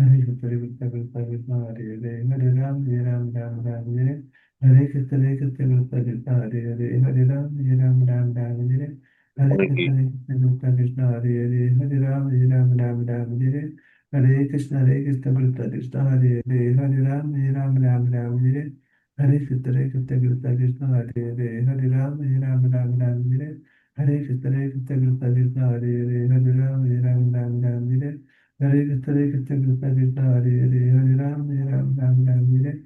कृष्ण कृष्ण कृष्ण हरे हरे हरे राम राम हरे हरे कृष्ण कृष्ण कृष्ण हरे हरे हरे राम हरे हरे कृष्ण कृष्ण कृष्ण हरे हरे हरे कृष्ण कृष्ण कृष्ण हरे हरे राम हरे कृष्ण कृष्ण कृष्ण हरे हरे कृष्ण कृष्ण हरे हरे कृष्ण कृष्ण हरे कृष्ण कृष्ण हरे कृष्ण कृष्ण हरे कृष्ण कृष्ण कृष्ण हरे कृष्ण कृष्ण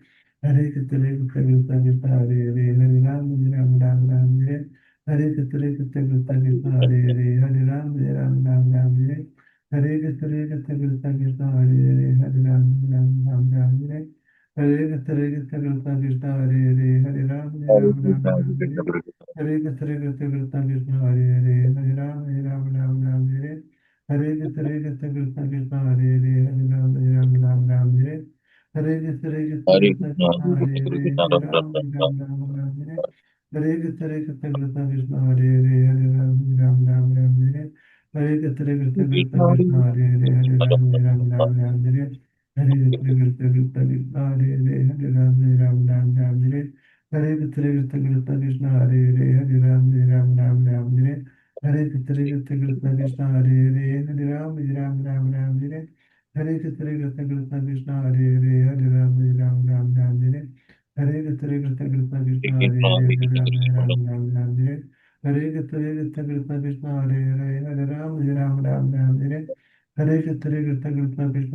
कृष्ण हरे कृष्ण कृष्ण कृष्ण हरे राम हरे कृष्ण कृष्ण कृष्ण हरे कृष्ण कृष्ण कृष्ण हरे कृष्ण कृष्ण कृष्ण हरे कृष्ण कृष्ण कृष्ण कृष्ण हरे हरे कृष्ण कृष्ण कृष्ण कृष्ण हरे कृष्ण कृष्ण कृष्ण हरे कृष्ण कृष्ण कृष्ण हरे कृष्ण कृष्ण कृष्ण कृष्ण हरे कृष्ण कृष्ण कृष्ण कृष्ण हरे कृष्ण कृष्ण कृष्ण हरे कृष्ण कृष्ण कृष्ण कृष्ण हरे कृष्ण कृष्ण कृष्ण हरे कृष्ण कृष्ण कृष्ण हरे राम हरे कृष्ण कृष्ण कृष्ण हरे राम हरे कृष्ण कृष्ण कृष्ण हरे कृष्ण कृष्ण कृष्ण कृष्ण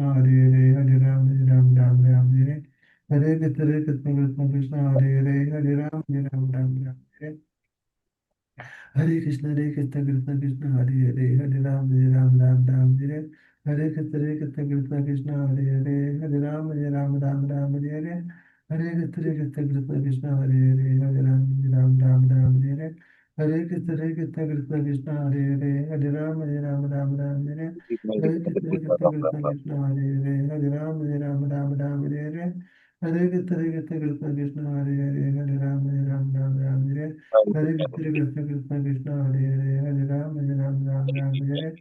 हरे कृष्ण कृष्ण कृष्ण कृष्ण हरे कृष्ण कृष्ण कृष्ण हरे कृष्ण कृष्ण कृष्ण हरे कृष्ण कृष्ण कृष्ण कृष्ण हरे कृष्ण कृष्ण कृष्ण कृष्ण हरे कृष्ण कृष्ण कृष्ण कृष्ण हरे कृष्ण कृष्ण कृष्ण कृष्ण हरे कृष्ण कृष्ण कृष्ण कृष्ण हरे कृष्ण कृष्ण कृष्ण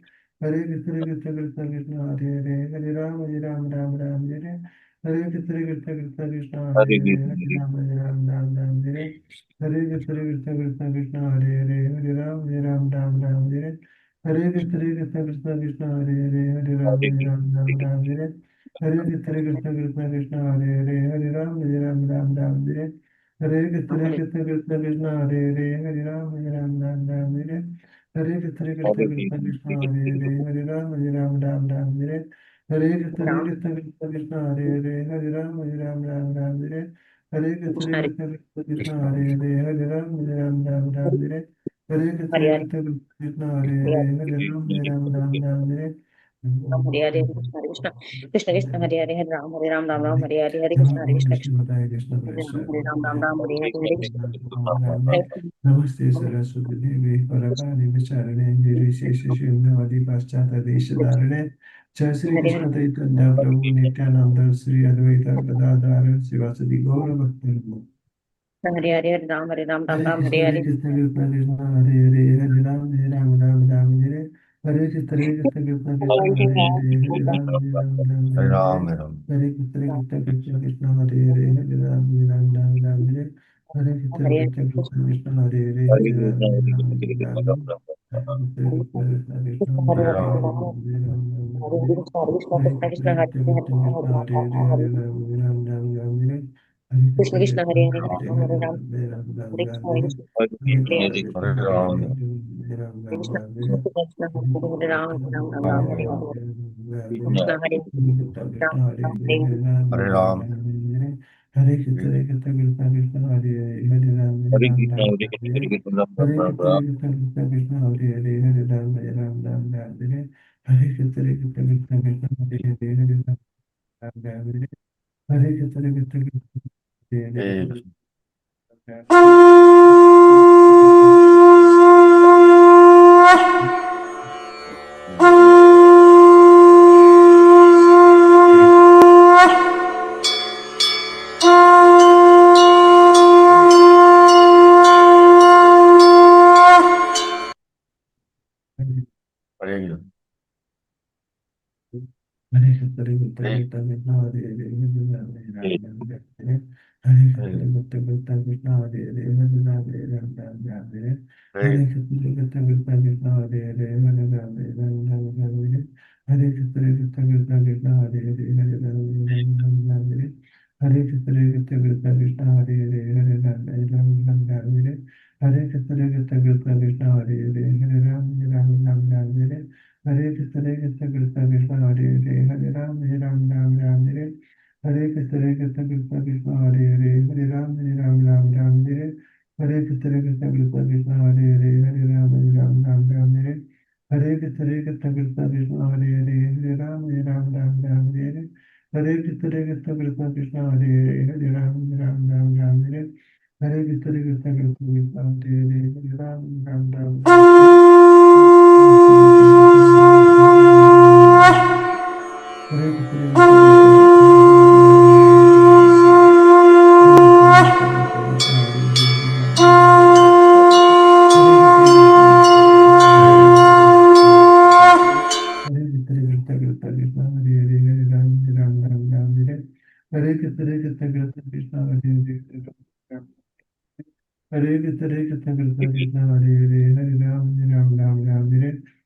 कृष्ण हरे कृष्ण कृष्ण कृष्ण कृष्ण हरे कृष्ण कृष्ण कृष्ण कृष्ण हरे कृष्ण कृष्ण हरे कृष्ण कृष्ण कृष्ण कृष्ण हरे कृष्ण हरे हरे कृष्ण कृष्ण कृष्ण हरे हरे कृष्ण कृष्ण कृष्ण कृष्ण हरे राम राम राम हरे हरे हरे कृष्ण हरे कृष्ण कृष्ण बताए कृष्ण हरे प्रेष्ठाय राम राम राम हरे हरे हरे कृष्ण नमस्ते सरस्वती देवी परकाली विचारणे निर्विशेष शून्यवादी पाश्चात्य देशधारणे जय श्री हरे कृष्ण चैतन्य प्रभु नित्यानंद श्री अद्वैत गदाधर शिवासदि गौर भक्त हरे हरे हरे राम राम हरे राम हरे कृष्ण हरे कृष्ण कृष्ण हरे राम हरे हरे कृष्ण कृष्ण कृष्ण हरे राम हरे राम हरे कृष्ण कृष्ण कृष्ण हरे कृष्ण हरे कृष्ण कृष्ण कृष्ण कृष्ण हरे कृष्ण हरे हरे राम हरे कृष्ण कृष्ण कृष्ण कृष्ण हरे हरे हरे राम हरे कृष्ण हरे राम हरे कृष्ण कृष्ण हरे राम राम राम हरे हरे कृष्ण हरे राम राम हरे हरे राम हरे कृष्ण कृष्ण कृष्ण कृष्ण हरे कृष्ण कृष्ण कृष्ण हरे कृष्ण कृष्ण कृष्ण कृष्ण हरे कृष्ण कृष्ण हे कृष्ण कृष्ण हरे Krishna Hare Krishna Krishna Hare Krishna Krishna Hare Hare Hare Hare Ram Ram Hare Hare Hare Krishna Krishna Krishna Krishna Hare Hare Hare Ram Ram Hare Hare Hare Krishna Krishna Krishna Krishna Hare Hare Hare Ram Ram Hare Hare Krishna Krishna Krishna Krishna Hare Hare Hare Ram Ram Hare Hare Krishna Krishna Krishna Krishna Hare Hare Hare Ram Hare Hare Krishna Krishna Krishna Krishna Hare Hare Hare Ram Hare Hare Krishna Krishna Krishna Krishna Hare Hare Hare Ram Hare Hare Krishna Krishna Krishna Krishna Hare Hare Hare Ram Hare Hare Krishna Krishna Krishna Krishna Hare Hare Hare Ram Hare Hare Krishna Krishna Krishna Krishna Hare Hare Hare Ram Hare Hare Krishna Krishna Krishna Krishna Hare Hare Hare Ram Hare Hare Krishna Krishna Krishna Krishna Hare Hare Hare Ram Hare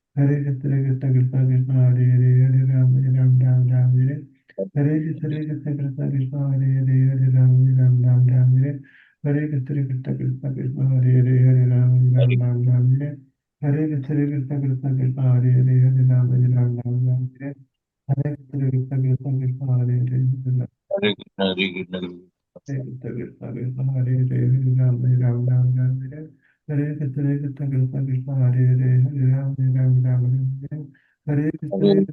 Hare Krishna Krishna Krishna Krishna Hare Hare Hare Ram Hare Hare Krishna Krishna Krishna Krishna Hare Hare Hare Ram Hare Hare Krishna Krishna Krishna Krishna Hare Hare Hare Ram Hare Hare Krishna Krishna Krishna Krishna Hare Hare Hare Ram Hare Hare Krishna Krishna Krishna Krishna Hare Hare Hare Ram Hare Hare Krishna Krishna Krishna Krishna Hare Hare Hare Krishna Krishna Krishna Hare Hare Hare Ram Hare Hare Krishna Krishna Krishna Krishna Hare Hare Hare Ram Hare Hare Krishna Krishna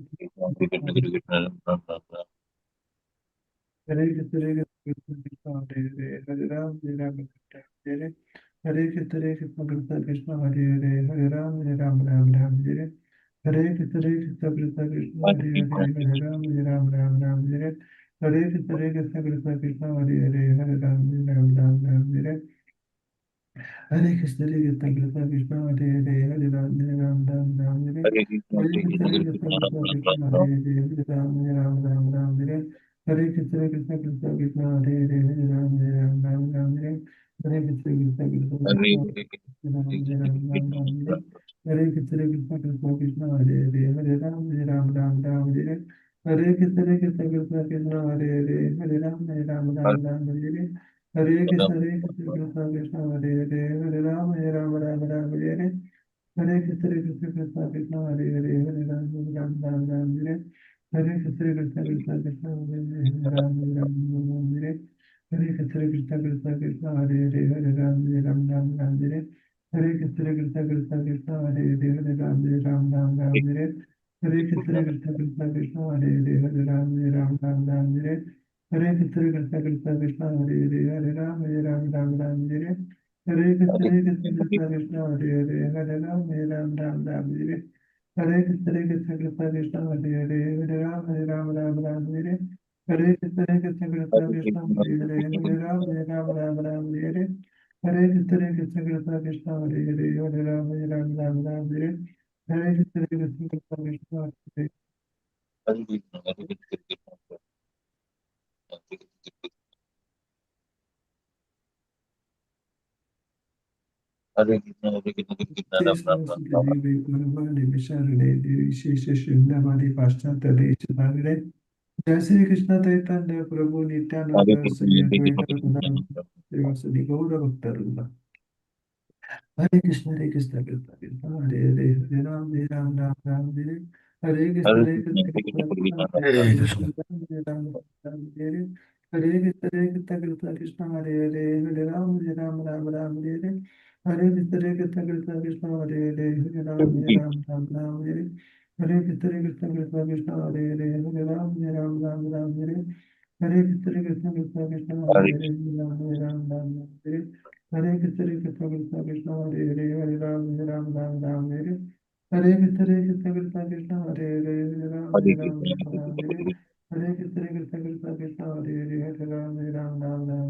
Hare Krishna Krishna Krishna Hare Hare Hare Ram Hare Hare Krishna Krishna Krishna Hare Hare Hare Ram Hare Hare Krishna Krishna Krishna Krishna Hare Hare Hare Ram Hare Hare Krishna Krishna Krishna Krishna Hare Hare Hare Ram Hare Hare Krishna Krishna Krishna Hare Hare Hare Ram Hare Hare Krishna Krishna Krishna Hare Hare Ram Hare Hare Krishna Krishna Krishna Hare Hare Ram Hare Hare Krishna Krishna Krishna Krishna Hare Hare Krishna Krishna Krishna Krishna Hare Hare Ram Hare Hare Krishna Krishna Krishna Krishna Hare Hare Ram Hare Hare Krishna Krishna Krishna Hare Hare Hare Ram Hare Hare Krishna Krishna Krishna Krishna Hare Hare Hare Ram Hare Hare Krishna Krishna Krishna Krishna Hare Hare Ram Hare Hare Krishna Krishna Krishna Krishna Hare Hare Hare Ram Hare Hare Krishna Krishna Krishna Krishna Hare Hare Hare Ram Hare Hare Krishna Krishna Krishna Krishna Hare Hare Hare Ram Hare Hare Krishna Krishna Krishna Krishna Hare Hare Hare Ram Hare Hare Krishna Krishna Krishna Hare Hare Hare Ram Hare Hare Krishna Krishna Krishna Krishna Hare Hare Hare Ram Hare Hare Krishna Krishna Krishna Krishna Hare Hare Hare Ram Hare Hare Krishna Krishna Krishna Krishna Hare Hare Hare Ram Hare Hare Krishna Krishna Krishna Krishna Hare विशेष श्रृंगार हमारी पाश्चात्य देश भागरे जय श्री कृष्ण चैतन्य प्रभु नित्यानंद श्री अद्वैत श्रीवासदि गौर भक्तवृंद हरे Krishna Krishna Krishna Hare Hare Hare Ram Ram Hare Hare Krishna Krishna Hare Krishna. Hare Hare Krishna Krishna Hare Hare Hare Ram Hare Hare Krishna Krishna Hare Hare Hare Ram Hare Hare Krishna Krishna Hare Hare Hare Ram Hare Hare Krishna Hare Hare Ram Hare Hare Krishna Krishna Hare Hare Hare Ram Hare Hare Krishna Hare Hare Hare Ram Hare Hare Krishna Krishna Hare Hare Hare Ram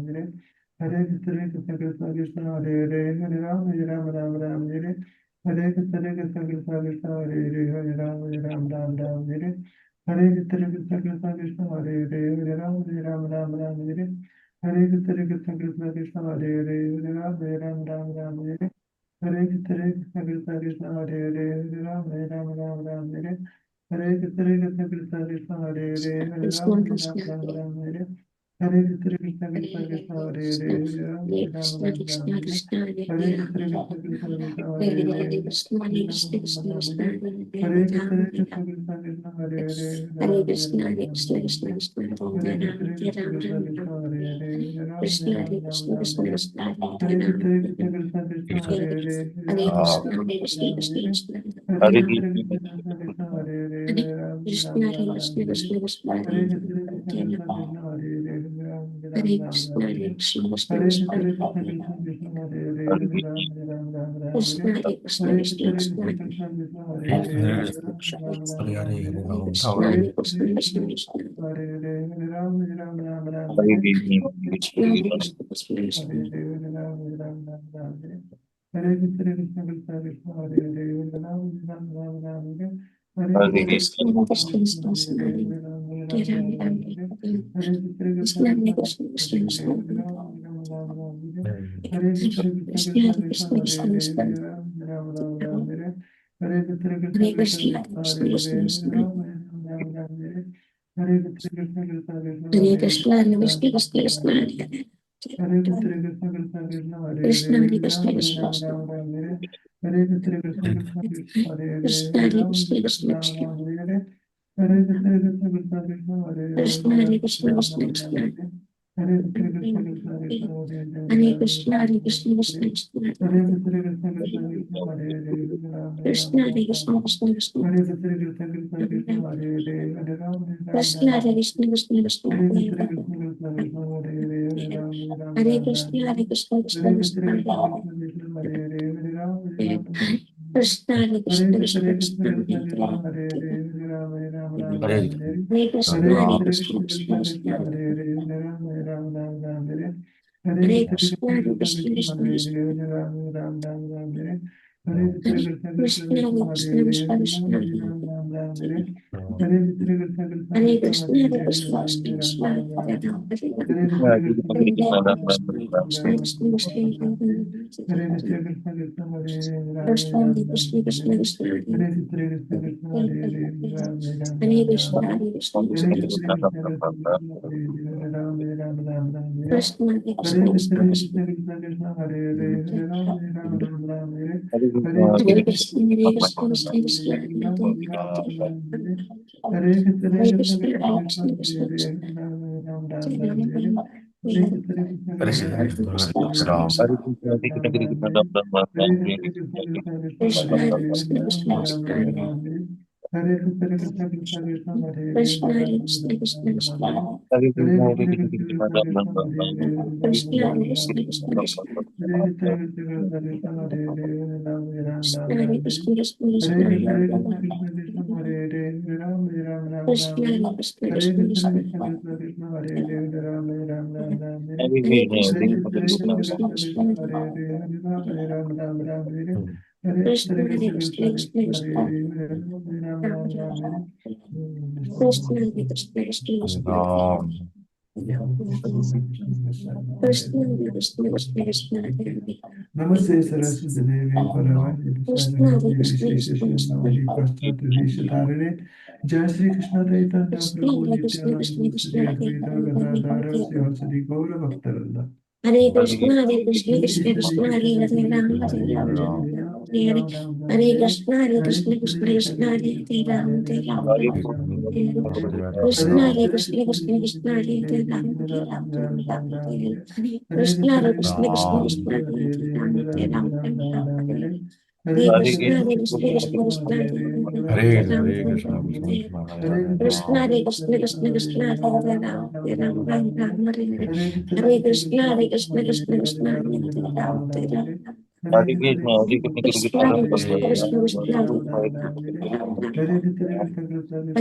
Hare Hare Krishna Krishna Hare Hare Hare Ram Hare Hare Krishna Krishna Krishna Hare Hare Hare Ram हरे Hare Krishna Krishna Krishna Krishna Hare Hare Hare Ram Ram Ram Ram Hare Hare Krishna Krishna Krishna Krishna Hare Hare Hare Ram Ram Ram Hare Hare Krishna Krishna Krishna Krishna Hare Hare Hare Ram Ram Ram Hare Hare Krishna Krishna Krishna Krishna Hare Hare Hare Ram Krishna Krishna Ram Ram Hare Hare Krishna Krishna Krishna Hare Krishna Hare Hare Krishna Hare Ram Hare Ram Krishna Ram Krishna Hare Krishna Hare Hare Hare Krishna Ram Krishna Krishna Krishna Hare Hare Hare Hare Krishna Hare Hare Ram Krishna Krishna Ram Krishna Hare Hare Hare Krishna Ram Krishna Krishna Krishna Hare Hare Hare Ram Krishna Hare Ram Krishna Ram Krishna Hare Krishna Hare Hare Ram Krishna Hare Krishna Ram Krishna Ram Krishna Hare Hare Ram Krishna Hare Ram Krishna Ram Krishna Hare Krishna Hare Hare Ram Krishna Krishna Krishna Krishna Hare Hare Hare Hare Ram Krishna Ram Hare Krishna Ram Krishna Hare Krishna Hare Hare Ram Krishna Krishna Krishna Hare Hare Hare Ram Krishna Ram Hare Ram Krishna Hare Krishna Krishna Hare Hare Ram Krishna Krishna Krishna Krishna Hare Hare Ram Hare Ram Krishna Ram Hare Hare Krishna Krishna Hare Krishna Krishna Hare Krishna Krishna Krishna Hare Hare Ram Ram Krishna Hare Hare Krishna Hare Krishna Krishna Krishna Krishna Hare Krishna Krishna Hare Hare Hare Ram Ram Hare Hare Krishna Hare Hare Krishna Krishna Krishna Krishna Krishna Hare Hare Ram Ram Hare Hare Krishna Hare Krishna Krishna Hare Krishna Hare Ram Hare Hare Krishna Krishna Krishna Krishna Hare Hare Ram Hare Hare Hare Krishna Krishna Hare Krishna Krishna Krishna Krishna Krishna Hare Hare Hare Hare Ram Hare Hare Hare Krishna Krishna Krishna Hare Krishna Krishna Krishna Hare Krishna Hare Hare Hare Krishna Krishna Krishna Krishna Hare Krishna Krishna Hare Krishna Hare Krishna Hare Hare Krishna Krishna Hare Krishna Krishna Hare Krishna Krishna Hare Krishna Krishna Hare Hare Krishna Krishna Krishna Krishna Hare Hare Krishna Hare Krishna Krishna Krishna Hare Hare Hare Krishna Krishna Krishna Krishna Hare Krishna Hare Hare Krishna Ram Krishna Ram Krishna Ram Ram Hare Hare Krishna Krishna Krishna Krishna Hare Krishna Hare Hare Ram Krishna Krishna Ram Krishna Ram Hare Hare Krishna Krishna Krishna Krishna Hare Krishna Hare Hare Ram Krishna Ram Krishna Ram Ram Krishna Hare Hare Krishna Krishna Krishna Krishna Hare Hare Hare Krishna Hare Krishna Krishna Krishna Hare Krishna Krishna Krishna Krishna Hare Hare Ram Ram Krishna Hare Ram Krishna Ram Krishna Krishna Hare Krishna Krishna Krishna Krishna Hare Hare Ram Ram Krishna Ram Hare Ram Krishna Krishna Krishna Hare Krishna Krishna Krishna Krishna Hare Hare Ram Ram Hare Ram Ram Krishna Hare Krishna Krishna Hare Krishna Krishna Krishna Krishna Krishna Hare Hare Ram Ram Ram Krishna Hare Hare Krishna Krishna Krishna Krishna Krishna Krishna Krishna Hare Hare Ram Ram Ram Hare Ram Hare Hare Krishna Hare Hare Krishna Krishna Krishna Krishna Krishna Krishna Krishna Hare Hare Ram Ram Ram Ram Hare Hare Hare Krishna Krishna Krishna Hare Krishna Krishna Krishna Krishna Hare Krishna Hare Ram Ram Ram Ram Hare Hare Krishna Hare Krishna Krishna Krishna Krishna Hare Hare Krishna Krishna Hare Krishna Ram Ram Ram Ram Hare Ram. Hare Krishna Krishna Krishna Hare Krishna Krishna Hare Hare Hare Krishna Ram Krishna Ram Krishna Ram Ram Hare Ram Hare Hare Krishna Krishna Hare Krishna Krishna Krishna Krishna Ram Krishna Ram Krishna Ram Ram Hare Hare Krishna Krishna Krishna Hare Ram Krishna Ram Hare Ram Krishna Krishna Hare Krishna Hare Krishna Krishna Krishna Hare Ram Ram Hare Ram Krishna Ram Hare Krishna Hare Krishna Krishna Krishna Krishna Krishna Krishna Hare Ram Ram Ram Ram Hare Krishna Hare Hare Krishna Krishna Krishna Krishna Krishna Krishna Krishna Hare Ram Ram Ram Ram Hare Hare Hare Krishna Krishna Krishna Hare Krishna Krishna Krishna Krishna Krishna Hare Ram Ram Ram Hare Hare Krishna Hare Krishna Krishna Krishna Hare Krishna Krishna Krishna Hare Krishna Ram Ram Ram Ram Hare Hare Hare Krishna Krishna Hare Krishna Krishna, Krishna Hare Hare Ram. Ram Ram Hare Hare Krishna Krishna Krishna Krishna Krishna Hare Hare Ram Krishna Krishna Ram Krishna Ram Hare Hare Krishna Krishna Krishna Krishna Hare Krishna Hare Ram Krishna Ram Krishna Ram Krishna Hare Hare Krishna Krishna Krishna Krishna Hare Ram Krishna Hare Ram Krishna Ram Krishna Hare Krishna Hare Krishna Krishna Krishna Krishna Hare Ram Ram Krishna Hare Ram Hare Krishna Krishna Hare Krishna Krishna Krishna Krishna Krishna Hare Ram Ram Ram Krishna Hare Hare Krishna Hare Krishna Krishna Krishna Krishna Krishna Krishna Hare Ram Ram Hare Hare Krishna Hare Hare Krishna Krishna Krishna Krishna Krishna Krishna Krishna Hare Ram Ram Hare Hare Krishna Krishna Hare Krishna Krishna Krishna Krishna Krishna Krishna Hare Ram Hare Krishna Hare Krishna Krishna Hare Krishna Ram. Krishna Hare Krishna Krishna Krishna Namaste Saraswati Devi Gauravani Krishna Prasarana Hare Krishna Nirvishesha Krishna Shunyavadi Prasthata Vishadarane Jai Sri Krishna Chaitanya Krishna Prabhu Hare Krishna Krishna Nityananda Sri Krishna Advaita Gadadhara Sivasadi Gaura Bhaktaranda Hare Krishna Hare Krishna Hare Krishna Krishna Krishna Hare Hare Krishna Hare Krishna Ram Krishna Hare Hare Ram Hare Hare Hare Ram. Ram Hare Ram Ram Ram Hare Hare Krishna Hare Hare Krishna Krishna Krishna Krishna Krishna Krishna Hare Krishna Hare Hare Ram Hare Ram Ram Ram Hare Ram Hare Ram Hare Krishna Hare Hare Krishna Krishna Krishna Krishna Krishna Krishna Hare Krishna Hare Hare Ram Hare Ram Ram Ram Hare Ram Ram Hare Krishna Hare Hare Krishna Krishna Ram. Krishna Hare Ram Hare Ram Hare Ram Hare Hare Krishna Krishna Krishna Hare Krishna Krishna Krishna Krishna Krishna Hare Hare Hare Hare Hare Ram Ram Hare Ram Krishna, Ram Krishna Hare Krishna, Hare Hare Hare Krishna Krishna Ram. Hare Krishna Krishna Krishna Krishna Krishna Hare Hare Hare Ram Ram Hare Ram Ram Ram Hare Hare Ram Hare Hare Krishna Hare Krishna Krishna Krishna Hare Krishna Krishna Hare Krishna Hare Krishna Hare Ram Ram Ram Ram Ram Hare Hare Ram Hare Krishna Krishna Krishna Krishna Krishna Hare Hare Krishna Hare Krishna Ram Krishna Ram Hare Ram Ram Hare Ram Hare Krishna Krishna Krishna Krishna Hare Hare Krishna Hare Hare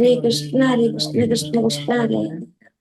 Krishna Ram Krishna Ram Ram Krishna Ram Hare Hare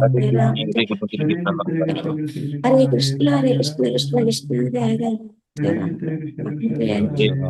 Hare Ram, Krishna, Ram, Hare Krishna, Krishna Krishna, Hare Hare Krishna, Hare, Hare Hare Krishna, Rama, Krishna Hare Krishna, Rama, Hare Hare. Hare Krishna Krishna Krishna Krishna Hare Hare Hare Krishna, Ram Hare Ram Krishna, Ram Krishna Ram Krishna, Hare Hare Krishna Ram, Krishna Ram Krishna Ram. Krishna Hare Hare Ram Krishna, Ram Hare Ram Krishna, Ram Krishna Krishna, Hare Hare Krishna Ram, Krishna Krishna Ram Krishna Ram. Hare Hare Ram Ram Hare Ram Krishna, Ram Hare Krishna, Hare Krishna Krishna Krishna, Krishna Krishna Hare Hare Ram Ram Ram Ram Hare Hare Krishna Krishna Krishna Krishna Krishna, Hare Hare Ram Ram, Ram Ram, Ram Hare Hare Hare. Hare Krishna Krishna Krishna Hare Krishna Krishna, Hare Hare Hare Krishna, Krishna Krishna, Hare Ram, Hare Hare Ram, Ram Krishna Ram, Krishna Hare Hare. Krishna Krishna Hare Krishna, Hare Hare Ram Krishna, Krishna Krishna, Hare Ram, Hare Hare Ram. Krishna Krishna Krishna Krishna Hare Krishna, Hare Hare Ram Krishna, Krishna Ram Krishna, Hare Ram, Hare Krishna Hare Krishna Ram, Krishna Ram, Krishna Hare Hare. Hare Hare Ram Krishna, Hare Ram Krishna, Krishna Hare Krishna, Hare Hare Krishna Ram, Krishna Hare Krishna Ram, Ram, Krishna Ram. Hare Hare Krishna, Ram Hare Ram Krishna, Krishna, Hare Hare Krishna Ram, Krishna Krishna Krishna Ram, Hare Ram, Hare Hare Ram Hare. Ram Krishna, Hare Hare Krishna, Krishna Hare Krishna. Krishna Krishna Krishna Krishna Hare Hare Ram Hare Krishna Krishna Krishna Krishna Hare Ram, Hare Hare Ram, Ram, Ram. Hare Shri Krishna Hare Krishna Chaitanya. Krishna Krishna Krishna Nityananda Hare Sri Advaita Gadadhar Sivasadi Ram Gaura Bhakta Hare Vrinda. Krishna Krishna Hare Krishna Krishna Krishna, Hare Hare Krishna, Krishna Krishna, Hare Ram, Hare Ram, Hare Ram, Krishna Ram, Krishna Hare Krishna Hare. Krishna Hare Hare Ram Krishna, Ram Hare Ram Krishna, Ram Krishna Krishna, Hare Hare Krishna Ram, Krishna Hare Ram, Krishna Ram, Krishna Ram, Hare Hare. Krishna, Hare Krishna, Krishna Krishna, Hare Ram, Hare Ram, Ram, Ram, Hare Hare. Krishna, Hare Krishna, Krishna Krishna, Hare Ram, Hare Ram, Ram, Hare Hare. Krishna, Hare Krishna, Krishna Krishna, Hare Ram. Krishna, Hare Krishna, Krishna Krishna, Krishna Hare Ram, Hare Ram, Krishna Krishna Krishna Krishna Hare Hare Hare Ram Ram Ram Hare Hare Krishna Krishna Krishna Krishna Hare Hare Hare Krishna, Ram Hare Ram Krishna, Krishna Ram Krishna. Hare Hare Krishna Krishna Krishna Krishna Hare Hare Hare Ram Ram Ram Hare Hare Krishna Krishna Krishna Krishna Krishna, Krishna Hare Hare Hare Ram Ram Ram Hare Hare Krishna Krishna Krishna Krishna Krishna Hare Hare Hare Ram Ram Hare Hare Krishna Krishna Krishna Krishna Hare Hare Ram Ram Ram Hare Hare Krishna, Hare Hare Krishna, Krishna Krishna Krishna Krishna, Krishna Hare Krishna Hare Ram, Hare Hare Ram, Hare Ram, Ram Ram, Hare Ram Hare. Krishna, Hare Hare Krishna Krishna, Krishna Krishna Krishna Krishna, Krishna Hare Hare Hare Hare Ram, Hare Ram Ram, Ram, Ram Ram, Ram Hare Hare. Hare Hare Hare Krishna, Krishna Hare Krishna Krishna, Krishna Krishna Krishna Krishna, Hare Hare Hare Hare Ram, Ram Hare Ram, Ram Ram, Ram Ram, Hare Hare Hare. Hare Hare Krishna, Krishna Hare Krishna Krishna, Krishna Krishna Krishna Krishna, Hare Hare Hare Ram, Ram Hare Ram Ram, Ram, Ram Ram, Hare Hare Hare. Hare Hare Krishna Krishna, Krishna Hare Krishna Krishna, Krishna Krishna Hare Krishna, Hare Hare Ram Ram, Ram Ram, Ram Ram, Hare Hare Hare. Hare Hare Krishna, Krishna Krishna Krishna Krishna, Krishna Krishna, Hare Hare Hare Hare. Ram Hare Ram Ram, Ram Hare Ram, Hare Ram, Ram, Hare Hare Krishna Hare. Krishna Krishna Krishna, Krishna Hare Hare Krishna, Hare Krishna Ram Krishna, Ram Ram Hare Hare Krishna Krishna Krishna Krishna Hare Hare Ram Krishna, Ram Krishna Ram Krishna, Hare Hare Hare. Hare Hare Krishna Ram, Krishna Hare Ram, Krishna Ram, Krishna Ram, Hare Hare Hare. Ram Hare Ram Krishna, Ram Krishna Ram Krishna Krishna, Hare Hare Krishna Hare Krishna Ram, Krishna Hare Ram, Krishna Ram, Hare Ram, Hare Hare Hare. Ram Ram Hare Ram Krishna, Hare Krishna Hare Krishna Krishna Krishna, Krishna Hare Krishna Hare Krishna Ram, Hare Hare Ram, Ram Ram, Ram. Ram Ram Hare Hare Krishna, Krishna Krishna Krishna Krishna Hare Hare Ram Ram Ram Hare Hare Krishna Hare Krishna Krishna, Hare Krishna Krishna Krishna, Hare Hare Ram, Hare Ram, Ram, Ram, Hare Hare. Hare Krishna Krishna Krishna, Krishna Hare Krishna Krishna Hare Krishna Krishna, Hare Hare Hare Ram Ram, Hare Ram Ram, Hare Ram, Ram, Hare Hare Hare. Krishna Krishna Krishna, Krishna Hare Krishna Krishna Hare Krishna Krishna, Ram Hare Hare Ram Ram, Hare Ram Ram, Hare Ram, Ram, Hare Hare Hare. Krishna Krishna Krishna Krishna, Krishna Hare Hare Krishna Krishna Krishna, Ram Hare Hare Ram Ram, Hare Ram Ram, Ram, Hare Ram, Hare Hare. Krishna Krishna Krishna, Krishna Hare Krishna Krishna Krishna Hare Krishna, Hare Hare Ram, Ram Hare Ram, Ram, Hare Ram, Krishna Hare Hare. Krishna Krishna Krishna Krishna, Hare Hare Krishna Krishna Krishna, Ram Hare Hare Ram, Ram Hare Hare Ram, Ram, Hare Ram, Krishna Hare Hare. Krishna Krishna Krishna Krishna, Hare Hare Krishna Krishna Ram Krishna, Hare Ram Hare Ram, Ram Hare Hare Ram, Ram, Hare Ram, Krishna Hare Krishna Hare. Krishna Krishna Krishna, Hare Hare Krishna Ram Krishna Krishna, Ram Hare Hare Ram Ram, Hare Ram, Ram, Ram, Hare Hare. Krishna, Hare Krishna Krishna Krishna, Hare Hare Ram, Hare Ram, Ram, Ram, Hare Hare. Hare Krishna, Hare Krishna Krishna Krishna, Hare Hare Ram, Hare Ram. Namaste Saraswati Krishna, Hare Krishna Krishna Krishna, Hare Hare Ram, Hare Ram. Krishna, Hare Krishna Krishna Krishna, Hare Hare. Krishna, Hare Krishna Krishna Krishna, Hare Hare Ram, Hare Ram, Ram, Hare Hare. Hare Krishna, Hare Krishna Krishna Krishna, Hare Hare Ram, Hare Hare. Krishna, Hare Krishna Krishna Krishna, Hare Krishna, Hare Krishna Krishna Krishna, Hare Ram, Hare Krishna, Hare Krishna Krishna Krishna, Hare Krishna Hare Hare Hare Ram, Ram Hare Hare. Krishna, Hare Krishna Krishna Krishna, Hare Hare Hare Ram, Hare Krishna Ram, Ram, Ram, Hare Hare. Hare Krishna, Hare Krishna Krishna Krishna, Hare Hare Ram, Hare Ram, Ram, Ram, Hare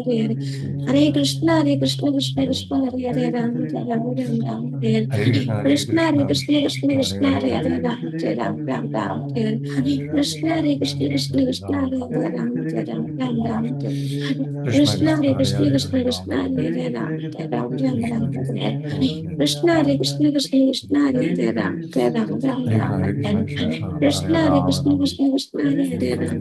Hare. Hare Krishna Hare Krishna, Hare Krishna Krishna Krishna Hare Krishna, Hare Hare Hare Hare Ram, Hare Ram, Ram, Ram, Hare Hare. Krishna, Hare Krishna Krishna Hare Krishna, Ram Hare Ram Hare Ram, Hare Ram, Ram, Ram, Hare Hare. Krishna Krishna, Krishna Hare Hare Krishna Hare Krishna Hare Krishna, Ram Hare Hare Ram, Hare Ram, Ram, Krishna Ram, Hare Hare. Krishna, Hare Hare Krishna Krishna Krishna, Hare Hare Ram, Hare Ram, Ram, Hare Ram, Krishna Hare Hare Hare. Krishna Krishna Hare Krishna, Hare Ram Krishna Ram Krishna Krishna, Hare Hare Ram,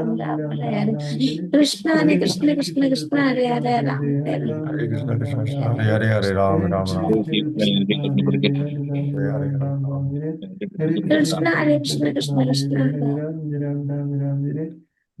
Ram Ram Hare Hare. Krishna Hare Krishna Krishna Krishna Hare Hare Ram Hare Hare Krishna Krishna Krishna Hare Hare Hare Ram Ram Ram Hare Hare Hare Ram. Krishna Hare Krishna Krishna Krishna Hare. Hare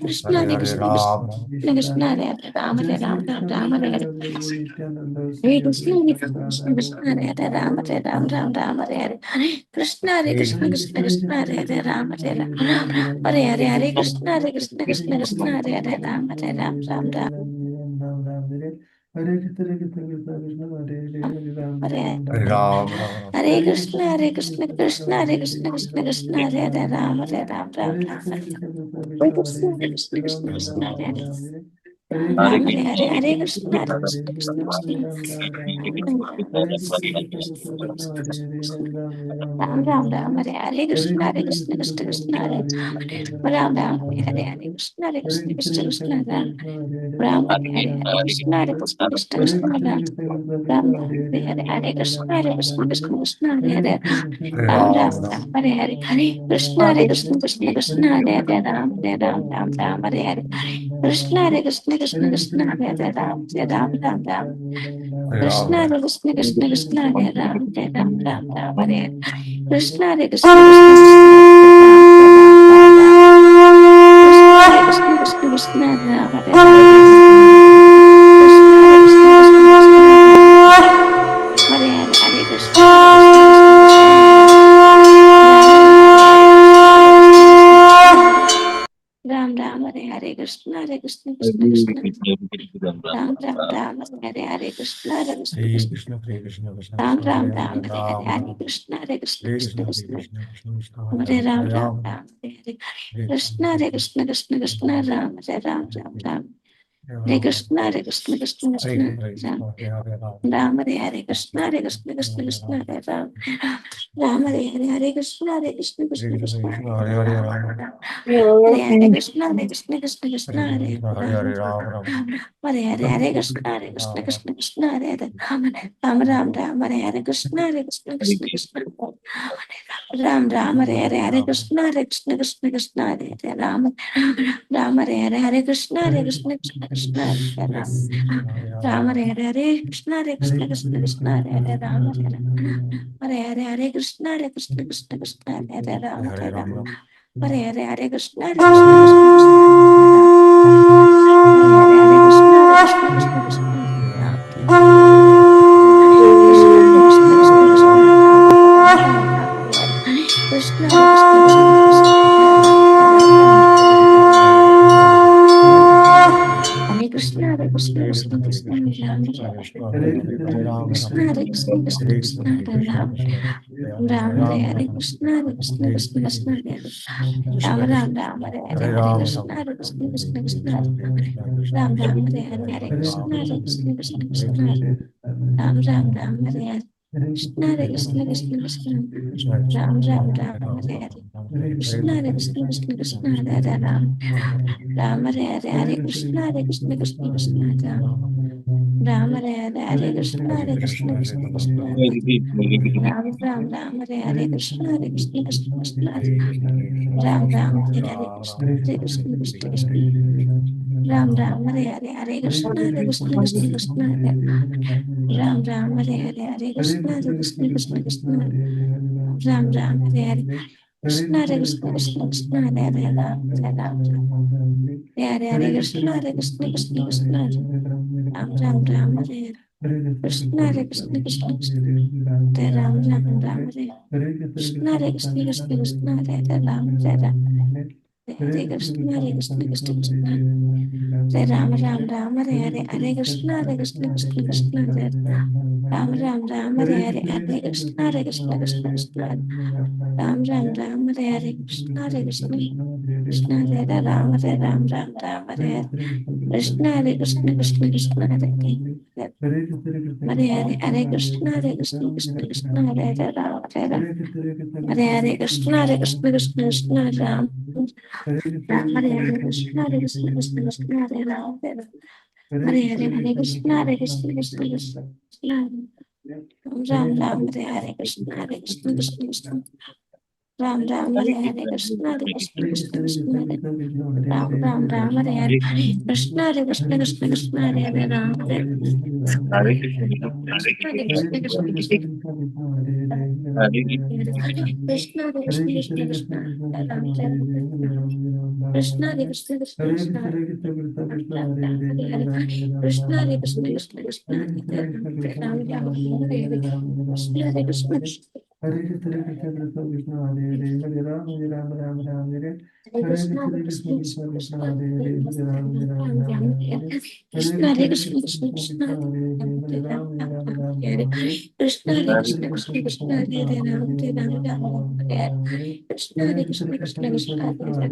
Krishna Hare Krishna Krishna Krishna Hare Hare Rama Hare Rama Rama Hare Hare Hare Krishna Hare Krishna Krishna Hare Hare Rama Hare Rama Rama Hare Hare Hare Krishna Hare Krishna Krishna Krishna Hare Hare Rama Hare Rama Hare Hare Hare Krishna Hare Krishna Krishna Krishna Hare Hare Rama Hare Rama Hare Krishna Krishna Krishna Hare Hare Hare Hare Krishna Krishna Hare Krishna Krishna Krishna Hare Hare Rama Hare Rama Rama Hare Hare Krishna Krishna Krishna Hare Ram Hare Hare Hare Krishna Hare Krishna Krishna Krishna Ram Ram Ram Hare Hare Krishna Hare Krishna Krishna Krishna Hare Ram Ram Hare Hare Hare Krishna Hare Krishna Krishna Krishna Ram Hare Hare Hare Krishna Hare Krishna Krishna Krishna Ram Ram Hare Hare Hare Krishna Hare Krishna Krishna Krishna Hare Ram Ram Ram Hare Hare Hare Krishna Hare Krishna Krishna Krishna Hare Ram Hare Ram Ram Ram Hare Hare Krishna Hare Krishna Krishna Krishna Hare Ram Hare Ram Ram Ram Krishna Hare Krishna Krishna Krishna Hare Ram Hare Ram Ram Ram Hare Hare Krishna Hare Krishna Krishna Krishna Krishna Krishna Krishna Hare Ram Hare Ram Krishna Hare Krishna Krishna Krishna Hare Hare Hare Krishna Hare Ram Ram Hare Hare Krishna Hare Krishna Krishna Krishna Ram Ram Ram Hare Hare Krishna Hare Krishna Hare Krishna Krishna, Hare Krishna, Krishna Ram Krishna, Ram Hare Ram Hare Hare Hare Ram Hare Ram. Krishna Hare Krishna Hare Krishna Krishna, Hare Krishna Krishna, Krishna Krishna, Hare Hare Hare Ram Hare Ram Ram. Ram Hare Hare Hare Krishna Hare Krishna Krishna Krishna Ram Hare Ram Ram Ram Hare Ram. Krishna Hare Krishna Krishna Hare Krishna Krishna, Ram Hare Hare Ram. Ram Hare Hare Krishna Hare Krishna Krishna Krishna Hare Ram Ram Hare Hare Hare Krishna Hare Krishna Hare Krishna Krishna, Krishna Krishna Hare Hare Hare Ram Ram. Hare Hare Krishna Hare Krishna Krishna Krishna Hare Hare Krishna, Hare Ram Hare Ram Ram. Hare Hare Hare Krishna Hare Krishna Ram Ram. Krishna Krishna Hare Hare Ram Ram Ram Hare Hare Krishna Hare Krishna Krishna Krishna Ram Ram Hare Hare Hare Krishna Hare Krishna Krishna Krishna Hare Hare Ram Ram Hare Hare Hare Krishna Hare Krishna Krishna Krishna Hare Ram Ram Hare Hare Hare Krishna Hare Krishna Krishna Krishna Hare Hare Ram Hare Hare Hare Krishna Hare Krishna Krishna Krishna Hare Hare Ram Hare Ram Ram. Hare Hare Hare Krishna Hare Krishna Krishna Krishna Hare Hare Hare Krishna Hare Krishna Krishna Krishna Ram Krishna Hare Krishna Krishna Krishna Ram Ram Ram Hare Hare Krishna Hare Krishna Krishna Krishna Ram Ram Ram Hare Krishna Hare Krishna Krishna Krishna Ram Krishna Hare Krishna Krishna Krishna Hare Ram Ram Hare Hare Krishna Hare Krishna Krishna Krishna Hare Ram Ram Ram Hare Hare Hare Krishna Hare Krishna Krishna Krishna Ram Ram Hare Hare Hare Krishna Hare Krishna Krishna Krishna Ram Ram Ram Hare Hare Krishna Hare Krishna Krishna Krishna Ram Ram Ram Hare Hare Krishna Hare Krishna Krishna Krishna Hare Ram Ram Hare Hare Hare Krishna Hare Krishna Krishna Krishna Ram Hare Hare Hare Krishna Hare Krishna Krishna Krishna Ram Ram Ram Hare Hare Krishna Hare Krishna Krishna Krishna Ram Ram Hare Hare Krishna Hare Krishna Krishna Krishna Ram Ram Hare Hare Hare Krishna Hare Krishna Krishna Krishna Ram Ram Hare Hare Hare Krishna Hare Krishna Krishna Krishna Ram Ram Hare Hare Krishna Hare Krishna Krishna Krishna Hare Hare Ram Hare Ram Hare Hare Krishna Hare Krishna Krishna Krishna Ram Ram Ram Hare Hare Krishna Hare Krishna Krishna Krishna Hare Ram Ram Ram Hare Krishna Hare Krishna Krishna Krishna Hare Ram Hare Ram Hare Krishna Hare Krishna Krishna Krishna Hare Ram Ram Ram Hare Hare Hare Krishna Hare Krishna Krishna Krishna Hare Ram Ram Ram Hare Hare Hare Krishna Hare Krishna Krishna Krishna Ram Ram Ram Hare Hare Krishna Hare Krishna Krishna Hare Ram Hare Ram Ram Ram Hare Hare Krishna Hare Krishna Krishna Krishna Hare Hare Hare Hare Krishna Hare Krishna Krishna Krishna Hare Hare Ram Hare Ram Hare Hare Krishna Hare Krishna Krishna Krishna Ram Ram Hare Hare Krishna Hare Krishna Krishna Krishna Hare Ram Hare Hare Hare Krishna Hare Krishna Krishna Krishna Ram Ram Hare Hare Krishna Hare Krishna Krishna Krishna Ram Ram Hare Hare Krishna Hare Krishna Krishna Krishna Hare Ram Ram Ram Hare Hare Krishna Hare Krishna Krishna Krishna Hare Hare Ram Hare Krishna Hare Krishna Krishna Krishna Krishna Hare Krishna Krishna Krishna Ram Hare Krishna Hare Krishna Krishna Krishna Ram Ram Hare Hare Krishna Hare Krishna Krishna Krishna Hare Ram Ram Hare Hare Krishna Hare Krishna Hare Krishna Krishna Krishna Krishna Hare Hare Hare Ram Ram Hare Hare Hare Krishna, Hare Krishna Krishna, Krishna Krishna Krishna Krishna, Hare Hare Hare Ram Ram Hare Hare Hare Krishna, Hare Krishna, Krishna Krishna, Hare Ram Hare Hare Krishna, Hare Hare Krishna, Krishna Krishna, Hare Ram Hare Krishna, Hare Krishna, Krishna Hare Krishna, Krishna Krishna, Hare Ram Hare Krishna, Hare Krishna, Krishna Krishna, Hare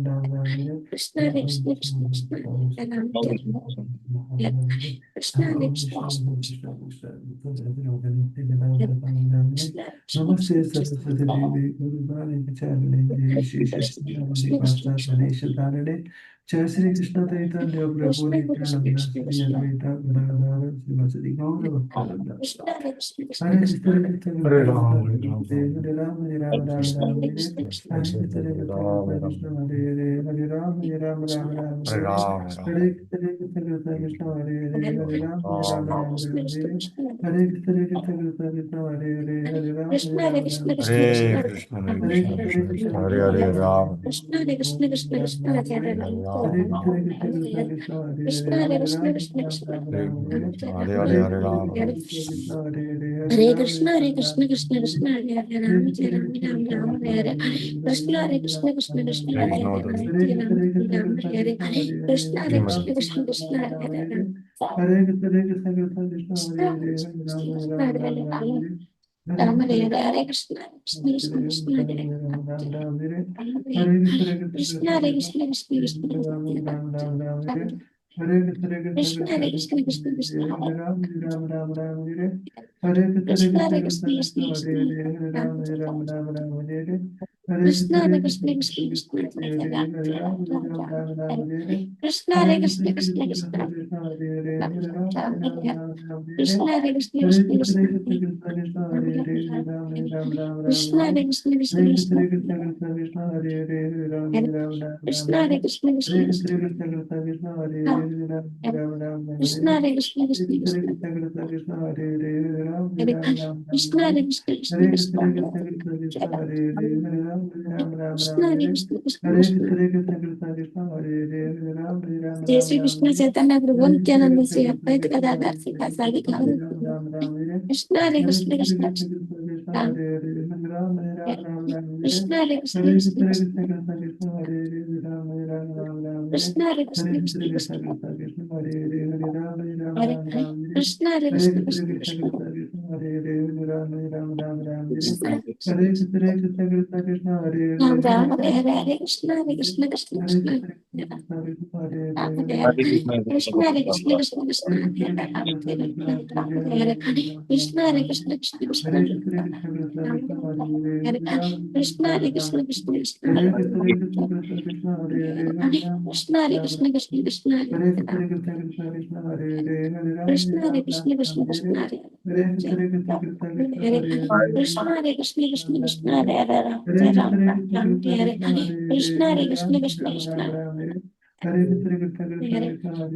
Ram Krishna Hare Krishna Krishna Krishna Hare Hare Ram Hare Ram Krishna Hare Krishna Krishna Krishna Krishna Namaste Krishna Saraswati Devi Guru Bani Pacharane Devi Shri Shri Namaste Pasta Tanisha Tarane Jai Shri Krishna Chaitanya Prabhu Nityananda Shri Advaita Gadadhara Srimati Gaura Bhaktavinda Hare Krishna Krishna Hare Krishna Ram, Hare Hare Ram, Hare Ram Hare Ram Ram Ram Hare Hare Krishna Krishna Krishna Hare Hare Hare Ram Hare Ram Ram Ram Hare Hare Ram, Hare Krishna Krishna Krishna Hare Hare Hare Ram Hare Ram Ram Ram Hare Hare Krishna Krishna Krishna Krishna Hare Hare Hare Ram Hare Ram Ram Ram Hare Hare Krishna, Hare Hare Krishna, Krishna Krishna Krishna Krishna, Krishna Hare Hare Hare Ram, Krishna Hare Krishna Krishna Krishna Hare Hare Hare Ram Ram, Hare Hare Krishna Ram Krishna Krishna Hare Krishna Hare Krishna Hare Hare Hare Krishna Ram Krishna Ram Krishna Ram Hare Ram Hare Krishna, Hare Hare Hare Hare Krishna Ram, Krishna Krishna Hare Hare Hare Hare Ram Krishna Ram Hare Ram Krishna Krishna Hare Krishna Hare Hare Hare Ram Krishna Ram Krishna Ram Krishna Ram Krishna Hare Hare Hare Krishna Ram Hare Ram Krishna Krishna Ram Krishna Hare Hare Hare Krishna, Hare Hare Ram Hare Ram Krishna Ram Krishna Hare Krishna Hare Krishna Hare Hare Srimati, Krishna Krishna Krishna Ram Hare Ram Hare Hare Ram Hare Krishna Krishna Krishna Krishna Hare Krishna Hare Krishna Ram Krishna Ram Hare Ram Hare Ram Ram Hare Ram Hare Hare Hare Krishna Krishna Krishna Krishna Hare Hare Krishna Hare Krishna Krishna Krishna Hare Hare Krishna Hare Krishna Krishna Krishna Hare Krishna Hare Krishna Krishna Krishna Krishna Hare Krishna Krishna Krishna Hare Krishna Hare Krishna Krishna Krishna Krishna Hare Krishna Krishna Krishna Krishna Hare Krishna Krishna Hare Krishna Krishna Krishna Krishna Krishna Hare Hare Hare Ram Hare Ram Ram Ram Krishna Hare Hare Krishna Krishna Hare Krishna Krishna Krishna Krishna Krishna Hare Hare Hare Ram Ram Ram Hare Krishna Hare Krishna Hare Krishna Krishna Krishna Krishna Krishna Krishna Hare Hare Hare Ram Hare Ram Ram Ram Krishna Hare Hare Krishna Krishna Hare Krishna Krishna Krishna Krishna Krishna Hare Hare Hare Ram Ram Krishna Ram Hare Hare Krishna Krishna Hare Krishna Krishna Krishna Krishna Krishna Hare Hare Hare Ram जय Ram Shri Ram Krishna Hare चैतन्य प्रभु Hare Krishna Nityanand Krishna Shri Krishna अद्वैत Krishna Gadadhar Hare श्रीवासादि Hare गौर Ram Ram Hare Krishna हरे Hare Krishna Krishna Krishna Krishna Krishna Krishna Ram Hare Hare Hare Ram Ram Ram Hare Krishna हरे Krishna Hare Krishna Krishna Krishna Krishna Krishna Krishna Hare Hare Ram Ram Ram Hare Krishna हरे Hare Krishna Krishna Krishna Krishna Krishna Krishna Krishna Hare Hare Hare Ram हरे Ram Hare Krishna हरे Hare Krishna Krishna Krishna Krishna Krishna Krishna Krishna Hare Hare Hare Ram Hare Krishna Hare Krishna Krishna Krishna Krishna Hare Ram Hare Ram Hare Hare Hare Ram हरे Krishna Krishna Hare Krishna Krishna Krishna Krishna Hare Ram Hare हरे Hare हरे Ram Krishna हरे Krishna Krishna Krishna Hare हरे Krishna हरे Ram Krishna हरे Krishna Ram Hare Hare Hare Krishna हरे Hare Krishna Krishna Krishna Hare Krishna Krishna Krishna Ram Krishna Hare हरे Hare Ram Krishna Ram हरे Ram Krishna Krishna Krishna Hare हरे Krishna Krishna Krishna Krishna Hare Hare Hare Ram Krishna हरे Ram Krishna Krishna Krishna Hare हरे Krishna Krishna Krishna Krishna Hare Hare Hare Krishna हरे Ram Krishna Ram Krishna Hare Krishna हरे Hare Krishna Krishna Krishna Krishna हरे Hare Hare Krishna हरे Krishna Krishna Ram Krishna Ram Hare Hare Ram Hare जय Ram Krishna Ram Krishna Ram Krishna Hare Hare Krishna Hare Krishna Hare हरे Hare Krishna Ram Krishna Ram Krishna Ram Ram Hare Hare Krishna Krishna Krishna हरे Krishna Hare Krishna Hare हरे Ram Krishna Krishna Ram Krishna Ram हरे Hare Hare Krishna Krishna Ram Krishna Hare Hare Krishna Hare Krishna Hare हरे Ram Krishna Ram Krishna Ram Krishna Ram हरे Hare हरे राम जय Hare Ram Krishna जय Krishna Ram Krishna हरे Krishna Hare Krishna Hare हरे Hare Krishna Krishna Ram Krishna Ram Hare Hare Krishna Krishna Ram Krishna Hare Hare Krishna Hare Krishna Hare हरे Ram Krishna Ram Krishna Ram Krishna Ram हरे Hare हरे राम जय Hare Ram Krishna जय Krishna Krishna हरे Krishna Hare Krishna Hare हरे Ram Krishna Krishna Krishna Ram हरे Ram Hare Ram जय Hare Krishna Krishna Krishna हरे Krishna Hare Krishna Hare हरे Hare Krishna Krishna Ram Krishna Ram हरे Hare हरे Ram Hare जय Krishna Krishna Krishna हरे Krishna Hare Krishna Hare हरे Ram Krishna Krishna Ram Krishna Ram Hare Hare Hare Ram Hare जय Krishna Ram Krishna Krishna Krishna Hare Hare Krishna हरे Ram Krishna Ram Krishna Ram Krishna Ram Hare Hare Krishna Krishna Krishna Krishna Hare Krishna हरे Hare Krishna Ram Krishna Krishna Ram Ram Hare Hare Krishna Krishna Krishna Krishna Krishna Hare हरे Hare Krishna Krishna Ram Krishna Ram हरे Ram Ram Hare Ram Hare Krishna हरे Krishna Krishna Krishna Hare Hare हरे Ram Ram Krishna Krishna Hare Krishna Hare Hare Hare Ram Krishna Ram Krishna Krishna Ram Ram Krishna हरे Hare हरे Hare Krishna Ram हरे Ram Krishna Ram Krishna Hare Krishna हरे Hare Krishna Ram Krishna Ram Krishna Ram हरे Krishna हरे Hare Hare Krishna Ram हरे Ram Krishna Krishna Ram Krishna Hare हरे Ram Hare जय Krishna Ram Krishna Krishna Krishna हरे Hare Hare Krishna Ram हरे Ram Krishna Krishna Ram Krishna Hare Hare Hare Ram Hare जय Krishna Ram Krishna Ram Krishna Hare Hare Krishna Hare Hare Krishna हरे Ram Krishna Krishna Ram Krishna Hare हरे Hare Ram Krishna Ram Krishna Ram Krishna हरे Krishna Krishna हरे Hare Krishna Krishna Krishna हरे Hare Hare Krishna Krishna Ram Krishna हरे Krishna Hare Krishna Hare हरे Ram Krishna Krishna Ram Krishna हरे Hare Hare Ram Krishna Krishna Krishna हरे Krishna Hare Hare Krishna Ram हरे Ram Krishna Krishna Ram Krishna Hare हरे Hare Ram Krishna Krishna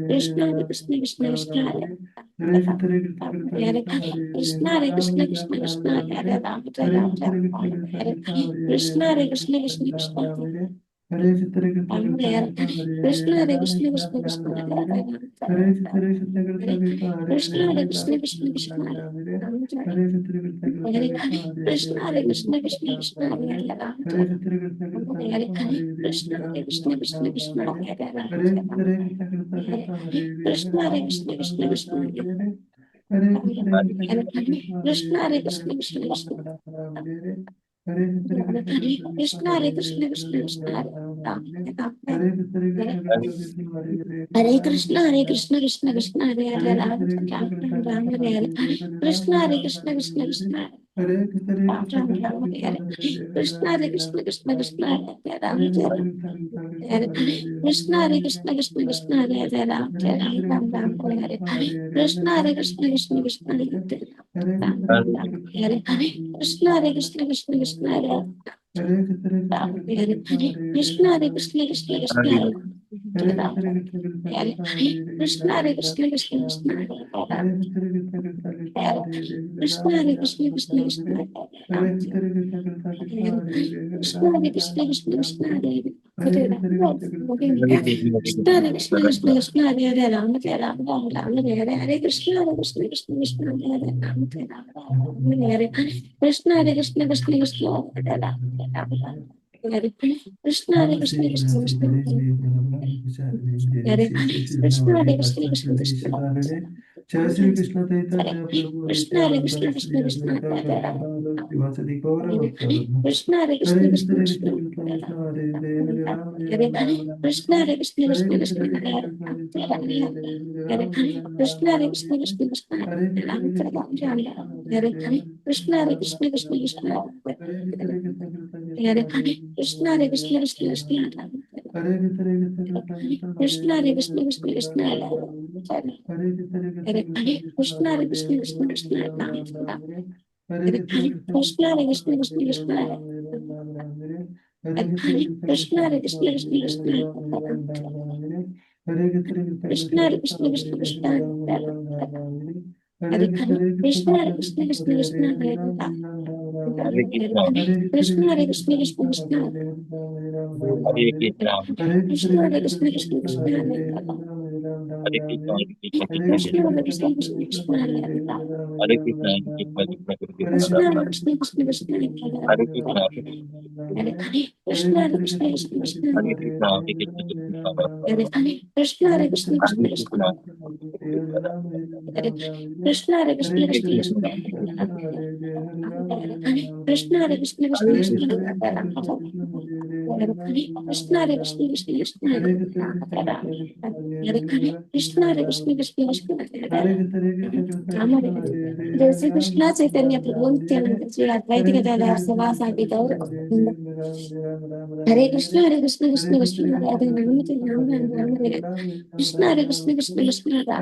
Krishna Krishna Hare Hare Krishna Ram हरे Ram Krishna Krishna Ram Krishna Hare हरे Hare Ram Krishna Krishna Krishna Krishna Hare Hare Krishna Ram हरे Ram Krishna Krishna Ram Krishna Hare हरे Hare हरे Krishna Ram Krishna Krishna Krishna हरे Krishna Krishna Krishna Krishna Hare Hare Ram जय राम राम राम हरे हरे हरे कृष्ण हरे कृष्ण कृष्ण कृष्ण हरे हरे राम जय राम राम राम हरे हरे कृष्ण हरे कृष्ण कृष्ण कृष्ण हरे राम जय राम राम हरे कृष्ण हरे Namaste, Krishna Krishna Namaste, Krishna Devi, Namaste, Pacharane, Devi, हरे Shri Shri Krishna हरे Namaste, Krishna Pasta, Krishna Tanisha, Krishna Tarane, Jai Shri Krishna हरे Chaitanya, Prabhu, Krishna हरे Nityananda, Krishna Shri Krishna Krishna Advaita, हरे Ram Gadadhara, वसति गौरवत्तरम् Krishna Hare हरे Krishna Krishna Krishna Krishna Krishna Hare Hare Hare Ram Hare Ram Hare Ram Ram Krishna हरे Hare Krishna हरे Krishna Krishna Krishna Krishna Hare Krishna Krishna हरे Hare Hare Hare Hare Ram Hare Ram Ram Krishna Hare Ram Krishna हरे Krishna Krishna हरे Krishna Ram Krishna Ram Krishna Ram Krishna हरे Hare हरे Hare Krishna Hare Ram Krishna Ram Krishna Ram Krishna हरे Hare हरे Krishna Krishna Krishna Krishna Hare हरे Hare Krishna Hare Krishna Krishna Krishna Ram हरे कृष्ण कृष्ण कृष्ण कृष्ण हरे Krishna Hare हरे Krishna Krishna Krishna Ram Ram Hare Ram हरे Hare हरे Krishna Krishna Hare Krishna Hare Krishna Krishna हरे Hare हरे Krishna Krishna Krishna Ram Ram Ram Ram Ram Hare Hare Hare Krishna Hare Krishna Krishna Krishna Hare Krishna Krishna हरे Krishna हरे Krishna Ram Hare Ram Ram Hare Hare Hare Krishna Hare Krishna Krishna Krishna Hare Krishna Krishna हरे Krishna हरे Krishna Ram Ram Hare Hare Krishna Krishna Krishna Krishna Hare Krishna Krishna हरे Krishna हरे Krishna Ram Ram Hare Hare Hare Krishna Hare Krishna Krishna Hare Krishna Krishna Krishna Krishna Hare Hare Krishna Hare Ram Hare Ram Hare हरे Krishna, हरे Krishna Krishna Krishna Hare Krishna Krishna Krishna Krishna हरे Krishna हरे Ram Hare हरे Krishna, हरे Krishna Krishna Hare Krishna Krishna Krishna Krishna Krishna Krishna हरे Hare हरे Hare Hare Ram Krishna, हरे Hare Krishna, हरे Krishna Krishna Krishna Hare Krishna Krishna Krishna Krishna Krishna Krishna हरे Hare हरे Hare Hare Krishna, Hare Krishna, Krishna Krishna Krishna, Hare हरे Krishna Krishna Krishna Krishna Krishna Krishna Hare Hare हरे Krishna, Hare Hare हरे Krishna Hare Krishna Krishna Krishna Krishna Krishna Krishna Krishna Hare हरे Krishna, हरे Hare Krishna, Krishna Hare Hare Krishna हरे Hare Krishna Krishna Krishna Krishna Hare Krishna Krishna Krishna, Krishna हरे Hare हरे Krishna Hare हरे Krishna Krishna Krishna Krishna Krishna Krishna Krishna हरे Hare Hare Krishna Hare Krishna Krishna Hare हरे Krishna Krishna Krishna, Krishna Hare Krishna Krishna Hare Hare Krishna Hare Krishna Krishna Krishna हरे Hare Krishna Krishna Krishna Krishna Hare Hare Krishna Hare Krishna Krishna Krishna हरे Hare Krishna Krishna Hare Krishna जय श्री कृष्ण चैतन्य प्रभु नित्यानंद श्री अद्वैत गदाधर सवासादि गौर हरे कृष्ण कृष्ण कृष्ण हरे हरे कृष्ण कृष्ण राम राम राम राम कृष्ण हरे कृष्ण कृष्ण राम राम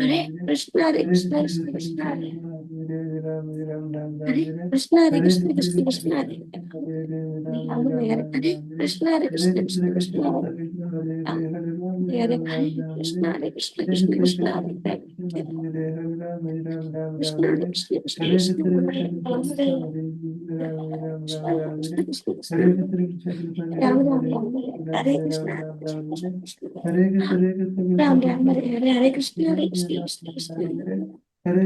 हरे कृष्ण हरे कृष्ण कृष्ण कृष्ण हरे हरे राम हरे हरे कृष्ण कृष्ण कृष्ण राम कृष्ण हरे कृष्ण कृष्ण हरे हरे राम राम राम हरे कृष्ण हरे कृष्ण कृष्ण हरे राम राम हरे हरे कृष्ण हरे Krishna Krishna Hare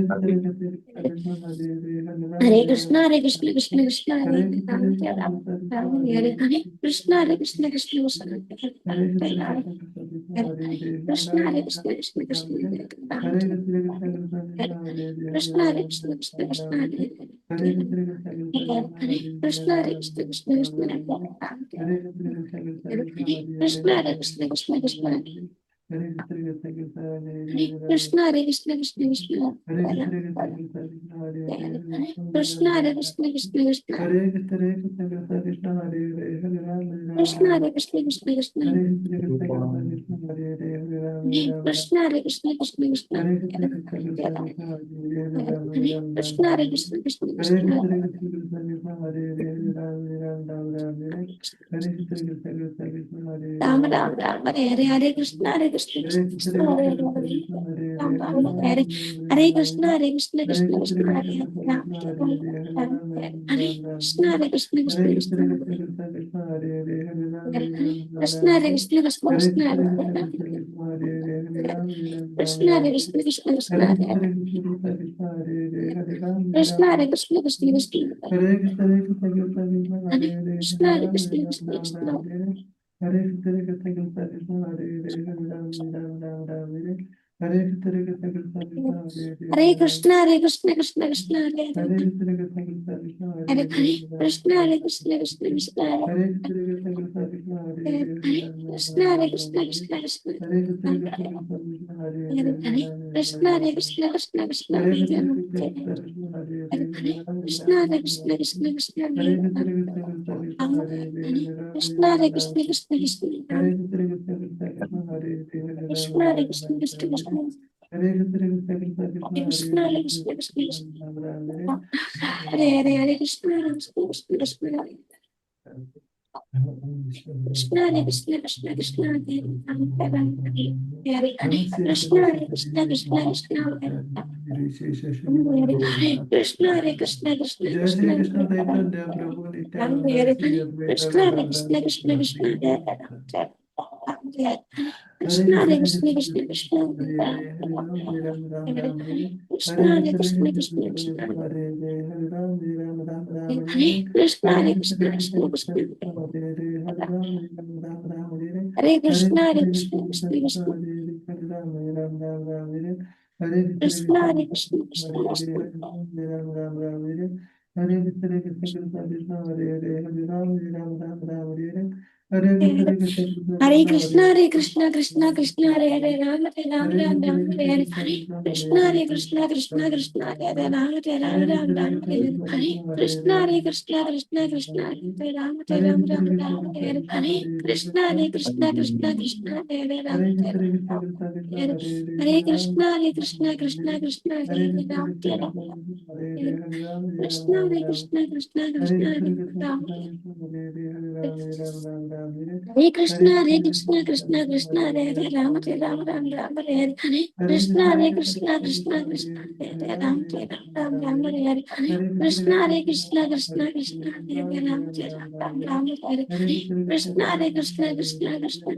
Krishna, Hare Krishna, Krishna Krishna, Hare Rama, Krishna Hare Krishna, Krishna Krishna, Hare Hare Krishna, Hare Krishna, Krishna Krishna, Hare Krishna, Hare Krishna, Krishna Krishna, Hare Hare Krishna, Hare Krishna, Krishna Krishna, Hare Krishna, Hare Krishna, Krishna Krishna, Hare Krishna, Hare Krishna, Krishna Krishna, Hare Krishna, Hare Krishna, Krishna Krishna, Ram Ram Ram Hare Krishna हरे Krishna Ram Krishna Ram Krishna Hare Krishna Hare Krishna Krishna Krishna हरे Hare Krishna Krishna Hare Krishna Hare Krishna Krishna Krishna हरे Hare Krishna Ram Ram Ram Hare Hare Krishna Hare Krishna Krishna Krishna Hare Ram Hare Krishna Hare Krishna Krishna Krishna Hare Ram Hare Krishna Hare Krishna Krishna Krishna Hare Hare Krishna Hare Krishna Krishna Krishna Hare Ram Hare Krishna Hare Krishna Krishna Krishna Krishna Hare Krishna Krishna Krishna Krishna Hare Krishna Krishna Krishna हरे Krishna Krishna Hare Hare Hare Ram Krishna Ram Hare Krishna Krishna Krishna हरे Krishna Hare Hare Hare Ram Ram Krishna Hare Krishna Krishna Krishna हरे Krishna Hare Hare Krishna Hare Ram Krishna Krishna हरे Krishna Krishna Hare Hare Ram हरे कृष्ण हरे Ram Ram Ram Ram Hare Hare Hare Krishna Hare Krishna हरे Krishna Hare Hare Krishna हरे Ram हरे Ram Hare Hare Krishna Hare Krishna Krishna Krishna Hare Ram Ram Hare Krishna Hare Krishna Krishna Krishna Krishna Hare Krishna Krishna Krishna Hare Krishna Hare Krishna Krishna Krishna Hare Krishna Hare Krishna Krishna Krishna हरे Krishna Hare Hare Hare Krishna Hare Ram Krishna Ram Krishna Ram Krishna Ram हरे कृष्ण हरे राम हरे Krishna Hare Krishna Hare Krishna Krishna Krishna Hare हरे Hare Krishna Hare Hare Krishna Hare हरे Krishna Krishna Krishna Hare हरे Krishna Hare Hare Krishna Hare Krishna Krishna Krishna हरे Hare हरे Hare Hare Krishna Hare Krishna Krishna Krishna हरे Hare Krishna Hare Hare Krishna Hare Krishna Krishna Krishna हरे Hare Krishna Hare Krishna Hare Krishna Krishna Krishna हरे Hare Krishna हरे Krishna Hare Krishna Krishna Krishna हरे Krishna Krishna Hare Krishna Krishna Krishna Hare Hare Hare Krishna Hare Krishna Krishna Krishna Krishna Hare Krishna Krishna Krishna Hare Hare Hare Hare Krishna Hare Krishna Krishna Krishna Hare Krishna Hare Krishna Krishna जय Krishna Shri Hare Krishna Chaitanya प्रभु Nityanand Shri Advaita Krishna Hare Gadadhar Krishna Krishna Krishna Hare हरे Krishna Krishna Hare Krishna Krishna Krishna Krishna Krishna Hare Hare Hare Ram Hare Ram हरे Krishna हरे Hare Krishna Krishna Krishna Krishna Krishna Krishna Hare Hare Ram हरे Krishna हरे Hare Krishna Krishna Krishna Krishna Krishna Krishna Krishna Hare Hare Ram हरे Hare हरे Krishna Krishna Hare Krishna Krishna Krishna Krishna Krishna Krishna Hare Hare Ram Hare Hare Krishna Krishna Krishna Hare Krishna Krishna Krishna Krishna हरे Krishna Hare Hare Krishna Krishna Krishna Krishna Hare Hare Ram हरे Krishna Krishna Krishna Hare Krishna Krishna हरे Hare Krishna Krishna Krishna Hare Hare Ram हरे Ram Krishna Ram Krishna Hare Hare Krishna Krishna Krishna हरे Hare Krishna Krishna Krishna Hare Hare हरे Ram Krishna Ram Krishna Hare Krishna Hare Krishna Krishna हरे Hare Krishna Krishna Krishna Hare हरे Ram Krishna Ram Krishna Ram Krishna Hare Krishna Hare हरे Krishna Hare Krishna Krishna Krishna Hare हरे Ram Krishna Ram Krishna Ram Krishna Krishna Hare हरे Hare Ram Krishna Hare Krishna Krishna Krishna हरे Hare Krishna Ram Krishna Ram Krishna Krishna Hare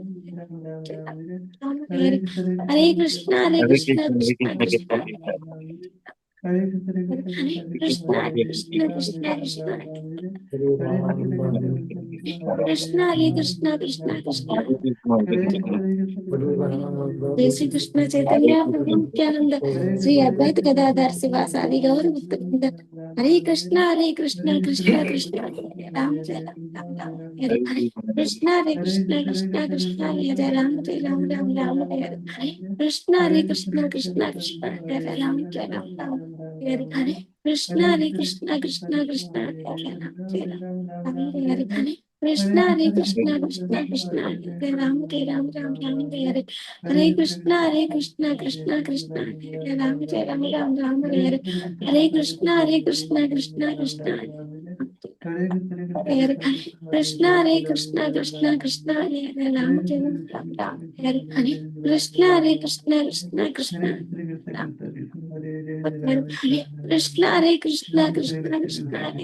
हरे Krishna Hare Ram Krishna Krishna हरे Krishna Krishna Hare Krishna Ram Krishna Krishna Ram Hare हरे Krishna, Hare Krishna Krishna, Krishna Krishna Krishna, Hare Hare, Ram Hare Ram, Ram Ram Hare Hare. Hare हरे Krishna, Krishna Hare Krishna Krishna, Krishna Krishna Krishna Krishna, Hare हरे Hare, Ram Ram Hare Ram, Ram Ram Hare Hare. Hare हरे Krishna Krishna, Krishna Hare Krishna Krishna, हरे Krishna Krishna, Hare Hare, Ram Hare Ram, हरे Ram Ram Hare Hare. हरे Krishna Krishna Krishna, Krishna Hare Krishna Krishna, हरे Krishna Krishna, Ram Hare हरे Hare. Krishna Hare Krishna Krishna, Krishna Hare Hare हरे Krishna, Krishna, Hare Krishna Krishna, Krishna, Krishna Hare Krishna, हरे Krishna Krishna Krishna Krishna Krishna, हरे Hare Krishna, Krishna Krishna. हरे Krishna Krishna Krishna Krishna Krishna, Hare Krishna, Krishna Krishna. Hare Krishna, Hare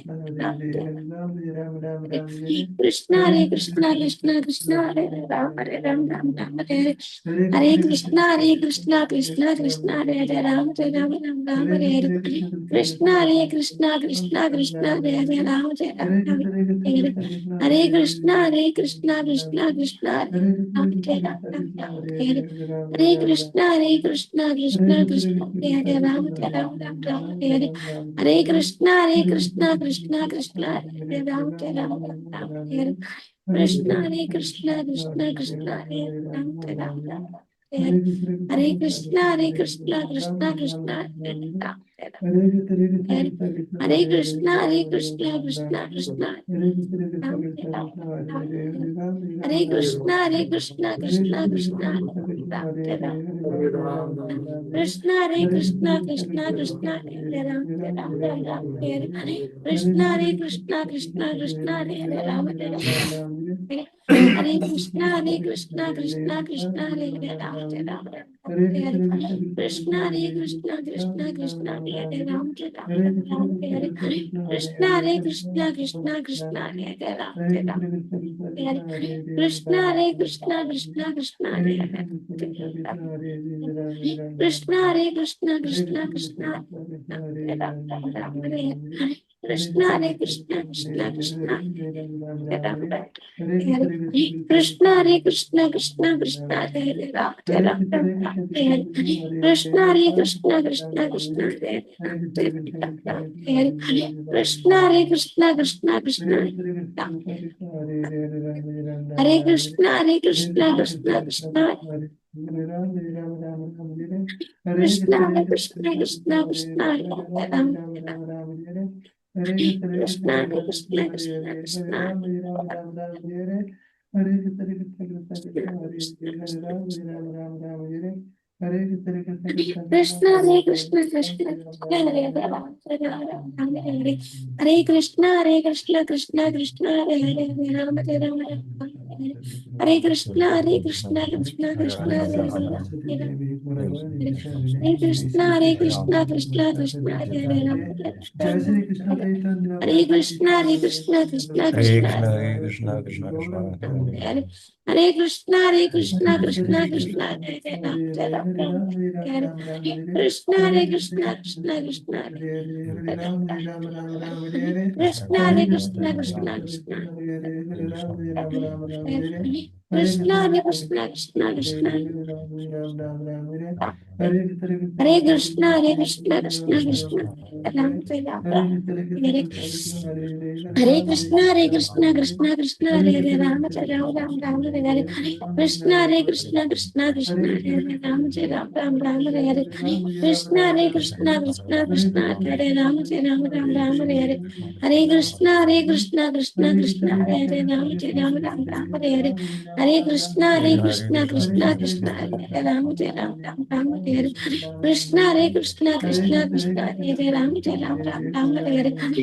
हरे Krishna, Krishna Krishna Krishna जय Shri Krishna Hare चैतन्य प्रभु Krishna, Nityanand हरे श्री कृष्ण अद्वैत कृष्ण गदाधर कृष्ण शिवासादि गौर भक्तवृंद हरे कृष्ण कृष्ण कृष्ण हरे राम जय राम राम राम हरे Hare हरे Krishna, Krishna हरे कृष्ण कृष्ण कृष्ण हरे हरे राम जय राम राम राम हरे हरे हरे कृष्ण हरे कृष्ण कृष्ण कृष्ण हरे हरे राम जय राम राम हरे हरे हरे कृष्ण हरे कृष्ण कृष्ण कृष्ण हरे हरे राम जय राम राम हरे हरे हरे कृष्ण हरे कृष्ण कृष्ण कृष्ण हरे राम राम राम हरे हरे हरे कृष्ण कृष्ण कृष्ण हरे राम जय राम राम राम हरे हरे कृष्ण कृष्ण कृष्ण हरे हरे हरे कृष्ण कृष्ण कृष्ण हरे हरे राम जय राम राम हरे हरे कृष्ण कृष्ण कृष्ण राम हरे हरे कृष्ण कृष्ण कृष्ण हरे राम जय कृष्ण कृष्ण हरे हरे राम हरे हरे कृष्ण कृष्ण हरे हरे राम जय राम हरे हरे कृष्ण कृष्ण हरे हरे राम जय राम हरे हरे कृष्ण कृष्ण हरे राम जय राम हरे कृष्ण कृष्ण हरे हरे राम जय राम हरे हरे कृष्ण कृष्ण हरे राम जय राम हरे कृष्ण हरे राम जय राम हरे कृष्ण कृष्ण हरे राम जय राम हरे कृष्ण हरे कृष्ण कृष्ण हरे हरे हरे कृष्ण कृष्ण हरे कृष्ण राम कृष्ण राम कृष्ण हरे राम हरे हरे हरे राम कृष्ण हरे कृष्ण कृष्ण राम कृष्ण कृष्ण राम हरे जय हरे राम हरे राम हरे हरे हरे कृष्ण कृष्ण कृष्ण कृष्ण हरे हरे राम जय राम राम राम राम हरे हरे हरे हरे कृष्ण कृष्ण हरे हरे राम जय राम हरे हरे कृष्ण कृष्ण हरे हरे राम जय राम राम हरे हरे कृष्ण हरे हरे राम जय राम राम हरे हरे कृष्ण हरे हरे राम जय राम हरे कृष्ण हरे हरे कृष्ण हरे राम राम हरे हरे कृष्ण हरे राम हरे कृष्ण हरे हरे राम जय हरे राम राम राम हरे हरे कृष्ण हरे हरे राम जय राम हरे कृष्ण हरे राम हरे कृष्ण कृष्ण हरे राम कृष्ण कृष्ण हरे कृष्ण हरे हरे राम हरे कृष्ण कृष्ण कृष्ण हरे हरे हरे राम हरे Ram Hare Krishna, Hare Krishna, Krishna Krishna, Hare Hare, Hare Krishna, Hare Krishna, Krishna Krishna, Hare Hare, जय Shri Krishna Chaitanya Hare Krishna, Hare Krishna, Krishna Krishna, Krishna, Hare Krishna, Krishna Krishna, Hare Hare. Hare Krishna, Hare Krishna, हरे Krishna हरे Krishna, Krishna Hare Krishna Hare, Hare Hare Hare Ram Hare Ram Ram हरे Krishna, हरे Hare हरे Krishna, Krishna Krishna Krishna Krishna, Hare Hare Hare Hare Ram Ram Ram Hare Hare Krishna, हरे Hare Krishna Krishna, Krishna Krishna Krishna Krishna, Hare Hare Hare Ram Ram Ram Hare Hare Hare Krishna, Krishna Hare Krishna Krishna, Krishna Krishna हरे Krishna, Hare Hare Ram Ram Hare Hare Krishna Krishna Hare Krishna Krishna, Hare Krishna, Krishna हरे Krishna, हरे Ram Ram हरे Ram, Krishna Krishna Hare Krishna Krishna Hare Hare Hare Hare Ram Krishna, Hare Krishna, हरे Krishna Krishna, हरे Hare Hare Krishna Ram Krishna Ram Krishna Ram Krishna Ram, हरे Hare हरे Hare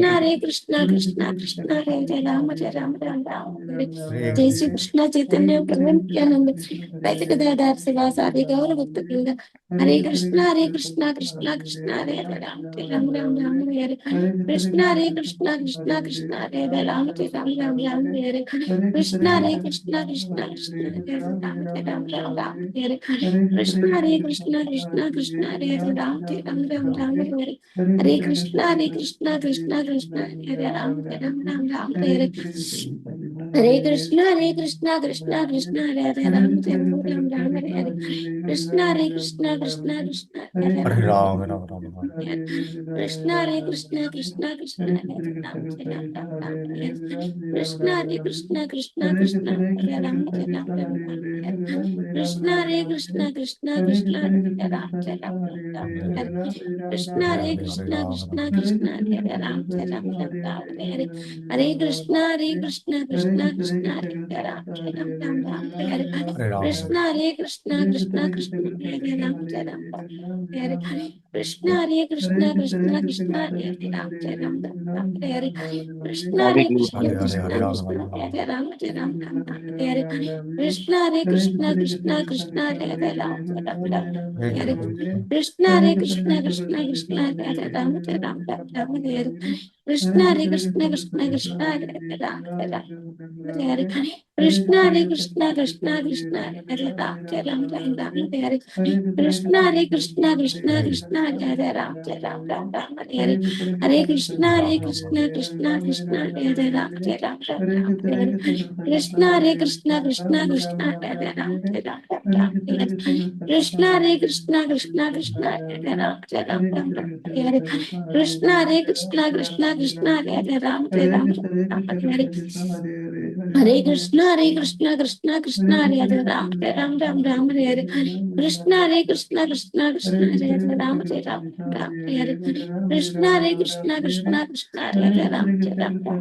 हरे Krishna, Hare Ram Krishna, Krishna हरे Krishna, Krishna Hare Krishna Hare Ram Krishna Ram Krishna Ram Ram, हरे Hare Hare Krishna, Hare Krishna, Krishna Krishna, Hare Hare Ram Ram Ram, Hare Hare Hare Krishna, Hare Krishna, Krishna Krishna, Hare Hare Ram Ram Ram, Hare Hare Hare Krishna, Hare Krishna, Krishna Krishna, Hare Hare Ram Ram, Hare Hare Krishna, Hare Krishna, Krishna Krishna, Hare Hare Ram Ram, Hare Hare Krishna, Hare Krishna, Krishna Krishna, Hare Hare Ram Ram, Hare Hare जय श्री कृष्ण चैतन्य प्रभु नित्यानंद दैत्य गदाधर शिवासादि गौर भक्त वृंद हरे Krishna Krishna Krishna Hare Hare Ram Ram Hare Hare Krishna Krishna Krishna Hare Hare Ram Ram Hare Hare Krishna Krishna Krishna Hare Hare Ram Hare Hare Krishna Krishna Hare Hare Ram Hare Hare Hare Krishna Krishna Hare Hare Ram Hare Hare Hare Krishna, Krishna Krishna, Hare Hare Ram Ram, Hare Hare Krishna, Hare Krishna, Krishna Krishna, Hare Hare Ram Ram, Ram Ram Ram. Krishna, Hare Krishna, Krishna Krishna, Hare Ram, Hare Krishna, Hare Krishna, Krishna Krishna, Hare Ram Hare Krishna, Hare Krishna, Krishna Krishna, Hare Ram Krishna, Hare Hare Krishna, Ram, Ram. Krishna Krishna, Hare Ram Hare Hare Krishna, Hare Krishna, Krishna Krishna, Hare Ram Hare Hare Ram, Ram. Krishna, Hare Krishna, Krishna Krishna, Hare Ram Hare Krishna, Hare Krishna, Krishna Krishna, Hare Ram Hare Krishna, Hare Krishna, Hare Hare Hare Krishna Ram, Krishna, Ram Ram. Hare Hare Krishna, Hare Krishna, Krishna Krishna, Hare Hare Hare Krishna. Krishna, Hare Krishna, Krishna Krishna, Hare Hare Krishna, Hare Krishna, Krishna Krishna, Hare Hare Krishna, Hare Krishna, Krishna Krishna, Hare Hare Krishna, Hare Krishna, Krishna Hare Krishna, Hare Hare Hare Krishna, Hare Krishna, Krishna Krishna, Hare Hare Krishna, Hare Krishna, Krishna Krishna, Hare Hare Krishna, Hare Krishna, Krishna Krishna, Hare Krishna, Hare Krishna, Krishna Krishna, Hare Hare Hare Krishna, Hare Krishna, Krishna Krishna, Hare Hare Ram, Hare Hare Krishna, Hare Krishna, Krishna Krishna, Hare Hare Ram, Hare Hare Krishna, Hare Krishna, Krishna Krishna, Hare Hare Ram, Hare Hare Krishna, Hare Krishna, Krishna Krishna, Hare Hare Ram, Hare Hare Krishna, Hare Krishna, Krishna Krishna, Hare Hare Ram, Hare Hare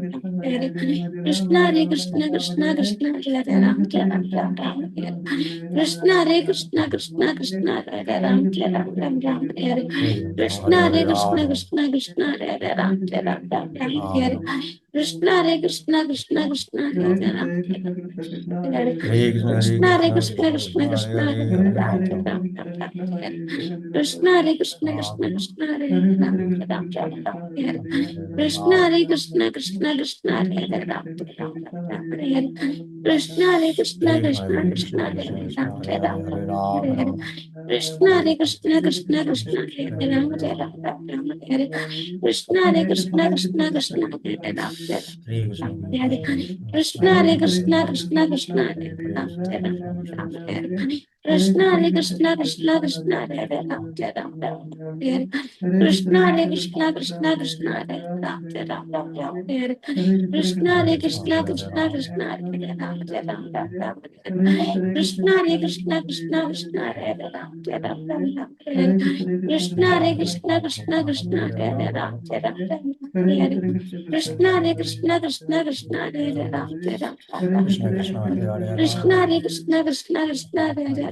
Krishna, Hare Krishna, Krishna Krishna, Hare Hare Ram, Hare Hare Krishna, Hare Krishna, Krishna Krishna, Hare Ram, Hare Krishna, Hare Krishna, Krishna Krishna, Hare Ram, Krishna, Hare Krishna, Krishna Krishna, Hare Ram, Krishna, Hare Krishna, Krishna Krishna, Hare Ram, Krishna, Hare Krishna, Krishna Krishna, Hare Ram, Krishna, Hare Krishna, Krishna Krishna, Hare Ram, Hare Krishna, Hare Krishna, Krishna Krishna, Hare Ram, Hare Krishna, Hare Krishna, Krishna Krishna, Hare Ram, Hare Krishna, Hare Krishna, Krishna Krishna, Hare Ram, Hare Krishna, Hare Krishna, Krishna Krishna, Hare Ram, Hare Krishna, Hare Krishna, Krishna Krishna, Hare Ram, Krishna, Hare Krishna, Krishna Krishna, Hare Ram, Hare Krishna, Hare Krishna, Krishna Krishna, Hare Ram, Hare Krishna, Hare Krishna, Krishna Krishna, Hare Ram, Krishna Krishna, Hare Hare Krishna, Ram. Hare Krishna, Krishna Krishna, Hare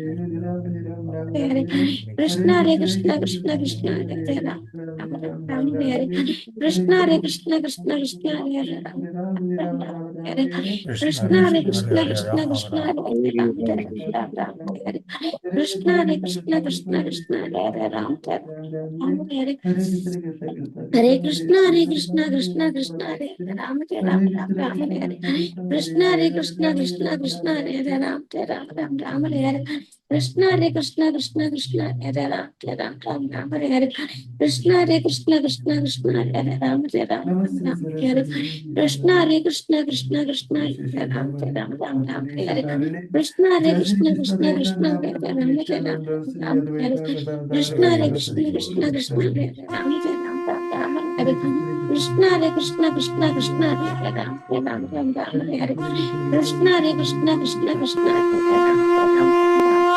Hare Krishna Hare Krishna Krishna Krishna Hare Ram Ram Hare Krishna Hare Krishna Krishna Krishna Hare Ram Hare Krishna Hare Krishna Krishna Krishna Hare Ram Ram Hare Krishna Hare Krishna Krishna Krishna Hare Ram Hare Hare Krishna Krishna Krishna Hare Ram Ram Ram Hare Krishna Krishna Krishna Krishna Hare Ram Ram Ram Hare Krishna Hare Krishna Krishna Krishna Hare Ram Hare Ram Ram Ram Hare Hare Krishna Hare Krishna Krishna Krishna Hare Ram Hare Ram Ram Ram Hare Hare Krishna Hare Krishna Krishna Krishna Hare Ram Hare Ram Ram Ram Hare Hare Krishna Hare Krishna Krishna Krishna Hare Ram Hare Ram Ram Hare Krishna Hare Krishna Krishna Krishna Hare Ram Hare Ram Ram Ram Hare Krishna Hare Krishna Krishna Krishna Hare Ram Hare Ram Ram Ram Hare Krishna Hare Krishna Krishna Krishna Hare Ram Hare Ram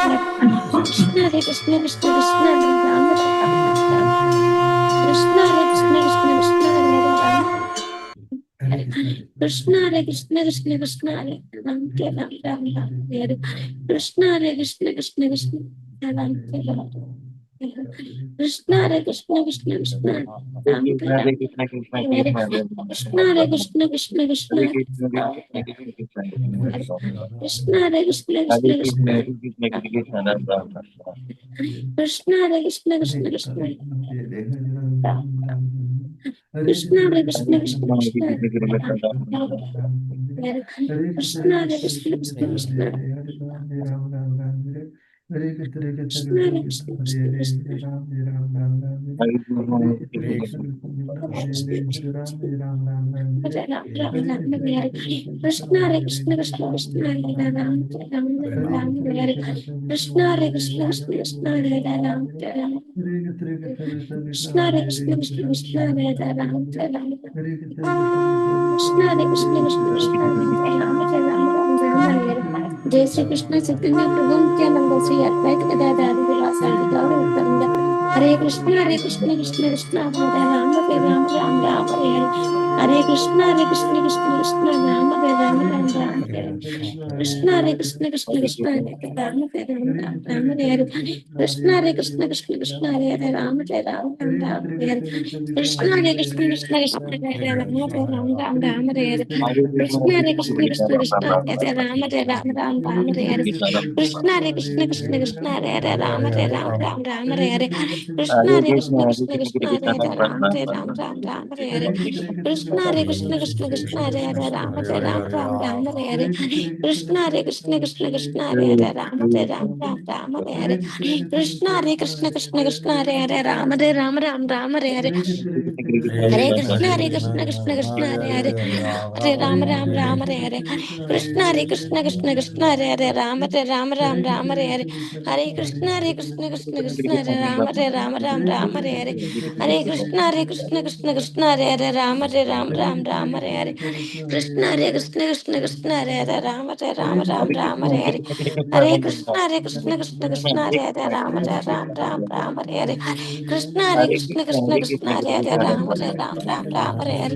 Krishna Hare Krishna Krishna Krishna Hare Ram Hare Ram Krishna Hare Krishna Krishna Krishna Hare Ram Krishna Hare Krishna Krishna Krishna Hare Ram Ram Ram Hare Krishna Hare Krishna Krishna Krishna Hare Ram Krishna Hare Krishna Krishna Krishna Ram Hare Krishna Krishna Hare Krishna Hare Krishna Hare Krishna Krishna Krishna Hare Hare Krishna Ram Krishna Krishna Krishna Krishna Hare Krishna Hare Krishna Krishna Krishna Hare Krishna Krishna Ram Ram Ram Krishna Hare Krishna Krishna Krishna Krishna Hare Hare Krishna Krishna Krishna Hare Krishna Krishna Krishna Ram Krishna Hare Krishna Krishna Krishna Krishna Hare Krishna Krishna Krishna Hare Krishna Hare Hare Krishna Krishna, Hare Ram Ram Ram Hare Krishna Hare Krishna Krishna Krishna Hare Ram Ram Ram Hare Krishna Hare Krishna Krishna Krishna Hare Ram Ram Krishna Hare Krishna Krishna Krishna Hare Ram Ram Krishna Hare Krishna Krishna Krishna Hare Ram Ram Hare Jai Shri Krishna Chaitanya Prabhu Nityananda Sri Advaita Gadadhara Sivasadi Gaura Uttanda Hare Krishna Krishna Krishna Hare Ram Hare Ram Ram Ram Hare Hare Krishna Krishna Krishna Krishna Ram Hare Ram Ram Ram Hare Krishna Hare Krishna Krishna Krishna Hare Ram Hare Ram Ram Ram Hare Krishna Hare Krishna Krishna Krishna Hare Ram Hare Ram Ram Ram Hare Krishna Hare Krishna Krishna Krishna Hare Ram Hare Ram Ram Ram Hare Krishna Hare Krishna Krishna Krishna Hare Ram Hare Ram Ram Ram Hare Krishna Hare Krishna Krishna Krishna Hare Ram Hare Ram Ram Ram Hare Krishna Hare Krishna Krishna Krishna Hare Ram Hare Ram Ram Ram Hare Krishna Hare Krishna Krishna Krishna Hare Ram Hare Ram Ram Ram Hare Krishna Hare Krishna Krishna Krishna Hare Ram Hare Ram Ram Ram Hare Krishna Hare Krishna Krishna Krishna Hare Ram Hare Ram Ram Ram Hare Hare Krishna Krishna Krishna Hare Ram Ram Ram Hare Krishna Hare Krishna Krishna Krishna Hare Ram Hare Ram Ram Ram Hare Hare Krishna Krishna Krishna Krishna Hare Ram Hare Ram Ram Ram Hare Hare Krishna Krishna Krishna Krishna Hare Ram Hare Ram Ram Ram Hare Krishna Krishna Krishna Krishna Hare Ram Hare Ram Ram Ram Hare Hare Krishna Krishna Krishna Krishna Hare Ram Hare Ram Ram Ram Hare Krishna Krishna Krishna Krishna Hare Ram Hare Ram Ram Ram Hare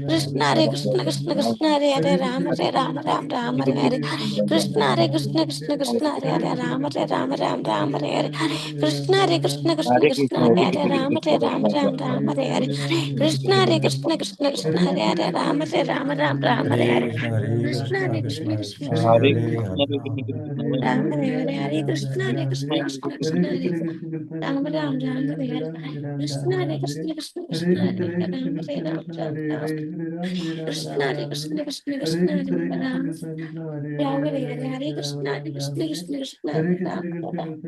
Krishna Krishna Krishna Krishna Hare Ram Hare Ram Ram Ram Hare Krishna Krishna Krishna Krishna Hare Ram Hare Ram Ram Ram Hare Krishna Krishna Krishna Krishna Hare Ram Hare Ram Ram Ram Hare Krishna Krishna Krishna Krishna Hare Ram Hare Ram Ram Ram Hare Krishna Krishna Krishna Krishna Ram Hare Hare Krishna Hare Krishna Krishna Krishna Hare Ram Ram Ram Hare Krishna Hare Krishna Krishna Krishna Hare Ram Hare Ram Ram Ram Krishna Hare Krishna Krishna Krishna Hare Ram Ram Hare Hare Krishna Hare Krishna Krishna Krishna Hare Ram Ram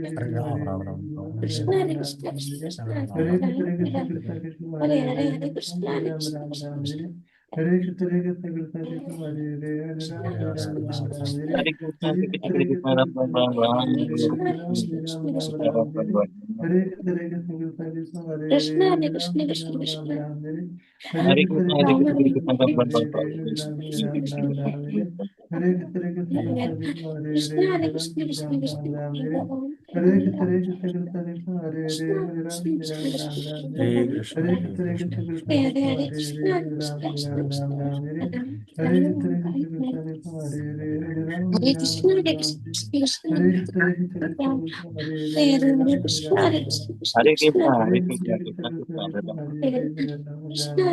Krishna Hare Krishna Krishna Krishna Hare Ram Hare Hare Hare Krishna Hare Krishna Krishna Krishna Krishna Hare Krishna Krishna Krishna Krishna Hare Krishna Krishna Krishna Ram Hare Krishna Krishna Krishna Hare Krishna Hare Krishna Krishna Krishna Ram Krishna Krishna Krishna Krishna Hare Hare Krishna Krishna Krishna Krishna Ram Hare Krishna Hare Krishna Krishna Ram Hare Krishna Hare Krishna Krishna Krishna Hare Krishna Hare Krishna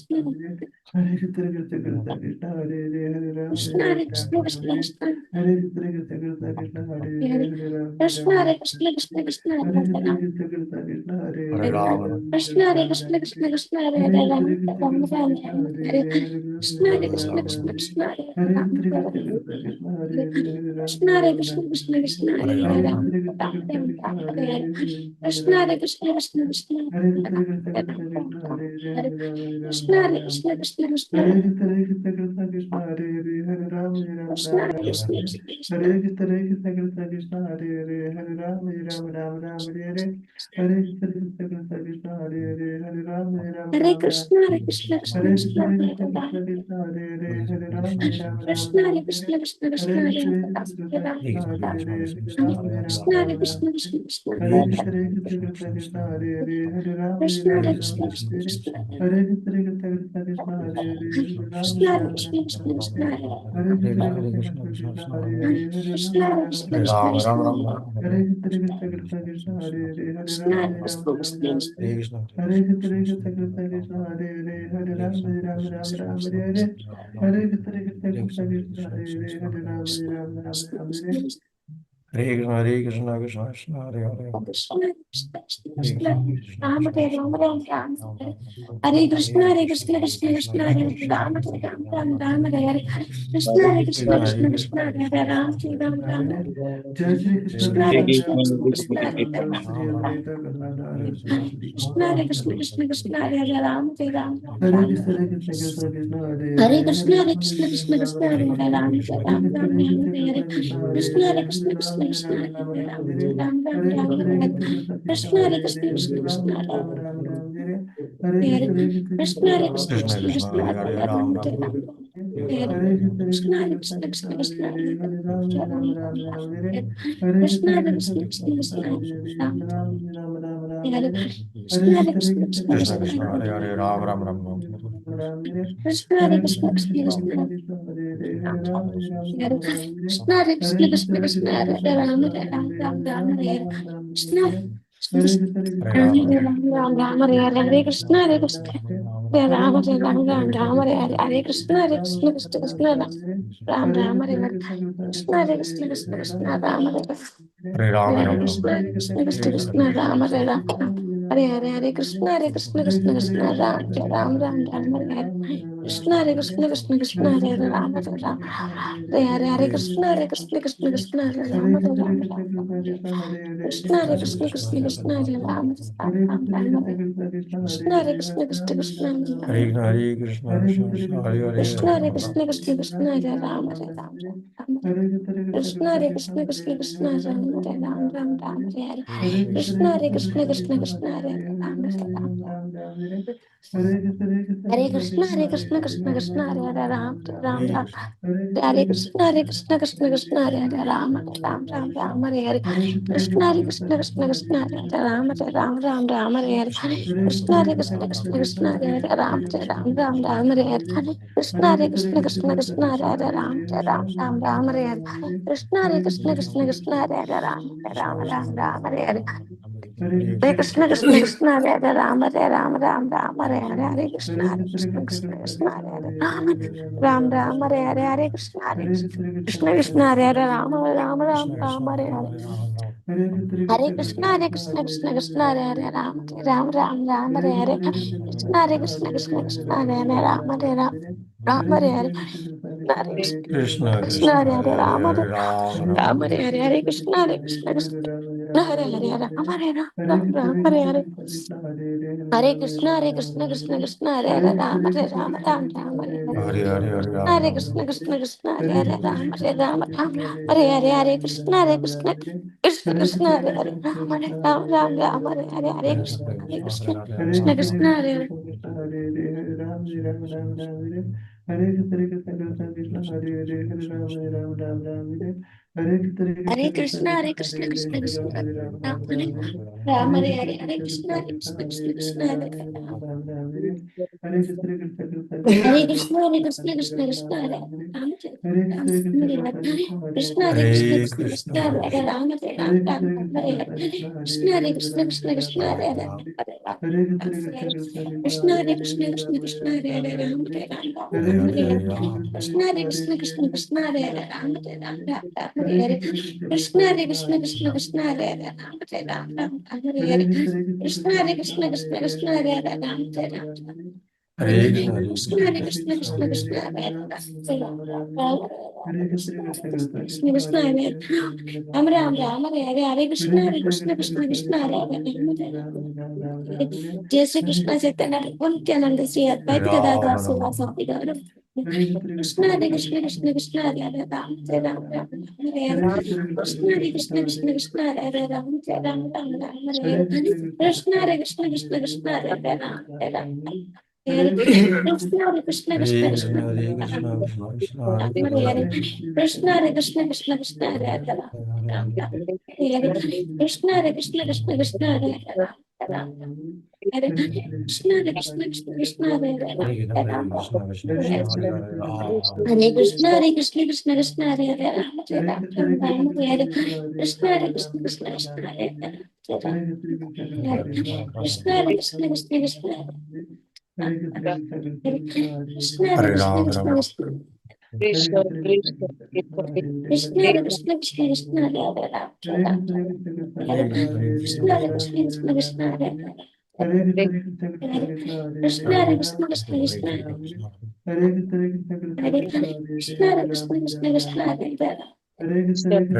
Hare Krishna Krishna Krishna Krishna Hare Hare Hare Ram Krishna Hare Hare Ram Krishna Ram Krishna Hare Krishna Hare Krishna Krishna Krishna Krishna Hare Hare Hare Hare Ram Krishna Ram Hare Ram Krishna Krishna Krishna Hare Hare Krishna Ram Krishna Krishna Krishna Hare Hare Hare Hare Rama, Ram Krishna Ram Hare Ram Krishna Hare Krishna Krishna Hare Hare Ram Krishna Krishna Ram Krishna Ram Krishna Hare Hare Hare Hare Krishna Hare Ram Krishna Ram Krishna Ram Krishna Hare Hare Ram Krishna Ram Krishna Krishna Krishna Hare Hare Hare Hare Ram Krishna Hare Ram Krishna Ram Krishna Hare Krishna Hare Hare Hare Ram Rama, Krishna Krishna Ram Krishna Ram Krishna Hare Hare Hare Hare Krishna Ram Hare Krishna Krishna Krishna Hare Hare Krishna Ram Krishna Krishna Krishna Hare Hare Hare Hare Ram Krishna Ram Hare Ram Krishna Krishna Krishna Hare Krishna Krishna Krishna Hare Hare Hare Ram Krishna Ram Hare Ram Krishna Hare Krishna Krishna Hare Krishna Krishna Krishna Hare Hare Hare Ram Ram Ram Hare Hare Krishna Krishna Krishna Hare Hare Hare Ram Hare Ram Ram Krishna Hare Krishna Krishna Hare Krishna Krishna Hare Krishna Ram Krishna Hare Hare Hare Ram Ram Krishna Hare Hare Krishna Krishna Hare Krishna Hare Krishna Ram Krishna Krishna Hare Hare Hare Krishna Ram Hare Ram Krishna Krishna Hare Hare Krishna Krishna Krishna Krishna Hare Krishna Krishna Krishna Hare Krishna Hare Krishna Krishna Krishna Hare Krishna Hare Krishna Krishna Krishna Krishna Hare Krishna Krishna Krishna Hare Krishna Krishna Krishna Krishna Hare Hare Hare Ram Hare Ram Ram Ram Hare Hare Hare Krishna Krishna Krishna Krishna Hare Hare Hare Ram Hare Ram Ram Ram Hare Hare Krishna Krishna Krishna Hare Hare Krishna Krishna Hare Krishna Krishna Ram Hare Ram Ram Ram Hare Krishna Krishna Krishna Krishna Hare Ram Hare Ram Ram Ram Hare Krishna Krishna Krishna Krishna Hare Ram Hare Ram Ram Jai Shri Krishna Krishna Krishna Krishna Jai Shri Krishna Krishna Hare Jai Ram Shri Advaita Gadadhara Shri Krishna Krishna Krishna Krishna Hare Ram Hare Ram Hare Ram Krishna Hare Krishna Krishna Krishna Hare Hare Hare Krishna Hare Hare Ram Krishna Hare Krishna Ram Krishna Ram Hare Ram Ram Hare Hare Hare Ram Ram Krishna Ram Krishna Hare Krishna Krishna Hare Hare Hare Krishna Hare Krishna Ram Hare Krishna Ram Hare Ram Ram Ram Hare Ram Ram Hare Ram Krishna Hare Krishna Krishna Krishna Hare Hare Krishna Hare Krishna Hare Ram Krishna Hare Hare Ram Ram Ram Hare Hare Hare Krishna Krishna Hare Krishna Krishna Krishna Krishna Krishna Krishna Hare Hare Hare Ram Ram Hare Ram Ram Hare Hare Krishna Krishna Krishna Hare Krishna Krishna Krishna Krishna Hare Krishna Hare Hare Hare Ram Hare Ram Ram Ram Hare Hare Krishna Krishna Hare Krishna Krishna Krishna Krishna Krishna Krishna Hare Hare Hare Ram Ram Ram Ram Hare Hare Krishna Hare Hare Krishna Krishna Krishna Krishna Krishna Krishna Krishna Krishna Krishna Hare Hare Hare Hare Ram Hare Ram Ram Ram Ram Ram Ram Hare Krishna Hare Hare Krishna Krishna Krishna Krishna Krishna Krishna Hare Krishna Hare Hare Ram Ram Hare Ram Ram Hare Krishna Hare Hare Krishna Krishna Krishna Krishna Krishna Hare Krishna Ram Krishna Hare Hare Ram Ram Hare Ram Ram Hare Ram Ram Krishna Hare Hare Krishna Krishna Hare Krishna Ram Ram Ram Krishna Ram Krishna Ram Hare Ram Hare Hare Krishna Hare Krishna Hare Ram Krishna Hare Ram Krishna Ram Krishna Ram Hare Krishna Hare Hare Hare Hare Krishna Hare Ram Krishna Ram Krishna Ram Krishna Ram Hare Ram Hare Ram Hare Krishna Hare Krishna Krishna Krishna Hare Krishna Krishna Hare Krishna Hare Krishna Ram Ram Ram Hare Ram Hare Hare Ram Hare Ram Hare Krishna Ram Krishna Krishna Krishna Hare Krishna Krishna Krishna Ram Krishna Hare Hare Ram Hare Hare Hare Krishna Hare Krishna Krishna Krishna Ram Hare Ram Ram Ram Hare Krishna Hare Krishna Krishna Krishna Hare Ram Hare Ram Hare Hare Krishna Hare Krishna Krishna Krishna Hare Ram Hare Ram Ram Krishna Hare Krishna Krishna Krishna Hare Ram Ram Ram Hare Krishna Hare Krishna Krishna Krishna Hare Hare Ram Hare Krishna Krishna Krishna Hare Hare Krishna Hare Hare Ram Krishna Krishna Krishna Hare Ram Hare Ram Ram Krishna Hare Krishna Krishna Krishna Hare Ram Hare Ram Ram Ram Hare Hare Krishna Hare Krishna Krishna Krishna Hare Ram Hare Ram Hare Krishna Krishna Krishna Hare Ram Ram Ram Hare Krishna Krishna Krishna Hare Ram Ram Ram Ram Hare Hare Krishna Hare Krishna Krishna Krishna Hare Ram Ram Ram Hare Hare Krishna Hare Krishna Krishna Krishna Hare Ram Ram Hare Hare Krishna Hare Krishna Krishna Krishna Hare Ram Ram Hare Hare Krishna Hare Krishna Krishna Krishna Hare Ram Hare Hare Hare Krishna Krishna Krishna Hare Ram Hare Hare Hare Krishna Hare Krishna Krishna Krishna Hare Ram Hare Hare Hare Krishna Hare Krishna Krishna Hare Ram Hare Hare Hare Krishna Krishna Hare Ram Hare Hare Krishna Krishna Krishna Hare Ram Hare Hare Hare Krishna Krishna Krishna Hare Hare Hare Hare Ram Hare Hare Ram Ram Ram Hare Hare Hare Krishna Krishna Hare Hare Ram Hare Ram Hare Hare Hare Krishna Krishna Hare Hare Ram Hare Ram Hare Hare Hare Hare Hare Hare Ram Ram Krishna Hare Hare Ram Hare Ram Hare Hare Hare Krishna Krishna Hare Hare Ram Hare Ram Hare Hare Hare Krishna Hare Krishna Krishna Krishna Krishna Hare Krishna Krishna Hare Hare Hare Ram Ram Ram Ram Hare Hare Krishna Krishna Krishna Hare Hare Hare Ram Ram Ram Ram Hare Hare Hare Krishna Krishna Krishna Hare Krishna Krishna Hare Krishna Hare Krishna Hare Ram Ram Ram Hare Ram Hare Ram Hare Hare Krishna Hare Krishna Hare Krishna Krishna Krishna Krishna Hare Hare Hare Ram Ram Ram Hare Hare Krishna Krishna Krishna Hare Krishna Krishna Hare Krishna Krishna Hare Krishna Ram Krishna Ram Hare Ram Hare Ram Hare Krishna Krishna Hare Krishna Krishna Hare Krishna Hare Hare Hare Krishna Hare Ram Krishna Ram Krishna Krishna Ram Hare Hare Hare Ram Hare Hare Krishna Ram Krishna Hare Krishna Krishna Hare Krishna Hare Hare Krishna Ram Krishna Ram Krishna Ram Hare Ram Ram Hare Hare Ram Hare Krishna Krishna Hare Krishna Krishna Krishna Hare Hare Hare Krishna Hare Krishna Ram Krishna Ram Hare Ram Ram Ram Hare Hare Ram Hare Hare Krishna Hare Krishna Krishna Krishna Krishna Hare Hare Krishna Hare Krishna Hare Krishna Hare Ram Ram Ram Hare Ram Ram Hare Hare Hare Krishna Krishna Krishna Krishna Hare Krishna Krishna Hare Krishna Ram Krishna Ram Hare Ram Ram Hare Ram Ram Hare Ram Hare Hare Krishna Krishna Krishna Hare Krishna Krishna Hare Krishna Hare Krishna Hare Hare Ram Ram Hare Ram Ram Ram Hare Hare Hare Krishna Krishna Hare Krishna Krishna Hare Krishna Krishna Krishna Krishna Hare Krishna Hare Hare Hare Ram Ram Ram Ram Hare Hare Hare Krishna Krishna Krishna Krishna Krishna Krishna Krishna Krishna Hare Hare Hare Ram Ram Ram Ram Ram Ram Hare Hare Hare Krishna Hare Krishna Krishna Krishna Krishna Krishna Krishna Krishna Hare Hare Ram Hare Hare Ram Ram Ram Ram Hare Jai Shri Hare Krishna Chaitanya Nityananda Sri Advaita Gadadhar Sivasati Gaurav Krishna Hare Krishna Krishna Krishna Hare Hare Ram Hare Ram Ram Hare Hare Krishna Hare Krishna Krishna Krishna Hare Hare Ram Hare Ram Ram Hare Hare Krishna Hare Krishna Krishna Krishna Hare Hare Ram Hare Ram Hare Krishna Hare Krishna Krishna Hare Krishna Krishna Hare Ram Krishna Krishna Krishna Hare Hare Hare Hare Krishna Hare Krishna Krishna Krishna Hare Hare Ram Ram Hare Hare Krishna Hare Krishna Krishna Krishna Hare Hare Ram Ram. Hare Krishna, Hare Krishna, Krishna Krishna, Hare Hare, Ram Ram. Hare Krishna, Hare Krishna, Krishna Krishna, Hare Hare, Ram Ram Ram, Hare Krishna, Hare Krishna, Krishna Krishna, Hare Hare, Ram Ram. Hare Krishna, Hare Krishna, Krishna Krishna, Hare Krishna, Hare Hare Krishna, Ram, Krishna Ram. Krishna, Krishna Hare Krishna, Krishna Krishna, Hare Hare, Ram Ram. Hare Krishna, Hare Krishna, Krishna Krishna, Hare Hare, Hare Krishna, Hare Krishna, Krishna Krishna, Hare Krishna, Hare Krishna, Krishna Krishna, Hare Hare, Hare Ram, Hare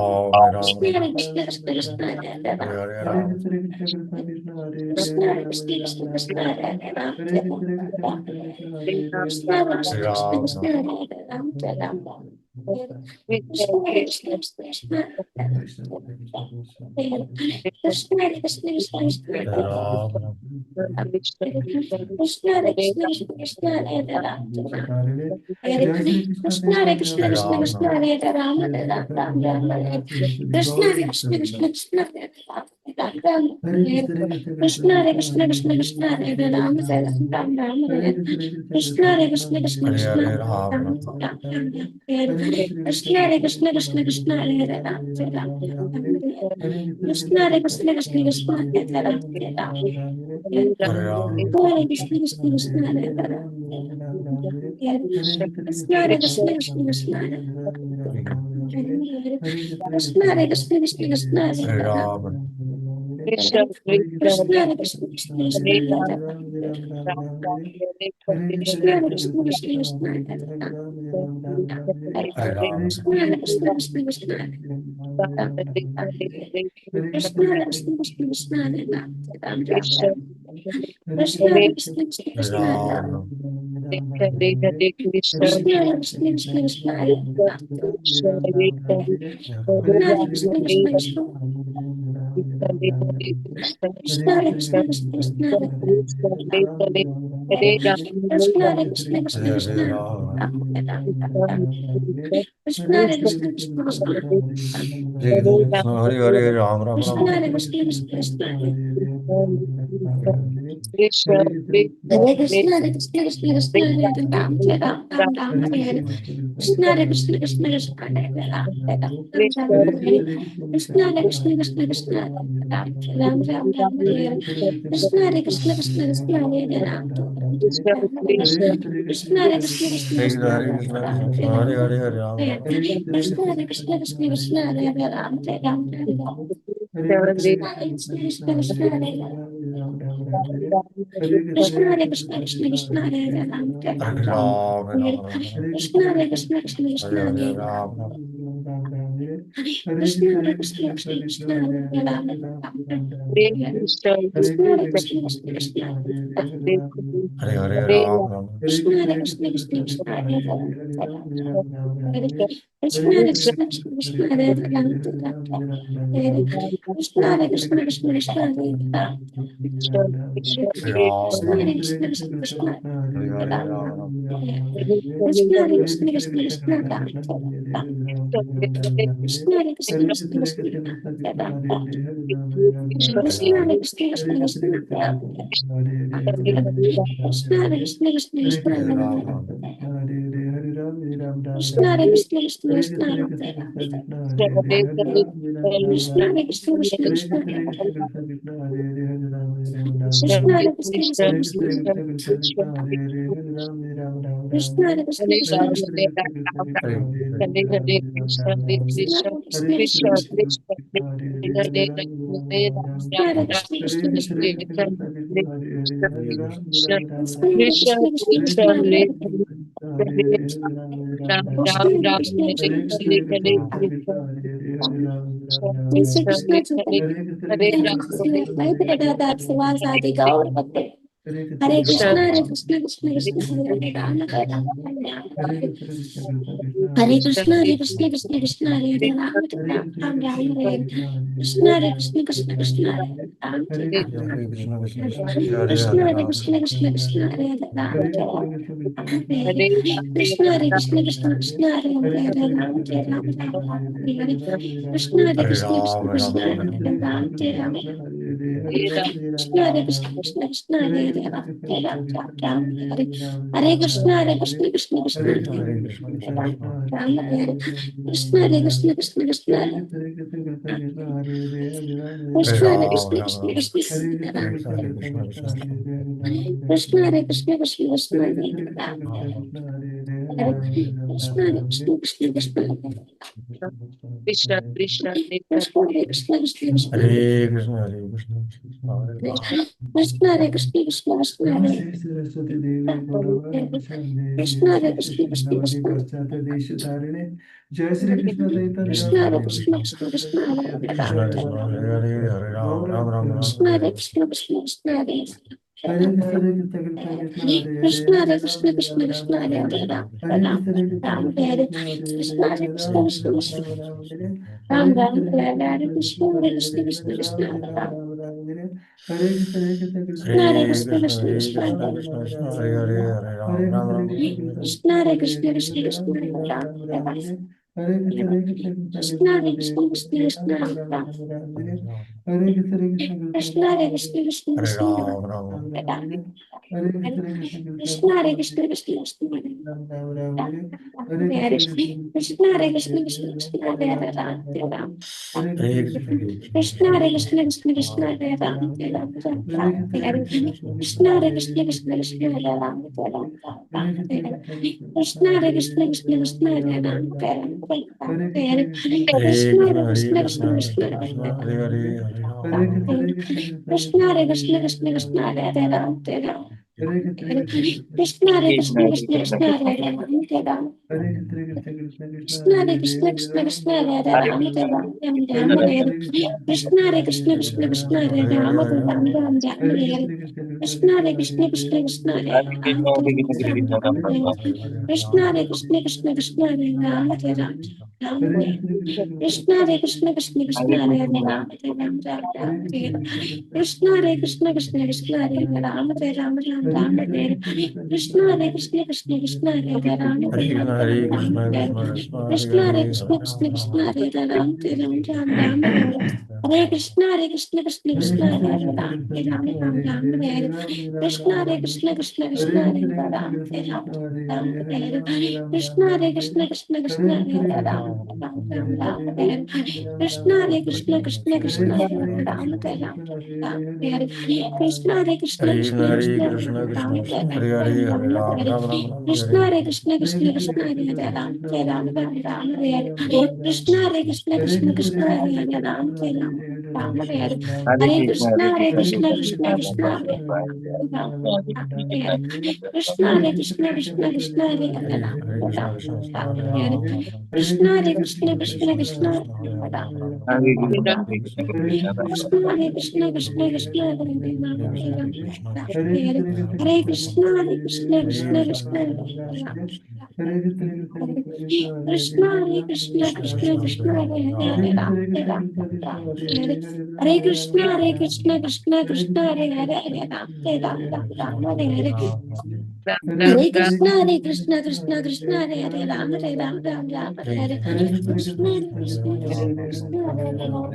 Ram, Krishna, Hare Krishna, Krishna Krishna, Hare Hare, Ram Hare Ram. Ram. Krishna, Hare Krishna, Krishna Krishna, Hare Hare, Ram Ram. Krishna, Hare Hare Krishna, Krishna Ram, Krishna, Hare Hare, Ram Ram. Krishna, Hare Krishna, Krishna Krishna, Hare Hare, Krishna, Hare Krishna, Krishna Krishna, Hare Hare Hare, Ram, Krishna, Hare Krishna, Krishna Krishna, Hare Hare, Ram Ram. Hare Jai Shri Krishna, Hare Krishna, Hare Krishna Ram, Krishna, Hare Hare, Ram Ram Ram, Hare Krishna, Hare Krishna, Krishna Krishna, Hare Hare, Ram Ram. Krishna, Hare Krishna, Krishna Krishna, Hare Hare, Ram Ram, Hare Krishna, Hare Krishna, Krishna Hare Krishna, Hare Ram, Ram Ram, Hare Krishna, Hare Krishna, Krishna Krishna, Hare Hare, Ram Ram. Krishna, Hare Krishna, Krishna Krishna, Hare Hare, Ram Ram. Hare Ram, Hare Krishna, Krishna Krishna, Hare Hare, Ram Ram. Krishna, Hare Krishna, Krishna Krishna, Hare Krishna, Hare Krishna, Krishna Krishna, Hare Hare Hare, Ram. Ram, Krishna, Hare Krishna, Krishna Krishna, Hare Hare, Ram. Krishna, Hare Krishna, Krishna Krishna, Hare Hare, Ram. Hare Ram, Krishna, Hare Krishna, Krishna Krishna, Hare Ram. Krishna, Hare Krishna, Krishna Krishna, Hare Ram. Ram Ram, Krishna, Hare Krishna, Krishna Hare Krishna, Hare Ram. Ram, Krishna, Hare Krishna, Krishna Krishna, Hare Ram. Krishna, Hare Krishna, Krishna Krishna, Krishna, Hare Krishna, Krishna Krishna, Hare Krishna, Hare Krishna, Krishna Hare Krishna, Hare Ram. Ram. Krishna, Hare Krishna, Krishna Krishna, Hare Krishna, Hare Hare, Ram Ram Krishna, Ram. Hare Krishna, Krishna Krishna, Hare Hare Krishna, Hare Krishna, Krishna Krishna, Hare Ram, Ram Ram, Ram Hare Krishna, Hare Krishna, Krishna Krishna, Hare Ram, Ram Ram, Hare Krishna, Hare Krishna, Krishna Krishna, Hare Ram, Ram Ram, Hare Krishna, Hare Krishna, Krishna Krishna, Hare Ram, Krishna, Hare Krishna, Krishna Hare Krishna, Hare Krishna, Hare Krishna Krishna, Hare Hare, Hare Ram Ram. Krishna, Hare Krishna, Krishna Krishna, Hare Ram, Ram Ram, Krishna, Hare Krishna, Krishna Krishna, Hare Krishna, Hare Krishna, Krishna Krishna, Hare Ram, Hare Ram Ram, Ram, Hare Ram Ram. Krishna, Hare Krishna, Krishna Hare Krishna, Hare, Hare Ram Ram. Krishna, Hare Krishna, Krishna Krishna, Hare Ram, Krishna, Hare Krishna, Krishna Krishna, Hare Hare, Ram Ram. Krishna, Hare Krishna, Krishna Krishna, Hare Hare Krishna, Hare Krishna, Krishna Krishna, Hare Ram, Hare Krishna, Hare Krishna, Krishna Krishna, Hare Ram, Hare Ram Krishna, Hare Ram. Krishna, Krishna Krishna, Hare Hare, Ram Ram. Krishna, Hare Krishna, Krishna Krishna, Ram, Krishna, Hare Krishna, Krishna Krishna, Ram, Hare Krishna, Ram. Hare Krishna, Krishna Krishna, Ram, Krishna, Hare Krishna, Krishna Krishna, Hare Ram, Ram Ram. Krishna, Hare Krishna, Krishna Krishna, Ram, Krishna, Hare Krishna, Krishna Krishna, Krishna, Hare Krishna, Krishna Krishna, Krishna, Hare Krishna, Krishna Krishna, Hare Krishna, Hare Krishna, Krishna Krishna, Krishna, Hare Krishna, Krishna Krishna, Krishna, Hare Krishna, Krishna Krishna, Krishna, Hare Krishna, Krishna Krishna, जय श्री कृष्ण चैतन्य प्रभुपाद श्रीवास आदि गौर भक्त हरे कृष्ण कृष्ण कृष्ण हरे राम हरे कृष्ण कृष्ण कृष्ण हरे राम राम राम राम हरे हरे कृष्ण कृष्ण हरे Ram Ram Hare Krishna, Krishna Krishna, Hare Krishna Hare, Hare Ram Krishna Ram. Krishna Krishna Hare Ram Hare Krishna Hare Krishna Krishna Krishna Hare Ram Ram Ram Hare Krishna Hare Hare Krishna Ram, Krishna Ram Krishna Ram. Hare Ram Ram Krishna Hare Krishna Krishna Krishna Hare Hare Ram Ram Ram Ram Hare Hare Krishna Hare Krishna Krishna Krishna Hare Ram Ram Hare Krishna Hare Krishna Krishna Krishna Hare Krishna Hare Krishna Krishna Krishna Hare Ram Krishna Hare Krishna Krishna Krishna Hare Ram Hare Krishna Hare Krishna Krishna Krishna Hare Krishna Krishna Krishna Hare Krishna Krishna Krishna Hare Hare Krishna, Hare Krishna, Hare Krishna. Krishna Hare Krishna Krishna Krishna Hare Namaste Saraswati Devi Gauravamshamne Krishna Jai Hare Shri Krishna Krishna Krishna Navadi Krishna Paschata Desha Tarine Jai Shri Krishna Chaitanya Krishna Hare Prabhu Krishna Krishna Krishna Hare Krishna Krishna Hare Hare Hare Ram Ram Ram Ram Krishna Hare Hare Hare Krishna Krishna Krishna Hare Hare Krishna Hare Krishna Krishna Krishna Hare Hare Krishna Hare Hare Ram Krishna Hare Krishna Ram Ram Krishna Ram Hare Hare Hare Ram Hare Ram Krishna Hare Krishna Ram Krishna Hare Krishna Hare Krishna Hare Hare Hare Krishna Ram Krishna Hare Krishna Ram Ram Hare Ram Hare Ram Krishna Hare Hare Hare Krishna Krishna Krishna Hare Krishna Krishna Hare Krishna Hare Krishna Ram Hare Ram Ram Hare Hare Krishna Hare Krishna Krishna Krishna Hare Krishna Krishna Hare Krishna Hare Krishna Ram Hare Ram Ram Hare Hare Hare Ram Ram Krishna Hare Krishna Krishna Krishna Hare Ram Ram Krishna Hare Krishna Krishna Krishna Hare Ram Krishna Hare Krishna Krishna Krishna Hare Ram Krishna Hare Krishna Krishna Krishna Hare Hare Krishna Hare Krishna Krishna Krishna Hare Ram Ram Krishna Hare Krishna Krishna Krishna Hare Ram Ram Hare Krishna Hare Krishna Krishna Krishna Hare Ram Ram Krishna Hare Krishna Krishna Krishna Hare Ram Hare Krishna Hare Krishna Krishna Krishna Hare Krishna Hare Krishna Krishna Krishna Hare Ram Krishna Hare Krishna Krishna Krishna Hare Ram Krishna Hare Krishna Krishna Krishna Hare Hare Ram Krishna, Ram Hare Ram Krishna, Ram Krishna Hare Krishna Hare Krishna Krishna Krishna Hare Ram Ram Ram Ram Hare Krishna Hare Krishna Krishna Krishna Hare Ram Ram Ram Krishna Hare Krishna Krishna Krishna Hare Ram Ram Ram Krishna Hare Krishna Krishna Krishna Hare Ram Ram Ram Ram Krishna Hare Krishna Krishna Krishna Hare Ram Ram Ram Hare Krishna Hare Krishna Krishna Krishna Hare Ram Hare Ram Krishna, Hare Ram Krishna, Hare Krishna Krishna, Hare Krishna Hare Hare, Krishna Hare Krishna Ram, Krishna Ram Hare Ram Ram Ram Ram Hare Krishna Hare Krishna Krishna Hare Krishna Krishna, Hare Hare Ram Krishna, Ram Krishna Ram Hare Ram Hare, Hare Hare Ram, Ram Krishna Ram Hare Ram Krishna Krishna Hare Krishna Hare Krishna, Krishna Ram Krishna, Ram Krishna Hare Ram Hare, Hare Hare Ram, Ram Ram Krishna Ram Hare Hare Krishna Krishna Krishna Hare Hare Krishna, Ram Krishna Ram Krishna, Ram Hare Ram Hare, Hare Ram Krishna Ram Hare Ram Krishna Hare Krishna Hare Krishna Krishna, Hare Krishna Ram Krishna, Ram Krishna Hare Ram Hare, Hare Ram Ram Krishna Hare Krishna Hare Krishna Krishna, Hare Krishna Krishna, Hare Krishna Ram Krishna, Hare Ram Hare, Hare Ram Ram, Hare Ram Ram Ram Krishna Hare Hare Krishna Hare Krishna Krishna, Krishna Krishna Hare Krishna, Ram Krishna Ram Hare Ram Hare, Ram Ram Hare Ram Ram Ram Krishna Hare Krishna Hare Krishna Krishna, Krishna Hare Hare Krishna, Ram Krishna Hare Ram Hare, Ram Ram Hare Ram Ram Hare Hare Hare Krishna, Krishna Hare Hare Hare Krishna, Krishna Krishna, Krishna Krishna Krishna Krishna, Krishna Krishna, Hare Krishna Hare Hare Hare, Ram Ram Ram Ram Ram Hare Hare Krishna Hare Hare Krishna, Krishna Krishna Krishna Krishna, Krishna Krishna Hare Hare Ram Hare, Ram Ram Ram Ram Ram Hare Hare Hare Krishna Krishna, Hare Krishna Krishna Krishna, Krishna Krishna Krishna Hare Ram Ram Hare Ram Krishna, Hare Ram Hare Krishna, Hare Krishna Krishna, Krishna, Krishna Krishna Hare Krishna, Krishna Krishna Krishna Hare Krishna Hare, Hare Ram Ram Ram Ram Ram Hare Hare Hare Krishna, Krishna Hare Krishna, Krishna Krishna Hare Krishna Hare Krishna Hare, Krishna Ram Hare Ram Ram Ram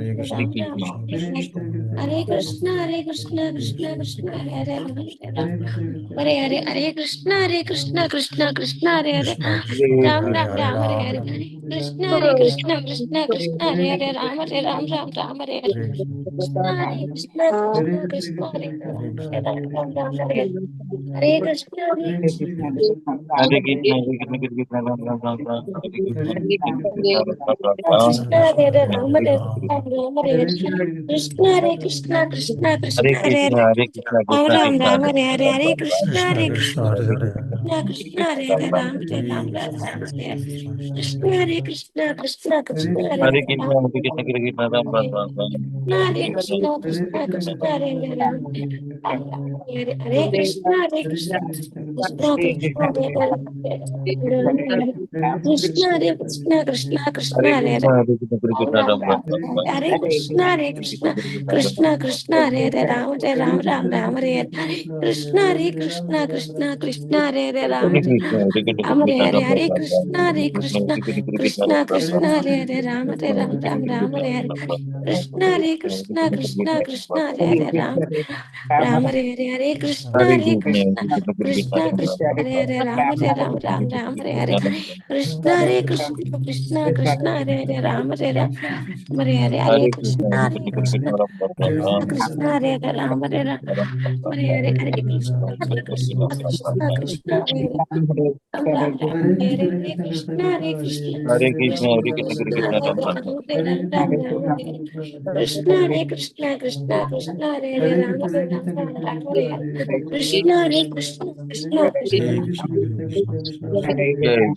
Hare Hare Krishna, Krishna Hare Krishna, Krishna Hare Krishna Hare, Hare Ram Krishna Ram Ram Krishna Hare Krishna Hare Hare Hare Krishna, Ram Krishna Ram Krishna, Krishna Ram Hare Hare Hare, Hare Ram Ram Krishna Ram Hare Ram Krishna Krishna Hare Krishna Krishna, Hare Krishna Hare Hare Krishna, Ram Krishna Ram Hare Ram Hare, Ram Ram Hare Hare Ram Hare Hare Hare Krishna, Krishna Krishna Hare Krishna, Krishna Krishna Krishna Hare Krishna Hare, Hare Hare Ram Ram Ram Hare Ram Ram Ram Ram Ram Hare Hare Hare Krishna, Krishna Krishna Hare Krishna, Krishna Krishna Krishna Hare Krishna Hare, Hare Ram Ram Ram Hare Hare Ram Krishna, Ram Krishna, Hare Hare Krishna, Krishna Hare Krishna, Krishna Krishna Hare Hare Krishna Krishna Hare, Krishna Hare Ram Hare Krishna, Krishna Hare Krishna Hare Krishna Krishna Krishna Hare Ram Ram Ram Hare Krishna Hare Krishna Krishna Krishna Hare Ram Ram Ram Hare Krishna Hare Krishna Krishna Krishna Hare Ram Ram Hare Hare Krishna Hare Krishna Hare Krishna, Hare Krishna, Krishna Ram Ram Ram Ram, Hare Krishna, Hare Krishna, Krishna Ram Ram Ram Ram, Krishna Hare Hare Krishna, Ram Hare Hare Krishna, Ram Hare Krishna Hare Krishna Krishna Hare Krishna Hare Krishna, Hare Krishna, Ram Krishna Ram Krishna, Ram Hare Hare Krishna Hare Ram Hare Ram Ram, Krishna Hare Krishna, Hare Krishna Krishna, Hare Krishna Krishna, Krishna Krishna Hare Ram Hare Ram, Ram Hare Ram Ram Hare Krishna Hare Hare Krishna Krishna Krishna Hare Hare Ram Krishna, Hare Krishna, Krishna Ram Ram Ram Ram, Hare Hare Krishna, Krishna Krishna Krishna Hare Ram Hare Krishna Hare Krishna Krishna Krishna Hare Ram Krishna Hare Krishna Krishna Krishna Hare Hare Krishna, Hare Krishna, Krishna Ram Ram Ram Ram, Hare Krishna Hare Krishna Krishna Krishna Hare Ram Ram Ram Hare Krishna Hare Krishna Krishna Krishna Hare Ram Hare Krishna, Hare Krishna, Hare Krishna Hare Ram Ram Hare Ram Ram, Krishna Hare Hare Krishna, Krishna Hare Krishna, Krishna Krishna Hare Hare Rama Hare Ram Ram Ram Hare Hare Krishna Hare Krishna Krishna Krishna Hare Hare Ram Ram Hare Hare Hare Krishna Hare Krishna Krishna Krishna Hare Hare Ram Hare Ram Ram Ram Hare Hare Krishna Hare Krishna Krishna Krishna Hare Hare Ram Hare Ram Hare Hare Hare Krishna Hare Krishna Krishna Krishna Hare Hare Ram Hare Ram Hare Hare Hare Krishna Hare Krishna Krishna Krishna Hare Hare Ram Ram Ram Hare Hare Hare Krishna Hare Krishna Krishna Hare Hare Ram Ram Ram Hare Hare Krishna Hare Krishna Krishna Krishna Hare Hare Ram Hare Ram Ram Ram Hare Hare Krishna Hare Krishna Krishna Krishna Hare Krishna, Hare Krishna, Krishna Krishna, Jai Hare Shri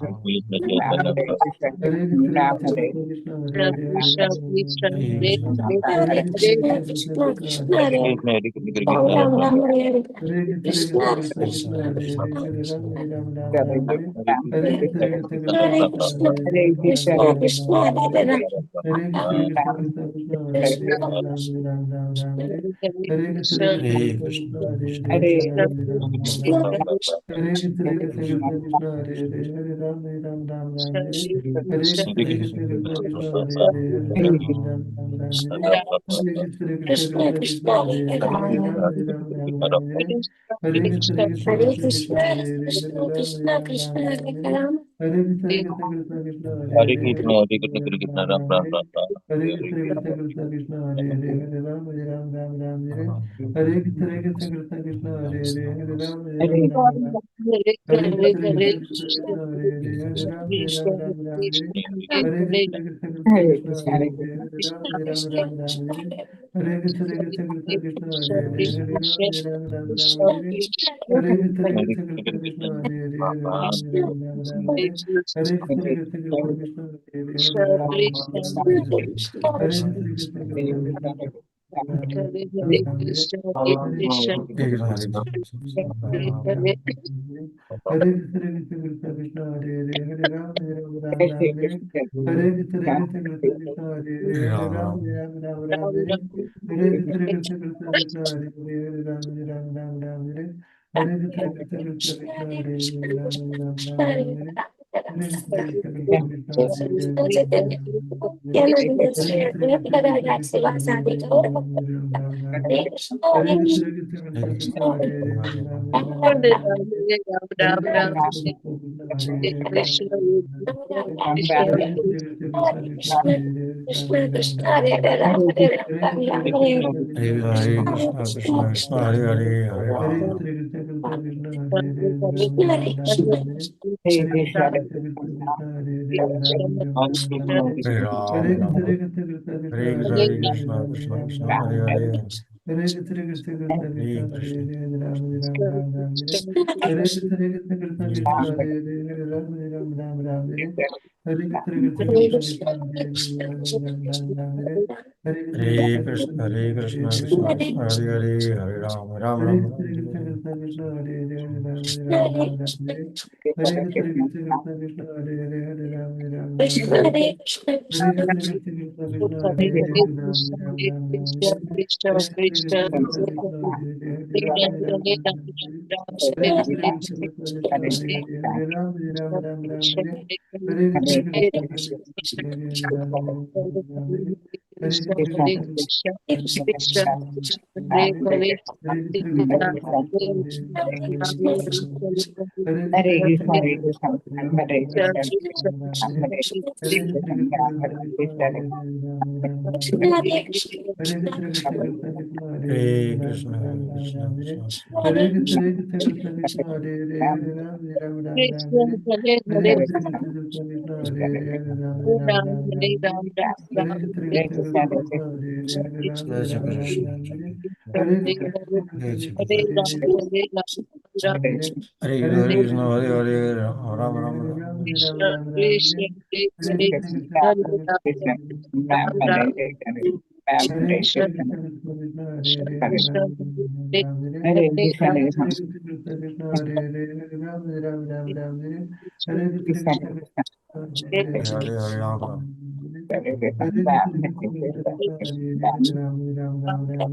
Rama, Krishna Rama Chaitanya Rama, Hare Krishna, Hare Krishna, Hare Krishna Krishna Krishna Hare Hare Krishna Hare Krishna Ram Krishna Ram Ram Ram Ram Hare Hare Hare Krishna Hare Hare Krishna, Hare Krishna, Krishna Krishna Krishna Krishna, Hare Hare Krishna Hare Krishna Krishna Hare Ram Ram Krishna Krishna Krishna Hare Hare Krishna Hare Krishna, Hare Krishna, Krishna Krishna, Krishna Hare Krishna, Hare Krishna, Krishna Krishna Hare Ram Hare Krishna Krishna Krishna Krishna Hare Ram Hare Krishna Krishna Krishna Krishna Hare Hare Hare Krishna Hare Hare Krishna Ram Krishna Ram Ram Ram Ram Hare Ram Ram Hare Hare Krishna Krishna Krishna Krishna Hare Hare Hare Ram Ram Hare Hare Hare Krishna Krishna Krishna Krishna Hare Hare Hare Ram Ram Ram Hare Krishna Krishna Krishna Krishna Hare Hare Hare Ram Ram Ram Hare Hare Krishna Krishna Krishna Krishna Hare Hare Hare Ram Ram Ram Hare Hare Krishna Krishna Krishna Krishna Hare Hare Hare Ram Ram Hare Hare Krishna Hare Krishna Krishna Krishna Hare Hare Hare Ram Ram Hare Hare Krishna Krishna Krishna Krishna Hare Hare Hare Ram Ram Hare Hare Krishna Krishna Krishna Krishna Ram Ram Hare Hare Hare Krishna Krishna Krishna Krishna Hare Hare Hare Ram Ram Hare Hare Krishna Krishna Krishna Krishna Hare Hare Hare Ram Hare Hare Krishna Krishna Krishna Krishna Hare Hare Hare Ram Hare Hare Krishna Krishna Krishna Krishna Hare Hare Ram Hare Hare Krishna Krishna Krishna Krishna Hare Hare Hare Krishna Krishna Hare Hare Ram Hare Ram Ram Hare Hare Krishna Krishna, Krishna Krishna Krishna, Krishna Hare Hare, Hare Hare Rama, Krishna Krishna Krishna Krishna Hare Hare Krishna Ram Ram Krishna Hare Hare Krishna Krishna Krishna Krishna Hare Hare Ram Hare Hare Hare Rama, Krishna Rama, Krishna Krishna Krishna Hare Hare Krishna, Hare Hare Krishna, Krishna Krishna, Ram Hare Hare Hare, Hare Krishna Krishna Krishna Krishna Hare Hare Krishna, Hare Ram Hare Hare Krishna Krishna Krishna Krishna Hare Hare Ram Hare Hare Krishna Krishna Krishna Krishna Hare Ram Hare Hare Krishna Hare Krishna Krishna, Krishna Hare Krishna Krishna, Hare Krishna Hare Krishna, Hare Hare, Hare Rama, Rama Hare Rama, Krishna Krishna Hare Krishna Krishna Hare Hare Krishna Ram Hare Hare Krishna Krishna Krishna Krishna Hare Hare Ram Krishna Hare Hare Krishna Hare Krishna Krishna Krishna Krishna Krishna Hare Hare Ram Hare Hare Krishna Krishna Krishna Hare Hare Ram Hare Hare Krishna Krishna Krishna Krishna Krishna Hare Hare Ram Hare Hare Krishna Krishna Krishna Krishna Hare Hare Ram Hare Hare Krishna Krishna Krishna Krishna Hare Krishna Krishna Krishna Krishna Hare Hare Krishna Krishna Krishna Krishna Hare Krishna Krishna Krishna Krishna Hare Krishna Krishna Krishna Krishna Hare Hare Krishna, Hare Krishna, Ram Hare Krishna Krishna, Hare Krishna Krishna Krishna Krishna Hare Hare Ram Hare Hare Krishna Krishna Krishna Krishna Hare Hare Ram Hare Hare Krishna Krishna Krishna Krishna Hare Jai Shri Krishna, Hare Krishna Krishna Jai Shri Krishna Krishna, Hare Hare Hare Krishna, Hare Hare Krishna Krishna, Hare Hare, Rama Rama, Hare Krishna Krishna Krishna Hare Hare Krishna Krishna Krishna Krishna Hare Hare Ram Hare Hare Krishna Krishna Krishna Hare Hare Ram Hare Hare Krishna Krishna Krishna Hare Hare Hare, Hare Rama, Hare Krishna, Hare Krishna, Krishna Ram Ram Ram Ram.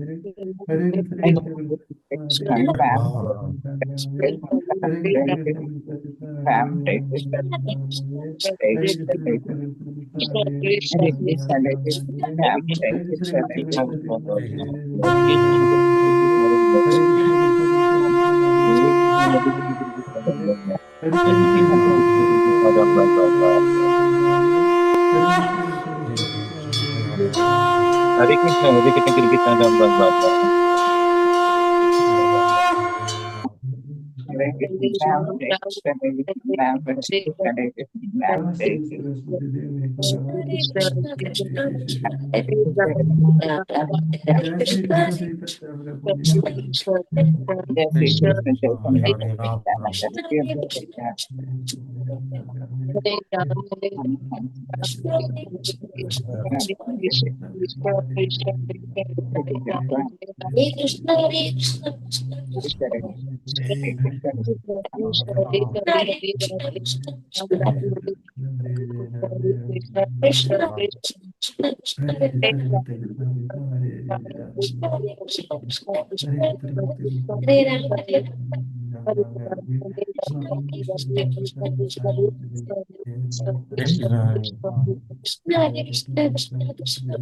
Hare Krishna, Hare Krishna, Krishna Krishna, Krishna, Hare Ram, Hare Krishna, Hare Krishna, Krishna Krishna, Namaste, Krishna, Saraswati Hare Devi. Krishna, Krishna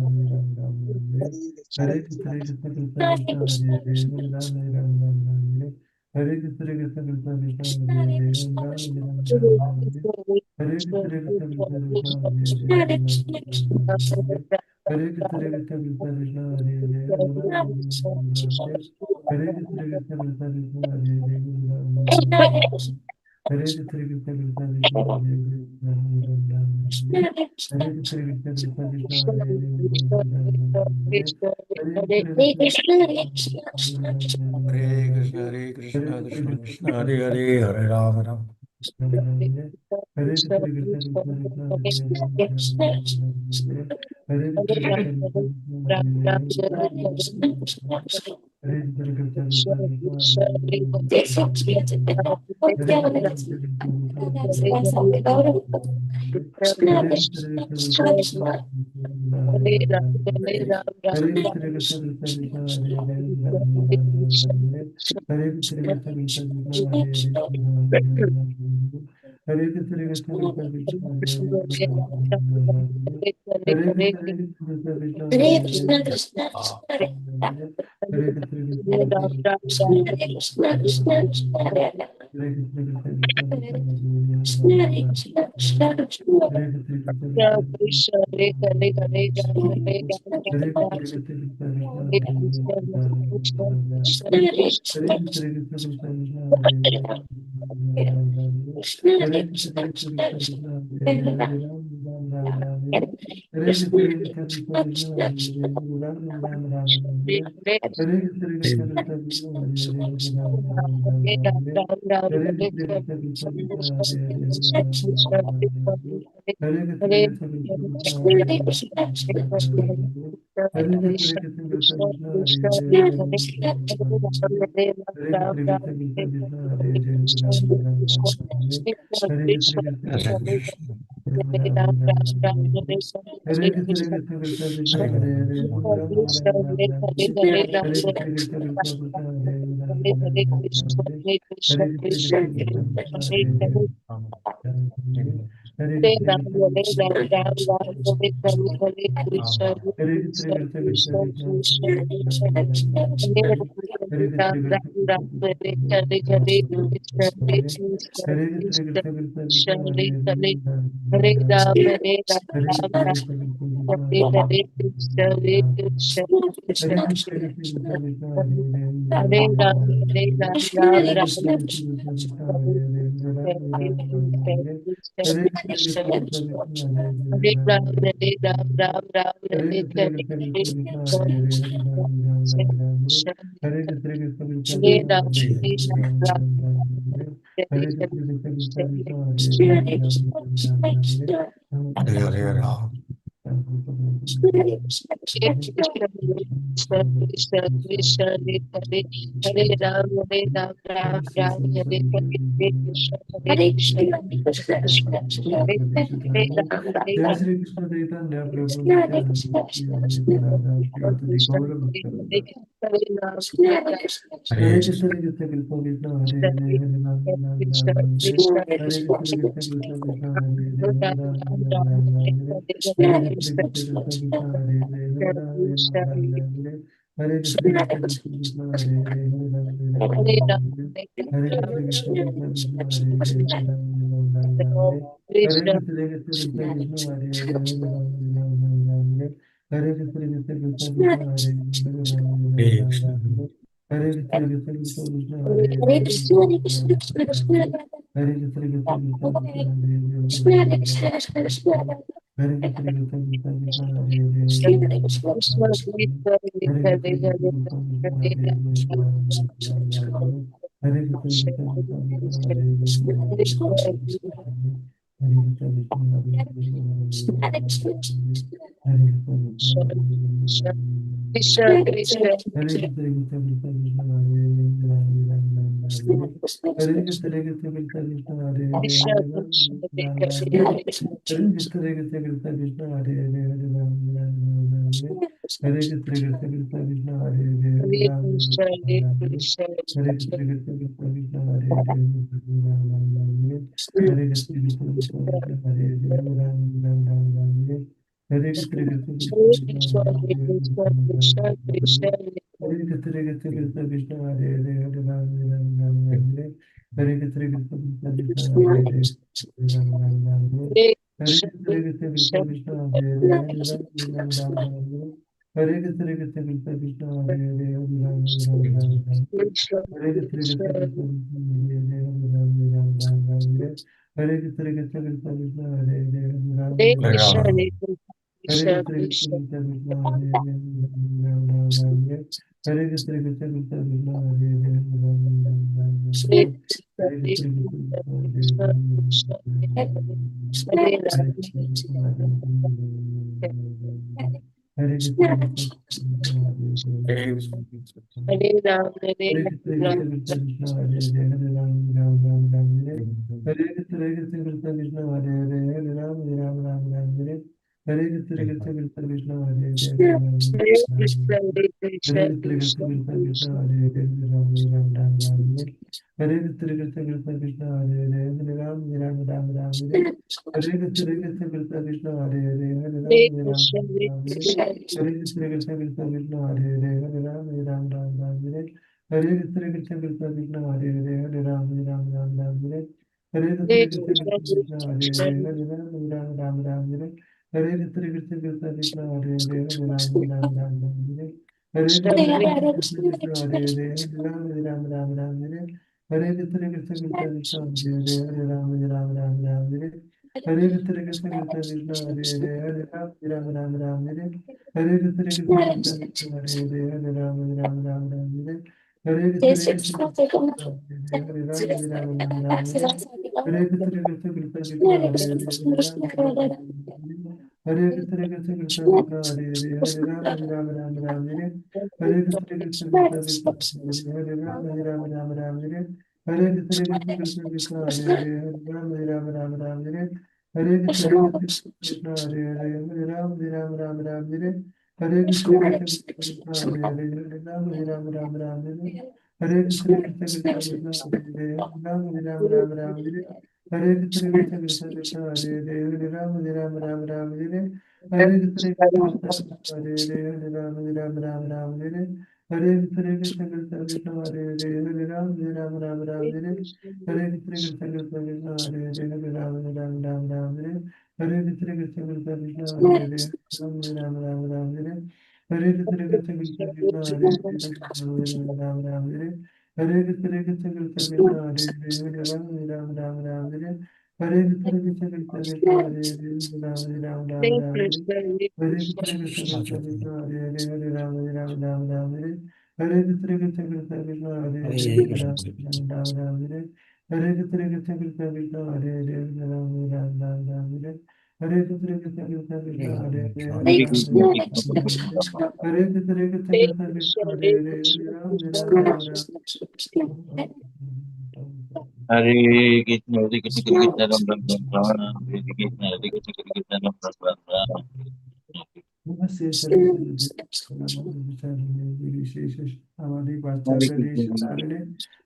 You should always try to use the wisdom and the Sri Krishna, Krishna, Krishna, Krishna, Hare Krishna, Krishna Krishna, Hare Hare, Hare Ram, Ram. Hare Krishna, Krishna Krishna, Hare Krishna, Krishna Krishna, Hare Krishna, Krishna Krishna, Hare Krishna, Hare Hare Hare Krishna, Ram, Hare Ram, Ram Ram, Hare Hare, Hare Krishna, Hare Hare Krishna, Krishna, Krishna Krishna Krishna, Krishna, Hare Hare Ram, Hare, Ram Ram, Hare Hare Hare, Hare Ram Krishna, Ram Krishna Ram, Krishna, Hare Hare, Hare Krishna, Hare Krishna, Hare Krishna Krishna, Krishna Krishna, Krishna, Hare Hare Hare, Ram, Hare Ram Ram, Ram, Hare Ram, Hare Ram Krishna, Ram, Krishna Krishna, Hare Hare, Krishna, Hare Krishna, Hare Krishna Krishna, Krishna, Krishna Krishna, Hare Hare Hare Ram, Ram, Hare Ram, Ram Hare Ram, Krishna, Krishna Krishna, Hare Hare Krishna, Ram, Hare Ram Krishna, Ram, Krishna Hare Krishna, Krishna, Krishna Krishna, Hare Hare Ram, Ram, Hare Ram, Ram Ram, Hare Hare Krishna, Hare, Krishna Hare Krishna, Krishna, Hare Krishna Ram, Ram Krishna, Ram, Krishna Hare Krishna, Krishna, Krishna Krishna, Hare Hare Ram, Ram, Hare Ram, Ram Ram Ram, Hare Hare Hare, Krishna, Krishna Krishna, Krishna Hare Krishna, Ram, Hare Krishna, Krishna Krishna, Krishna Hare Hare, Hare Ram, Hare Ram, Ram Ram, Hare Hare, Hare Krishna, Hare Krishna, Krishna Krishna, Hare Hare Ram, Hare जय Ram, Shri Krishna Chaitanya प्रभु Nityanand Shri Advaita Gadadhar Shri Vasudev Krishna, गौर Hare भक्तवृंद Hare, Hare Ram, Hare Ram, हरे कृष्ण कृष्ण कृष्ण कृष्ण हरे Krishna, Hare Hare Ram Ram Krishna, Ram हरे Krishna हरे Krishna, Krishna Krishna Krishna Krishna Hare Hare Ram हरे Ram, Ram Ram Ram Ram, Ram Hare Ram हरे Hare, हरे Hare Krishna Krishna, Krishna Krishna Krishna Hare Hare Hare Krishna Ram Krishna, Ram Ram Hare Hare Krishna Krishna Krishna Krishna Hare Hare Hare Ram Ram Hare Ram Ram, हरे Hare हरे Ram, Krishna Krishna Krishna Krishna Hare Hare Hare Ram Ram Ram Hare Hare Krishna, Krishna Krishna Krishna Krishna Hare Hare Hare Ram Ram Ram Hare Hare Krishna Krishna Krishna Krishna Hare Hare Ram Ram Ram Hare Hare Krishna Krishna Krishna Krishna Hare Hare Hare Ram Hare Hare Krishna Krishna Krishna Krishna Hare Hare Hare Krishna Krishna Krishna Krishna Hare Hare Krishna, हरे Krishna, Krishna, हरे Hare Krishna Hare, Krishna Krishna Krishna Hare Hare Hare Krishna Krishna Krishna Krishna Hare Hare Krishna Krishna हरे Krishna, Krishna, हरे Krishna Krishna Krishna Krishna Hare Hare Hare Krishna Krishna Krishna Krishna Hare Hare Krishna, हरे Krishna, Ram Hare Ram Hare, Hare Hare Krishna Krishna Krishna Krishna Hare Hare Hare Ram हरे Krishna Krishna Krishna Krishna Hare Hare Hare Hare Ram Krishna, Hare हरे Krishna, हरे कृष्ण कृष्ण कृष्ण कृष्ण हरे हरे हरे हरे कृष्ण कृष्ण कृष्ण कृष्ण हरे हरे हरे राम हरे Krishna Krishna Krishna Hare Krishna Krishna, हरे Hare हरे Krishna, हरे Krishna Krishna, हरे Krishna Krishna Krishna Krishna Hare Hare Hare Ram Hare Hare Krishna Krishna Krishna Krishna Hare Hare Hare Ram Hare हरे Krishna, Krishna Hare Krishna Krishna, Krishna Krishna Hare Hare Hare Hare Krishna Krishna Krishna Krishna Hare Hare Hare Ram Krishna, हरे Krishna Krishna, Krishna Krishna Krishna Hare Hare Hare Ram हरे Krishna Krishna Krishna Krishna Hare Hare Hare Hare Ram Krishna, Hare हरे Krishna, Krishna Krishna Krishna, Krishna Krishna Hare Hare Hare Hare Krishna Krishna Krishna Krishna Hare Hare Hare हरे Krishna, Krishna Krishna Hare Krishna हरे Krishna, Krishna, Hare हरे Ram, Krishna हरे Krishna Hare Ram, Hare हरे Krishna Ram, Krishna Krishna Krishna Hare Hare Hare Ram Hare Hare Krishna Krishna Krishna Krishna Hare Hare Hare Ram Hare Hare Krishna Krishna Krishna Krishna Hare Hare Hare Hare Ram Krishna, Hare हरे Krishna, Krishna Krishna Krishna Krishna Krishna Krishna, Hare Hare Hare Krishna Krishna Krishna Hare Hare Hare Ram हरे Krishna Krishna Krishna Krishna Hare Hare Hare Hare Ram Krishna, Hare Krishna, हरे कृष्ण कृष्ण कृष्ण कृष्ण हरे हरे हरे राम हरे कृष्ण कृष्ण कृष्ण कृष्ण हरे हरे हरे राम हरे Hare Krishna Krishna Krishna, Krishna Krishna हरे Krishna, Hare Hare Ram हरे कृष्ण कृष्ण कृष्ण कृष्ण हरे हरे हरे राम हरे Krishna, Krishna Hare Krishna Krishna Krishna Hare Hare Hare Ram हरे कृष्ण कृष्ण कृष्ण कृष्ण हरे हरे हरे राम हरे कृष्ण कृष्ण कृष्ण कृष्ण हरे हरे हरे राम हरे Krishna Krishna Krishna Krishna Hare Hare Hare Hare Krishna Krishna Krishna Hare Hare Krishna Krishna Krishna Krishna Hare Hare Hare Hare Krishna Krishna Krishna Krishna Hare Hare Hare Hare Krishna Krishna Krishna Krishna Hare Hare Krishna Krishna Krishna Krishna Hare Hare Hare Hare Krishna Krishna Krishna Hare Hare Hare Hare Krishna Krishna Krishna Hare Hare Hare Krishna Krishna Krishna Krishna Hare Hare Hare Hare Krishna Krishna Krishna Krishna Hare Hare Hare Ram Ram Ram Ram Hare Hare Krishna Krishna Krishna Hare Hare Hare Ram Ram Ram Ram Hare Hare Krishna Krishna Krishna Krishna Hare Hare Hare Ram Ram Ram Ram Hare Hare Krishna Krishna Krishna Krishna Hare Hare Hare Ram Ram Ram Ram Hare Hare Krishna Krishna Krishna Krishna Hare Hare Ram Ram Ram Ram Hare Hare Krishna Krishna Krishna Krishna Hare Hare Ram Ram Ram Hare Hare Krishna Krishna Krishna Krishna Hare Hare Ram Ram Ram Ram Hare Hare Krishna Krishna Krishna Krishna Hare Hare Ram Ram Ram Hare Ram Hare Krishna, Hare Hare Krishna, Krishna Krishna Krishna Krishna Chaitanya. Krishna Hare Hare Hare Ram Ram Ram Ram Hare Hare Krishna Krishna Krishna Krishna Hare Hare Hare Krishna Ram Ram Ram Ram Hare Hare Krishna Krishna Krishna Krishna Hare Hare Ram Ram Ram Ram Hare Hare Krishna Krishna Krishna Krishna Hare Hare Hare Krishna Hare Hare Ram Krishna, Ram Hare Ram Krishna, Ram Krishna Hare Krishna, Hare Krishna Krishna Hare Krishna Krishna Krishna, Hare Hare Hare Krishna, Hare Ram Krishna Ram Ram Ram Krishna Krishna, Hare Krishna, Hare Krishna, Krishna Ram Ram Ram Ram, Hare Krishna, Hare Krishna, Krishna Ram Ram Ram Ram. नमस्ते Krishna Saraswati नमो विचारिणे विशेष हमारी Hare वाचार्य Krishna, नारिणे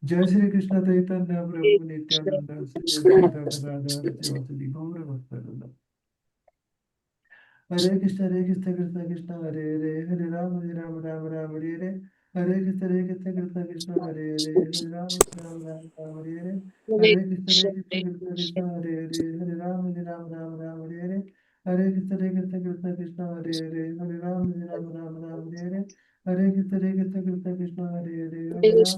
जय श्री कृष्ण चैतन्य प्रभु नित्यानंद श्री अद्वैत गदाधर श्रीवासुदेव गौर भक्तवृंद हरे कृष्ण कृष्ण कृष्ण हरे हरे हरे राम राम राम हरे हरे कृष्ण कृष्ण हरे हरे हरे राम राम हरे हरे कृष्ण कृष्ण कृष्ण हरे हरे हरे राम हरे हरे कृष्ण कृष्ण कृष्ण हरे हरे हरे राम हरे कृष्ण कृष्ण कृष्ण हरे हरे हरे हरे कृष्ण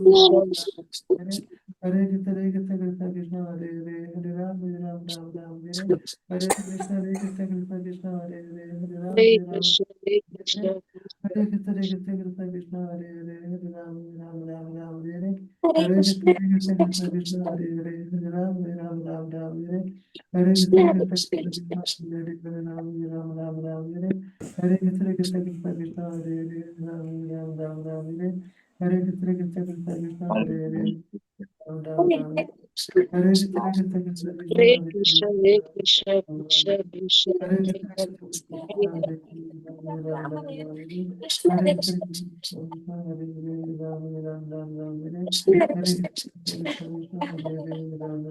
कृष्ण हरे हरे हरे राम हरे हरे कृष्ण कृष्ण हरे हरे हरे राम हरे Krishna Hare Hare Hare Ram Hare Hare Krishna Krishna Hare Hare Hare Ram Hare Hare Krishna Krishna Hare Hare Ram Hare Hare Krishna Krishna Hare Hare Ram Hare Hare Krishna Krishna Hare Hare Hare Krishna, Ram हरे Krishna Krishna Hare हरे Krishna, Hare Krishna, हरे Krishna Krishna, हरे Hare Krishna Hare, Krishna Hare Hare Hare Krishna हरे राम हरे हरे कृष्ण हरे Krishna, हरे Hare Krishna, Hare Hare Krishna Hare Hare Krishna Hare Hare Ram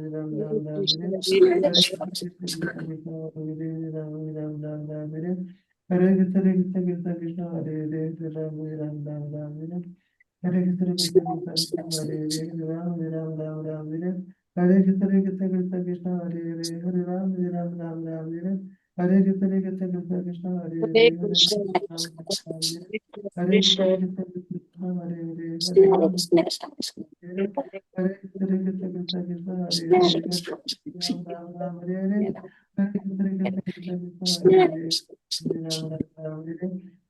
हरे Krishna Hare Hare Hare Ram Hare Hare Krishna Hare Hare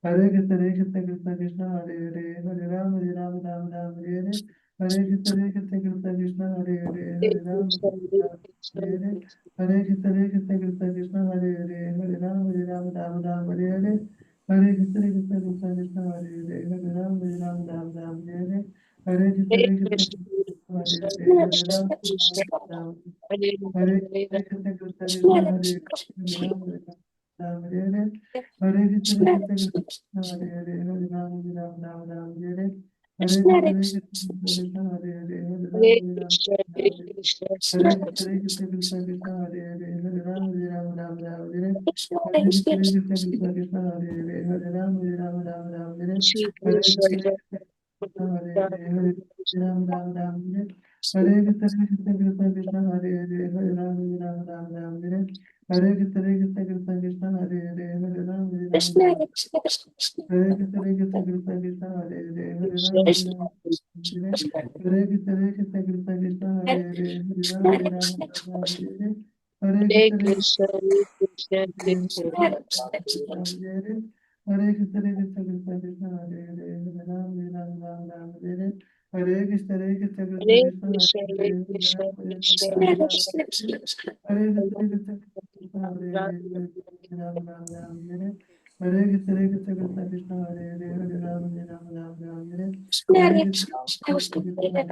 Hare हरे Krishna, Ram हरे Krishna, Krishna Hare Hare Hare Ram Hare Hare Krishna Hare Hare Hare Ram Hare Hare Hare Krishna Hare Hare Hare Krishna Hare Hare Hare Ram Hare Hare Hare Krishna Hare Hare Hare हरे Ram Krishna, Hare Krishna, Hare Hare Hare Krishna Hare Hare Hare Ram Hare Hare Hare Krishna Hare Hare Hare Ram Hare Hare Hare Hare Krishna Krishna, Hare हरे Krishna, Hare Hare Krishna Krishna, Ram Hare हरे Ram, Hare Ram, Krishna हरे Ram Hare Hare Hare Krishna Hare Hare Hare Ram Hare Hare Hare Krishna Hare Hare Hare Hare Ram Krishna, Hare Krishna, हरे Krishna Krishna Hare Hare Hare Ram Hare Hare Krishna Hare Hare Hare Ram हरे Shri हरे Krishna, Hare हरे Ram, Hare Hare Ram Hare Hare Krishna Hare Hare Hare Ram Hare Hare Krishna Hare Hare Hare Hare Krishna Hare Hare Hare Krishna, हरे Krishna Hare Hare Hare Hare Hare Hare Krishna Krishna, Hare Krishna, हरे Krishna Hare Hare Krishna Hare Hare Hare Krishna Hare Krishna Krishna, हरे Hare हरे Krishna, Krishna हरे कृष्ण हरे Ram, Hare Hare Hare Krishna Hare Hare Hare Hare Hare Krishna हरे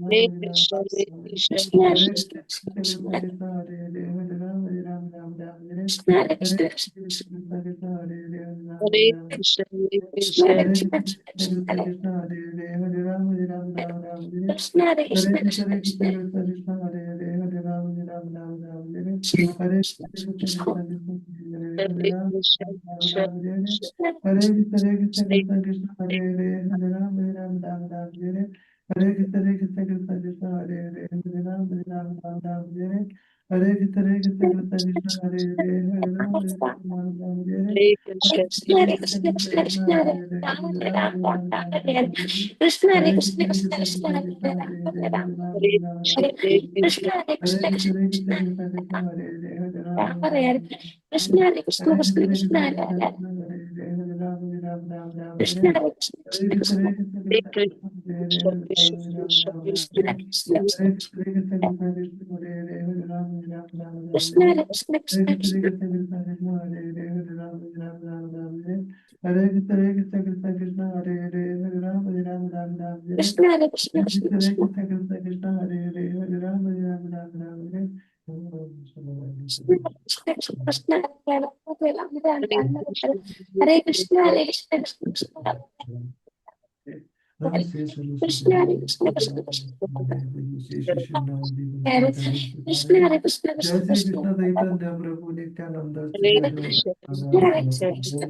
Hare Krishna, Hare Krishna, हरे Krishna Krishna Hare Hare Hare Krishna Hare Krishna Krishna Krishna Hare Krishna, Hare Krishna Krishna, Hare Krishna Krishna Hare Krishna Hare Krishna Krishna Krishna Hare Krishna Krishna Hare Krishna, Krishna Krishna Hare Krishna, Hare Krishna, Hare Krishna Krishna, Hare Hare, Hare Ram, Ram, Ram, Hare Hare. Hare Krishna, Hare Krishna, Krishna Krishna, Hare Hare, Hare Ram, Ram, Hare Hare. Hare Krishna, Hare Krishna, Krishna Krishna, Hare Hare, Hare Ram, Ram, Hare Hare. Hare Hare Krishna, Krishna, Hare Hare Krishna Krishna, Krishna Krishna Krishna, Krishna Hare Hare Hare, Ram Hare Hare Ram, Ram Ram Ram Hare Hare Hare Hare. Krishna Hare Hare Krishna Krishna, Hare Krishna Krishna, Krishna Krishna Hare Krishna, Ram Hare Hare Hare, Ram Hare Ram, Hare Hare Krishna, Hare Hare Hare. Krishna, Krishna Hare Hare Krishna Krishna, Krishna Hare Krishna Krishna, Krishna Krishna, Hare Hare, Hare Ram, Ram Hare Hare Hare Krishna Hare Krishna Hare. Krishna Hare Krishna Krishna, Hare Krishna Hare Krishna, Hare Hare, Hare Ram, Krishna Hare. Hare Krishna Hare Krishna Krishna, Krishna Hare Krishna, Hare Krishna Krishna, Krishna, Hare Hare, Krishna Hare Krishna, Ram, Krishna Hare. Krishna Krishna Hare Krishna, Krishna Krishna, Hare Hare, Hare Ram,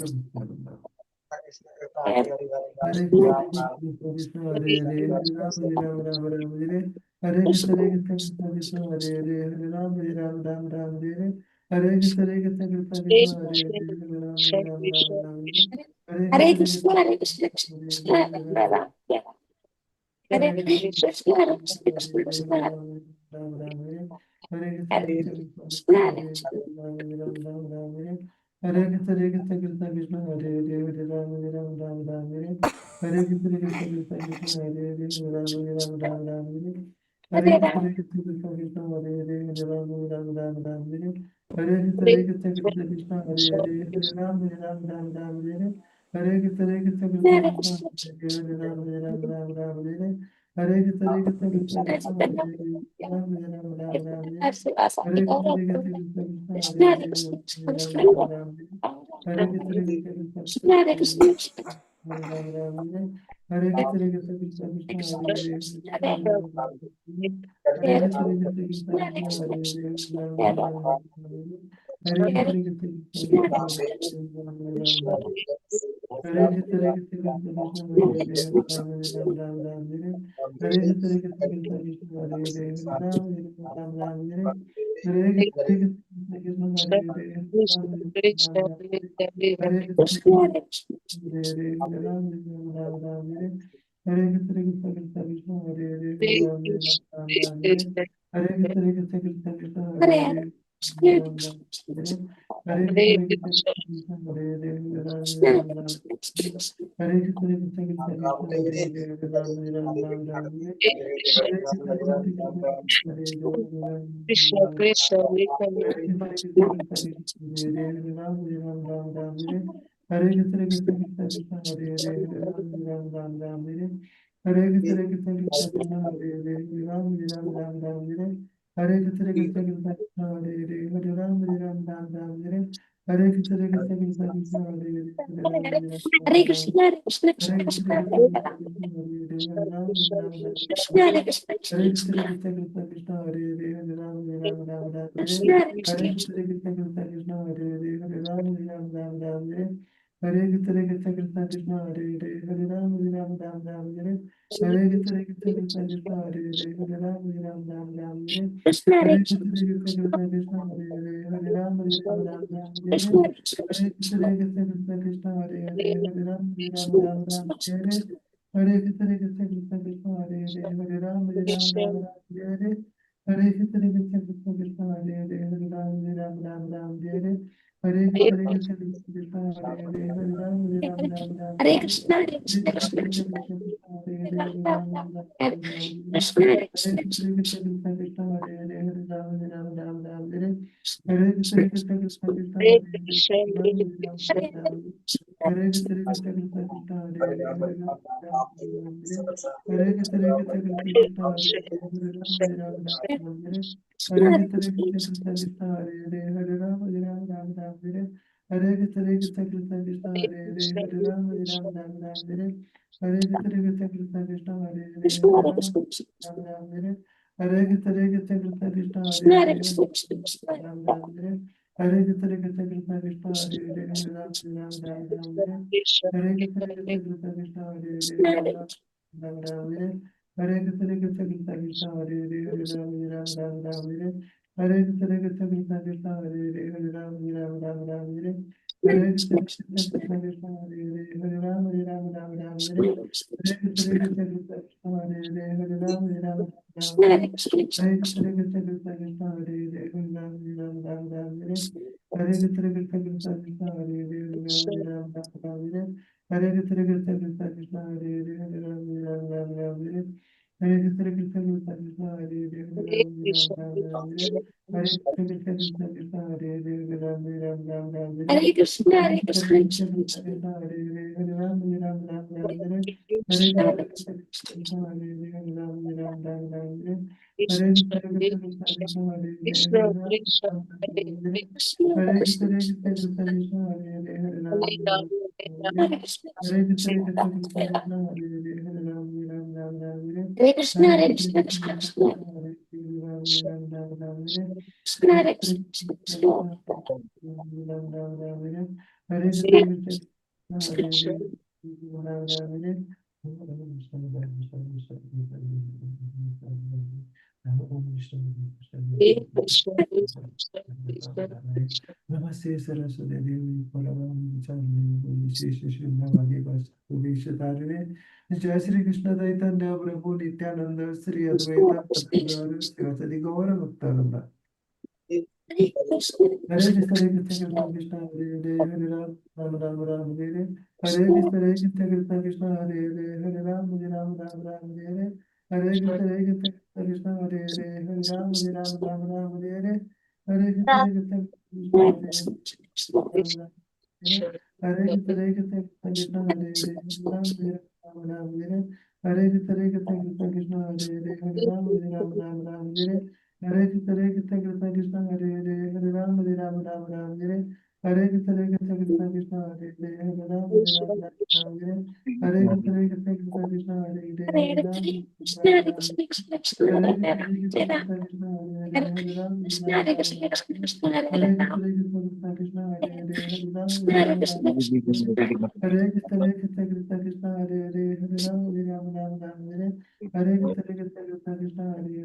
Krishna Hare. Hare Krishna Hare Krishna Krishna, Krishna Krishna Krishna, Hare Hare, Hare Ram, Hare. Hare Krishna, Krishna Krishna, Hare Hare, Hare Ram, Hare. Krishna Hare Krishna Hare Krishna Krishna, Krishna Krishna Krishna, Hare Hare, Hare Ram, Hare. Krishna Krishna Krishna Hare Ram Ram Hare Ram Hare Krishna, Hare Krishna Hare Krishna Krishna Krishna Hare Krishna Hare Krishna Krishna Hare Krishna Hare Krishna जय Krishna Shri Krishna Krishna Chaitanya प्रभु Nityanand Shri Hare अद्वैत Krishna, Krishna Gadadhar Hare शिवासादि Krishna गौर Krishna भक्तवृंद। Hare हरे Krishna Krishna Krishna Krishna हरे Hare Hare Hare Krishna, Ram Ram Hare Hare Krishna हरे कृष्ण कृष्ण कृष्ण हरे हरे हरे राम हरे Krishna Krishna Hare Krishna हरे Krishna, Hare Hare Krishna Ram Krishna, हरे Hare Krishna Krishna Krishna Hare Krishna Krishna Krishna Hare Hare Hare Ram हरे Hare Krishna Hare Krishna Hare Krishna Krishna हरे Krishna हरे Krishna हरे Hare Krishna Krishna Krishna Hare हरे Krishna हरे Krishna Krishna Hare Hare Hare Krishna Krishna Hare Hare Hare Hare Ram Krishna Krishna Krishna Hare Hare Hare Hare Krishna Krishna हरे Krishna, Hare Hare Hare Krishna Hare Krishna Krishna Hare Hare Krishna Krishna Krishna Krishna Chaitanya हरे Sivasati हरे Gaura Krishna Krishna हरे Hare Krishna Krishna Krishna हरे Krishna Hare Krishna Krishna हरे Hare Krishna Krishna Hare हरे Hare Krishna Krishna Hare Krishna हरे Hare हरे Hare Krishna Krishna Hare Krishna Krishna, हरे Krishna Hare Hare Hare Krishna Hare Hare Hare Hare Krishna Krishna, Hare Hare Krishna Krishna, Hare हरे Hare, Krishna Krishna Hare Krishna Hare Hare Hare Krishna Hare Hare Hare Krishna, हरे कृष्ण हरे Hare हरे Krishna हरे Hare Krishna Krishna, Krishna Hare Hare Krishna Hare Krishna हरे Krishna Hare Hare Hare Krishna, हरे कृष्ण हरे Krishna Krishna, Hare हरे कृष्ण हरे हरे हरे कृष्ण कृष्ण हरे Krishna Krishna Hare Hare Hare Krishna Krishna Hare Krishna Hare Krishna हरे Krishna Krishna Krishna Krishna Hare Krishna Krishna Krishna, हरे Krishna हरे Krishna, Krishna Hare Krishna हरे Krishna Krishna Krishna Krishna हरे Krishna Hare हरे Krishna Krishna Krishna Hare Hare Krishna Krishna Hare Hare Krishna Krishna Krishna Hare हरे Krishna Krishna Krishna Hare Krishna Krishna हरे Krishna Hare Hare Hare Krishna Krishna Hare Hare Krishna Krishna Hare Krishna Hare Krishna Krishna Krishna Hare Krishna Hare Krishna Krishna Krishna Krishna Hare Hare Krishna, Hare Krishna, Hare Krishna Krishna Krishna Krishna Hare Hare Hare Krishna Krishna Krishna Hare Krishna Krishna, Hare Krishna, Hare Ram Krishna, Hare Hare Krishna Krishna Krishna Krishna Hare Hare Ram Hare Hare Krishna Krishna Krishna Krishna Hare Hare Krishna, Hare Hare Ram Krishna, Hare Hare Krishna Krishna Krishna Krishna Hare Krishna Hare Hare Ram Krishna Hare Hare Krishna Krishna Krishna Krishna Hare Krishna Hare Hare Krishna Ram Hare Hare Krishna Krishna Krishna Krishna Hare Hare Ram Hare Krishna, Hare Krishna Hare Krishna Krishna Krishna Hare Krishna Hare Hare Ram Hare Hare Krishna Krishna Krishna Krishna Hare Hare Ram Hare Hare Krishna Krishna Krishna Krishna Hare Hare Ram Hare Hare Krishna Krishna Krishna Krishna Hare Hare Ram Hare Hare Krishna Krishna Krishna Krishna Hare Hare Ram Krishna Hare Hare Krishna Hare Krishna Krishna Krishna Krishna Hare Hare Hare Krishna Krishna Krishna Krishna Hare Krishna, Hare Hare Krishna Krishna Krishna Krishna Hare Hare Hare Krishna Krishna Krishna Krishna Hare Hare Krishna, Hare Krishna Krishna Krishna Krishna Hare Hare Krishna Hare Hare Krishna Krishna Krishna Krishna Krishna Hare Hare Krishna Hare Hare Krishna Krishna Hare Hare Krishna, Krishna Hare Krishna Krishna, Krishna Hare Krishna, Krishna, Hare Hare, Krishna Hare Hare Krishna Krishna Krishna Krishna Krishna Hare Hare Ram, Hare Ram, Hare Krishna Hare Krishna Krishna Krishna Krishna Hare Hare Krishna Hare Hare Krishna Krishna Krishna Krishna Krishna Krishna Hare Krishna, Krishna Hare Krishna Krishna Hare Hare Krishna Krishna, Hare Krishna, Hare Krishna, Krishna, Namaste Saraswati Devi Paravam Chandni Shesha Shundavadi Vastu Jai Shri Krishna Chaitanya Prabhu Nityananda Sri Advaita Gadadhar Sivasadi Gaura Bhaktavinda Hare Krishna Hare Krishna Krishna Krishna Hare Ram Ram Ram Hare Hare Krishna Krishna Krishna Hare Ram Hare Hare Krishna Krishna Hare Ram Hare Hare Krishna Krishna Hare Hare Krishna Ram Hare Krishna, Hare Hare Krishna Hare Ram Hare Hare Krishna Krishna Ram Hare Hare Krishna Krishna Hare Ram Hare Hare Krishna Krishna Krishna Hare Krishna, Ram Hare Hare Krishna Krishna Krishna Hare Ram Hare Krishna Hare Hare Krishna Krishna Krishna Krishna Hare Ram Krishna Hare Krishna Krishna Hare Hare Ram Krishna Krishna Krishna Hare Ram Krishna Hare Krishna Hare Krishna Krishna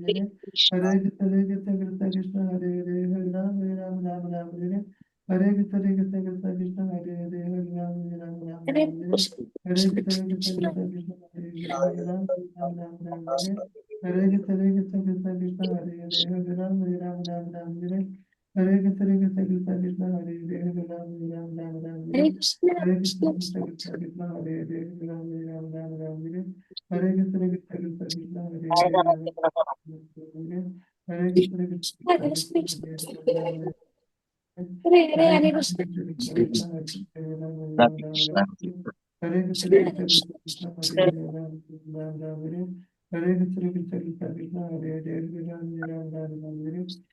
Krishna Hare Ram Hare Hare Krishna Krishna Krishna Hare Ram Hare Krishna Krishna, Krishna Krishna Hare Krishna Hare Ram Krishna Hare Krishna Krishna Krishna Krishna Krishna Hare Hare Krishna Hare Krishna Krishna Krishna Hare Krishna, Hare Krishna Krishna Hare Ram Hare Krishna Krishna Krishna Hare Hare Ram Krishna Hare Krishna Krishna Krishna Krishna Krishna Hare Ram Hare Krishna Krishna Krishna Krishna Hare Ram Hare Krishna Krishna Krishna Krishna Hare Hare Ram Krishna Hare Krishna Krishna Krishna Krishna Krishna Hare Hare Krishna Krishna Krishna Krishna Hare Krishna Krishna Hare Krishna Krishna Hare Hare Hare Hare Krishna Krishna Krishna Krishna Krishna Krishna Hare Krishna Krishna Krishna Krishna Hare Krishna Krishna Krishna Krishna Hare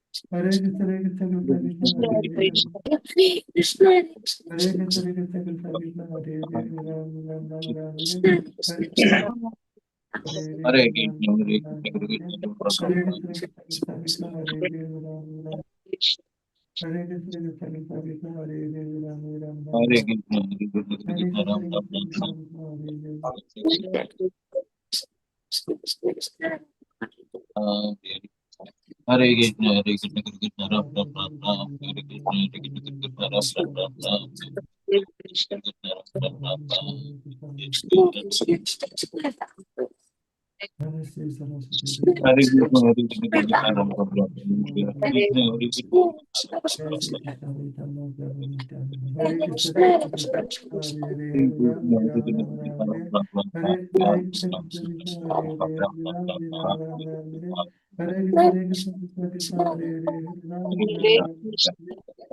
Hare Krishna Krishna Krishna Krishna Krishna, Hare Krishna, Hare Krishna Hare Hare Krishna Krishna Krishna Krishna Krishna Hare Krishna Hare Hare Krishna Hare Hare Krishna Krishna Krishna Krishna Hare Krishna, Hare Krishna Krishna Krishna Krishna Hare Hare Hare Krishna Krishna Krishna Krishna Hare Krishna, Hare Krishna. Namaste Saraswati Krishna, Devi. Hare Krishna, Hare Krishna, Krishna, Krishna Ram Ram Ram, Hare Hare Krishna, Hare Krishna, Krishna, Jai Shri Krishna, Krishna Chaitanya Prabhu Nityananda. Hare Hare Krishna Krishna, Hare Hare Krishna Krishna, Hare Krishna, Hare Hare Hare Ram Krishna,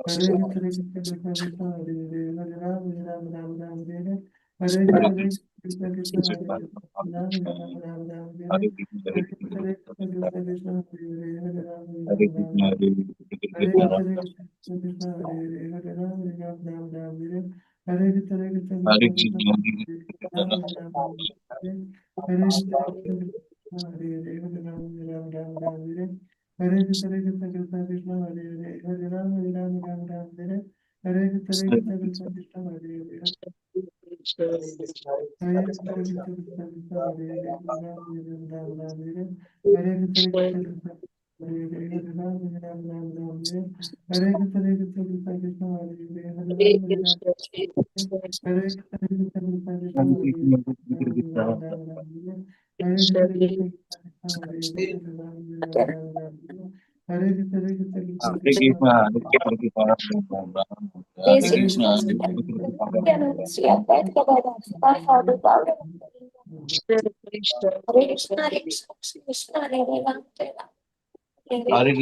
Hare Hare Ram Krishna, Ram Ram Krishna Ram Hare Ram Ram, Hare Hare Hare Krishna Krishna, Krishna Krishna Krishna Hare Ram Hare Ram Hare Ram Ram Hare Ram, Ram Ram Ram Hare Krishna, Hare Krishna Krishna Krishna Hare Hare Hare Ram Hare Ram Krishna, Ram Hare Hare Krishna Krishna Krishna Hare Hare Hare Ram Hare Ram Ram Ram Hare Hare Hare Krishna Krishna, Krishna Krishna Krishna Hare Ram Hare Ram Ram Krishna, Hare Ram Ram Ram Hare Hare Krishna, Hare Hare Krishna, Hare Krishna Krishna Krishna, Krishna Krishna Hare Hare Hare Ram Hare Hare Ram Ram Krishna, Ram Hare Krishna, Hare Krishna Ram, Krishna Krishna Hare Hare Ram Ram Ram Ram Hare Hare Krishna Krishna Hare Krishna Krishna, Hare Krishna Krishna, Ram Ram Ram Hare Hare Krishna Krishna Hare Hare Ram Ram Ram Ram Hare Hare Krishna Krishna Krishna Hare Hare Ram Ram Ram Ram Hare Hare Krishna Hare Krishna Krishna, Krishna Hare Hare Hare Krishna, Krishna Krishna Krishna Krishna Hare Hare Ram Ram Ram Hare Hare Krishna Krishna Krishna Hare Hare Ram Ram Ram Ram Hare Hare Krishna Krishna Krishna Krishna Hare Hare Ram Ram Hare Krishna Krishna Krishna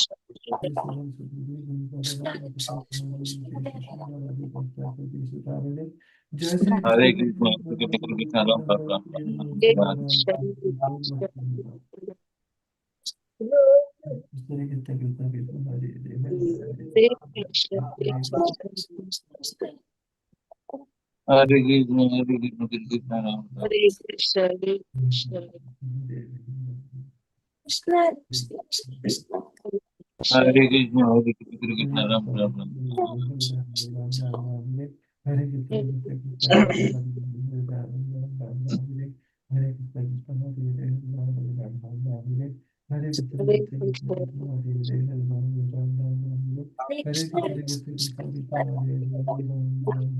Krishna Hare Hare Krishna, Hare Hare Krishna, Ram Ram Ram Hare Hare Krishna Krishna Krishna Hare Hare Ram Ram Ram Hare Krishna Krishna Krishna Hare Krishna Krishna, Hare Hare Krishna, Krishna Ram Ram Ram, Hare Krishna, Krishna, Hare Hare Krishna Krishna, Krishna Krishna Krishna Ram Hare Hare Krishna, Krishna, Hare Ram, Hare Ram. Hare Krishna, Hare Krishna Ram Ram,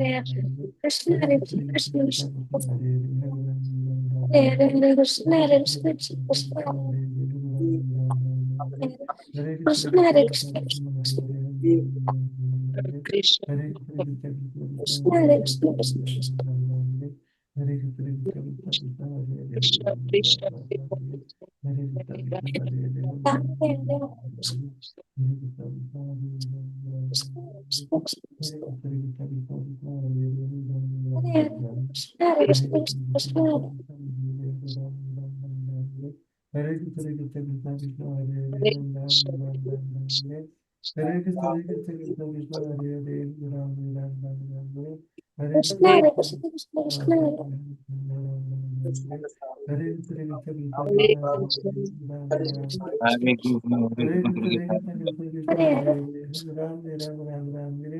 जय Shri Hare Krishna Krishna, Hare Krishna, Krishna Ram Ram, Hare Krishna, Hare Krishna, Krishna Ram Ram, Hare Krishna, Hare Krishna, Krishna Ram Ram, हरे कृष्ण कृष्ण कृष्ण कृष्ण हरे कृष्ण कृष्ण हरे हरे हरे कृष्ण कृष्ण कृष्ण कृष्ण हरे हरे हरे कृष्ण कृष्ण कृष्ण कृष्ण हरे Krishna, हरे Hare Krishna Krishna Krishna, Krishna Krishna हरे Hare Hare Krishna, हरे Hare Krishna Krishna, Krishna Krishna Krishna Hare हरे Hare हरे Krishna Krishna, Krishna Hare Krishna Krishna, Krishna Hare Hare Krishna Krishna Krishna Krishna Krishna Hare Krishna, Krishna हरे Krishna Krishna Krishna Krishna Hare Hare Hare Krishna Krishna Hare Hare Hare Krishna Hare Krishna, Krishna Hare हरे Krishna Krishna Krishna Hare Hare Ram Ram Ram Hare Hare Krishna Krishna Krishna Hare Hare Ram Ram Ram Hare Hare Krishna, Krishna Hare Krishna Krishna, Krishna Krishna हरे Hare हरे कृष्ण कृष्ण कृष्ण हरे Ram Ram Hare Krishna, Hare हरे Krishna, Krishna Krishna Krishna Krishna Krishna Hare हरे Hare हरे राम राम राम राम हरे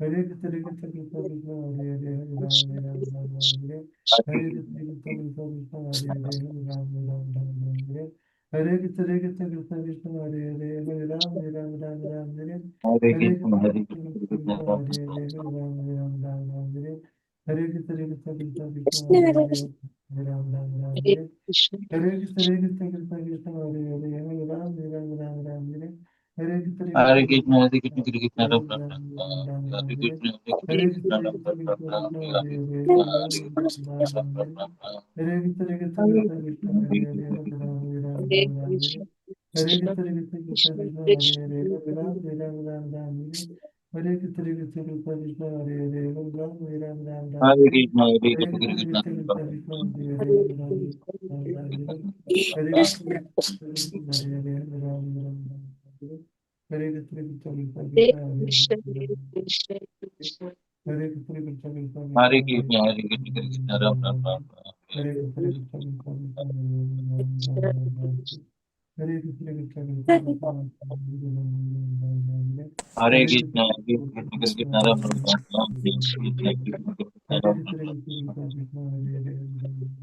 हरे कृष्ण कृष्ण कृष्ण कृष्ण हरे हरे राम राम राम राम हरे हरे कृष्ण कृष्ण कृष्ण कृष्ण हरे हरे राम राम राम राम हरे हरे कृष्ण कृष्ण कृष्ण कृष्ण हरे हरे राम राम राम हरे Hare हरे Krishna, Krishna Hare Krishna Krishna, Krishna Krishna Krishna Ram Hare Hare Ram Ram Ram Hare Hare Krishna Krishna Krishna Krishna Krishna, हरे Hare हरे Ram Hare Hare Krishna Krishna Krishna Krishna Hare Hare Ram Ram Hare Hare Krishna Hare Krishna Krishna, Hare Krishna Krishna, Krishna Ram Ram, Ram Hare हरे Krishna, Hare हरे Krishna, Krishna Ram Krishna Ram Ram, Krishna Krishna Hare Hare Hare Krishna, Hare Krishna, Ram Ram हरे Ram Ram, हरे Krishna Krishna Krishna Krishna Hare Hare Ram Hare Hare Krishna Krishna Krishna Krishna Hare Hare Ram Hare Hare Krishna Krishna Krishna Krishna Hare Hare Ram Hare हरे Krishna, Hare हरे Krishna, Krishna Krishna Krishna Ram Krishna Ram, Krishna Hare Hare Hare Hare Krishna Krishna Hare Hare Hare Krishna Krishna Krishna Krishna हरे Krishna Krishna Krishna Hare Krishna Krishna, Hare Krishna, Krishna Ram Ram, हरे कृष्ण कृष्ण कृष्ण हरे Krishna Krishna Krishna Hare हरे Krishna, Krishna Hare Krishna, Krishna Ram Ram, Hare Krishna, Krishna हरे Ram Krishna Krishna Krishna Hare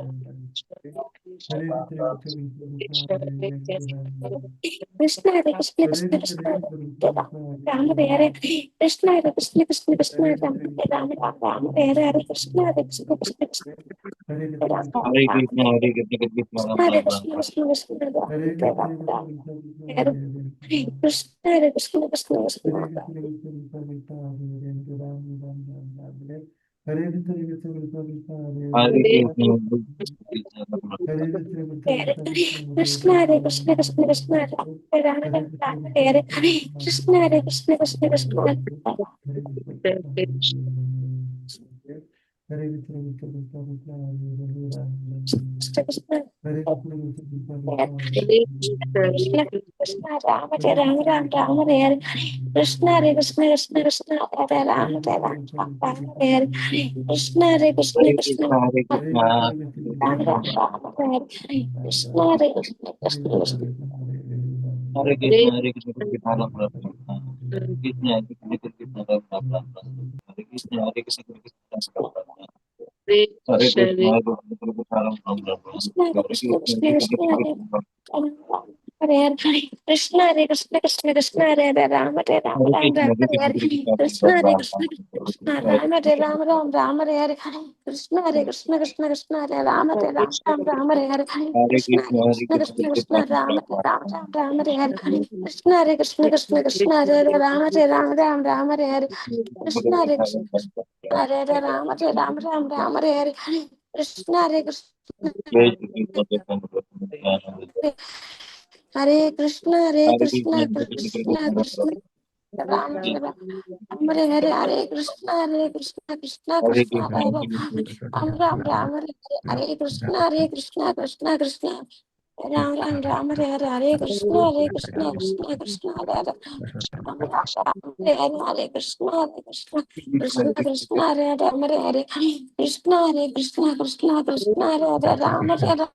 Hare Hare Krishna Krishna Krishna Hare Krishna Krishna Krishna Krishna Hare Ram Hare Krishna Hare Krishna Krishna Krishna Ram Ram Ram Hare Hare Krishna Hare Krishna Krishna Krishna Hare Ram Krishna Hare Ram Krishna, Hare Krishna, Krishna Ram Hare Ram Ram Krishna Ram. Krishna Krishna Ram Hare Ram Krishna Ram Krishna Hare Krishna Hare Krishna Krishna Krishna Hare Krishna Hare Krishna Hare Hare Krishna, Krishna Krishna Ram Ram Ram. Hare Hare Krishna Hare Krishna Krishna Krishna Ram Ram Hare Krishna Hare Krishna Krishna Krishna Krishna Krishna Krishna Krishna Ram Hare Ram Ram Ram Hare Krishna Hare Krishna Krishna Krishna Hare Ram Hare Ram Ram Hare Krishna Hare Krishna Hare Krishna Krishna, Hare Krishna, Ram Ram Ram Hare Krishna Hare Krishna Krishna Krishna Hare Krishna, Hare Krishna, Krishna Ram Ram Ram. Krishna, Hare Krishna, Krishna Ram Ram Ram Ram. Hare Krishna, Hare Krishna, Krishna Ram Ram Ram Ram. Hare Krishna, Hare Krishna, Krishna Ram Ram Ram Ram. Krishna Hare Hare Krishna Krishna, Krishna Hare Krishna Krishna, Hare Krishna Ram. Hare Krishna Hare Krishna Krishna Krishna Hare Ram Hare Ram Hare Ram Krishna, Ram Hare Krishna, Hare Krishna Krishna Ram Hare Ram Krishna Ram. Hare Krishna Krishna, Ram Hare Ram Ram Ram Hare Krishna Hare Krishna Krishna Krishna Hare Ram Hare Ram Ram Ram Hare Krishna Hare Hare Krishna Krishna, Krishna Krishna Krishna Ram Hare Ram Ram Ram Hare Krishna Hare Krishna Krishna Krishna Hare Ram Hare Ram Ram Ram Hare Krishna Hare Krishna Hare Ram Hare Ram Ram Ram Hare Krishna Hare Krishna Hare Krishna Krishna Krishna Ram Ram Hare Krishna Krishna Hare Ram Ram Hare Krishna Krishna Krishna Ram Ram Hare Krishna Krishna Krishna Hare Ram Hare Krishna Krishna Krishna Hare Ram Hare Krishna Krishna Hare Ram Hare Krishna. Hare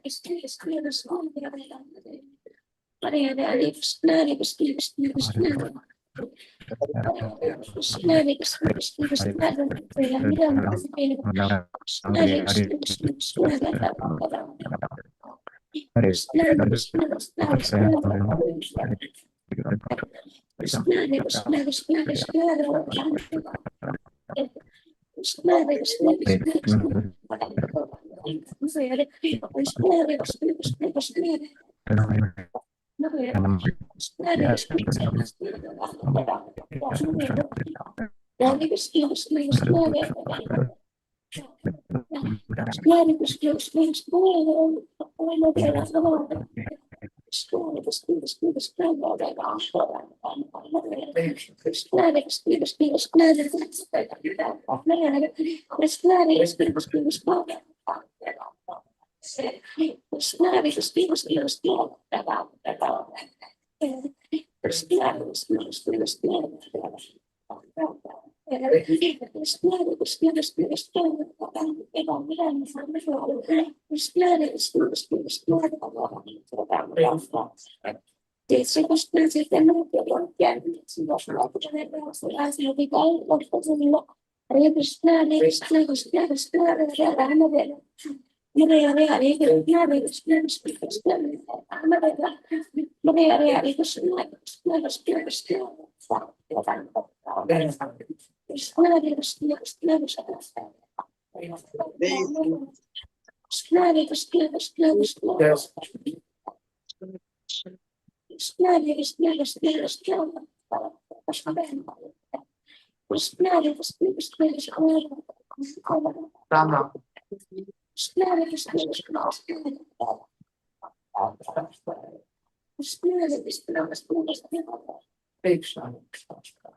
Krishna Krishna Krishna Hare Ram Hare Krishna Hare Krishna Krishna Krishna Krishna Hare Krishna Krishna Krishna Hare Ram Hare Krishna Hare Krishna Krishna Krishna Hare Krishna Hare Krishna Krishna Krishna Hare Hare Krishna Hare Krishna Krishna Krishna Hare Hare Krishna Hare Krishna Krishna Krishna Hare Hare Krishna Hare Krishna Krishna Krishna Hare Hare Krishna, Hare Krishna, Krishna Krishna, Hare Hare. Hare Hare, Hare Krishna, Hare Krishna, Krishna Krishna, Hare Hare. Hare Hare, Hare Krishna, Krishna Krishna, Krishna Krishna, Hare Krishna, Krishna Krishna, Krishna Hare Krishna, Krishna Krishna, Krishna Hare Krishna, Krishna Krishna, Krishna Hare Krishna, Krishna Krishna, Rama. Krishna Hare Krishna, Krishna Krishna, Hare Krishna, Krishna Krishna.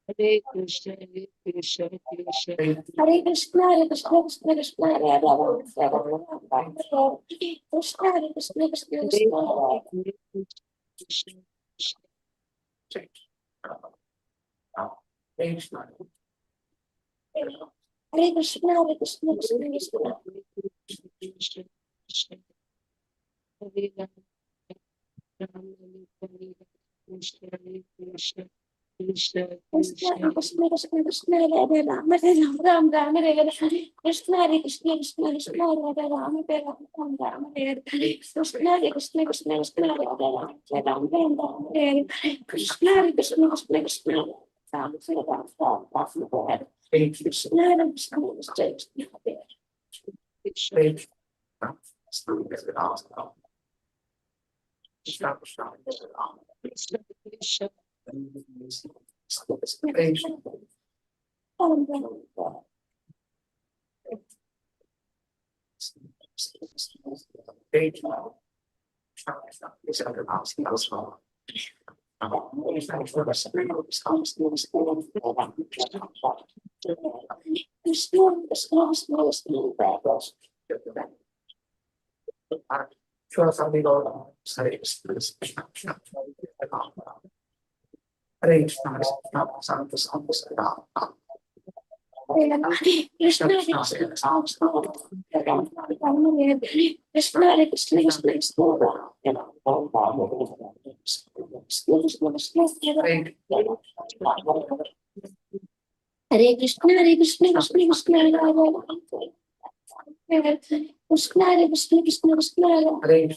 Hare Krishna, Hare Krishna, Krishna. Hare Krishna, Hare Krishna, Krishna Krishna, Hare Hare. Krishna, Hare Krishna, Krishna Krishna. Hare Krishna, Hare Krishna, Krishna Krishna. Krishna, Krishna Krishna, Krishna Hare Hare Ram, Hare Ram, Ram Ram Hare Hare. Krishna, Hare Krishna, Krishna Krishna, Hare Hare Ram, Hare Ram, Ram Ram Hare Hare. Krishna, Hare Krishna, Krishna Krishna, Hare Hare Ram, Hare Ram, Ram Ram Hare Hare. Krishna, Hare Krishna, Krishna Krishna, Hare Ram, Hare Ram, Ram Ram Hare Hare. Krishna, Hare Krishna, Krishna Krishna, Hare Hare. Hare Krishna, Hare Krishna, Krishna Krishna, Hare Hare. Krishna, Hare Krishna, Krishna Krishna, Hare Hare.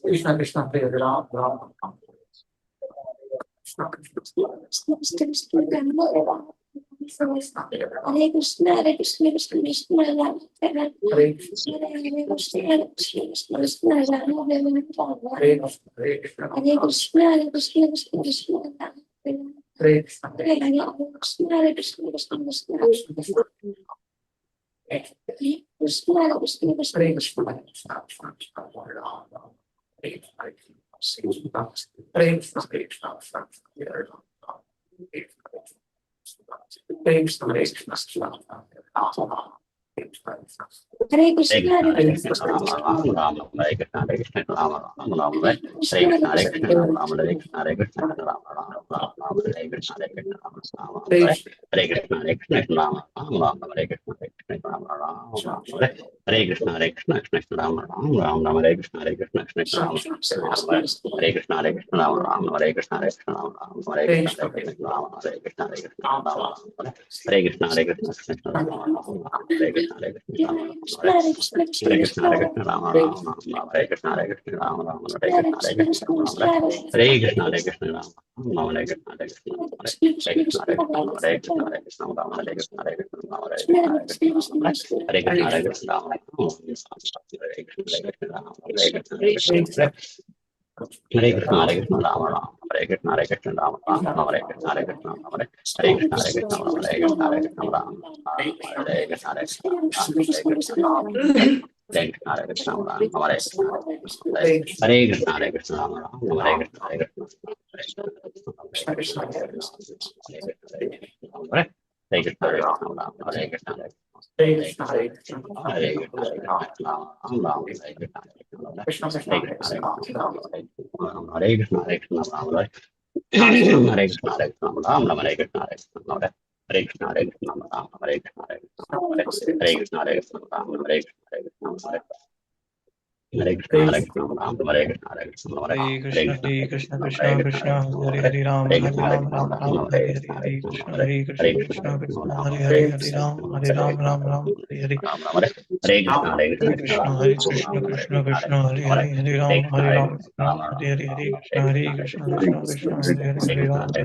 Krishna Krishna Hare Ram Ram. Krishna Krishna, Krishna Krishna, Hare Hare. Hare Krishna, Hare Krishna, Krishna Krishna, Rama Rama, Hare Krishna, Hare Krishna, Hare Krishna, Krishna Rama Rama, Hare Krishna, Hare Krishna, Hare Krishna, Krishna Krishna, Rama Rama, Hare Krishna, Hare Krishna, Krishna Krishna, Hare Krishna, Hare Krishna, Krishna Hare Krishna, Hare Krishna, Ram Ram Hare Krishna Hare Krishna Ram Ram Ram Hare Krishna Hare Krishna Ram Ram Hare Krishna Hare Krishna Ram Ram Ram Hare Krishna Hare Krishna Ram Ram Hare Krishna Hare Krishna Ram Ram Hare Krishna Hare Krishna Ram Ram Hare Krishna Hare Krishna Krishna Ram Ram Hare Krishna Hare Krishna Krishna Ram Hare Krishna Hare Krishna Ram Ram Hare Krishna Hare Krishna Ram Hare Krishna Hare Krishna Ram Hare Krishna Hare Krishna Ram Hare Krishna Hare Krishna Krishna Ram Hare Krishna Hare Krishna Ram Hare Krishna, Hare Krishna Hare Krishna Rama Rama Rama Hare Krishna Hare Krishna Rama Rama Hare Krishna Hare Krishna Rama Hare Krishna Hare Krishna Rama Hare Krishna Hare Krishna Rama Hare Krishna Hare Krishna Rama Hare Krishna Hare Krishna Rama Hare Krishna Hare Krishna Hare Krishna Hare Krishna Rama Hare Krishna Rama Hare Krishna Hare Krishna Hare Krishna Hare Krishna Rama Rama Hare Krishna Hare Krishna Rama Rama Hare Krishna Hare Krishna Rama Hare Krishna Hare Krishna Rama Hare Krishna Hare Krishna Rama Hare Krishna Hare Krishna Hare Krishna Hare Krishna Hare Krishna Rama Hare Krishna Hare Krishna Hare Krishna Rama Hare Krishna Hare Krishna Hare Krishna Hare Krishna Rama Hare Krishna Hare Krishna Hare Hare Krishna Hare Krishna Hare Krishna Hare Krishna Ram Ram Hare Krishna Hare Krishna Hare Krishna Hare Krishna Ram Hare Krishna Hare Krishna Hare Krishna Hare Krishna Ram Hare Krishna Hare Krishna Hare Krishna Hare Krishna Ram Hare Krishna Hare Krishna Hare Krishna Hare Krishna Krishna Hare Krishna Hare Hare Ram Hare Ram Ram Ram Hare Hare Hare Krishna Hare Krishna Krishna Krishna Hare Hare Hare Ram Ram Ram Hare Hare Hare Krishna Hare Hare Krishna Krishna Hare Krishna Krishna Krishna Hare Hare Hare Ram Ram Hare Hare Hare Krishna Hare Krishna Krishna Krishna Hare Hare Hare Ram Ram Hare Hare Hare Krishna Hare Krishna Krishna Hare Hare Ram Ram Ram Hare Krishna Hare Krishna Hare Krishna Krishna Hare Krishna Krishna Hare Ram Ram Hare Krishna Hare Hare Ram Krishna Ram Ram Ram Hare Ram Hare Krishna Hare Hare Krishna Krishna Ram Krishna Hare Krishna Hare Hare Krishna Hare Krishna Ram Hare Ram Ram Hare Hare Krishna Ram Hare Ram Ram Hare Hare Hare Krishna Hare Krishna Krishna Krishna Hare Hare Hare Ram Hare Ram Ram Ram Hare Hare Hare Krishna Hare Hare Krishna Krishna Krishna Ram Hare Krishna Hare Krishna Ram Ram Hare Krishna Hare Krishna Ram Ram Hare Krishna Hare Krishna Ram Ram Hare Krishna Hare Ram Ram Ram Hare Hare Krishna Krishna Krishna Hare Hare Hare Ram Ram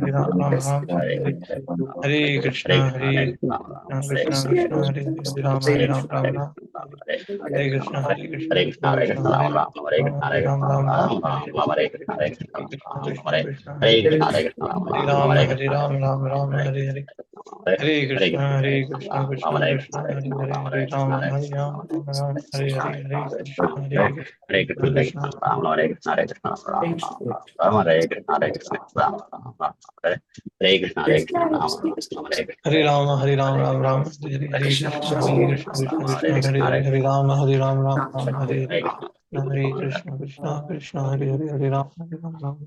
Ram Hare Hare Hare Krishna Krishna Krishna Hare Hare Hare Ram Ram Hare Krishna Hare Hare Krishna Krishna Ram Hare Ram Hare Krishna Krishna Krishna Hare Krishna Krishna Hare Ram Hare Ram Hare Ram Hare Hare Krishna Hare Krishna Hare Krishna Krishna Ram Ram Krishna Hare Hare Krishna Hare Hare Krishna Hare Hare Ram Krishna Hare Ram Ram Krishna Hare Hare Krishna Krishna Hare Krishna Krishna Hare Hare Hare Hare Ram Krishna Hare Ram Ram Ram Hare Hare Hare Krishna Hare Hare Krishna Krishna Hare Krishna Krishna Krishna Hare Ram Hare Hare Krishna Ram Hare Ram Krishna Hare Hare Krishna Krishna Hare Hare Krishna Krishna Krishna Krishna Hare Hare Hare Ram Ram Ram Ram Hare Hare Hare Krishna Hare Krishna Krishna Krishna Hare Ram Hare Ram Ram Ram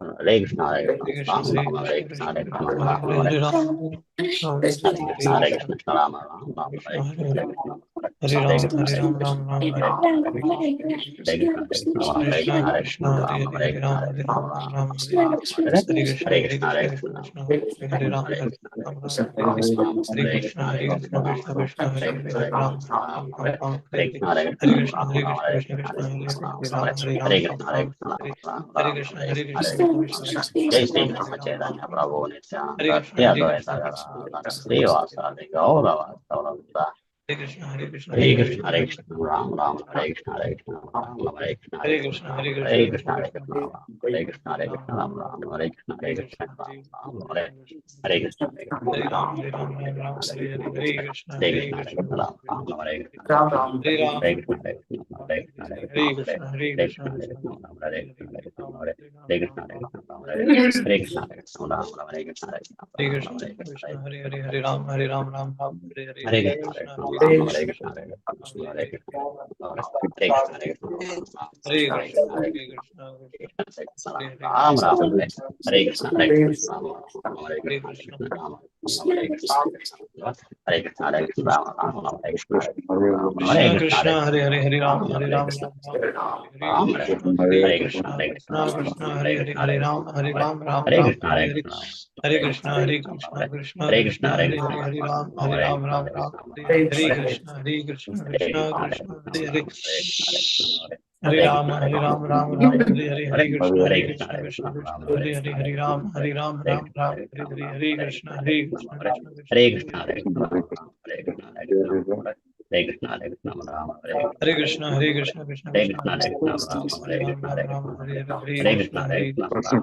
Hare Hare Krishna Hare Krishna Krishna Krishna जय Hare Shri Ram Krishna Hare Ram Chaitanya Ram Prabhu Ram Nityanand Hare Shri Krishna Hare Advaita Krishna Krishna Gadadhar Krishna Krishna श्रीवासादि Gaurav Hare Krishna Hare Hare Krishna Krishna Ram Ram Hare Krishna Ram Ram Hare Krishna Hare Krishna Hare Hare Krishna Krishna Krishna Hare Krishna Krishna Hare Hare Krishna Ram Ram Ram Hare Krishna Hare Ram Krishna Ram Hare Hare Krishna Krishna Hare Ram Ram Hare Ram Ram Ram Ram Hare Hare Hare Hare Krishna Hare Hare Krishna Krishna Ram Ram Hare Krishna Hare Ram Hare Hare Krishna Ram Hare Krishna Hare Hare Krishna Krishna Hare Hare Krishna Krishna Krishna Ram Krishna Hare Hare Hare Ram Hare Ram Hare Ram Krishna Ram Hare Krishna Ram Hare Krishna Hare Ram Krishna Hare Krishna Krishna Hare Hare Hare Ram Hare Ram Ram Ram Hare Hare Hare Hare Krishna, Hare Krishna Krishna, Hare Ram, Krishna Hare Krishna, Krishna Hare Krishna Krishna, Hare Hare Hare Krishna, Hare Krishna, Hare Krishna, Hare Hare Krishna Krishna, Hare Hare Krishna Krishna, Hare Hare Ram, Hare Ram, Krishna Hare Krishna, Hare Krishna, Ram, Hare Hare Krishna, Hare Krishna Krishna, Ram, Hare Krishna, Hare Krishna, Hare Krishna, Ram, Hare Krishna, Hare Krishna Krishna, Hare Krishna Hare Krishna, Hare Hare Ram Hare Hare Ram Krishna, Ram Ram Hare Ram, Krishna Hare Krishna, Krishna Hare Krishna, Krishna Ram, Krishna Hare Hare Hare Krishna, Hare Hare Ram Krishna, Hare Ram Ram Hare Ram Krishna, Hare Hare Hare Krishna, Hare Hare Krishna Krishna, Hare Hare Krishna, Krishna Krishna Hare Krishna, Krishna Hare Hare Hare Krishna, Hare Ram Hare Hare Ram Krishna, Ram Hare Ram Krishna, Hare Hare Krishna Hare Krishna Hare Krishna Krishna, Hare Krishna Krishna, Hare Hare Hare Ram, Ram Ram, Hare Hare, Hare Krishna, Krishna Krishna, Hare Hare, Hare Ram, Ram Ram, Hare Hare, Hare Krishna, Krishna Krishna, Hare Krishna, Hare Krishna, Hare Krishna, Hare Krishna, Hare Krishna, Hare Krishna, Ram, Hare Krishna, Hare Krishna, Krishna Hare Krishna, Krishna, Hare Krishna, Ram, Hare Hare Krishna, Ram, Hare Ram Krishna,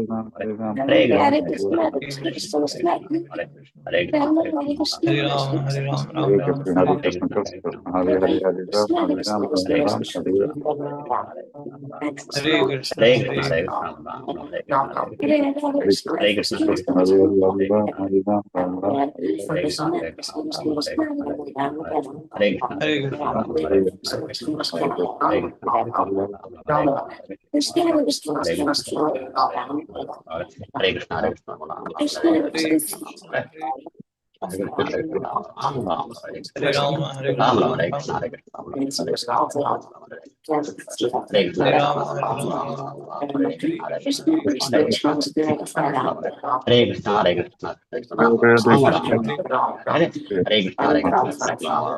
Ram, Hare Hare, Hare Hare Krishna, Krishna, Hare Hare Krishna, Krishna Ram, Krishna Hare Hare Hare Hare Ram Hare Ram Hare Hare Ram Krishna, Hare Hare Krishna, Ram Hare Krishna, Krishna Krishna, Hare Krishna, Hare Krishna, Hare Ram, Hare Ram, Ram Hare Ram, Krishna Hare Hare Hare. Krishna Krishna Krishna Hare Hare Hare Ram Hare Ram Hare Ram Hare Ram Hare Krishna, Hare Hare Krishna, Hare Krishna, Krishna, Ram, Hare Krishna, Hare Krishna, Hare Krishna Hare Krishna, Krishna Hare Krishna Krishna, Hare Hare Ram, Hare Hare Ram Krishna, Hare Ram Ram Ram Hare Ram Hare Krishna, Hare Krishna, Ram, Hare Krishna, Hare Krishna, Hare Krishna, Hare Hare Krishna, Krishna, Ram, Hare Hare Ram Krishna, Hare Krishna, Hare Ram Hare Krishna, Hare Krishna,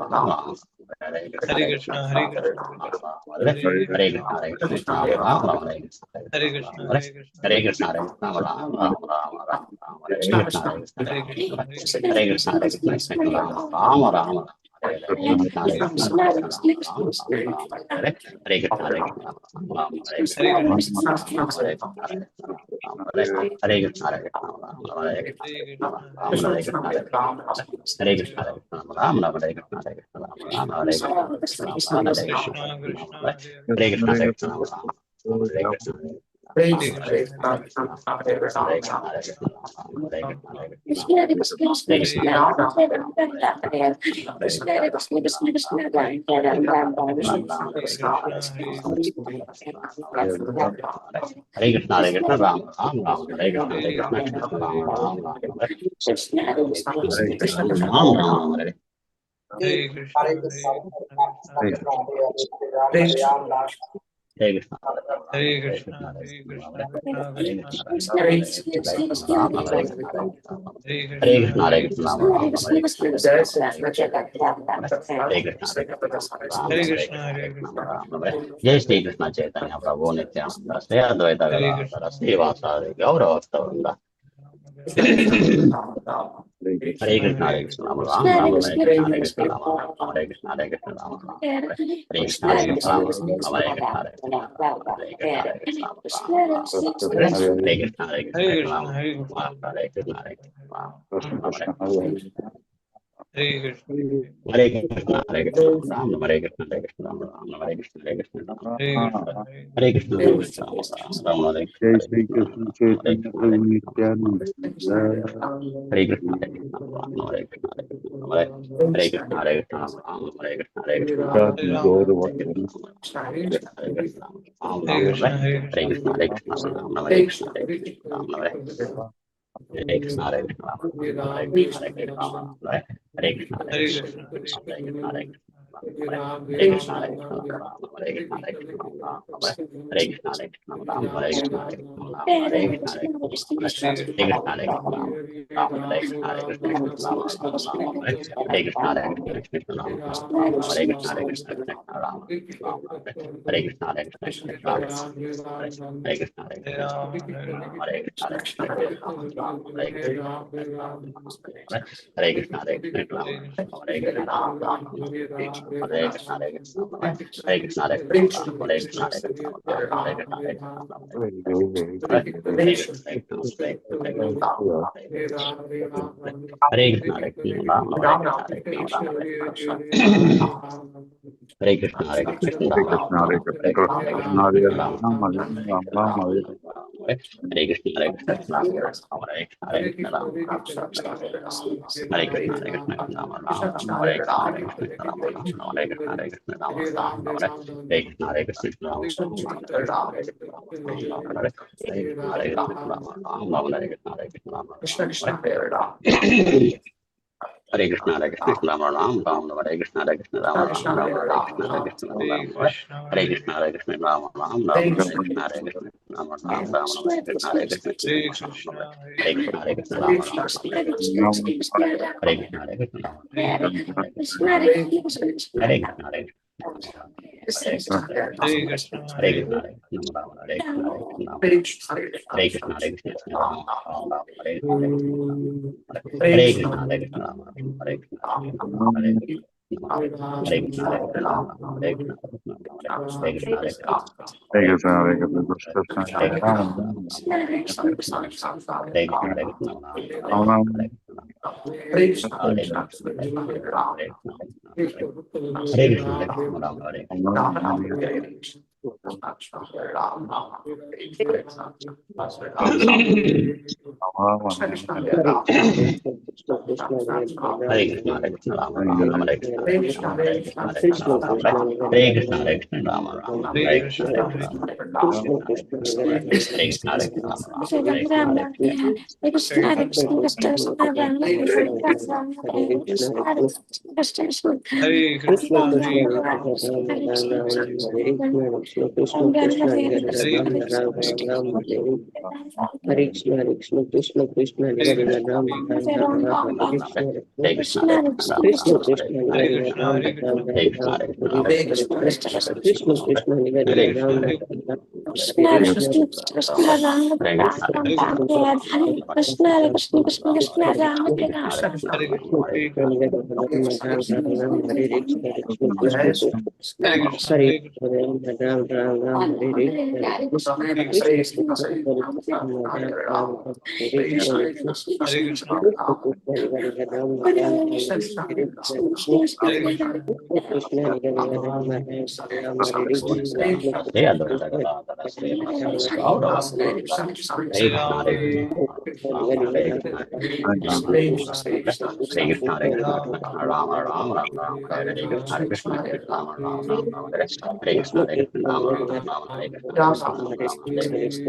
Ram, Hare Krishna, Hare Krishna, Hare Krishna, Ram, Hare Hare Krishna, Hare Hare Krishna, Hare Krishna, Ram, Ram, Hare Hare Krishna, Ram, Hare Ram, Ram, Ram, Ram Hare Ram, Krishna, Hare Krishna, Ram, Hare Krishna, Hare Krishna, Hare Hare Ram, Krishna, Hare Ram, Ram, Ram, Ram Ram, Ram, Ram, Hare Hare Krishna, Hare Krishna, Krishna, Hare Krishna, Krishna, Hare Krishna Krishna, Krishna, Hare Krishna, Hare Krishna, Krishna, Ram, Ram, Ram, Hare Hare Krishna, Hare Krishna, Krishna, Ram, Ram, Hare Krishna, Hare Hare Krishna, Krishna, Hare Ram, Krishna, Hare Hare Krishna, Hare Krishna, Hare Krishna, Ram, Ram, Hare Krishna, Hare Hare Krishna, Krishna, Hare Krishna, Hare Krishna, Hare Krishna, Ram, Ram, Ram, Ram, Ram, Hare Krishna, Hare Krishna, Hare Krishna, Hare Hare Krishna, Krishna, Hare Krishna, Hare Krishna, Krishna, Ram, Ram, Ram, Ram, Hare Krishna, Hare Krishna, Krishna, Ram, Ram, Ram, Hare Krishna, Hare Krishna, Ram, Hare Krishna, Hare Hare Krishna, Krishna, Ram, Hare Krishna, Hare Krishna, Ram, Hare Krishna, Hare Krishna, Ram, Hare Krishna, Hare Ram, Krishna, Ram, Hare Hare Krishna, Krishna, Hare Krishna, Hare Krishna, Hare Krishna, Ram, Ram, Hare Krishna, Hare Krishna, Ram, Ram, Hare Krishna, Ram, Ram, Hare Krishna, Krishna, Hare Krishna, Krishna, Hare Hare, Hare Krishna, Hare Krishna, Ram, Ram, Hare Krishna, Hare Krishna, Hare Krishna, Hare Krishna, Hare Krishna, Hare Ram Krishna, Ram, Hare Krishna, Krishna Hare Krishna, Krishna Hare Krishna, Krishna, Hare Hare Ram Krishna, Krishna, Ram Ram Hare Krishna Hare Krishna, Krishna Krishna, Ram Ram Ram Ram, Ram Ram, Hare Hare Krishna, Krishna, Hare Krishna, Hare Ram, Hare Krishna, Hare Krishna, Ram, Ram, Ram, Hare Krishna, Hare Hare Krishna, Krishna, Krishna, Hare Ram, Krishna, Ram, Ram, Hare Krishna Hare Krishna, Krishna Krishna, Ram, Ram, Hare Hare Krishna, Hare Krishna, Hare Krishna, Hare Hare Krishna, Krishna, Hare Hare Krishna, Krishna, Ram, Krishna Hare Krishna, Krishna, Hare Hare Hare, Krishna, Ram, Ram, Hare Krishna, Hare Krishna, Hare Hare Krishna, Krishna, Hare Hare Krishna, Krishna, Ram, Ram, Krishna Hare Krishna, Krishna, Hare Krishna, Hare Krishna, Hare Krishna, Hare Ram, Hare Krishna, Krishna, Hare Hare Krishna, Krishna, Ram, Hare Jai Shri Krishna Chaitanya Prabhu Nityananda Shri Advaita Hare Gadadhara Krishna, Shri Vasari Gaura Bhakta Hare Krishna, Hare Krishna, Rama Rama, Rama Hare Krishna, Hare Krishna, Rama Rama, Hare Krishna, Hare Krishna, Rama Rama, Hare Krishna, Hare Krishna, Rama Rama, Hare Krishna, Hare Krishna, Hare Krishna, Hare Krishna, Rama Rama, Hare Krishna, Hare Krishna, Hare Hare Krishna, Krishna, Rama Hare Rama, Krishna, Hare Krishna, Hare Krishna, Rama Hare Hare Krishna, Hare Krishna, Hare Krishna, Rama Hare Krishna, Hare Krishna, Rama Hare Krishna, Hare Krishna, Rama Hare Krishna, Hare Krishna, Hare Krishna, Rama Hare Krishna, Jai Hare Shri Krishna, Krishna Hare Chaitanya Krishna, Hare Prabhu Krishna, Nityananda Hare Krishna, Hare Krishna, Rama Hare Krishna, Hare Krishna, Hare Krishna, Hare Krishna, Rama Hare Krishna, Hare Krishna, Jai Hare Rama Gaura Ram, Hare Bhakta Krishna, Hare Krishna, Hare Krishna, Hare Rama Krishna, Hare Hare Krishna, Krishna, Hare Krishna, Rama Hare Krishna, Hare Krishna, Rama Hare Hare Krishna, Hare Krishna, Hare Rama Hare Ram, Krishna, Hare Hare Krishna, Krishna, Rama Hare Krishna, Hare Hare Krishna, Krishna, Hare Hare Krishna, Krishna, Hare Krishna, Hare Hare Ram, Krishna, Hare Krishna, Rama Hare Krishna, Hare Krishna, Rama Hare Krishna, Hare Krishna, Rama Hare Krishna, Hare Krishna, Rama Hare Krishna, Hare Krishna, Hare Hare Krishna, Krishna, Hare Krishna, Rama Hare Krishna, Hare Krishna, Rama Hare Krishna, Hare Krishna, Rama Hare Krishna, Hare Krishna, Rama Hare Krishna, Hare Krishna, Rama Hare Krishna, Hare Hare Krishna, Ram, Hare Ram, Hare Krishna, Hare Krishna, Rama Hare Krishna, Hare Krishna, Hare Krishna, Hare Rama Krishna, Hare Krishna, Hare Krishna, Hare Krishna, Hare Krishna, Hare Krishna, Hare Krishna, Hare Krishna, Hare Krishna, Hare Krishna, Hare Krishna, Hare Krishna, Rama Hare Krishna, Hare Krishna, Hare Krishna, Hare Krishna, Hare Rama Krishna Hare Hare Krishna Krishna, Hare Krishna Krishna, Hare Hare Hare Rama Ram Hare Hare Ram Krishna, Ram Rama Hare Hare Krishna, Hare Krishna, Hare Krishna, Hare Krishna, Rama Hare Krishna, Hare Krishna, Rama Hare Krishna, Hare Krishna, Rama Hare Krishna, Hare Krishna, Rama Hare Krishna, Hare Krishna, Rama Hare Krishna, Hare Krishna, Hare Krishna, Rama Hare Krishna, Hare Krishna, Rama Hare Krishna, Hare Krishna, Rama Ram, Ram, Hare Krishna, Hare Krishna, Rama Ram, Ram, Hare Krishna, Hare Krishna, Rama Hare Ram, Krishna, Hare Krishna, Hare Krishna, Rama Ram, Ram, Hare Krishna, Hare Krishna, Rama Ram, Ram, Hare Krishna, Hare Krishna, Krishna, Hare Rama Krishna, Ram, Hare Hare Krishna, Krishna, Hare Krishna, Rama Ram, Hare Krishna, Hare Krishna, Hare Krishna, Rama Ram, Hare Hare Krishna, Krishna, Hare Krishna, Hare Krishna, Hare Krishna, Hare Krishna, Hare Hare Krishna, Hare Krishna, Hare Krishna, Hare Krishna, Hare Krishna, Ram Ram Ram, Hare Krishna, Hare Krishna, Hare Krishna, Ram Ram, Hare Krishna, Hare Krishna. Hare Krishna, Hare Krishna, Ram Ram, Hare Krishna, Hare Krishna, Hare Krishna, Hare Krishna, Hare Krishna, Rama Rama, Hare Krishna, Hare Krishna, Hare Krishna, Hare Krishna, Rama Rama, Hare Krishna, Hare Krishna, Rama Rama, Hare Krishna, Hare Krishna, Hare Krishna, Hare Krishna, Rama Rama, Hare Krishna, Hare Krishna. Hare Krishna, Hare Krishna, Krishna, Hare Hare Krishna, Ram, Hare Ram, Ram, Ram, Hare Krishna, Hare Krishna, Krishna, Hare Krishna, Rama Krishna, Rama, Hare Krishna, Krishna, Hare Hare Krishna, Ram, Hare Ram, Krishna, Hare Ram, Krishna, Ram, Hare Krishna, Hare Rama Krishna, Rama, Hare Krishna, Krishna, Krishna, Hare Hare Ram, Krishna, Ram, Hare Ram, Krishna, Hare Krishna, Krishna, Krishna, Ram, Hare Ram, Krishna, Ram, Hare Ram, Krishna, Hare Krishna, Krishna, Hare Krishna, Krishna, Krishna, Ram, Hare Ram, Krishna, Hare Krishna, Hare Rama Krishna, Rama, Hare Hare Krishna, Krishna, Hare Krishna, Hare Krishna, Hare Krishna, Hare Krishna, Hare Krishna, Hey, adore, adore, adore, say, say, out of Hare Hare Krishna, Ram, Hare Hare Krishna, Ram, Hare Krishna, Hare Krishna, Hare Krishna, Hare Krishna, Hare Krishna, Hare Hare Krishna, Ram, Krishna Krishna, Rama Rama, Rama Rama, Hare Hare Ram, Hare Krishna, Hare Krishna, Rama Rama, Rama Hare Krishna, Hare Krishna, Rama Rama, Rama Hare Krishna,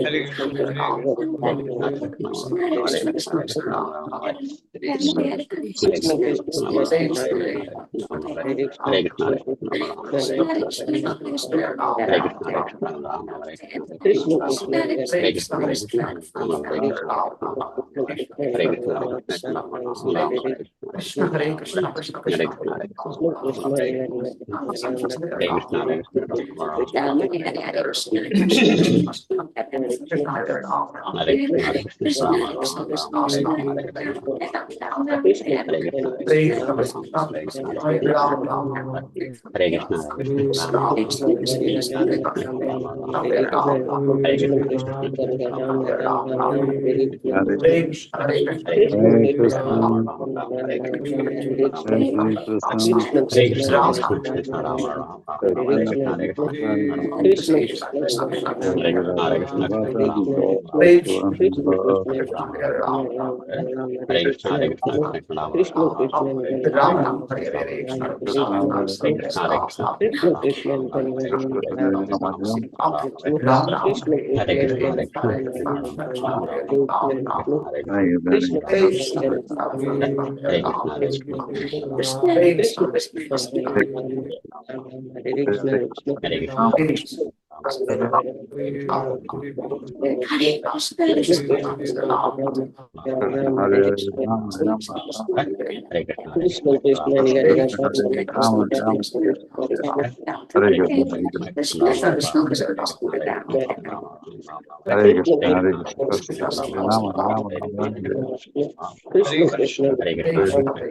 Hare Krishna, Rama Rama, Hare Krishna, Hare Krishna, Hare Krishna, Hare Krishna, Hare Krishna, Hare Krishna, Hare Krishna, Rama Rama, Hare Hare Krishna, Krishna, Hare Krishna, Krishna, Rama Krishna, Rama, Hare Hare Krishna, Hare Krishna, Rama Rama, Hare Krishna, Hare Krishna, Hare Krishna, Krishna, Krishna, Rama Rama, Krishna, Hare Hare Krishna, Hare Krishna, Krishna, Hare Krishna, Hare Krishna, Rama Rama, Hare Krishna, Hare Krishna, Krishna, Rama Krishna, Rama, Hare Hare Krishna, Krishna, Hare Krishna, Krishna, Rama Rama, Hare Krishna, Krishna, Hare Krishna, Hare Krishna, Rama Rama, Hare Krishna, Hare Krishna, Rama Rama, Hare Krishna, Hare Krishna, Rama Rama, Hare Krishna, Hare Krishna, Hare Krishna, Rama Rama, Hare Krishna, Hare Krishna, Rama Rama, Rama Hare Krishna, Hare Krishna, Hare Krishna, Hare Krishna, Rama Rama, Hare Krishna, Hare Krishna, Hare Krishna, Hare Krishna, Rama Rama, Hare Krishna, Hare Krishna, Rama Rama, Hare Krishna, Hare Krishna, Hare Krishna, Rama Rama, Hare Krishna, Hare Krishna, Hare Krishna, Hare Krishna, Rama Rama, Rama Hare Krishna, Hare Krishna, Rama Rama, Hare Krishna, Hare Krishna, Krishna Rama Rama, Rama Hare Krishna, Hare Krishna, Krishna Rama Rama, Hare Krishna, Hare Krishna, Hare Krishna, Krishna Rama Rama, Rama Hare Krishna, Hare Krishna, Hare Rama Rama, Rama Hare Krishna, Hare Krishna, Krishna Rama Rama, Rama Hare Krishna, Hare Krishna, Hare Rama, Hare Krishna, Hare Krishna, Hare Krishna, Krishna Rama Rama, Rama Hare Krishna,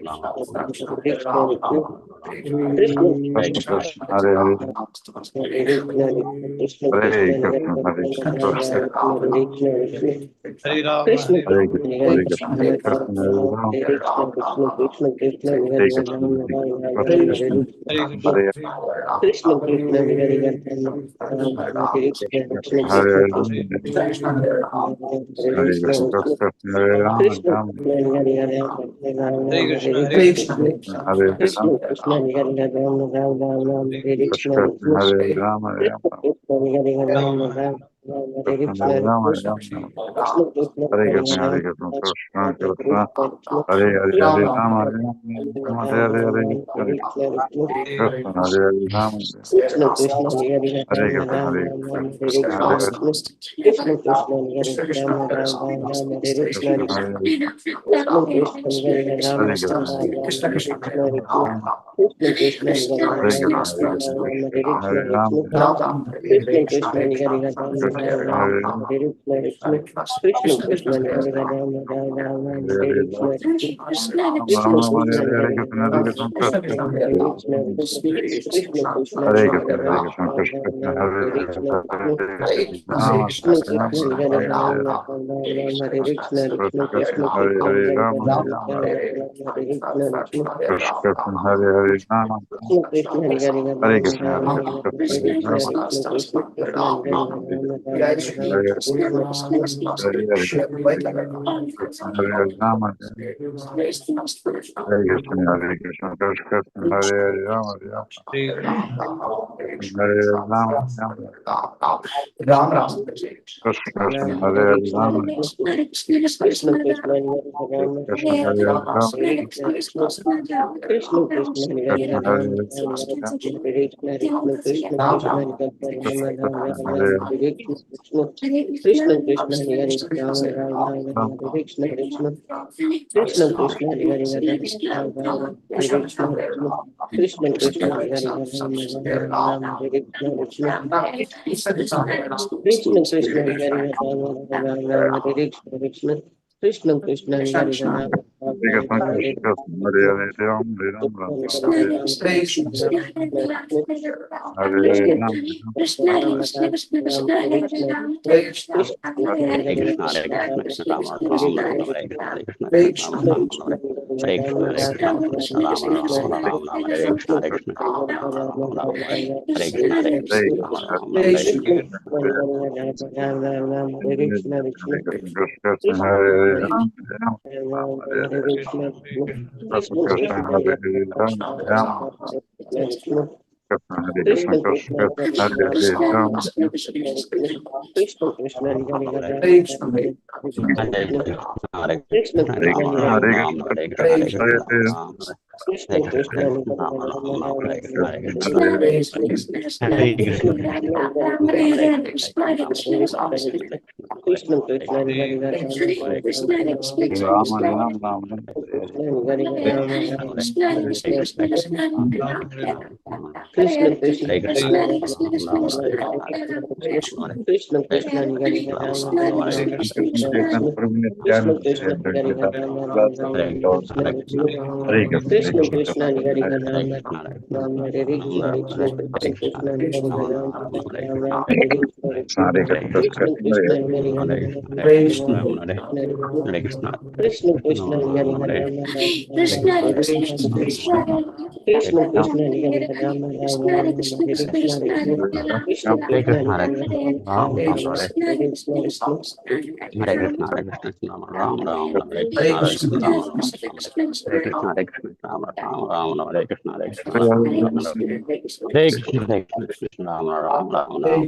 Hare Krishna, Krishna Rama Rama, Rama Hare Krishna, Hare Krishna, Hare Krishna, Krishna Rama Rama, Rama Hare Krishna, Hare Krishna, Krishna, Rama Rama, Hare Krishna, Hare Krishna, Hare Krishna, Krishna, Hare Krishna, Hare Krishna, Hare Krishna, Hare Krishna, Rama Rama, Hare Krishna, Hare Krishna, Hare Krishna, Hare Krishna, Krishna Rama Rama, Hare Krishna, Hare Krishna, Rama Rama, Hare Krishna, Hare Krishna, Krishna Rama Rama, Rama Hare Krishna, Hare Krishna, Hare Krishna, Hare Krishna, Hare Krishna, Rama Rama, Hare Krishna, Hare Krishna, Rama Rama, Hare Krishna, Hare Krishna, Hare Ram, Krishna, Hare Ram, Hare Krishna, Krishna, Krishna, Hare Krishna, Hare Krishna, Hare Krishna, Ram, Krishna Hare Ram Hare Ram Hare Krishna Krishna Krishna Hare Hare Hare Ram Hare Ram Hare Hare Hare Krishna Hare Hare Ram Krishna Krishna Hare Hare Ram Krishna Ram Hare Ram Ram Krishna Hare Krishna Hare Hare Krishna Krishna Krishna Hare Ram Ram Ram Hare Krishna Krishna Hare Hare Krishna Krishna Hare Ram Hare Ram Krishna Ram Hare Krishna Ram Krishna Krishna Hare Hare Ram Krishna Ram Hare Krishna Ram Hare Krishna Krishna Hare Ram Krishna Krishna Hare Ram Krishna Ram Ram Hare Ram Hare Krishna Krishna Krishna Hare Ram Ram Ram Hare Hare Hare Krishna Ram Krishna Ram Hare Krishna Hare Hare Krishna Ram Hare Krishna Krishna Hare Krishna Krishna Krishna Hare Hare Krishna Hare Ram Krishna Ram Krishna Ram Hare Hare Hare Krishna Ram Krishna Ram Krishna Hare Ram Ram Hare Ram Ram Hare Krishna Krishna Krishna Krishna Hare Krishna Hare Hare Ram Ram Hare Ram Ram Hare Krishna Krishna Hare Hare Ram Krishna Krishna Hare Hare Hare Ram Krishna Ram Hare Ram Krishna Hare Hare Ram Krishna Krishna Krishna Krishna Hare Ram Ram Ram Hare Hare Hare Hare Krishna Hare Hare Ram Hare Krishna Hare Krishna Krishna Hare Hare Ram Hare Ram Hare Ram Ram Krishna Ram Hare Hare Hare Krishna Ram Krishna Krishna Hare Krishna Hare Hare Ram Hare Krishna Krishna Krishna Hare Krishna Ram Hare Ram Hare Ram Hare Krishna Krishna Krishna Hare Ram Ram Krishna Ram Hare Hare Krishna Krishna Krishna Hare Ram Ram Ram Ram Hare Krishna Krishna Krishna Hare Ram Ram Ram Hare Krishna Krishna Krishna Hare Ram Ram Ram Hare Krishna Krishna Krishna Hare Ram Ram Ram Hare Krishna Krishna Krishna Hare Ram Ram Hare Krishna Ram Hare Krishna Hare Hare Ram Hare Ram Ram Hare Hare Hare Ram Hare Krishna Hare Krishna Krishna Rama Rama Rama Hare Krishna Hare Krishna Krishna Rama Rama Rama Hare Krishna Hare Krishna Krishna Rama Rama Rama Rama Hare Krishna Hare Krishna Krishna Rama Rama Rama Hare Krishna Hare Krishna Hare Rama Krishna Rama Rama Hare Krishna Hare Krishna Krishna Hare Hare Ram Hare Krishna Krishna Krishna Hare Hare Ram Ram Krishna Krishna Hare Krishna Krishna Krishna Krishna Hare Hare Ram Krishna Krishna Rama Hare Krishna Krishna Krishna Hare Krishna Rama Krishna Rama Hare Rama Krishna Hare Krishna Hare Hare Krishna Hare Rama Rama Krishna Hare Krishna Krishna Hare Krishna Rama Rama Rama Hare Krishna Hare Krishna Hare Hare Krishna Hare Krishna Krishna Krishna Rama Rama Hare Krishna Hare Krishna Rama Rama Rama Hare Krishna Krishna Hare Krishna Krishna Hare Krishna Hare Krishna Ram Hare Ram Ram Hare Krishna Hare Hare Krishna Krishna Rama Rama Krishna Hare Krishna Krishna Hare Krishna Rama Hare Krishna Hare Krishna Rama Krishna Hare Krishna Krishna Rama Rama Hare Krishna Krishna Krishna Krishna Krishna Hare Krishna Hare Krishna Hare Krishna Hare Krishna Hare Krishna Krishna Krishna Krishna Krishna Krishna Krishna Krishna Hare Krishna, Hare Krishna, Ram Ram, Hare Krishna, Hare Krishna, Ram Ram, Hare Krishna, Hare Krishna, Ram Ram, Hare Krishna, Hare Krishna, Ram Ram, Hare Krishna, Hare Krishna, Ram Ram, Hare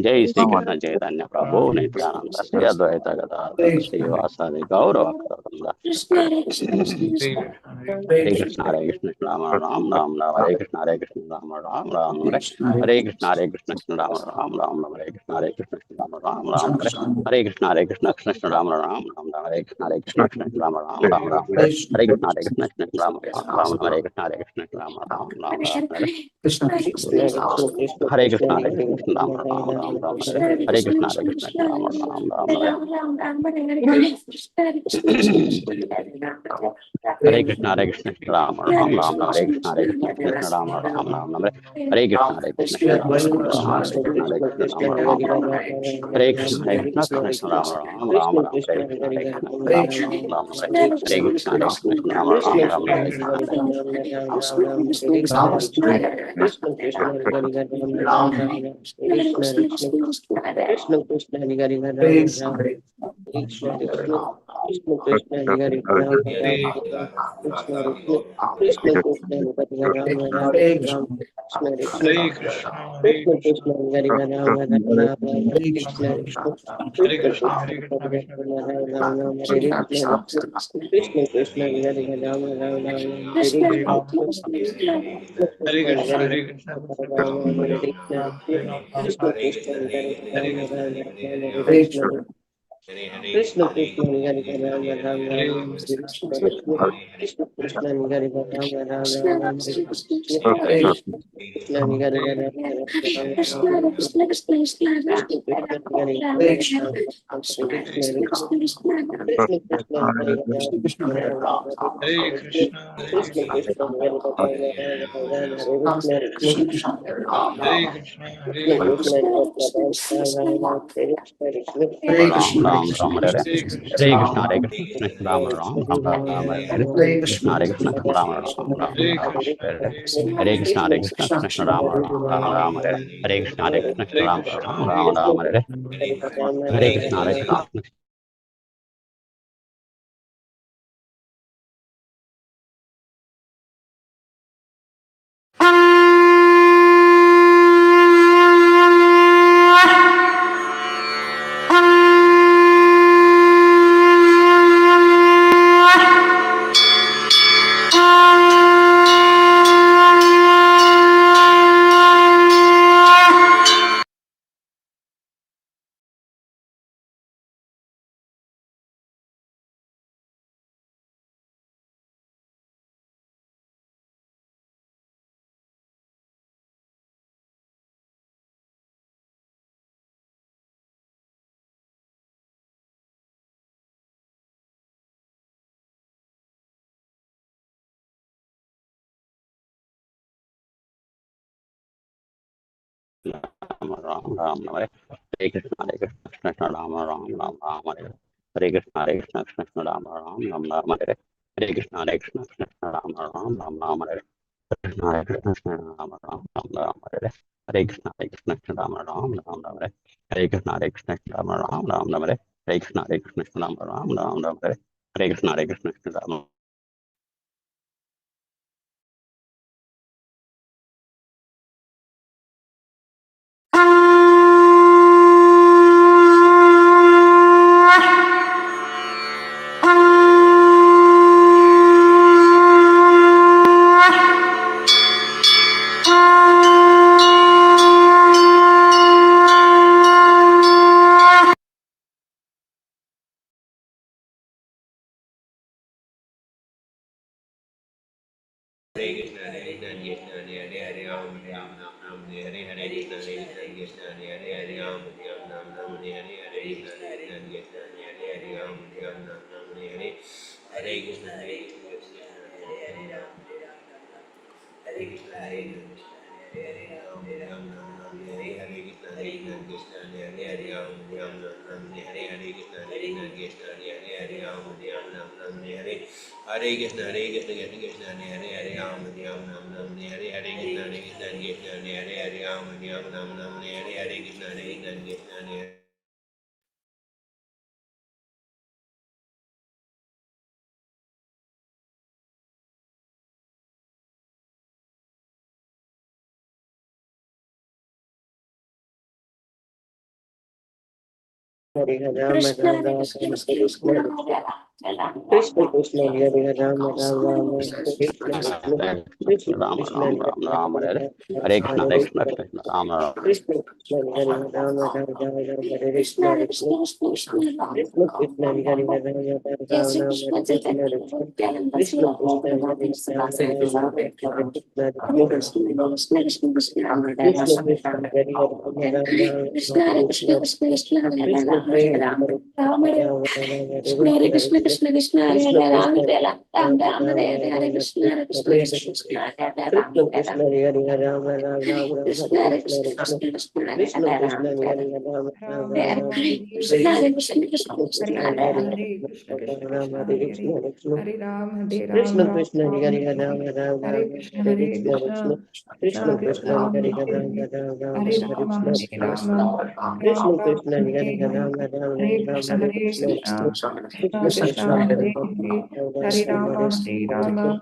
Jai Sri Krishna Chaitanya Prabhu Nityananda Sri Advaita Gadadhara Sri Vasari Gaura Bhakta Hare Krishna, Hare Krishna, Ram Ram, Hare Krishna, Hare Krishna, Ram Ram, Hare Krishna, Hare Krishna, Ram Ram, Hare Krishna, Hare Krishna, Ram Ram, Hare Krishna, Hare Krishna, Krishna Ram Ram, Hare Krishna, Hare Krishna, Krishna Ram Ram, Hare Krishna, Hare Krishna, Krishna Ram Ram, Hare Krishna, Hare Krishna, Ram Ram, Hare Krishna, Hare Krishna, Krishna Ram Ram, Hare Krishna, Hare Krishna, Hare Krishna, Hare Krishna, Ram Ram, Hare Krishna, Hare Krishna, Krishna Ram Ram, Hare Krishna, Hare Krishna, Ram, Hare Krishna, Hare Krishna, Ram, Hare Krishna, Hare Krishna, Krishna Ram Ram, Hare Krishna, Hare Krishna, Ram Ram, Hare Krishna, Hare Krishna, Ram Ram, Hare Krishna, Hare Krishna, Krishna Krishna Hare Krishna, Hare Krishna Krishna, Krishna Hare Hare Ram Ram Ram Hare Hare Krishna, Krishna Hare Krishna Hare Krishna Krishna, Krishna Hare Krishna, Hare Krishna Ram Krishna, Ram Ram Hare Krishna Krishna Krishna Hare Hare Ram Ram Ram Hare Hare Krishna Ram, Hare Krishna Krishna, Hare Hare Hare Krishna, Krishna Ram Krishna, Ram Hare Hare Ram, Krishna Ram, Krishna Hare Ram, Ram, Krishna Ram, Krishna Hare Hare Hare Ram Krishna, Ram Ram Hare Hare Krishna Krishna, Krishna Krishna Hare Hare Ram Ram Hare Ram Hare Krishna, Krishna Krishna Krishna Hare Hare Ram Ram Ram Hare Krishna Hare Krishna, Krishna Hare Hare Hare Ram Ram Krishna, Hare Krishna, Krishna, Krishna, Krishna Krishna, Krishna Hare Hare Hare Krishna, Krishna Krishna, Krishna Krishna Hare Krishna, Krishna, Hare Hare Hare Krishna, Hare Krishna Krishna, Krishna Hare Hare Krishna, Krishna Krishna, Hare Krishna, Krishna Hare Krishna Krishna, Hare Ram Krishna, Hare Ram Krishna, Ram Hare Krishna, Hare Hare Krishna, Krishna, Hare Krishna Hare Krishna Krishna Ram Ram Ram Ram Hare Hare Hare Krishna Krishna, Hare Krishna, Krishna Krishna, Ram Ram Ram Hare Ram Krishna, Hare Hare Hare Hare Krishna Hare Krishna Krishna, Krishna Krishna, Ram Ram Ram Hare Hare Krishna Hare Krishna Hare Ram Krishna, Ram Hare Ram Ram Hare Hare Hare Krishna Hare Krishna, Krishna Ram Ram Hare Hare Krishna Krishna Ram Ram Ram Ram Hare Hare Krishna Krishna Ram Ram Ram Ram Hare Hare Krishna Krishna Ram Ram Ram Ram Hare Krishna Krishna Ram Ram Ram Ram Hare Hare Krishna Krishna Ram Ram Ram Ram Hare Hare Krishna Krishna Ram Ram Ram Ram Hare Hare Krishna Krishna Ram Ram Ram Ram Hare Hare Krishna Krishna Ram Ram Krishna, Ram Hare Ram Krishna, Hare Krishna Krishna Krishna, Hare Ram, Krishna Krishna Hare Hare Ram Ram Ram Krishna, Hare Krishna Krishna Hare Krishna Ram Krishna Ram Hare Ram Ram Hare Hare Krishna Hare Krishna Krishna Krishna Ram Ram Krishna Krishna Hare Ram Ram Ram Hare Krishna Hare Krishna Krishna, Krishna Krishna Krishna Krishna, Hare Ram. Jai Shri Ram Krishna Hare Krishna Chaitanya Krishna Nityananda Sri Krishna Krishna Advaita Hare Gadadara Sivasati Ram Hare Saraveta Krishna Hare Krishna Krishna Krishna Hare Hare Krishna Krishna Krishna Hare Krishna Hare Krishna Krishna Krishna Hare Hare Krishna Hare Krishna Ram Hare Ram Hare Krishna Hare Krishna Krishna Krishna Hare Krishna Hare Ram Krishna Hare Ram Ram Hare Hare Hare Krishna Hare Krishna Krishna Krishna Hare Hare Ram Krishna Hare Ram Krishna Hare Ram Ram Krishna Hare Hare Krishna Krishna Krishna Krishna Krishna Hare Krishna Hare Krishna Ram Hare Hare Ram Ram Ram Ram Hare Hare Krishna Hare Hare Krishna Krishna Krishna Krishna Krishna Krishna Hare Hare Ram Hare Hare Hare Krishna Krishna Ram Krishna Hare Hare Krishna Hare Krishna Hare Ram Krishna Ram Krishna Ram Hare Hare Ram Hare Ram Hare Ram Krishna Hare Hare Krishna Krishna Krishna Krishna Krishna Krishna Krishna Ram Hare Ram Ram Hare Hare Ram Ram Hare Hare Rama Krishna Hare Krishna Rama Krishna Ram Ram Krishna Hare Hare Hare Ram Ram Hare Ram Krishna Hare Hare Krishna Krishna Krishna Krishna Krishna Krishna Krishna Hare Hare Hare Hare Rama Hare Rama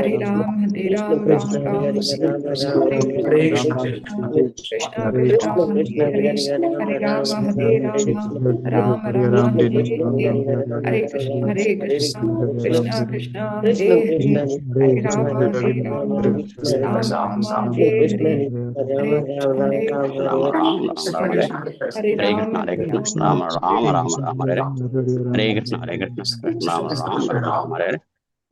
Hare Ram, Krishna Ram Krishna Ram, Hare Hare Hare Krishna, Rama Hare Rama Krishna, Hare Krishna Krishna Krishna, Krishna Krishna Krishna Hare Hare Hare, Hare Hare Rama Rama, Rama Hare Hare Rama, Krishna Rama Rama, Krishna Hare Krishna Hare, Hare Hare Hare Rama Krishna, Rama Hare Hare Krishna, Krishna Krishna Krishna, Krishna Hare Krishna Hare, Hare Hare Krishna Rama, Krishna Hare Rama Rama, Krishna Hare Rama Rama, Krishna Hare Krishna Hare, Rama Hare Rama Krishna, Hare Rama Krishna, Hare Hare Krishna Hare Rama, Hare Rama, Rama Rama Hare Hare Krishna Krishna Rama Rama Hare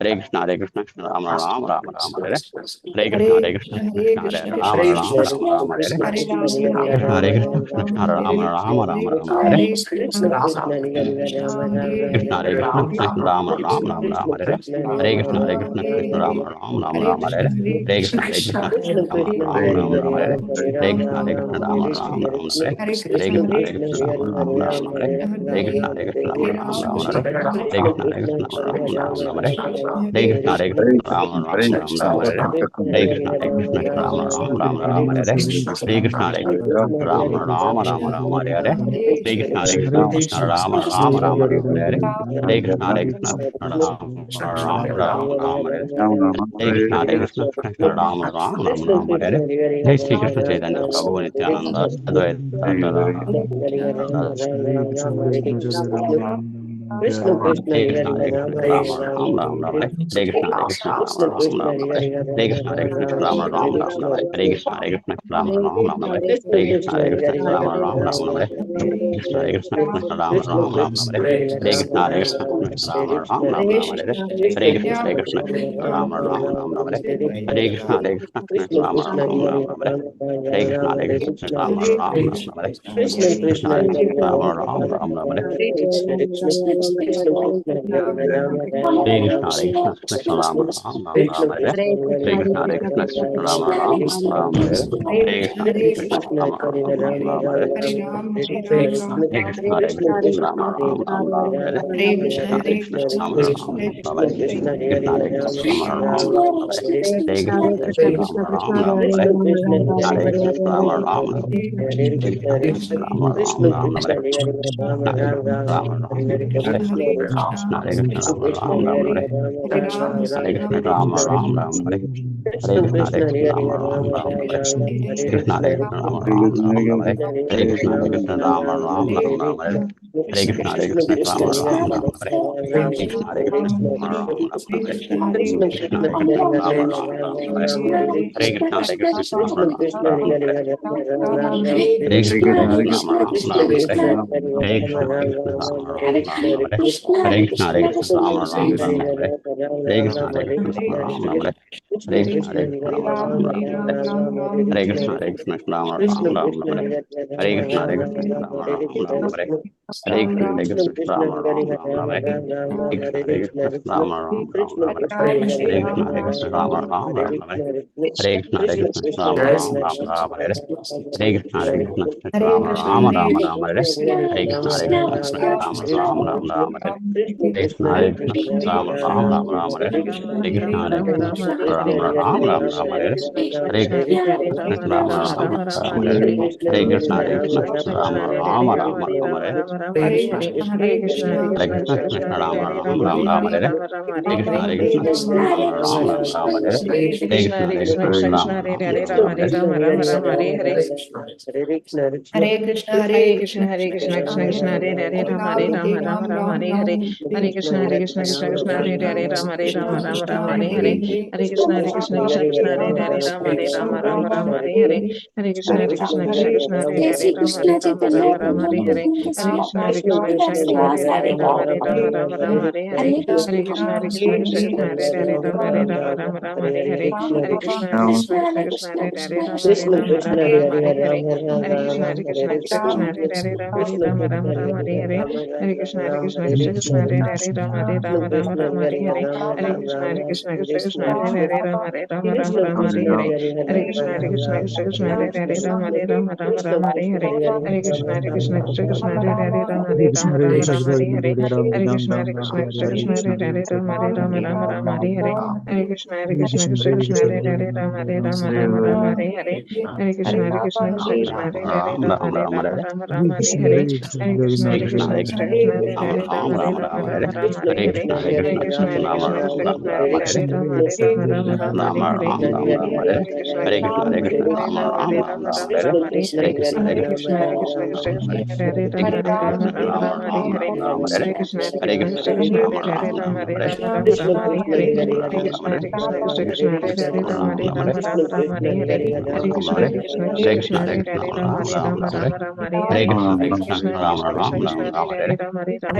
Hare Krishna Rama Rama Rama Rama Hare Hare Hare Krishna Krishna Krishna Hare Hare Krishna Rama Krishna Rama Krishna Rama Rama Hare Hare Ram Krishna Ram Hare Ram Krishna Ram Krishna Hare Rama Rama Krishna Rama Rama Hare Hare Krishna Krishna Ram Hare Krishna Rama Rama Rama Rama Hare Hare Krishna Krishna Rama Rama Rama Hare Rama Hare Krishna Hare Krishna Rama Rama Rama Rama Hare Hare Krishna Rama Rama Rama Hare Hare Hare Krishna Krishna Hare Hare Krishna Rama Rama Rama Hare Hare Krishna Hare Krishna Rama Hare Rama Ram Rama Hare Hare Ram Hare Krishna Hare Krishna Rama Rama Rama Hare Hare Hare Krishna Hare Krishna Krishna Rama Rama Rama Rama Hare Hare Krishna Hare Krishna Hare Rama Krishna Rama Rama Rama Hare Hare Krishna Hare Krishna Rama Rama Rama Rama Hare Hare Hare Hare Krishna Krishna Hare Krishna Krishna Rama Rama Rama Rama Hare Hare Krishna Hare Krishna Krishna Rama Rama Rama Hare Hare Krishna Hare Krishna Krishna Rama Rama Rama Rama Hare Jai Shri Krishna Chaitanya Prabhu Nityananda Advaita Gadadhara Krishna Krishna Hare Hare Krishna Hare Krishna Rama Rama Rama Rama Hare Hare Krishna Hare Krishna Rama Krishna Rama Krishna Rama Hare Hare Hare Hare Krishna Hare Krishna Rama Rama Rama Hare Hare Krishna Hare Krishna Rama Rama Rama Hare Krishna Hare Krishna Krishna Hare Hare Krishna Hare Rama Rama Rama Hare Krishna Hare Krishna Krishna Rama Krishna Rama Rama Krishna Hare Hare Hare Hare Krishna Hare Krishna Krishna Rama Rama Rama Hare Hare Krishna Hare Krishna Krishna Rama Rama Rama Hare Hare Krishna Hare Krishna Krishna Krishna Rama Krishna Rama Hare Rama Hare Hare Krishna Hare Krishna Krishna Rama Hare Rama Rama Hare Krishna Krishna Krishna Hare Hare Krishna Rama Rama Rama Rama Rama Hare Hare Krishna Krishna Krishna Hare Rama Rama Hare Rama Krishna Hare Krishna Krishna Rama Rama Krishna Rama Hare Krishna Hare Hare Krishna Hare Krishna Krishna Rama Rama Rama Hare Hare Krishna Hare Hare Krishna Krishna Krishna Rama Rama Rama Hare Hare Ram Hare Krishna Ram Ram Hare Ram Krishna Hare Krishna Krishna Rama Rama Rama Hare Hare Krishna Krishna Hare Hare Krishna Krishna Rama Krishna Rama Hare Rama Hare Krishna Krishna Hare Krishna Rama Rama Rama Hare Hare Krishna Hare Hare Krishna Rama Rama Rama Hare Krishna Hare Krishna Rama Rama Rama Hare Krishna Hare Krishna Rama Rama Rama Hare Krishna Hare Krishna Rama Rama Rama Hare Krishna Hare Krishna Krishna Hare Krishna Rama Rama Rama Hare Hare Ram Krishna Hare Hare Krishna Ram Rama Rama Rama Hare Hare Krishna Hare Krishna Krishna Hare Rama Rama Rama Rama Hare Hare Krishna Hare Ram Krishna Rama Rama Rama Hare Hare Krishna Hare Krishna Rama Rama Hare Rama Hare Krishna Hare Krishna Hare Krishna Krishna Krishna Rama Hare Rama Rama Hare Hare Hare Krishna Krishna Hare Krishna Ram Rama Hare Rama Rama Hare Hare Krishna Hare Krishna Krishna Krishna Hare Krishna Krishna Hare Rama Hare Rama Rama Hare Hare Hare Krishna Krishna Hare Krishna Rama Krishna Rama Krishna Rama Hare Hare Hare Ram Hare Ram Hare Krishna Krishna Hare Krishna Krishna Rama Rama Krishna Rama Hare Krishna Hare Hare Krishna Hare Ram Krishna Ram Rama Hare Rama Rama Hare Hare Krishna Hare Krishna Krishna Rama Krishna Rama Hare Rama Hare Hare Hare Ram Krishna Ram Hare Hare Krishna Krishna Rama Rama Hare Krishna Hare Krishna Krishna Hare Hare Krishna Hare Rama Ram Rama Ram Hare Rama Ram Hare Ram Ram Ram Hare Hare Krishna Krishna Hare Krishna Rama Krishna Rama Rama Krishna Hare Hare Hare Ram Krishna Ram Hare Ram Krishna Ram Rama Hare Rama Krishna Rama Hare Hare Ram Krishna Ram Hare Krishna Krishna Krishna Rama Hare Rama Rama Ram Hare Ram Ram Hare Ram Krishna Hare Hare Krishna Krishna Rama Rama Krishna Rama Hare Krishna Hare Hare Ram Krishna Hare Ram Krishna Ram Rama Ram Rama Hare Rama Hare Krishna Hare Krishna Hare Krishna Krishna Krishna Rama Hare Rama Rama Ram Rama Hare Hare Krishna Hare Krishna Krishna Hare Rama Krishna Rama Hare Rama Rama Hare Krishna Hare Hare Ram Krishna Hare Ram Krishna Krishna Ram Krishna Hare Rama Krishna Rama Krishna Rama Rama Hare Krishna Hare Krishna Krishna Hare Hare Hare Krishna Krishna Ram Hare Rama Ram Krishna Rama Ram Rama Rama Hare Hare Krishna Hare Krishna Hare Hare Krishna Krishna Rama Krishna Rama Hare Rama Ram Rama Hare Hare Krishna Hare Hare Krishna Krishna Hare Hare Krishna Rama Rama Rama Hare Hare Krishna Hare Hare Krishna Hare Hare Ram Krishna Ram Rama Ram Rama Hare Rama Rama Hare Hare Krishna Krishna Hare Krishna Hare Krishna Krishna Rama Rama Rama Rama Hare Hare Ram Krishna Ram Hare Hare Krishna Ram Krishna Ram Rama Rama Rama Rama Hare Hare Krishna Hare Krishna Krishna Rama Rama Rama Hare Hare Krishna Hare Krishna Hare Krishna Krishna Hare Ram Ram Ram Krishna Hare Hare Ram Ram Krishna Ram Krishna Ram Hare Krishna Krishna Hare Ram Ram Ram Hare Hare Krishna Hare Krishna जय Shri Krishna Krishna Chaitanya Prabhu Nityanand Shri Ram Krishna Das Hare Hare Hare Ram Krishna Ram Hare Hare Krishna Krishna Krishna Krishna Hare Krishna Krishna Krishna Krishna Hare Krishna Hare Hare Hare Ram Hare Ram Ram Hare Krishna Ram Krishna Krishna Hare Hare Ram Ram Ram Hare Krishna Krishna Krishna Hare Hare Ram Ram Ram Hare Krishna Krishna Krishna Hare Hare Ram Ram Ram Hare Krishna Krishna Krishna Hare Hare Ram Ram Ram Hare Krishna Rama Rama Rama Hare Hare Krishna Hare Krishna Rama Rama Rama Rama Hare Hare Krishna Hare Krishna Krishna Rama Rama Rama Rama Hare Hare Krishna Rama Rama Rama Rama Hare Hare Krishna Hare Krishna Rama Rama Rama Rama Hare Hare Krishna Hare Krishna Rama Rama Rama Hare Hare Krishna Hare Krishna Rama Rama Rama Rama Hare Hare Krishna Hare Krishna Rama Rama Rama Rama Hare Hare Krishna Hare Krishna Rama Rama Hare Hare Krishna Rama Rama Rama Hare Hare Krishna Rama Rama Hare Hare Krishna Hare Krishna Rama Rama Rama Rama Hare Hare Krishna Hare Krishna Rama Rama Rama Rama Hare Hare Krishna Hare Krishna Rama Rama Rama Rama Hare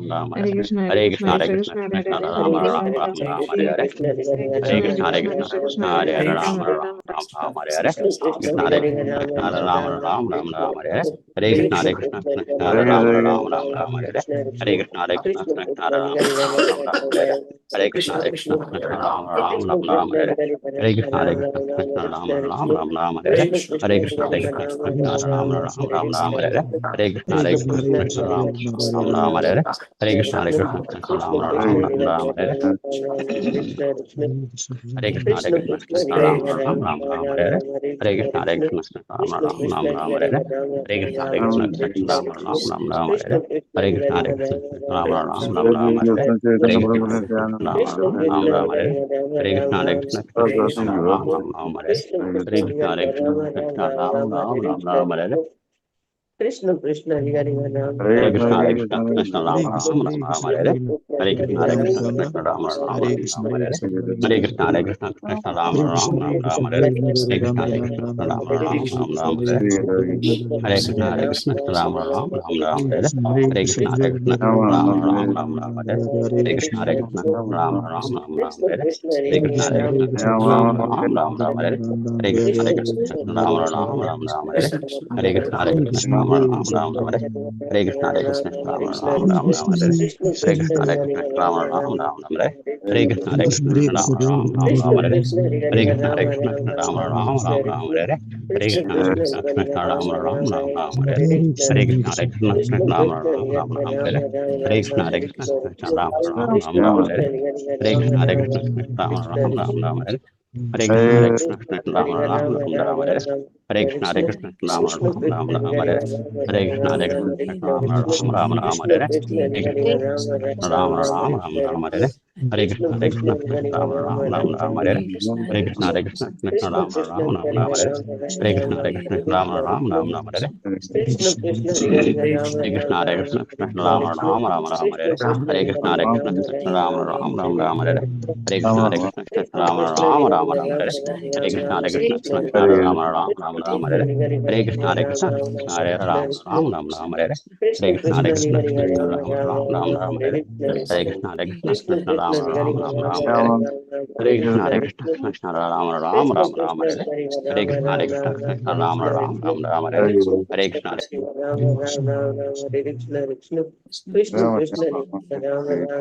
Ram Ram Hare Krishna, Hare Krishna Krishna, Hare Krishna, Krishna, Hare Krishna Hare, Ram Hare Ram Ram Krishna, Ram Krishna Hare Hare Krishna, Hare Krishna Krishna, Hare Krishna, Krishna, Krishna Krishna Krishna, Hare Hare Hare Hare Ram Ram Hare Ram Ram, Ram Ram Hare Hare Krishna Hare Krishna, Krishna Ram Ram Ram Hare Hare Hare Krishna, Hare Krishna, Krishna Ram, Ram, Ram, Ram, Hare Hare. Hare Krishna, Hare Krishna, Krishna Ram, Ram, Ram, Ram, Hare Hare. Hare Krishna, Hare Krishna, Krishna Ram, Ram, Ram, Ram, Hare Hare. Hare Krishna, Hare Krishna, Krishna Ram, Ram, Ram, Ram, Hare Hare. Hare Krishna, Hare Krishna, Krishna Ram, Ram, Ram, Ram, Hare Hare. Hare Krishna, Hare Krishna, Krishna Ram, Ram, Ram, Hare Hare. Hare Krishna, Hare Krishna, Krishna Ram, Ram, Ram, Ram, Hare Hare. Hare Krishna, Hare Krishna, Krishna Ram, Ram, Ram, Ram, Hare Hare. Hare Krishna, Hare Krishna, Krishna Ram, Ram, Ram, Ram, Hare Hare. Hare Krishna, Hare Krishna, Krishna Ram, Ram, Ram, Ram, Hare Hare. Hare Krishna, Hare Krishna, Krishna Ram, Ram, Ram, Ram, Hare Hare. Hare Krishna, Hare Krishna, Krishna Ram, Ram, Ram, Hare Hare. Hare Krishna, Hare Krishna, Krishna Ram, Ram, Ram, Hare Hare. Hare Krishna, Hare Krishna, Krishna Ram, Ram, Ram, Hare Hare. Krishna Krishna Hare Ram Hare Ram Krishna, Ram Hare Krishna, Krishna Ram, Ram, Ram, Ram, Hare Hare. Hare Krishna, Hare Krishna, Krishna Ram, Ram, Ram, Ram, Hare Hare. Hare Krishna, Hare Krishna, Krishna Ram, Ram, Ram, Ram, Hare Hare. Hare Krishna, Hare Krishna, Krishna Ram, Ram, Ram, Ram, Hare Hare. Hare Krishna, Hare Krishna, Krishna Ram, Ram, Ram, Ram, Hare Hare. Hare Krishna, Hare Krishna, Krishna Ram, Ram, Ram, Ram, Hare Hare. Hare Krishna, Hare Krishna, Krishna Ram, Ram, Ram, Ram, Hare Hare. Hare Krishna, Hare Krishna, Krishna Ram, Ram, Ram, Ram, Hare Hare. Hare Krishna, Hare Krishna, Krishna Ram, Ram, Ram, Ram, Hare Hare. Hare Krishna, Hare Krishna, Ram, Ram, Ram, Ram, Hare Hare. Hare Krishna, Hare Krishna, Ram, Ram, Ram, Ram, Hare Hare. Hare Krishna, Hare Krishna, Ram, Ram, Ram, Ram, Hare Hare. Hare Krishna, Hare Krishna, Ram, Ram, Ram, Ram, Hare Hare. Hare Krishna, Hare Krishna, Ram, Ram, Ram, Ram, Hare Hare. Hare Krishna, Hare Krishna, Krishna Ram, Ram, Ram, Ram, Hare Hare. Hare Krishna, Hare Krishna, Krishna Ram, Ram, Ram, Ram, Hare Hare. Hare Krishna, Hare Krishna, Krishna Ram, Ram, Ram, Ram, Hare Hare. Hare Krishna, Hare Krishna, Krishna Ram, Ram, Ram, Ram, Hare Hare. Hare Krishna, Hare Krishna, Krishna Ram, Ram, Ram, Ram, Hare Hare. Hare Krishna, Hare Krishna, Ram, Ram, Ram, Ram, Hare Hare. Hare Krishna, Hare Krishna, Krishna Ram, Ram, Ram, Ram, Hare Hare. Hare Krishna, Hare Krishna, Krishna Ram, Ram, Ram, Ram, Hare Hare. Hare Krishna, Hare Krishna, Krishna Ram, Ram, Ram, Ram, Hare Hare. Hare Krishna, Hare Krishna, Krishna Ram, Ram, Ram, Ram, Hare Hare. Hare Krishna, Hare Krishna, Ram, Ram, Ram, Ram, Hare Hare. Krishna Krishna Hare Ram Hare Ram Krishna, Hare Ram Krishna, Krishna Ram, Ram, Ram, Ram, Hare Krishna Hare. Krishna Hare Krishna, Hare Krishna, Krishna Ram, Ram, Ram, Ram, Hare Hare. Hare Krishna, Hare Krishna, Krishna Krishna Ram, Krishna Ram, Hare Ram, Ram, Ram Hare Hare. Ram Hare Ram Krishna, Ram Hare Krishna, Krishna Krishna Krishna Ram, Ram, Ram, Ram, Hare Hare. Hare Krishna, Hare Krishna, Ram Krishna Ram Hare Ram, Krishna Ram, Ram, Ram, Hare Hare. Hare Krishna Krishna, Hare Krishna Krishna, Hare Krishna Ram Ram, Ram Ram, Ram, Ram Ram, Hare Hare. Hare Hare Krishna Krishna, Hare Krishna, Krishna Krishna Ram, Krishna Ram, Hare Ram, Ram Ram, Hare Hare. Ram Ram Hare Krishna, Hare Krishna Krishna, Krishna Krishna Ram, Ram, Krishna Ram, Ram, Krishna Hare Hare. Hare Hare Ram Krishna, Hare Ram Krishna, Ram Ram Krishna Hare Ram, Ram, Krishna Ram, Ram, Hare Hare. Krishna Hare Krishna Krishna, Hare Ram Ram Ram Ram Hare Krishna Krishna Krishna Krishna Hare Ram Ram Ram Ram Hare Krishna Krishna Krishna Krishna Hare Ram Ram Ram Ram Hare Krishna Krishna Krishna Krishna Hare Ram Ram Ram Ram Hare Krishna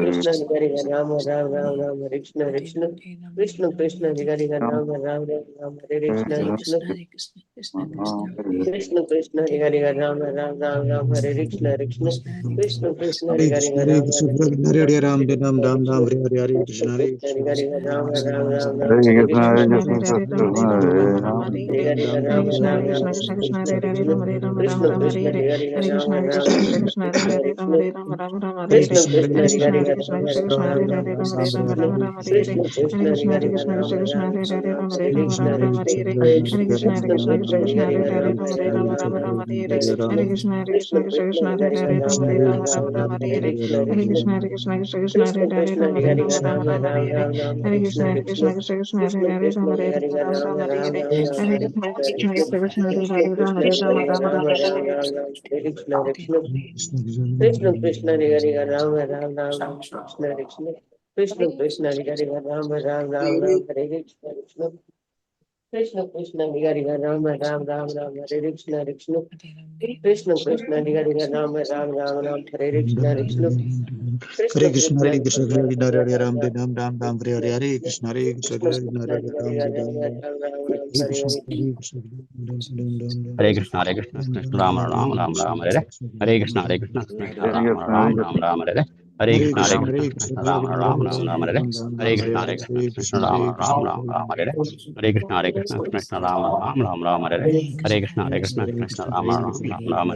Krishna Krishna Krishna Hare Ram Ram Ram Ram Hare Krishna Krishna Krishna Krishna Hare Ram Krishna Krishna Hare Ram Ram Ram Ram Hare Krishna Krishna Hare Krishna Hare Ram Hare Ram Ram Ram Hare Hare Hare Hare Ram Krishna Ram Hare Krishna Ram Krishna Hare Krishna Krishna Hare Hare Krishna Ram Hare Ram Ram Krishna Ram Hare Krishna Hare Hare Hare Ram Krishna Hare Ram Krishna Ram Krishna Krishna Hare Krishna Hare Ram Krishna Hare Ram Ram Ram Hare Hare Krishna Krishna Hare Krishna Hare Hare Ram Krishna Krishna Ram Krishna Hare Ram Hare Ram Ram Hare Ram Ram Ram Hare Hare Krishna Hare Krishna Krishna Hare Hare Krishna Ram Krishna Krishna Ram Hare Hare Ram Ram Hare Hare Ram Krishna Ram Ram Hare Hare Hare Krishna Hare Krishna Krishna Krishna Krishna Krishna Hare Hare Hare Ram Ram Hare Ram Ram Ram Ram Ram Hare Hare Krishna Hare Krishna Hare Krishna Krishna Krishna Krishna Krishna Hare Hare Hare Ram Ram Hare Ram Ram Ram Ram Ram Hare Hare Hare Krishna Hare Krishna Krishna Hare Krishna Krishna Krishna Krishna Hare Hare Krishna Ram Hare Hare Ram Ram Ram Ram Hare Ram Hare Ram Ram Hare Krishna Krishna Hare Krishna Krishna Krishna Krishna Hare Krishna Hare Ram Krishna Hare Hare Ram Ram Ram Ram Hare Ram Hare Ram Hare Hare Krishna Krishna Krishna Krishna Krishna Hare Krishna Hare Ram Krishna Hare Hare Ram Ram Ram Ram Hare Ram Hare Ram Ram Krishna Krishna Krishna Krishna Hare Ram Ram Ram Ram Krishna Krishna Krishna Krishna Hare Ram Ram Ram Ram Hare Krishna Krishna Krishna Hare Ram Ram Ram Ram Hare Krishna Krishna Krishna Krishna Hare Ram Ram Ram Ram Hare Krishna Krishna Krishna Krishna Hare Ram Ram Krishna Krishna Hare Ram Ram Ram Hare Hare Krishna, Hare Krishna, Krishna Ram, Ram, Ram, Ram, Hare Hare. Hare Krishna, Hare Krishna, Krishna Ram, Ram, Ram, Ram, Hare Hare. Hare Krishna, Hare Krishna, Krishna Ram, Ram, Ram, Ram, Hare Hare. Hare Krishna, Hare Krishna, Krishna Ram, Ram, Ram, Ram, Hare Hare. Hare Krishna, Hare Krishna, Krishna Ram, Ram, Ram, Ram, Hare Hare. Hare Krishna, Hare Krishna, Krishna Ram, Ram, Ram, Ram, Hare Hare. Hare Krishna, Hare Krishna, Krishna Ram, Ram, Ram, Ram, Hare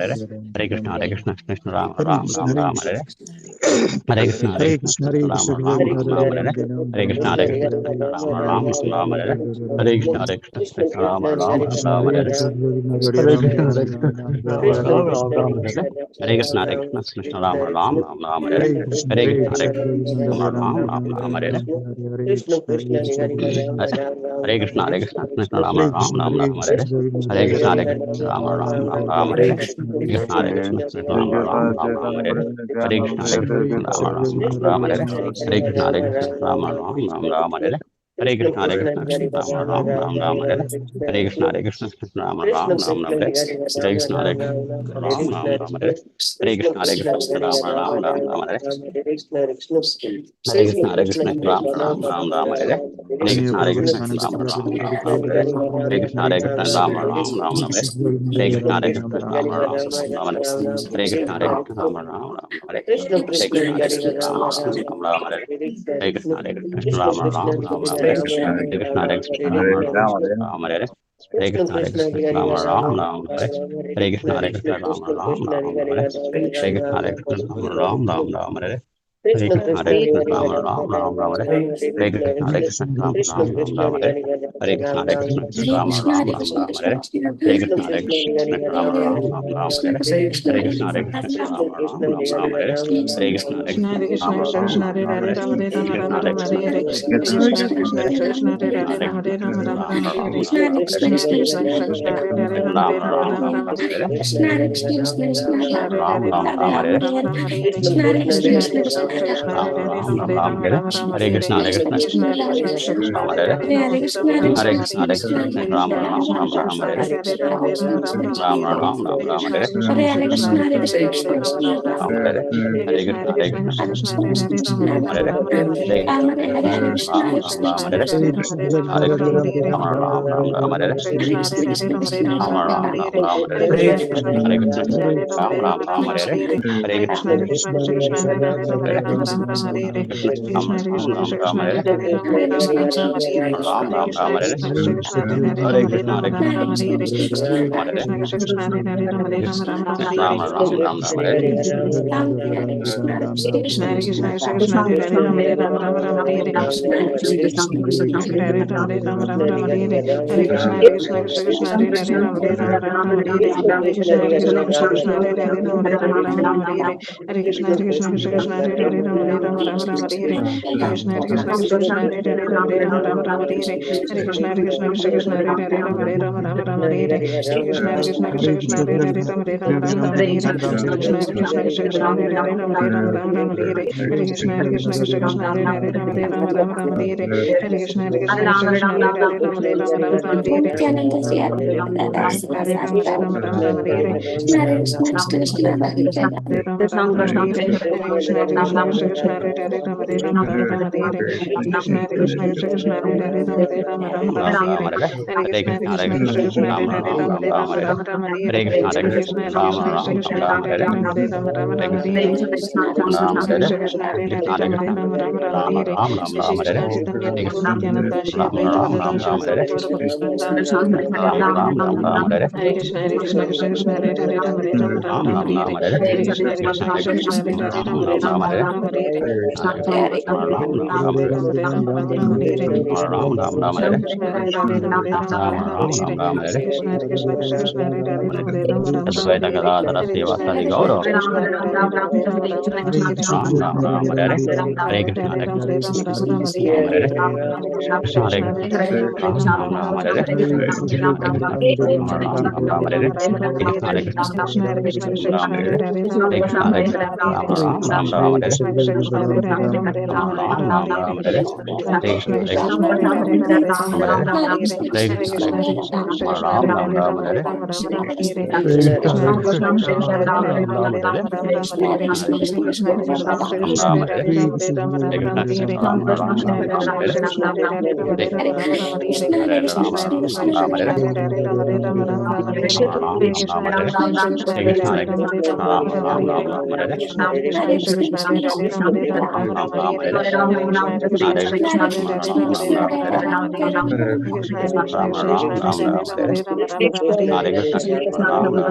Hare. Hare Krishna, Hare Krishna, Krishna Ram, Ram, Hare Ram, Ram, Krishna Hare Hare. Hare Krishna, Krishna Hare Hare Krishna, Krishna Ram Ram, Ram Ram, Ram, Ram Ram, Hare Hare. Hare Krishna, Hare Krishna, Krishna Krishna Ram, Krishna Ram, Hare Ram, Ram, Hare Hare. Ram Hare Krishna Krishna, Hare Krishna Krishna, Krishna Ram, Krishna Ram, Krishna Ram, Ram, Hare Hare. Hare Krishna, Hare Ram Krishna, Krishna Ram, Krishna Ram, Krishna Ram, Ram, Hare Hare. Krishna Hare Krishna Krishna, Hare Hare Krishna, Krishna Ram Ram, Ram Ram, Ram, Ram Hare Hare. Krishna Krishna Krishna Hare Ram Ram Hare Ram Krishna, Hare Krishna Krishna, Krishna Krishna Ram, Ram, Ram, Ram, Hare Hare. Krishna Krishna Hare Krishna, Hare Hare Krishna, Ram, Ram Ram, Ram Ram, Ram Ram, Hare Hare. Krishna Hare Krishna, Krishna Hare Krishna, Krishna Krishna Ram, Ram, Ram, Ram, Hare Hare. Hare Krishna, Hare Krishna, Ram, Ram, Ram, Ram, Hare Hare. Hare Krishna, Hare Krishna, Ram, Ram, Ram, Ram, Hare Hare. Hare Krishna Ram Ram Ram Ram Hare Hare Krishna Ram Ram Ram Ram Hare Hare Krishna Ram Ram Ram Hare Hare Krishna Ram Ram Ram Ram Hare Hare Krishna Ram Ram Ram Ram Hare Hare Krishna Ram Ram Ram Ram Hare Hare Krishna Ram Ram Ram Ram Hare Hare Krishna Ram Ram Ram Ram Hare Krishna Ram Ram Ram Hare Hare Krishna Ram Ram Ram Hare Hare Krishna Ram Ram Ram Hare Hare Krishna Ram Ram Ram Hare Hare Krishna Ram Ram Ram Hare Hare Krishna Ram Ram Ram Hare Hare Krishna Ram Ram Ram Hare Hare Krishna Ram Ram Ram Hare Hare Krishna Ram Ram Ram Hare Hare Krishna Ram Ram Ram Hare Hare Krishna Ram Ram Ram Hare Hare Krishna Ram Ram Ram Hare Hare Krishna Krishna Hare Krishna Ram Krishna Ram Krishna Ram Hare Hare Hare Rama Hare Rama Krishna Rama Rama Hare Hare Krishna Hare Krishna Krishna Krishna Hare Hare Rama Hare Rama Rama Rama Hare Krishna Hare Krishna Krishna Krishna Hare Hare Rama Hare Rama Rama Rama Hare Hare Krishna Hare Hare Rama Rama Rama Hare Hare Krishna Hare Krishna Krishna Krishna Hare Hare Rama Hare Rama Rama Rama Hare Hare Krishna Hare Krishna Krishna Krishna Hare Hare Rama Hare Rama Rama Rama Hare Hare Krishna Hare Krishna Krishna Krishna Hare Hare Rama Hare Rama Rama Rama Hare Hare Hare Krishna Hare Krishna Krishna Krishna Hare Hare Rama Hare Rama Rama Hare Hare Hare Krishna Hare Krishna Krishna Krishna Hare Hare Rama Hare Rama Rama Rama Hare Hare Hare Krishna Hare Krishna Krishna Krishna Hare Hare Rama Rama Rama Hare Hare Hare Krishna Hare Hare Rama Hare Rama Rama Hare Hare Hare Krishna Hare Krishna Krishna Krishna Hare Hare Rama Hare Rama Rama Rama Hare Hare Hare Krishna Hare Krishna Krishna Krishna Hare Hare Rama Hare Rama Rama Rama Hare Hare Hare Krishna Hare Krishna Krishna Krishna Hare Hare Rama Hare Rama Rama Rama Hare Hare Hare Krishna Hare Krishna Krishna Krishna Hare Hare Rama Hare Rama Rama Rama Hare Hare Hare Krishna Krishna Krishna Hare Hare Rama Hare Rama Rama Rama Hare Hare Krishna Hare Krishna Krishna Krishna Hare Hare Rama Hare Rama Rama Rama Hare Hare Hare Rama Rama Rama Rama Hare Hare Hare Krishna Krishna Krishna Hare Hare Rama Hare Rama Rama Rama Hare Hare Hare Krishna Krishna Krishna Hare Hare Rama Hare Rama Rama Rama Hare Hare Hare Krishna Krishna Krishna Hare Hare Rama Hare Rama Rama Rama Hare Hare Hare Krishna Krishna Krishna Hare Hare Rama Hare Rama Rama Rama Hare Hare Hare Krishna Krishna Krishna Hare Hare Rama Hare Rama Rama Rama Hare Hare Hare Krishna Krishna Krishna Hare Hare Rama Hare Rama Rama Rama Hare Hare Hare Krishna Krishna Krishna Hare Hare Rama Hare Rama Rama Rama Hare Hare Hare Krishna Krishna Krishna Hare Hare Rama Hare Rama Rama Rama Hare Hare Hare Krishna Krishna Krishna Hare Hare Rama Hare Rama Rama Rama Hare Hare Hare Rama Rama Rama Rama Hare Hare Hare Rama Rama Rama Hare Hare Hare Krishna Krishna Krishna Hare Hare Rama Hare Rama Rama Rama Hare Hare Hare Krishna Krishna Krishna Hare Hare Rama Hare Rama Rama Rama Hare Hare Hare Krishna Krishna Krishna Hare Hare Rama Hare Rama Rama Rama Hare Hare Hare Krishna Krishna Krishna Hare Hare Rama Hare Rama Rama Rama Hare Hare Krishna Krishna Krishna Hare Hare Rama Hare Rama Rama Rama Hare Hare Shri Krishna Chaitanya Prabhu Nityananda Shri Advaita Gadadhar Shri Sri Gaura Bhaktavrinda Hare Krishna Hare Krishna Krishna Krishna Hare Hare Rama Hare Rama Rama Rama Hare Hare Hare Krishna Krishna Krishna Krishna Hare Hare Rama Hare Rama Rama Rama Hare Hare Hare Rama Rama Rama Hare Hare Hare Krishna Hare Hare Rama Hare Rama Rama Rama Hare Hare Hare Krishna Hare Krishna Krishna Krishna Hare Hare Rama Hare Rama Rama Rama Hare Hare Hare Krishna Hare Krishna Krishna Hare Hare Rama Hare Rama Rama Rama Hare Hare Hare Krishna Hare Rama Hare Rama Rama Rama Hare Hare Hare Krishna Krishna Krishna Hare Hare Rama Hare Rama Rama Rama Hare Hare Krishna Hare Krishna Krishna Krishna Hare Hare Rama Hare Rama Rama Rama Hare Hare Hare Krishna Krishna Krishna Hare Hare Rama Hare Rama Rama Rama Hare Hare Hare Krishna Krishna Hare Hare Rama Hare Rama Rama Rama Hare Hare Hare Krishna Krishna Krishna Krishna Hare Hare Rama Hare Rama Rama Rama Hare Hare Hare Krishna Hare Krishna Krishna Krishna Hare Hare Rama Hare Rama Rama Rama Hare Hare Hare Krishna Hare Krishna Krishna Krishna Hare Hare Rama Hare Rama Rama Rama Hare Hare Hare Krishna Hare Krishna Krishna Krishna Hare Hare Rama Hare Rama Rama Rama Hare Hare Hare Krishna Hare Krishna Krishna Krishna Hare Hare Rama Hare Rama Rama Rama Hare Hare Hare Krishna Hare Krishna Krishna Krishna Hare Hare Rama Hare Rama Rama Rama Hare Hare Hare Krishna Hare Krishna Krishna Krishna Hare Hare Rama Hare Rama Rama Rama Hare Hare Hare Krishna Hare Krishna Krishna Krishna Hare Hare Rama Hare Rama Rama Rama Hare Hare Hare Krishna Hare Krishna Krishna Krishna Hare Hare Rama Hare Rama Rama Rama Hare Hare Hare Krishna Hare Krishna Krishna Hare Hare Rama Hare Rama Rama Rama Hare Hare Hare Krishna Krishna Krishna Hare Hare Rama Hare Rama Rama Rama Hare Hare Hare Krishna Krishna Krishna Hare Hare Rama Hare Rama Rama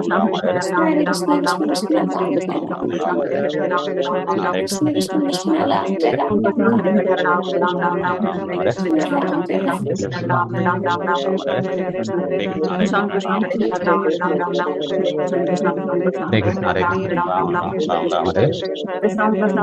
Rama Hare Hare Hare Krishna Krishna Krishna Hare Hare Rama Hare Rama Rama Rama Hare Hare Hare Krishna Krishna Krishna Krishna Hare Hare Rama Hare Rama Rama Rama Hare Hare Krishna Krishna Krishna Hare Hare Rama Hare Rama Rama Rama Hare Hare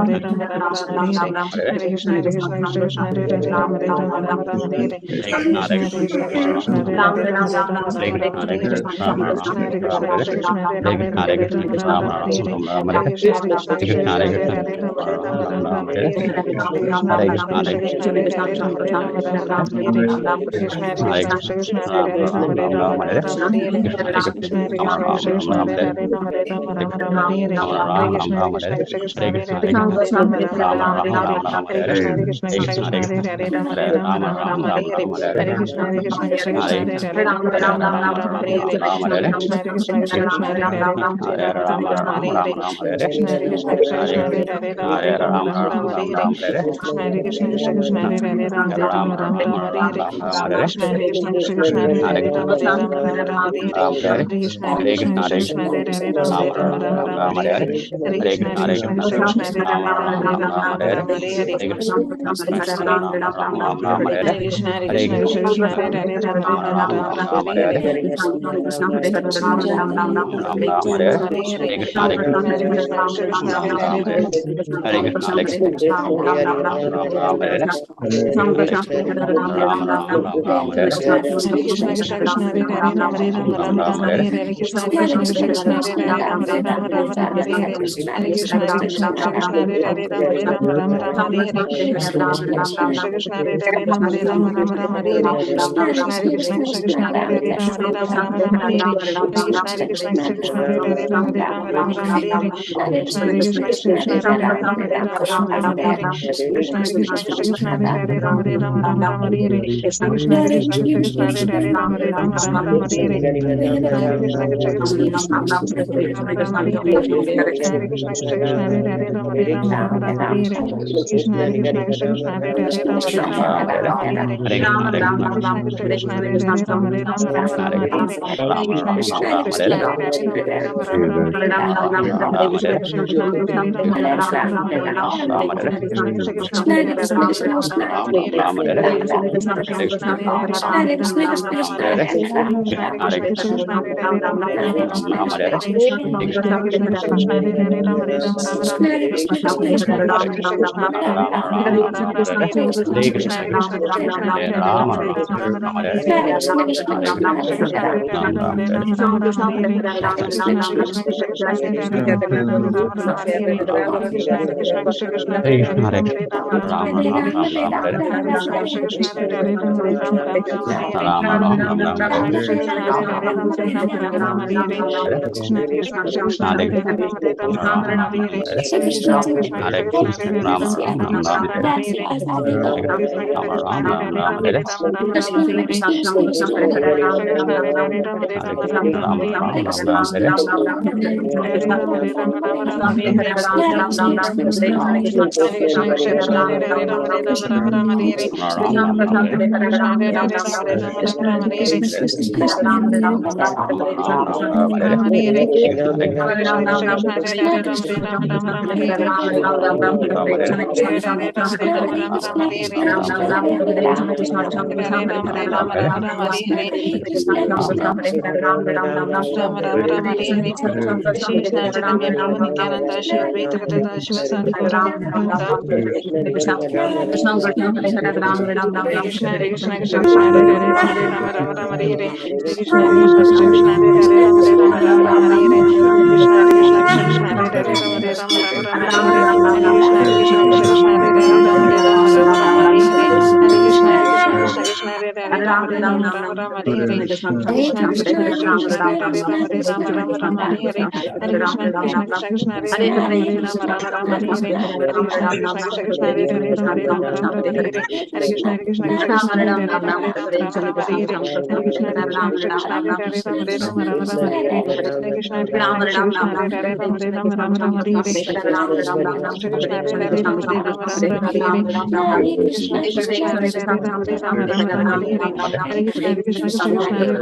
Hare Krishna Hare Krishna Krishna Krishna Hare Hare Rama Rama Rama Rama Hare Hare Hare Krishna Hare Krishna Krishna Krishna Hare Hare Rama Rama Rama Rama Hare Hare Krishna Hare Krishna Krishna Krishna Hare Hare Rama Rama Rama Rama Hare Hare Hare Krishna Hare Krishna Krishna Krishna Hare Hare Rama Rama Rama Rama Hare Hare Krishna Hare Krishna Krishna Krishna Hare Hare Rama Rama Rama Rama Hare Hare Krishna Hare Krishna Krishna Krishna Hare Hare Rama Rama Rama Rama Hare Hare Krishna Hare Krishna Krishna Krishna Hare Hare Rama Rama Rama Rama Hare Hare Krishna Hare Krishna Krishna Krishna Hare Hare Rama Rama Rama Rama Hare Hare Hare Krishna Hare Krishna Krishna Krishna Hare Hare Rama Rama Rama Rama Hare Hare Hare Krishna Hare Krishna Krishna Krishna Hare Hare Rama Rama Rama Rama Hare Hare Hare Krishna Hare Krishna Krishna Krishna Hare Hare Rama Rama Rama Hare Hare Hare Krishna Hare Krishna Krishna Krishna Hare Hare Rama Rama Rama Hare Hare Hare Krishna Hare Krishna Krishna Krishna Hare Hare Rama Rama Rama Hare Hare Hare Krishna Hare Krishna Krishna Krishna Hare Hare Rama Rama Rama Krishna Krishna Hare Hare Hare Hare Rama Hare Rama Krishna Rama Hare Krishna Krishna Krishna Hare Hare Rama Rama Rama Rama Hare Hare Hare Krishna Hare Krishna Krishna Krishna Hare Hare Rama Rama Rama Rama Hare Hare Hare Krishna Krishna Krishna Hare Hare Rama Rama Rama Rama Hare Hare Krishna Krishna Krishna Krishna Hare Rama Rama Rama Rama Hare Hare Hare Krishna Hare Krishna Krishna Krishna Hare Hare Rama Rama Rama Rama Hare Hare Hare Krishna Krishna Krishna Hare Hare Rama Rama Rama Rama Hare Hare Hare Krishna Krishna Rama Rama Rama Rama Hare Hare Hare Rama Rama Rama Rama Hare Hare Hare Krishna Hare Krishna Krishna Krishna Hare Hare Rama Rama Rama Rama Hare Hare Hare Hare Rama Rama Rama Rama Hare Hare Hare Krishna Krishna Krishna Hare Hare Rama Rama Rama Rama Hare Hare Hare Krishna Krishna Krishna Hare Hare Rama Rama Rama Rama Hare Hare Hare Krishna Krishna Krishna Hare Hare Rama Rama Rama Rama Hare Hare Hare Krishna Krishna Krishna Hare Hare Rama Rama Rama Rama Hare Hare Krishna Hare Krishna Krishna Krishna Hare Hare Rama Rama Rama Rama Hare Hare Krishna Krishna Krishna Krishna Hare Hare Rama Rama Rama Rama Hare Hare Krishna Hare Krishna Krishna Hare Hare Rama Rama Rama Rama Hare Hare Hare Krishna Krishna Krishna Krishna Hare Hare Rama Rama Rama Rama Hare Hare Krishna Krishna Hare Hare Rama Rama Rama Rama Hare Hare Krishna Krishna Krishna Krishna Hare Hare Rama Rama Rama Rama Hare Hare Hare Krishna Krishna Krishna Hare Hare Rama Rama Rama Hare Hare Hare Krishna Krishna Krishna Hare Hare Rama Rama Rama Rama Hare Hare Hare Krishna Krishna Krishna Hare Hare Rama Rama Rama Rama Hare Hare Hare Krishna Krishna Hare Hare Rama Rama Rama Rama Hare Hare Krishna Krishna Krishna Krishna Hare Hare Rama Rama Rama Rama Hare Hare Krishna Krishna Krishna Hare Hare Rama Rama Rama Rama Hare Hare Hare Krishna Krishna Krishna Hare Hare Rama Rama Rama Rama Hare Hare Hare Krishna Krishna Krishna Hare Hare Rama Rama Rama Rama Hare Hare Hare Krishna Krishna Krishna Krishna Hare Hare Rama Rama Rama Rama Hare Hare Hare Krishna Krishna Hare Hare Rama Rama Rama Rama Hare Hare Krishna Krishna Krishna Hare Hare Rama Rama Rama Rama Hare Hare Hare Krishna Krishna Hare Rama Rama Rama Rama Hare Hare Hare Krishna Krishna Hare Rama Rama Rama Rama Hare Hare Hare Krishna Krishna Krishna Hare Rama Rama Rama Hare Hare Krishna Krishna Krishna Krishna Hare Hare Rama Rama Rama Rama Hare Hare Hare Krishna Krishna Hare Rama Rama Rama Hare Hare Krishna Krishna Krishna Krishna Hare Rama Rama Rama Rama Hare Hare Hare Krishna Krishna Krishna Hare Hare Rama Rama Rama Rama Hare Hare Hare Krishna Krishna Krishna Hare Hare Rama Rama Rama Rama Hare Hare Hare Krishna Krishna Krishna Krishna Hare Hare Rama Rama Rama Rama Hare Hare Hare Krishna Krishna Krishna Krishna Hare Hare Rama Rama Rama Rama Hare Hare Hare Krishna Krishna Krishna Hare Hare Rama Rama Rama Rama Hare Hare Hare Krishna Krishna Hare Hare Rama Rama Rama Hare Hare Krishna Krishna Krishna Hare Hare Rama Rama Rama Rama Hare Hare Krishna Hare Krishna Krishna Krishna Hare Hare Rama Rama Rama Rama Hare Hare Hare Krishna Krishna Hare Hare Rama Rama Rama Hare Hare Krishna Hare Krishna Krishna Krishna Hare Rama Rama Rama Hare Hare Krishna Krishna Krishna Krishna Hare Hare Rama Rama Rama Hare Hare Krishna Krishna Krishna Hare Hare Rama Rama Rama Hare Hare Krishna Krishna Krishna Hare Hare Rama Rama Rama Hare Hare Hare Krishna Krishna Krishna Hare Hare Rama Rama Hare Hare Hare Krishna Krishna Krishna Hare Hare Rama Rama Rama Hare Hare Hare Krishna Krishna Krishna Hare Hare Rama Rama Rama Hare Hare Krishna Krishna Hare Rama Rama Rama Hare Hare Krishna Krishna Hare Rama Rama Rama Hare Hare Hare Krishna Krishna Krishna Hare Hare Rama Rama Rama Rama Hare Hare Hare Krishna Krishna Krishna Krishna Hare Hare Rama Rama Rama Rama Hare Hare Hare Krishna Krishna Krishna Krishna Hare Hare Rama Rama Rama Rama Hare Hare Krishna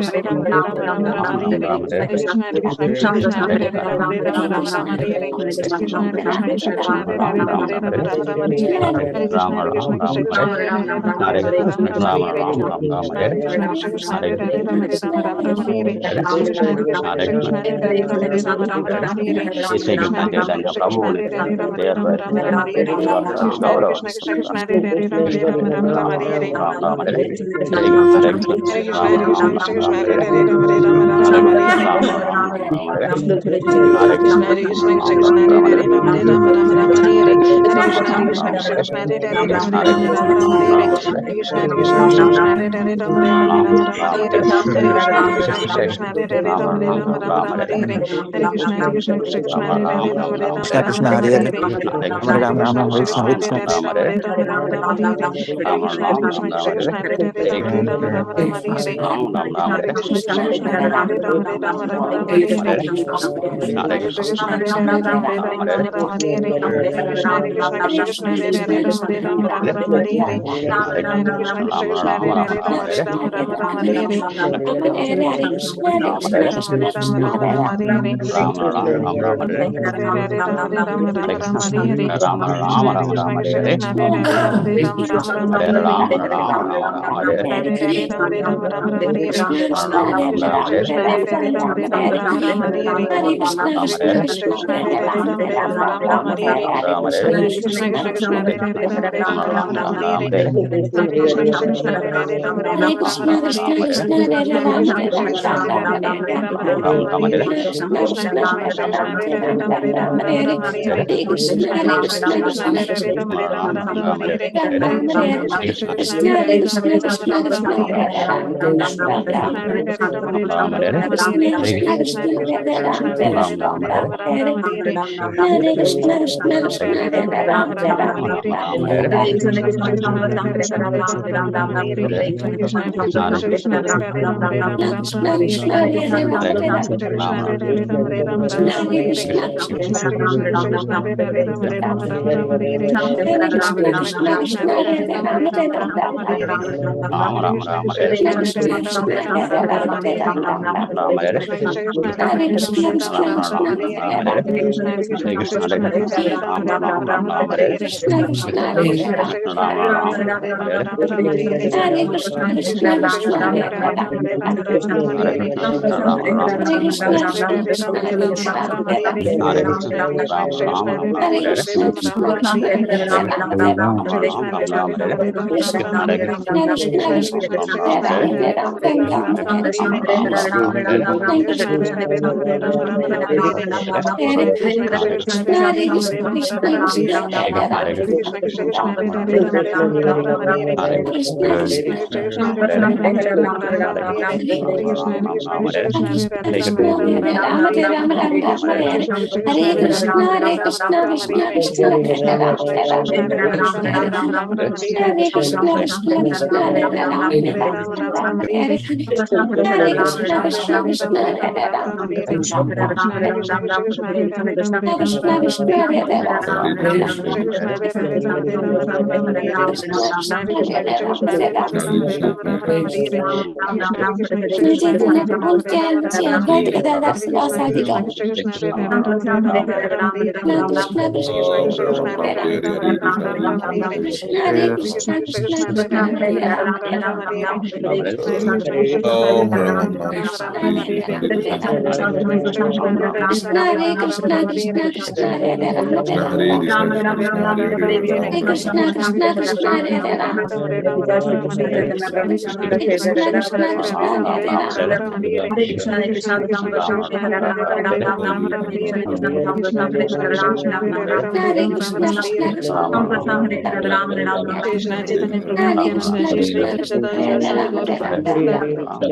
Chaitanya Prabhu Nityananda Shri Advaita Gadadhar Sivasadi Gaura Bhakta Krishna Hare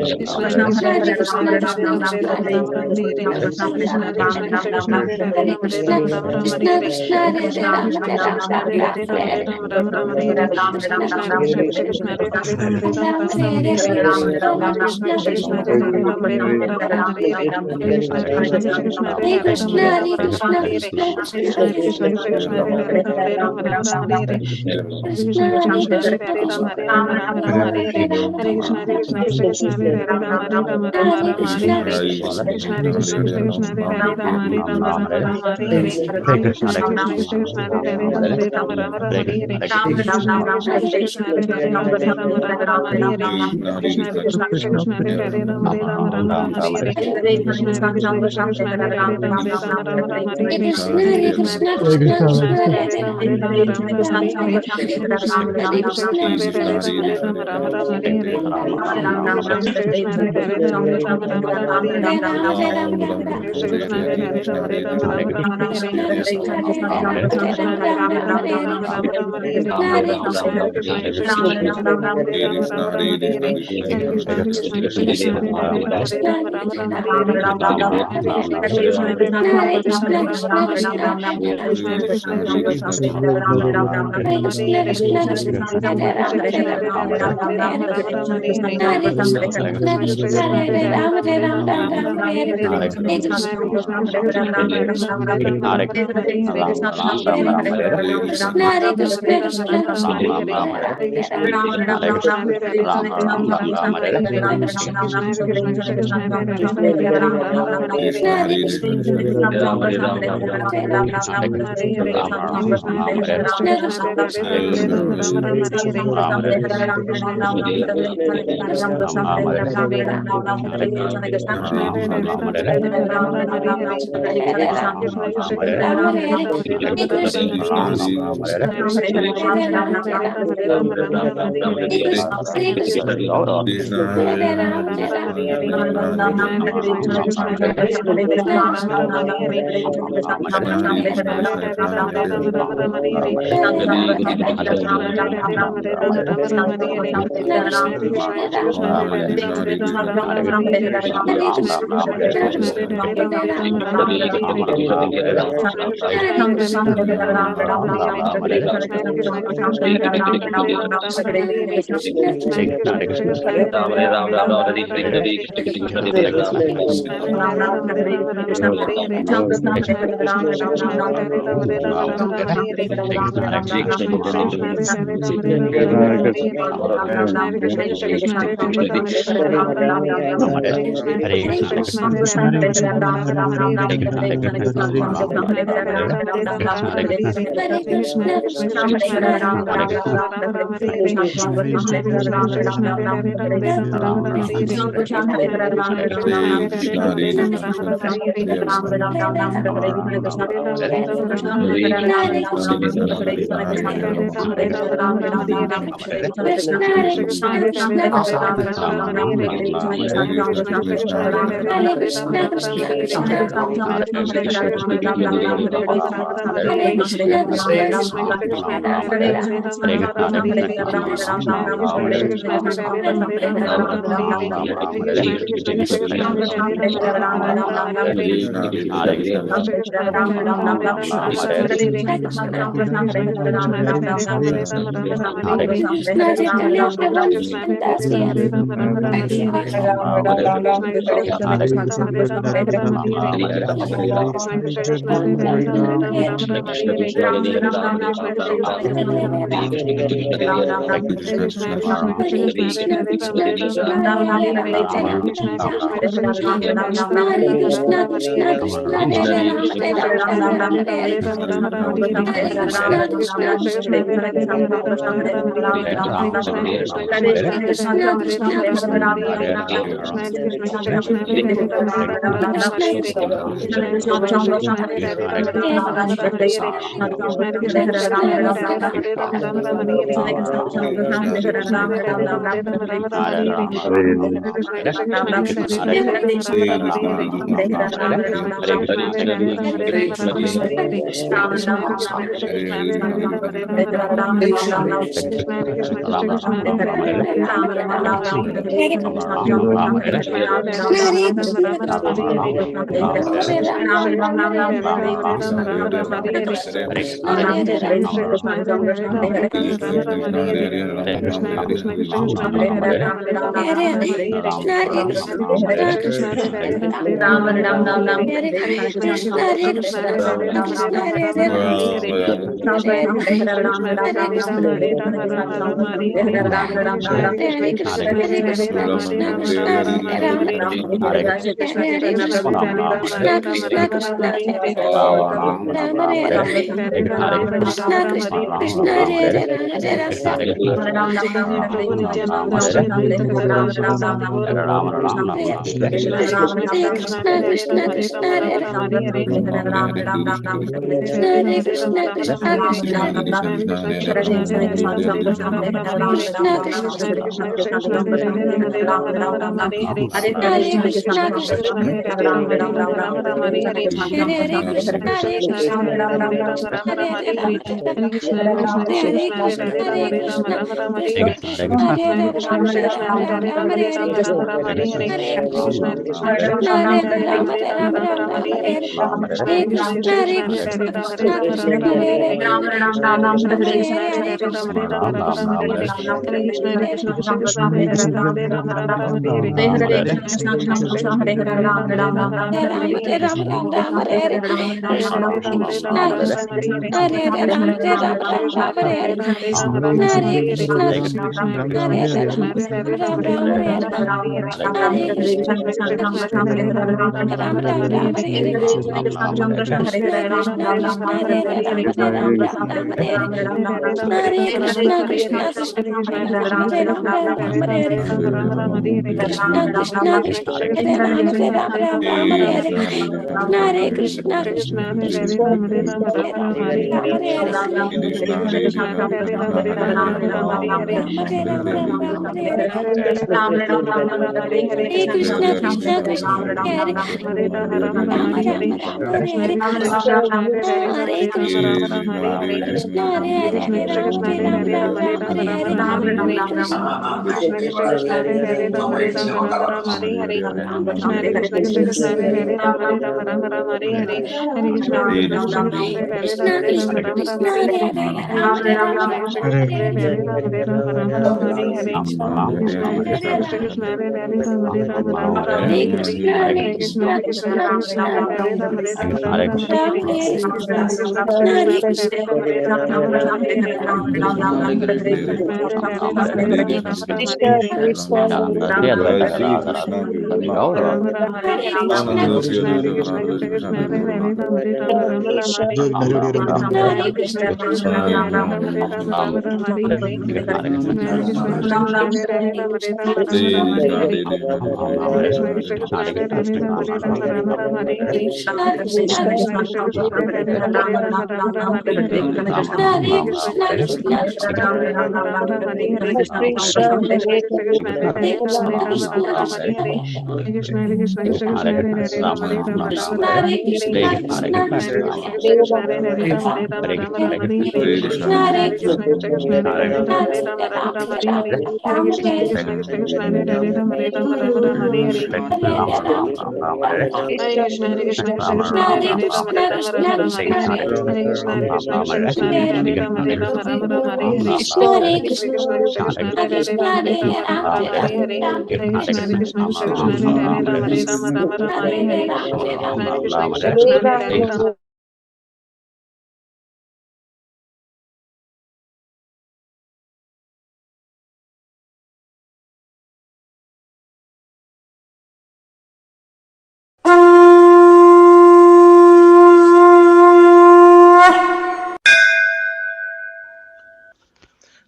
Krishna Hare Krishna Hare Rama Rama Rama Hare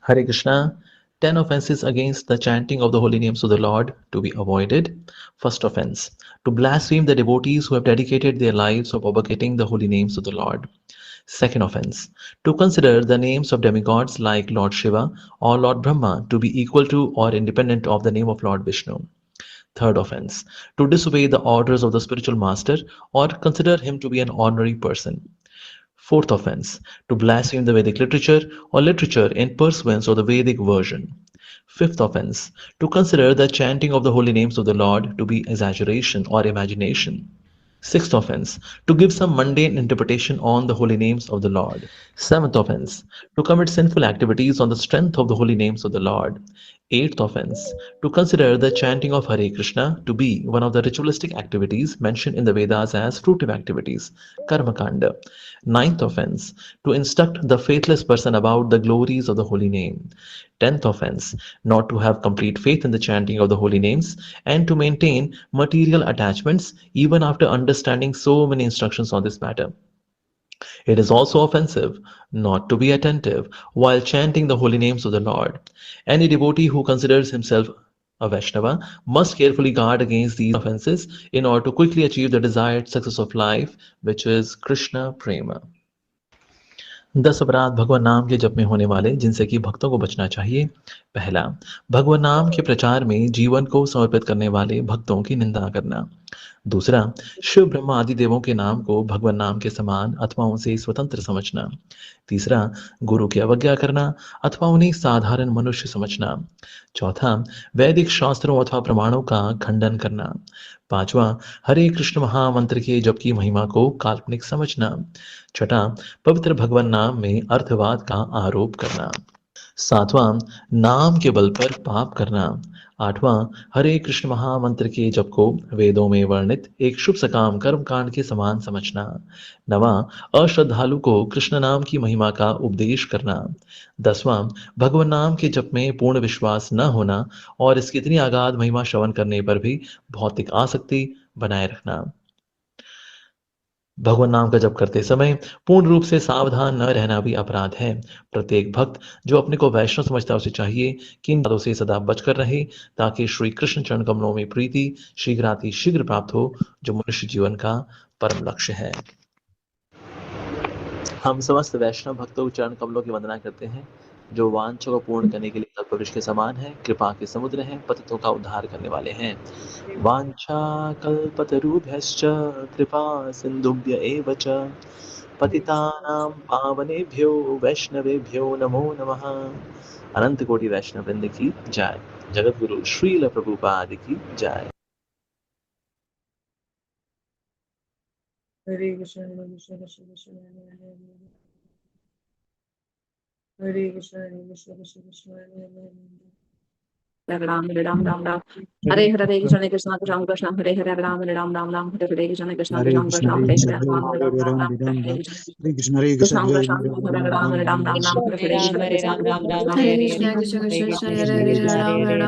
Hare Krishna. 10 offenses against the chanting of the holy names of the Lord to be avoided. First offense, to blaspheme the devotees who have dedicated their lives of propagating the holy names of the Lord. Second offense, to consider the names of demigods like Lord Shiva or Lord Brahma to be equal to or independent of the name of Lord Vishnu. Third offense, to disobey the orders of the spiritual master or consider him to be an ordinary person. Fourth offense, to blaspheme the Vedic literature or literature in pursuance of the Vedic version. Fifth offense, to consider the chanting of the holy names of the Lord to be exaggeration or imagination. Sixth offense, to give some mundane interpretation on the holy names of the Lord. Seventh offense, to commit sinful activities on the strength of the holy names of the Lord. Eighth offense, to consider the chanting of Hare Krishna to be one of the ritualistic activities mentioned in the Vedas as fruitive activities, Karma Kanda. Ninth offense, to instruct the faithless person about the glories of the holy name. 10th offense, not to have complete faith in the chanting of the holy names and to maintain material attachments even after understanding so many instructions on this matter. It is also offensive not to be attentive while chanting the holy names of the Lord. Any devotee who considers himself a Vaishnava must carefully guard against these offenses in order to quickly achieve the desired success of life, which is Krishna Prema. 10 अपराध भगवान नाम के जप में होने वाले जिनसे कि भक्तों को बचना चाहिए। पहला, भगवान नाम के प्रचार में जीवन को समर्पित करने वाले भक्तों की निंदा करना। दूसरा, शिव ब्रह्मा आदि देवों के नाम को भगवान नाम के समान अथवा उनसे स्वतंत्र समझना। तीसरा, गुरु की अवज्ञा करना अथवा उन्हें साधारण मनुष्य समझना। चौथा, वैदिक शास्त्रों अथवा प्रमाणों का खंडन करना। पांचवा, हरे कृष्ण महामंत्र के जप की महिमा को काल्पनिक समझना। छठा, पवित्र भगवान नाम में अर्थवाद का आरोप करना। सातवां, नाम के बल पर पाप करना। आठवां, हरे कृष्ण महामंत्र के जप को वेदों में वर्णित एक शुभ सकाम कर्म कांड के समान समझना। नवां, अश्रद्धालु को कृष्ण नाम की महिमा का उपदेश करना। 10वां, भगवान नाम के जप में पूर्ण विश्वास न होना और इसकी इतनी अगाध महिमा श्रवण करने पर भी भौतिक आसक्ति बनाए रखना। भगवान नाम का जप करते समय पूर्ण रूप से सावधान न रहना भी अपराध है। प्रत्येक भक्त जो अपने को वैष्णव समझता है उसे चाहिए कि इन बातों से सदा बचकर रहे ताकि श्री कृष्ण चरण कमलों में प्रीति शीघ्र प्राप्त हो, जो मनुष्य जीवन का परम लक्ष्य है। हम समस्त वैष्णव भक्तों के चरण कमलों की वंदना करते हैं जो वांछा को पूर्ण करने के लिए कल्पवृक्ष के समान है, कृपा के समुद्र हैं, पतितों का उद्धार करने वाले हैं। वांछा कल्पतरुभ्यश्च कृपा सिन्धुभ्य एव च पतितानां पावनेभ्यो वैष्णवेभ्यो नमो नमः। अनंत कोटि वैष्णव वृंद की जय। जगत गुरु श्रील प्रभुपाद की जय। हरे कृष्ण हरे कृष्ण कृष्ण कृष्ण हरे कृष्ण हरे कृष्ण कृष्ण कृष्ण राम राम राम राम हरे हरे कृष्ण कृष्ण राम कृष्ण हरे हरे राम राम राम राम हरे हरे कृष्ण कृष्ण राम कृष्ण हरे हरे राम राम राम हरे कृष्ण हरे कृष्ण राम राम राम राम हरे हरे कृष्ण हरे Krishna Krishna Krishna Hare Hare Ram Ram Ram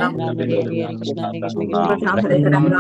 Ram Hare Hare Hare Krishna Krishna Krishna Hare Hare Ram Ram Ram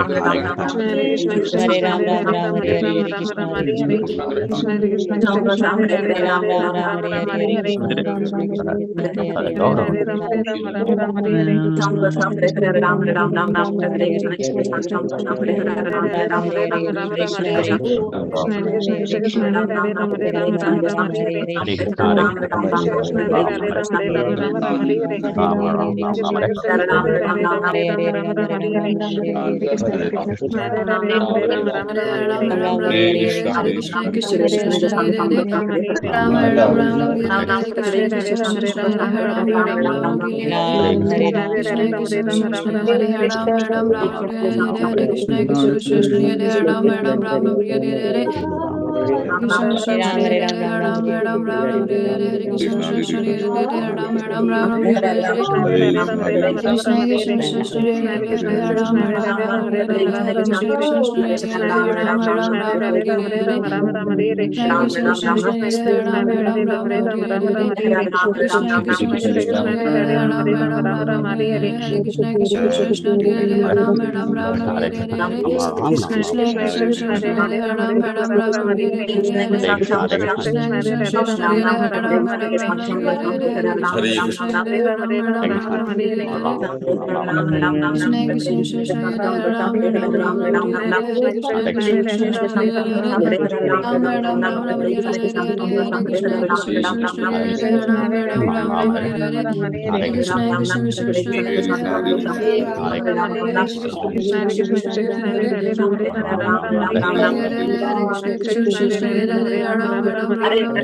Hare Hare Krishna Hare Hare Ram Ram Ram Hare Hare Krishna Krishna Krishna Hare Hare Ram Ram Ram Ram Ram Hare Hare Ram Ram Ram Hare Hare Krishna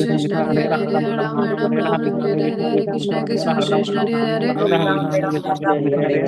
Krishna Hare Hare Ram Ram Ram Krishna Krishna Hare Krishna Hare Ram Ram Ram Ram Hare Hare Hare Ram Ram Ram Ram Hare Hare Krishna Krishna Krishna Hare Hare Ram Ram Ram Ram Hare Hare Hare Krishna Krishna Krishna Hare Hare Ram Ram Ram Ram Hare Hare Hare Krishna Krishna Krishna Krishna Hare Hare Ram Ram Ram Ram Hare Hare Krishna Krishna Krishna Hare Hare Ram Ram Ram Ram Hare Hare Hare Krishna Krishna Krishna Krishna Hare Hare Ram Ram Ram Ram Hare Hare Hare Krishna Krishna Krishna Hare Hare Ram Ram Ram Ram Hare Hare Hare Krishna Krishna Krishna Krishna Hare Hare Ram Ram Ram Hare Hare Hare Krishna Krishna Krishna Krishna Hare Hare Ram Ram Ram Ram Hare Hare Krishna Krishna Krishna Krishna Hare Hare Ram Ram Ram Ram Hare Hare Hare Krishna Krishna Krishna Krishna Hare Hare Ram Ram Ram Hare Hare Hare Krishna Krishna Krishna Krishna Hare Hare Ram Ram Ram Ram Hare Hare Krishna Krishna Krishna Krishna Hare Hare Ram Ram Ram Ram Hare Hare Krishna Krishna Krishna Krishna Hare Hare Ram Ram Ram Hare Hare Hare Krishna Krishna Krishna Hare Hare Ram Ram Ram Ram Hare Hare Hare Krishna Krishna Krishna Krishna Hare Hare Ram Ram Ram Ram Hare Hare Hare Krishna Krishna Krishna Krishna Hare Hare Ram Ram Ram Ram Hare Hare Hare Krishna Krishna Krishna Hare Hare Ram Ram Ram Ram Hare Hare Shiva Sadi Gaur Bhakti Krishna Hare Hare Ram Ram Ram Ram Hare Hare Krishna Krishna Krishna Hare Hare Ram Ram Ram Ram Hare Hare Krishna Krishna Krishna Krishna Hare Hare Ram Ram Ram Ram Hare Hare Krishna Krishna Krishna Krishna Hare Hare Ram Ram Ram Ram Hare Hare Krishna Krishna Krishna Hare Hare Ram Ram Ram Ram Hare Hare Krishna Krishna Krishna Krishna Hare Hare Ram Ram Ram Ram Hare Hare Krishna Krishna Krishna Krishna Hare Hare Ram Ram Ram Ram Hare Hare Krishna Krishna Krishna Krishna Hare Hare Ram Ram Ram Ram Hare Hare Krishna Krishna Krishna Krishna Hare Hare Ram Ram Ram Ram Hare Hare Krishna Krishna Krishna Krishna Hare Hare Ram Ram Ram Hare Hare Krishna Krishna Krishna Krishna Hare Hare Ram Ram Ram Hare Hare Hare Krishna Krishna Krishna Krishna Hare Hare Ram Ram Ram Hare Hare Krishna Krishna Krishna Krishna Hare Hare Ram Ram Ram Hare Hare Krishna Krishna Krishna Krishna Hare Hare Ram Ram Ram Hare Hare Krishna Krishna Krishna Krishna Hare Hare Ram Ram Ram Hare Hare Krishna Krishna Krishna Hare Hare Ram Ram Ram Hare Hare Krishna Krishna Krishna Krishna Hare Hare Krishna Krishna Krishna Krishna Hare Hare Ram Ram Hare Hare Krishna Krishna Krishna Krishna Hare Hare Ram Ram Hare Hare Krishna Krishna Krishna Krishna Hare Hare Ram Ram Hare Hare Krishna Krishna Krishna Krishna Hare Hare Ram Ram Hare Hare Krishna Krishna Krishna Krishna Hare Hare Ram Ram Hare Hare Krishna Krishna Krishna Krishna Hare Hare Ram Ram Hare Hare Krishna Krishna Krishna Hare Hare Ram Ram Hare Hare Krishna Krishna Krishna Krishna Hare Hare Ram Ram Hare Hare Krishna Krishna Krishna Hare Hare Ram Ram Hare Hare Krishna Krishna Krishna Krishna Hare Hare Ram Ram Hare Hare Krishna Krishna Krishna Krishna Hare Hare Ram Ram Hare Hare Krishna Krishna Krishna Krishna Hare Hare Ram Ram Hare Hare Krishna Krishna Krishna Krishna Hare Hare Ram Ram Hare Hare Krishna Krishna Krishna Krishna Hare Hare Ram Ram Hare Hare Krishna Krishna Krishna Krishna Hare Hare Ram Ram Hare Hare Krishna Krishna Krishna Krishna Hare Hare Ram Ram Hare Hare Krishna Krishna Krishna Krishna Hare Hare Ram Ram Hare Hare Krishna Krishna Krishna Krishna Hare Hare Ram Ram Hare Hare Krishna Krishna Krishna Krishna Hare Hare Ram Ram Hare Hare Krishna Krishna Krishna Krishna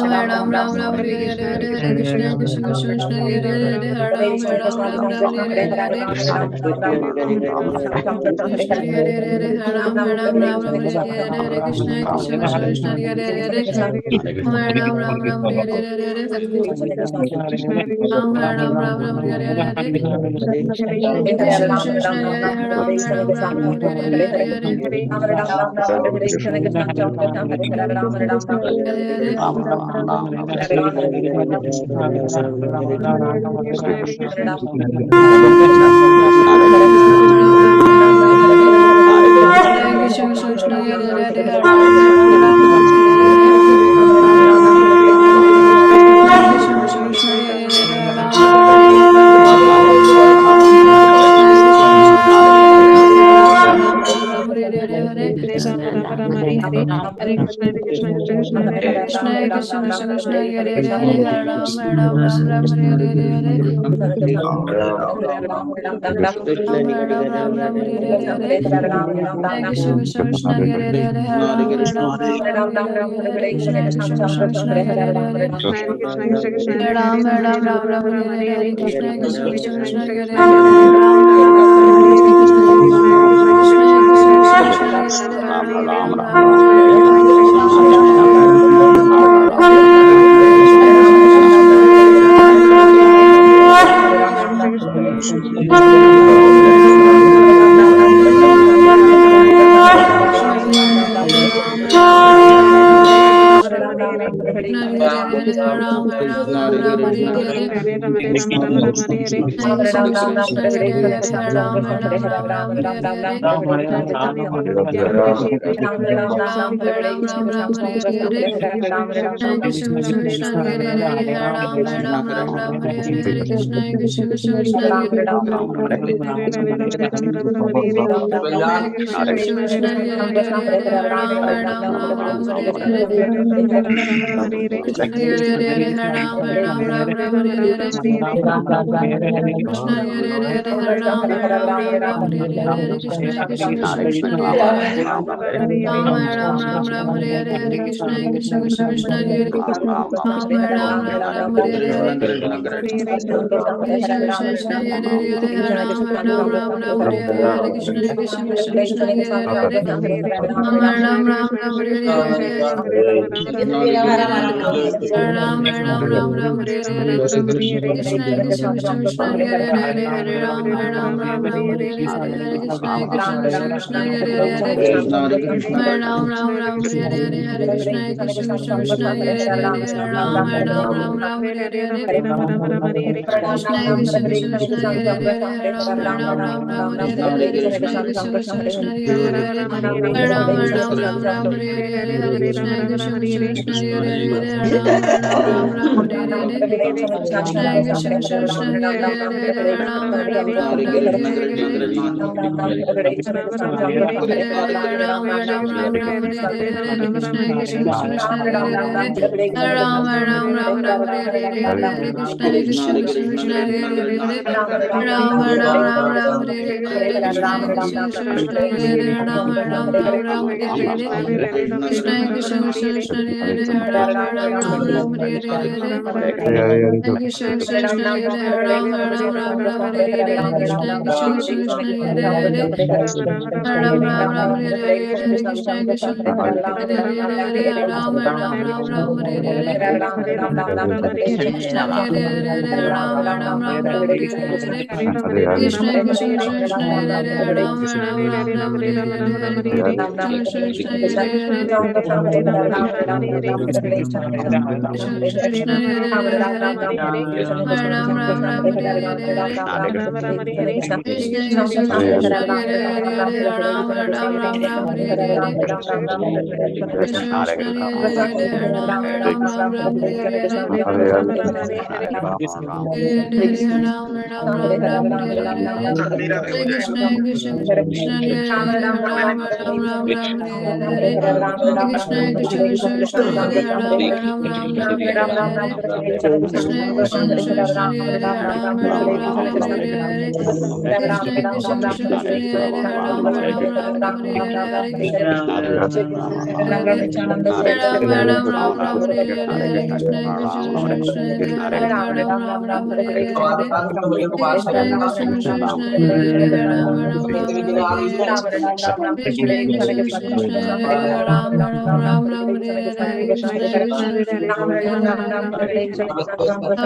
Hare Hare Ram Ram Hare Hare Krishna Krishna Krishna Krishna Hare Hare Ram Ram Hare Hare Krishna Hare Hare Ram Ram Hare Hare Krishna Krishna Krishna Krishna Hare Hare Ram Ram Hare Hare Ram Ram Hare Hare Krishna Krishna Krishna Krishna Hare Hare Ram Ram Hare Hare Krishna Krishna Krishna Krishna Hare Hare Ram Ram Krishna Krishna Krishna Krishna Hare Hare Ram Ram Ram Ram Hare Hare Krishna Krishna Krishna Krishna Hare Hare Ram Ram Ram Ram Hare Hare Krishna Krishna Krishna Krishna Hare Hare Ram Ram Ram Ram Hare Hare Krishna Krishna Krishna Krishna Hare Hare Ram Ram Ram Ram Hare Hare Krishna Krishna Krishna Hare Ram Ram Ram Ram Hare Hare Krishna Krishna Krishna Krishna Hare Hare Ram Ram Ram Ram Hare Hare Krishna Krishna Hare Hare Ram Ram Ram Ram Hare Hare Krishna Krishna Krishna Krishna Hare Hare Ram Ram Ram Hare Hare Krishna Krishna Krishna Krishna Hare Hare Ram Ram Ram Ram Hare Hare Krishna Krishna Krishna Krishna Hare Hare Ram Ram Ram Ram Hare Hare Krishna Krishna Krishna Hare Hare Ram Ram Ram Ram Hare Hare Krishna Krishna Krishna Krishna Hare Hare Ram Ram Ram Ram Hare Hare Krishna Krishna Krishna Krishna Hare Hare Ram Ram Ram Ram Hare Hare Krishna Krishna Krishna Krishna Hare Hare Ram Ram Ram Ram Hare Hare Krishna Krishna Krishna Krishna Hare Hare Ram Ram Ram Ram Hare Hare Krishna Hare Hare Ram Krishna Hare Hare Ram Ram Ram Hare Hare Krishna Krishna Krishna Krishna Hare Hare Ram Ram Ram Hare Hare Krishna Krishna Krishna Krishna Hare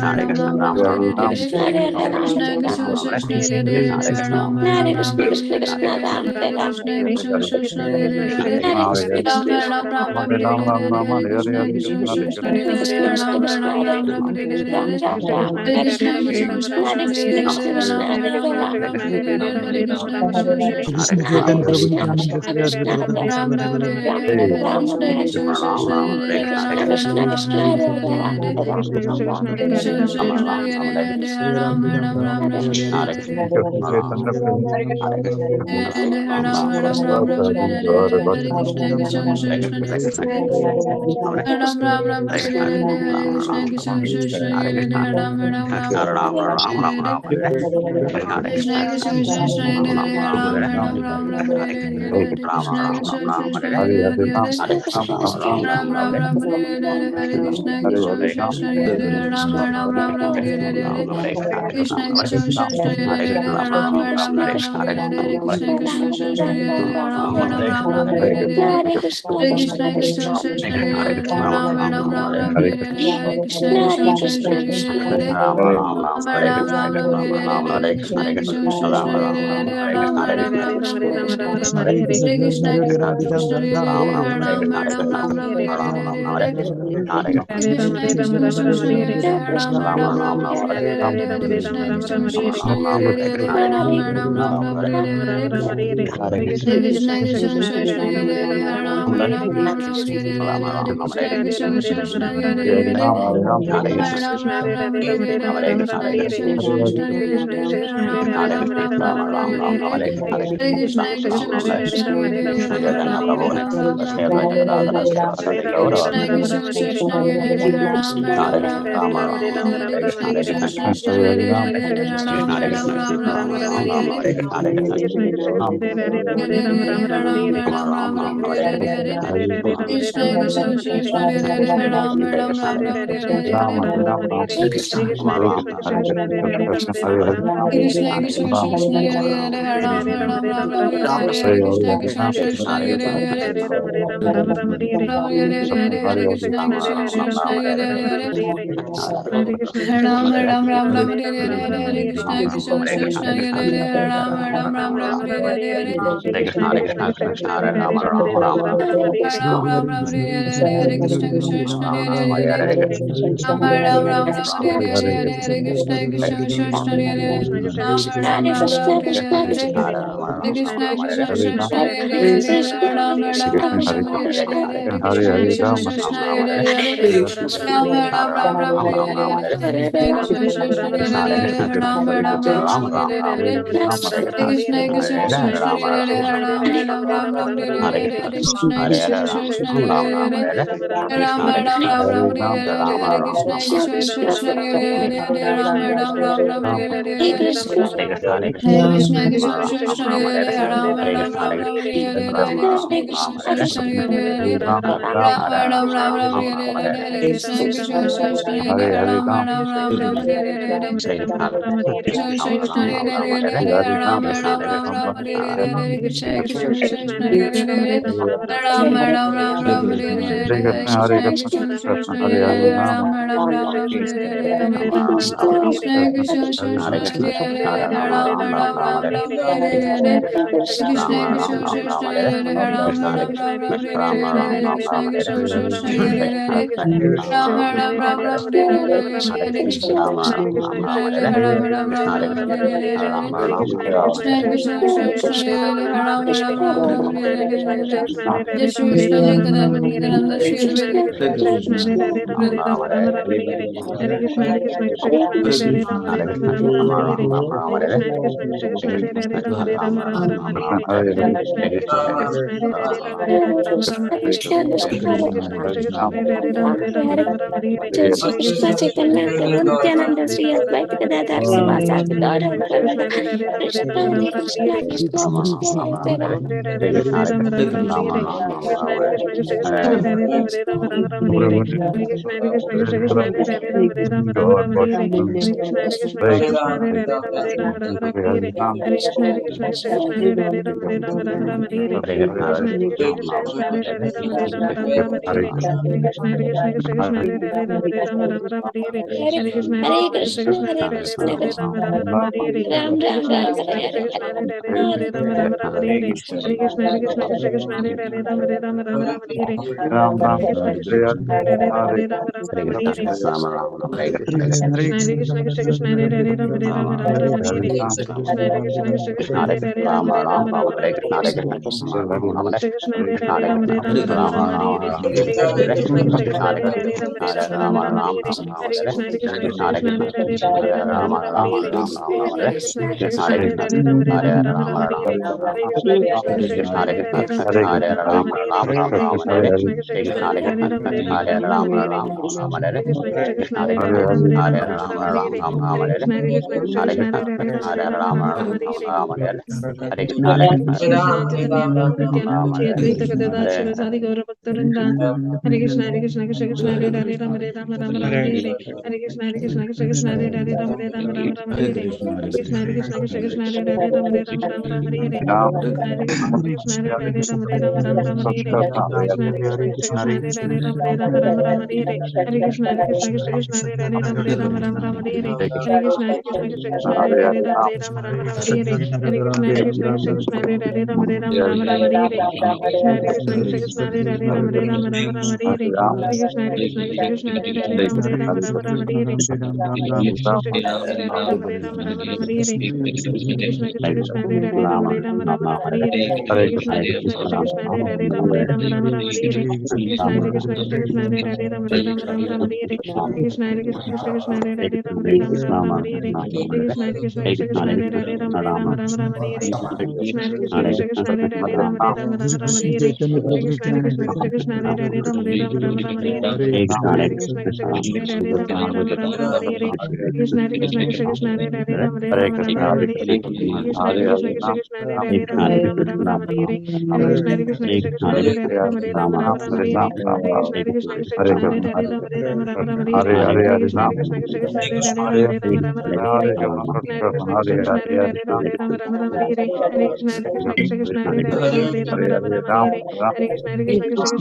Hare Ram Ram Ram Hare Hare Hare Krishna Krishna Krishna Krishna Hare Hare Ram Ram Ram Hare Krishna Chaitanya Prabhu Nityananda Sri Advaita Gadadhar Sivasadi Gaura Prabhu Krishna Hare Krishna Krishna Krishna Hare Ram Hare Krishna Ram Ram Ram Hare Hare Hare Krishna, Hare Krishna, Krishna Krishna, Hare Hare, Ram Ram, Ram Ram, Hare Hare. Hare Krishna, Hare Krishna, Krishna Krishna, Hare Hare, Ram Ram, Ram Ram, Hare Hare. Hare Krishna, Hare Krishna, Krishna Krishna, Hare Hare, Ram Ram, Ram Ram, Hare Hare. Hare Krishna, Hare Krishna, Hare Hare, Ram Ram, Ram Hare Hare. Hare Krishna, Hare Krishna, Krishna Krishna, Hare Hare, Ram Ram, Ram Hare Hare. Hare Krishna, Hare Krishna, Krishna Krishna, Hare Hare, Ram Ram, Ram Hare Hare. Hare Krishna, Hare Krishna, Krishna Krishna, Hare Hare, Ram Ram, Ram Hare Hare. Hare Krishna, Hare Krishna, Krishna Krishna, Hare Hare, Ram Ram, Ram Hare Hare. Hare Krishna, Hare Krishna, Krishna Krishna, Hare Hare, Ram Ram Hare Hare. Hare Krishna, Hare Krishna, Krishna Krishna, Hare Hare, Ram Ram Hare Hare. Hare Krishna, Krishna Krishna, Hare Hare, Ram Ram Hare Hare. Hare Krishna, Krishna Krishna, Hare Hare, Ram Ram Hare Hare. Hare Krishna, Hare Krishna, Krishna Krishna, Hare Hare, Ram Ram Hare Hare. Hare Krishna, Hare Krishna, Krishna Krishna, Hare Hare, Ram Ram Hare Hare. Hare Krishna, Hare Krishna, Krishna Krishna, Hare Hare, Ram Ram Hare Hare. Hare Krishna, Hare Krishna, Krishna Krishna, Hare Hare, Ram Ram Hare Hare. Hare Krishna, Hare Krishna, Krishna Krishna, Hare Hare, Ram Ram Hare Hare. Hare Krishna, Hare Krishna, Krishna Krishna, Hare Hare, Ram Ram Hare Hare. Krishna, Hare Krishna, Krishna Krishna, Hare Hare, Ram Ram Hare Hare. Krishna, Hare Krishna, Krishna Krishna, Hare Hare, Ram Ram Hare Hare. Krishna, Hare Krishna, Krishna Krishna, Hare Hare, Ram Ram Hare Hare. Hare Krishna, Hare Krishna, Krishna Krishna, Hare Hare, Ram Ram Hare Hare. Hare Krishna, Hare Krishna, Krishna Krishna, Hare Hare, Ram Ram Hare Hare. Hare Krishna, Hare Krishna, Krishna Krishna, Hare Hare, Ram Ram Hare Hare. Krishna, Hare Krishna, Krishna Krishna, Hare Hare, Ram Hare Hare. Hare Krishna, Hare Krishna, Krishna Krishna, Hare Hare, Ram Hare Hare. Hare Krishna, Hare Krishna, Krishna Krishna, Hare Hare, Ram Hare Hare. Hare Krishna, Hare Krishna, Krishna Krishna, Hare Hare, Ram Hare Hare. Hare Krishna, Hare Krishna, Krishna Krishna, Hare Hare, Ram Hare Hare. Hare Krishna, Hare Krishna, Krishna Krishna, Hare Hare, Ram Hare Hare. Hare Krishna, Hare Krishna, Krishna Krishna, Hare Hare, Ram Hare Hare. Hare Krishna, Hare Krishna, Krishna Krishna, Hare Hare, Ram Hare Hare. Krishna, Hare Krishna, Krishna Krishna, Hare Hare, Ram Hare. Krishna, Hare Krishna, Krishna Krishna, Hare Hare, Ram Hare. Hare Krishna, Hare Krishna, Krishna Krishna, Hare Hare, Ram Hare, Krishna, Hare Krishna, Krishna Krishna, Hare Hare, Ram Hare, Hare Krishna, Hare Krishna,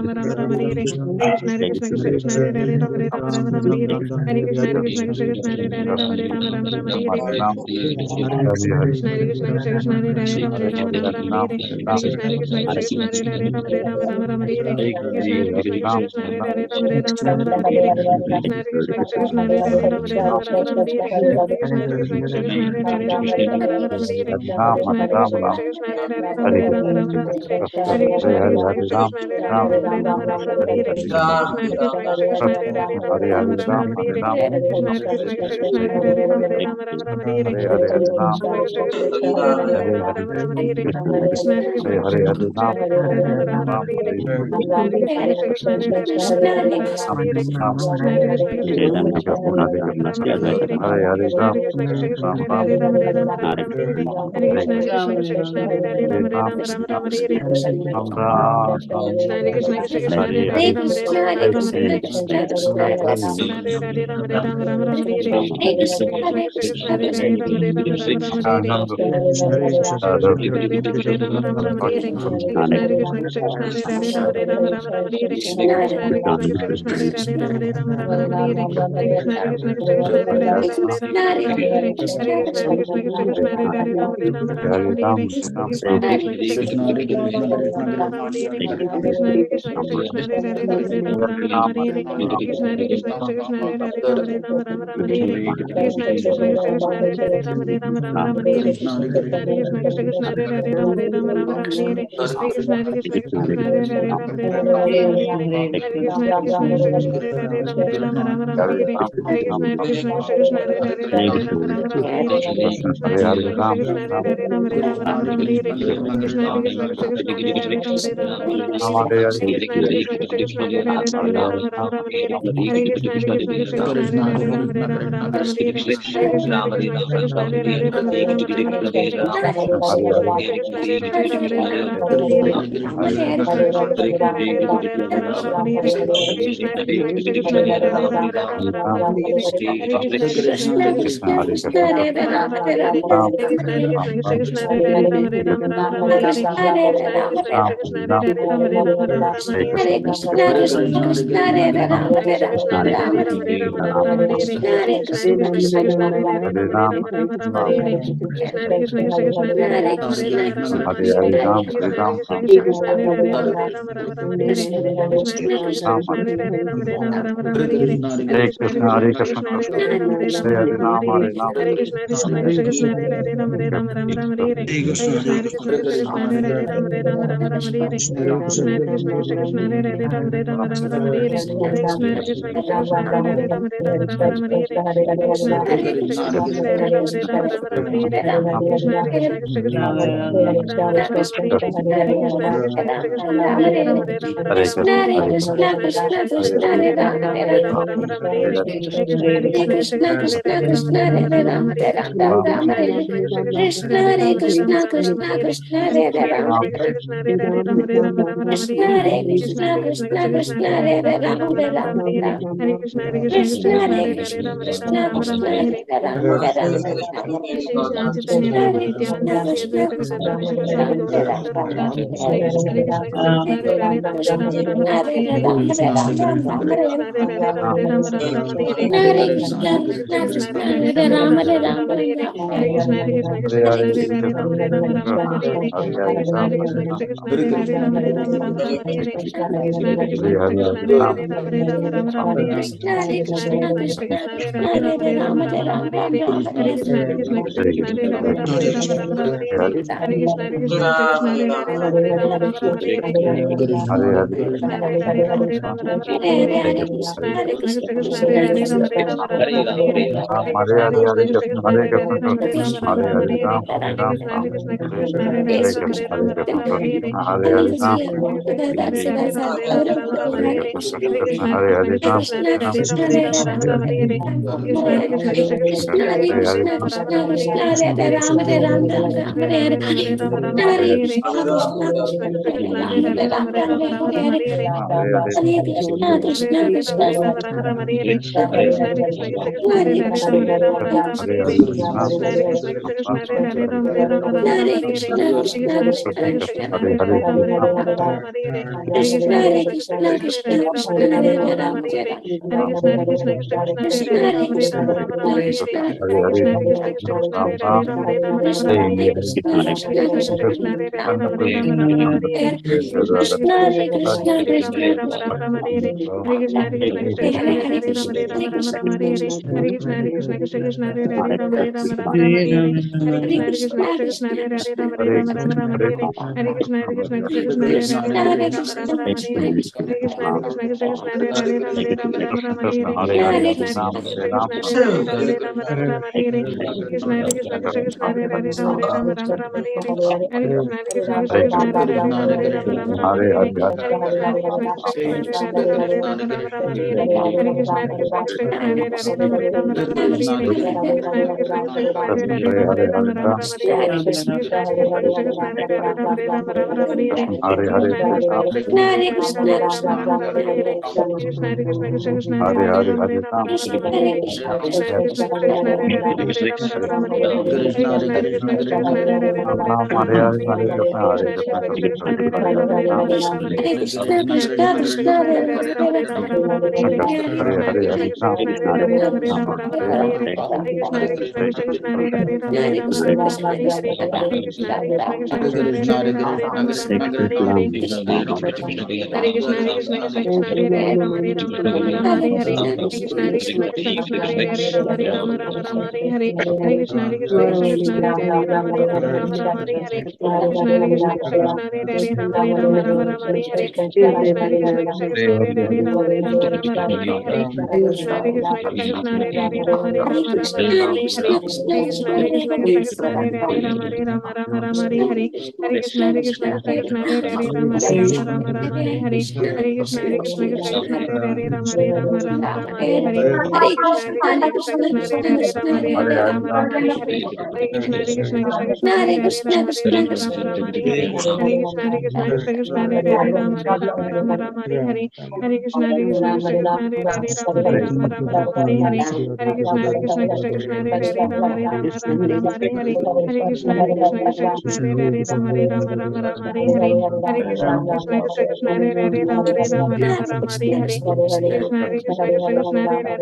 Krishna Krishna, Hare Hare, Ram Hare. Krishna, Hare Krishna, Krishna Krishna, Hare Hare, Ram Hare. Krishna, Hare Krishna, Krishna Krishna, Hare Hare, Ram Hare. Krishna, Krishna Krishna Krishna, Hare Hare, Ram Hare. Krishna, Hare Krishna, Krishna Krishna, Hare Hare, Ram Hare. Krishna, Hare Krishna, Krishna Krishna, Hare Hare, Ram Hare. Krishna, Hare Krishna, Krishna Krishna, Hare Hare, Ram Hare. Krishna, Hare Krishna, Krishna Krishna, Hare Hare, Ram Hare. Hare Krishna, Hare Krishna, Krishna Krishna, Hare Hare, Ram Hare. Krishna, Hare Krishna, Krishna Krishna, Hare Hare, Ram Krishna, Hare Krishna, Hare. Krishna Krishna, Hare Krishna, Hare Hare, Ram Hare, Ram Hare. Krishna, Hare Krishna, Krishna Krishna, Hare Hare, Ram Hare, Ram Hare. Krishna, Hare Krishna, Krishna Krishna, Hare Hare, Ram Hare, Ram Hare. Krishna, Hare Krishna, Krishna Krishna, Hare Hare, Ram Hare, Ram Hare. Krishna, Hare Krishna, Krishna Krishna, Hare Hare, Ram Hare, Ram Hare. Krishna, Hare Krishna, Krishna Krishna, Hare Hare, Ram Hare, Ram Hare. Hare Krishna, Hare Krishna, Krishna Krishna, Hare Hare, Ram Hare, Ram Hare. Krishna, Hare Krishna, Krishna Krishna, Hare Hare, Ram Hare. Krishna, Hare Krishna, Krishna Krishna, Hare Hare, Ram Hare, Ram Hare. Krishna, Hare Krishna, Krishna Krishna, Hare Hare, Ram Hare, Ram Hare. Krishna, Hare Krishna, Krishna Krishna, Hare Hare, Ram Hare, Ram Hare. Krishna, Hare Krishna, Krishna Krishna, Hare Hare, Ram Hare, Ram Hare. Hare Krishna, Hare Krishna, Krishna Krishna, Hare Hare, Ram Hare, Ram Hare. Hare Krishna, Hare Krishna, Krishna Krishna, Hare Hare, Ram Hare, Ram Hare. Hare Krishna, Hare Krishna, Krishna Krishna, Hare Hare, Ram Hare, Ram Hare. Krishna, Hare Krishna, Krishna Krishna, Hare Hare, Ram Hare, Ram Hare. Krishna, Hare Krishna, Krishna Krishna, Hare Hare, Ram Hare, Ram Hare. Krishna, Hare Krishna, Krishna Krishna, Hare Hare, Ram Hare, Ram Hare. Hare Krishna, Hare Krishna, Krishna Krishna, Hare Hare, Ram Hare, Ram Hare. Hare Krishna, Hare Krishna, Krishna Krishna, Hare Hare, Ram Hare, Ram Hare. Krishna, Hare Krishna, Krishna Hare Hare, Ram Hare, Ram Hare. Hare Krishna, Krishna Krishna, Hare Hare, Ram Hare, Ram Hare. Krishna, Hare Krishna, Krishna Krishna, Hare Hare, Ram Hare, Ram Hare. Hare Krishna, Hare Krishna, Krishna Krishna, Hare Hare, Ram Hare, Ram Hare. Krishna, Hare Krishna, Krishna Krishna, Hare Hare, Ram Hare, Ram Hare. Krishna, Hare Krishna, Krishna Krishna, Hare Hare, Ram Hare, Ram Hare. Hare Krishna, Krishna Krishna, Hare Ram, Hare Ram, Krishna, Hare Hare, Ram Hare, Ram Hare. Krishna, Hare Krishna, Krishna, Hare Krishna, Krishna Krishna, Hare Hare, Ram Hare, Ram Hare. Hare Krishna, Hare Krishna, Krishna Krishna, Hare Hare, Ram Hare, Ram Krishna, Hare. Krishna Krishna, Ram, Hare Krishna, Ram, Krishna Ram, Krishna Krishna Hare Hare Ram Hare Ram Ram Ram Hare Hare Hare Krishna Hare Krishna Ram, Krishna Hare Hare Ram Hare Ram Ram Ram Hare Hare Hare Hare Krishna Krishna, Hare Krishna Krishna, Krishna Hare Hare Ram Hare Ram Hare Ram Hare Ram Ram, Hare Hare Hare Ram, Hare Krishna Krishna Krishna Hare Hare Ram Hare Ram Ram Ram Hare Hare Hare Krishna Krishna Krishna Hare Hare Ram Hare Ram Ram Ram Hare Hare Krishna Krishna Krishna Hare Hare Ram Hare Ram Ram Ram Hare Hare Hare Krishna Krishna Krishna Hare Hare Ram Hare Ram Ram Ram Hare Hare Hare Krishna Krishna Krishna Krishna Hare Hare Ram Hare Ram Ram Ram Hare Hare Krishna Krishna Krishna Krishna Hare Hare Ram Hare Ram Ram Ram Hare Hare Hare Krishna Krishna Krishna Krishna Hare Hare Ram Hare Ram Ram Ram Hare Hare Krishna Krishna Krishna Hare Ram Hare Ram Ram Ram Hare Hare Hare Krishna Krishna Krishna Krishna Hare Hare Ram Hare Ram Ram Ram Hare Hare Hare Krishna Krishna Krishna Krishna Hare Hare Ram Hare Ram Ram Ram Hare Hare Hare Krishna Krishna Krishna Krishna Hare Hare Ram Hare Ram Ram Ram Hare Hare Krishna Krishna Krishna Krishna Hare Hare Ram Hare Ram Ram Ram Hare Hare Hare Krishna Krishna Krishna Krishna Hare Hare Ram Hare Ram Ram Ram Hare Hare Shri Krishna Chaitanya Prabhu Nityananda Shri Advaita Gadadhar Shivasari Gaura Bhaktavrinda Hare Krishna Krishna Krishna Hare Hare Ram Hare Ram Ram Ram Hare Hare Hare Krishna Hare Hare Ram Hare Ram Ram Ram Hare Hare Hare Krishna Krishna Krishna Hare Hare Ram Hare Ram Ram Ram Hare Hare Hare Krishna Krishna Krishna Krishna Hare Hare Ram Hare Ram Ram Ram Hare Hare Hare Krishna Krishna Krishna Krishna Hare Hare Ram Hare Ram Ram Ram Hare Hare Hare Krishna Krishna Krishna Krishna Hare Hare Ram Hare Ram Ram Ram Hare Hare Hare Krishna Krishna Krishna Krishna Hare Hare Ram Hare Ram Ram Ram Hare Hare Hare Krishna Krishna Krishna Krishna Hare Hare Ram Hare Ram Ram Ram Hare Hare Hare Krishna Krishna Krishna Krishna Hare Hare Ram Hare Ram Ram Ram Hare Hare Hare Krishna Krishna Hare Hare Ram Hare Ram Ram Hare Hare Krishna Krishna Krishna Krishna Hare Hare Ram Hare Ram Ram Ram Hare Hare Hare Krishna Krishna Krishna Krishna Hare Hare Ram Hare Ram Ram Ram Hare Hare Hare Krishna Krishna Krishna Krishna Hare Hare Ram Hare Ram Ram Ram Hare Hare Hare Krishna Krishna Krishna Krishna Hare Hare Ram Hare Ram Ram Hare Hare Hare Krishna Krishna Krishna Krishna Hare Hare Ram Hare Ram Ram Ram Hare Hare Krishna Krishna Krishna Krishna Hare Hare Ram Hare Ram Ram Ram Hare Hare Krishna Krishna Krishna Krishna Hare Hare Ram Hare Ram Ram Ram Hare Hare Krishna Krishna Krishna Krishna Hare Hare Ram Hare Ram Ram Ram Hare Hare Krishna Krishna Krishna Hare Hare Ram Hare Ram Ram Ram Hare Hare Hare Krishna Krishna Krishna Krishna Hare Hare Ram Hare Ram Ram Ram Hare Hare Krishna Krishna Krishna Krishna Hare Hare Ram Hare Ram Ram Ram Hare Hare Krishna Krishna Krishna Krishna Hare Hare Ram Hare Ram Ram Ram Hare Hare Hare Krishna Krishna Krishna Krishna Hare Hare Ram Hare Ram Ram Ram Hare Hare Hare Krishna Krishna Krishna Krishna Hare Hare Ram Hare Ram Ram Ram Hare Hare Hare Krishna Krishna Krishna Krishna Hare Hare Ram Hare Ram Ram Ram Hare Hare Hare Krishna Krishna Krishna Hare Hare Ram Hare Ram Ram Ram Hare Hare Hare Krishna Krishna Krishna Krishna Hare Hare Ram Hare Ram Ram Ram Hare Hare Hare Krishna Krishna Krishna Krishna Hare Hare Ram Hare Ram Ram Ram Hare Hare Hare Krishna Krishna Krishna Krishna Hare Hare Ram Hare Ram Ram Ram Hare Hare Hare Krishna Krishna Krishna Krishna Hare Hare Ram Hare Ram Ram Ram Hare Hare Hare Krishna Krishna Krishna Krishna Hare Hare Ram Hare Ram Ram Ram Hare Hare Hare Krishna Krishna Krishna Krishna Hare Hare Ram Hare Ram Ram Ram Hare Hare Hare Krishna Krishna Krishna Krishna Hare Hare Ram Hare Ram Ram Ram Hare Hare Hare Krishna Krishna Krishna Krishna Hare Hare Ram Hare Ram Ram Ram Hare Hare Hare Krishna Krishna Krishna Krishna Hare Hare Ram Hare Ram Ram Ram Hare Hare Hare Krishna Krishna Krishna Krishna Hare Hare Ram Hare Ram Ram Ram Hare Hare Hare Krishna Krishna Krishna Krishna Hare Hare Ram Hare Ram Ram Ram Hare Hare Hare Krishna Krishna Krishna Krishna Hare Hare Ram Hare Ram Ram Ram Hare Hare Krishna Krishna Krishna Krishna Hare Hare Ram Hare Ram Ram Ram Hare Hare Hare Krishna Krishna Krishna Krishna Hare Hare Ram Hare Ram Ram Ram Hare Hare Krishna Krishna Krishna Krishna Hare Hare Ram Hare Ram Ram Ram Hare Hare Krishna Krishna Krishna Krishna Hare Hare Ram Hare Ram Ram Ram Hare Hare Hare Krishna Krishna Krishna Krishna Hare Hare Ram Hare Ram Ram Ram Hare Hare Krishna Krishna Krishna Krishna Hare Hare Ram Hare Ram Ram Ram Hare Hare Krishna Krishna Krishna Krishna Hare Hare Ram Hare Ram Ram Ram Hare Hare Hare Krishna Krishna Krishna Hare Hare Ram Hare Ram Ram Ram Hare Hare Hare Krishna Krishna Krishna Krishna Hare Hare Ram Hare Ram Ram Ram Hare Hare Hare Krishna Krishna Krishna Krishna Hare Hare Ram Hare Ram Ram Ram Hare Hare Hare Krishna Krishna Krishna Krishna Hare Hare Ram Hare Ram Ram Ram Hare Hare Hare Krishna Krishna Krishna Krishna Hare Hare Ram Hare Ram Ram Ram Hare Hare Hare Krishna Krishna Krishna Krishna Hare Hare Ram Hare Ram Ram Ram Hare Hare Hare Krishna Krishna Krishna Krishna Hare Hare Ram Hare Ram Ram Ram Hare Hare Hare Krishna Krishna Krishna Krishna Hare Hare Ram Hare Ram Ram Ram Hare Hare Hare Krishna Krishna Krishna Krishna Hare Hare Ram Hare Ram Ram Ram Hare Hare Hare Krishna Krishna Krishna Krishna Hare Hare Ram Hare Ram Ram Ram Hare Hare Hare Krishna Krishna Krishna Krishna Hare Hare Ram Hare Ram Ram Ram Hare Hare Hare Krishna Krishna Krishna Krishna Hare Hare Ram Hare Ram Ram Ram Hare Hare Hare Krishna Krishna Krishna Krishna Hare Hare Ram Hare Ram Ram Ram Hare Hare Hare Krishna Krishna Krishna Krishna Hare Hare Ram Hare Ram Ram Ram Hare Hare Hare Krishna Krishna Krishna Krishna Hare Hare Ram Hare Ram Ram Ram Hare Hare Hare Krishna Krishna Krishna Krishna Hare Hare Ram Hare Ram Ram Ram Hare Hare Hare Krishna Krishna Krishna Krishna Hare Hare Ram Hare Ram Ram Ram Hare Hare Hare Krishna Krishna Krishna Krishna Hare Hare Ram Hare Ram Ram Ram Hare Hare Hare Krishna Krishna Krishna Krishna Hare Hare Ram Hare Ram Ram Ram Hare Hare Hare Krishna Krishna Krishna Krishna Hare Hare Ram Hare Ram Ram Ram Hare Hare Hare Krishna Krishna Krishna Krishna Hare Hare Ram Hare Ram Ram Ram Hare Hare Hare Krishna Krishna Krishna Krishna Hare Hare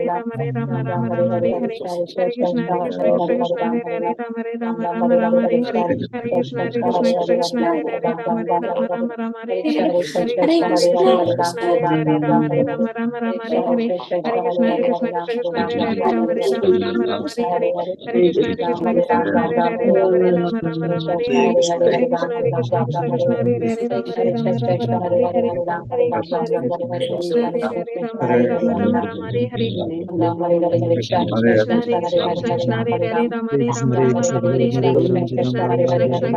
Ram Hare Ram Ram Ram Hare Hare Hare Krishna Krishna Krishna Krishna Hare Hare Ram Hare Ram Ram Ram Hare Hare Hare Krishna Krishna Krishna Krishna Hare Hare Ram Hare Ram Ram Ram Hare Hare Krishna Hare Hare Rama Hare Rama Rama Rama Hare Hare Hare Krishna Hare Krishna, Krishna Hare Krishna Krishna, Hare Hare Rama Hare Rama Rama Rama Hare Hare Hare Krishna Hare Krishna Krishna Hare Hare Rama Hare Rama Rama Rama Hare Hare Hare Krishna Hare Krishna Krishna Hare Hare Rama Hare Rama Rama Rama Hare Hare Hare Krishna Hare Krishna Krishna Krishna Hare Hare Rama Hare Rama Rama Rama Hare Hare Hare Krishna Hare Krishna Krishna Hare Hare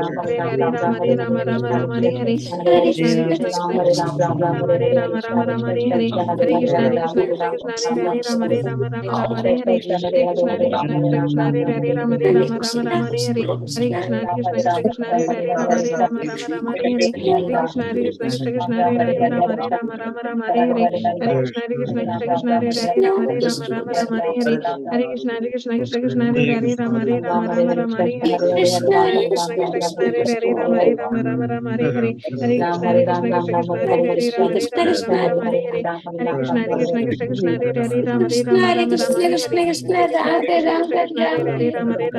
Rama Hare Rama Rama Rama Hare Hare Krishna Hare Krishna Krishna Krishna Hare Hare Rama Hare Rama Rama Rama Hare Hare Krishna Hare Krishna Krishna Krishna Hare Hare Rama Hare Rama Rama Rama Hare Hare Hare Krishna Hare Krishna Krishna Krishna Rama Hare Rama Rama Rama Hare Hare Hare Krishna Hare Krishna Krishna Krishna Hare Hare Rama Hare Rama Rama Rama Hare Hare Hare Krishna Hare Krishna Krishna Krishna Hare Hare Rama Hare Rama Rama Rama Hare Hare Hare Krishna Hare Krishna Krishna Krishna Hare Hare Rama Hare Rama Rama Rama Hare Hare Hare Krishna Hare Krishna Krishna Krishna Hare Hare Rama Hare Rama Rama Rama Hare Hare Hare Krishna Hare Krishna Krishna Krishna Hare Hare Rama Hare Rama Rama Rama Hare Hare Hare Krishna Hare Krishna Krishna Krishna Hare Hare Rama Hare Rama Rama Rama Hare Hare Hare Krishna Hare Krishna Krishna Krishna Hare Hare Rama Hare Rama Rama Rama Hare Hare Hare Krishna Hare Krishna Krishna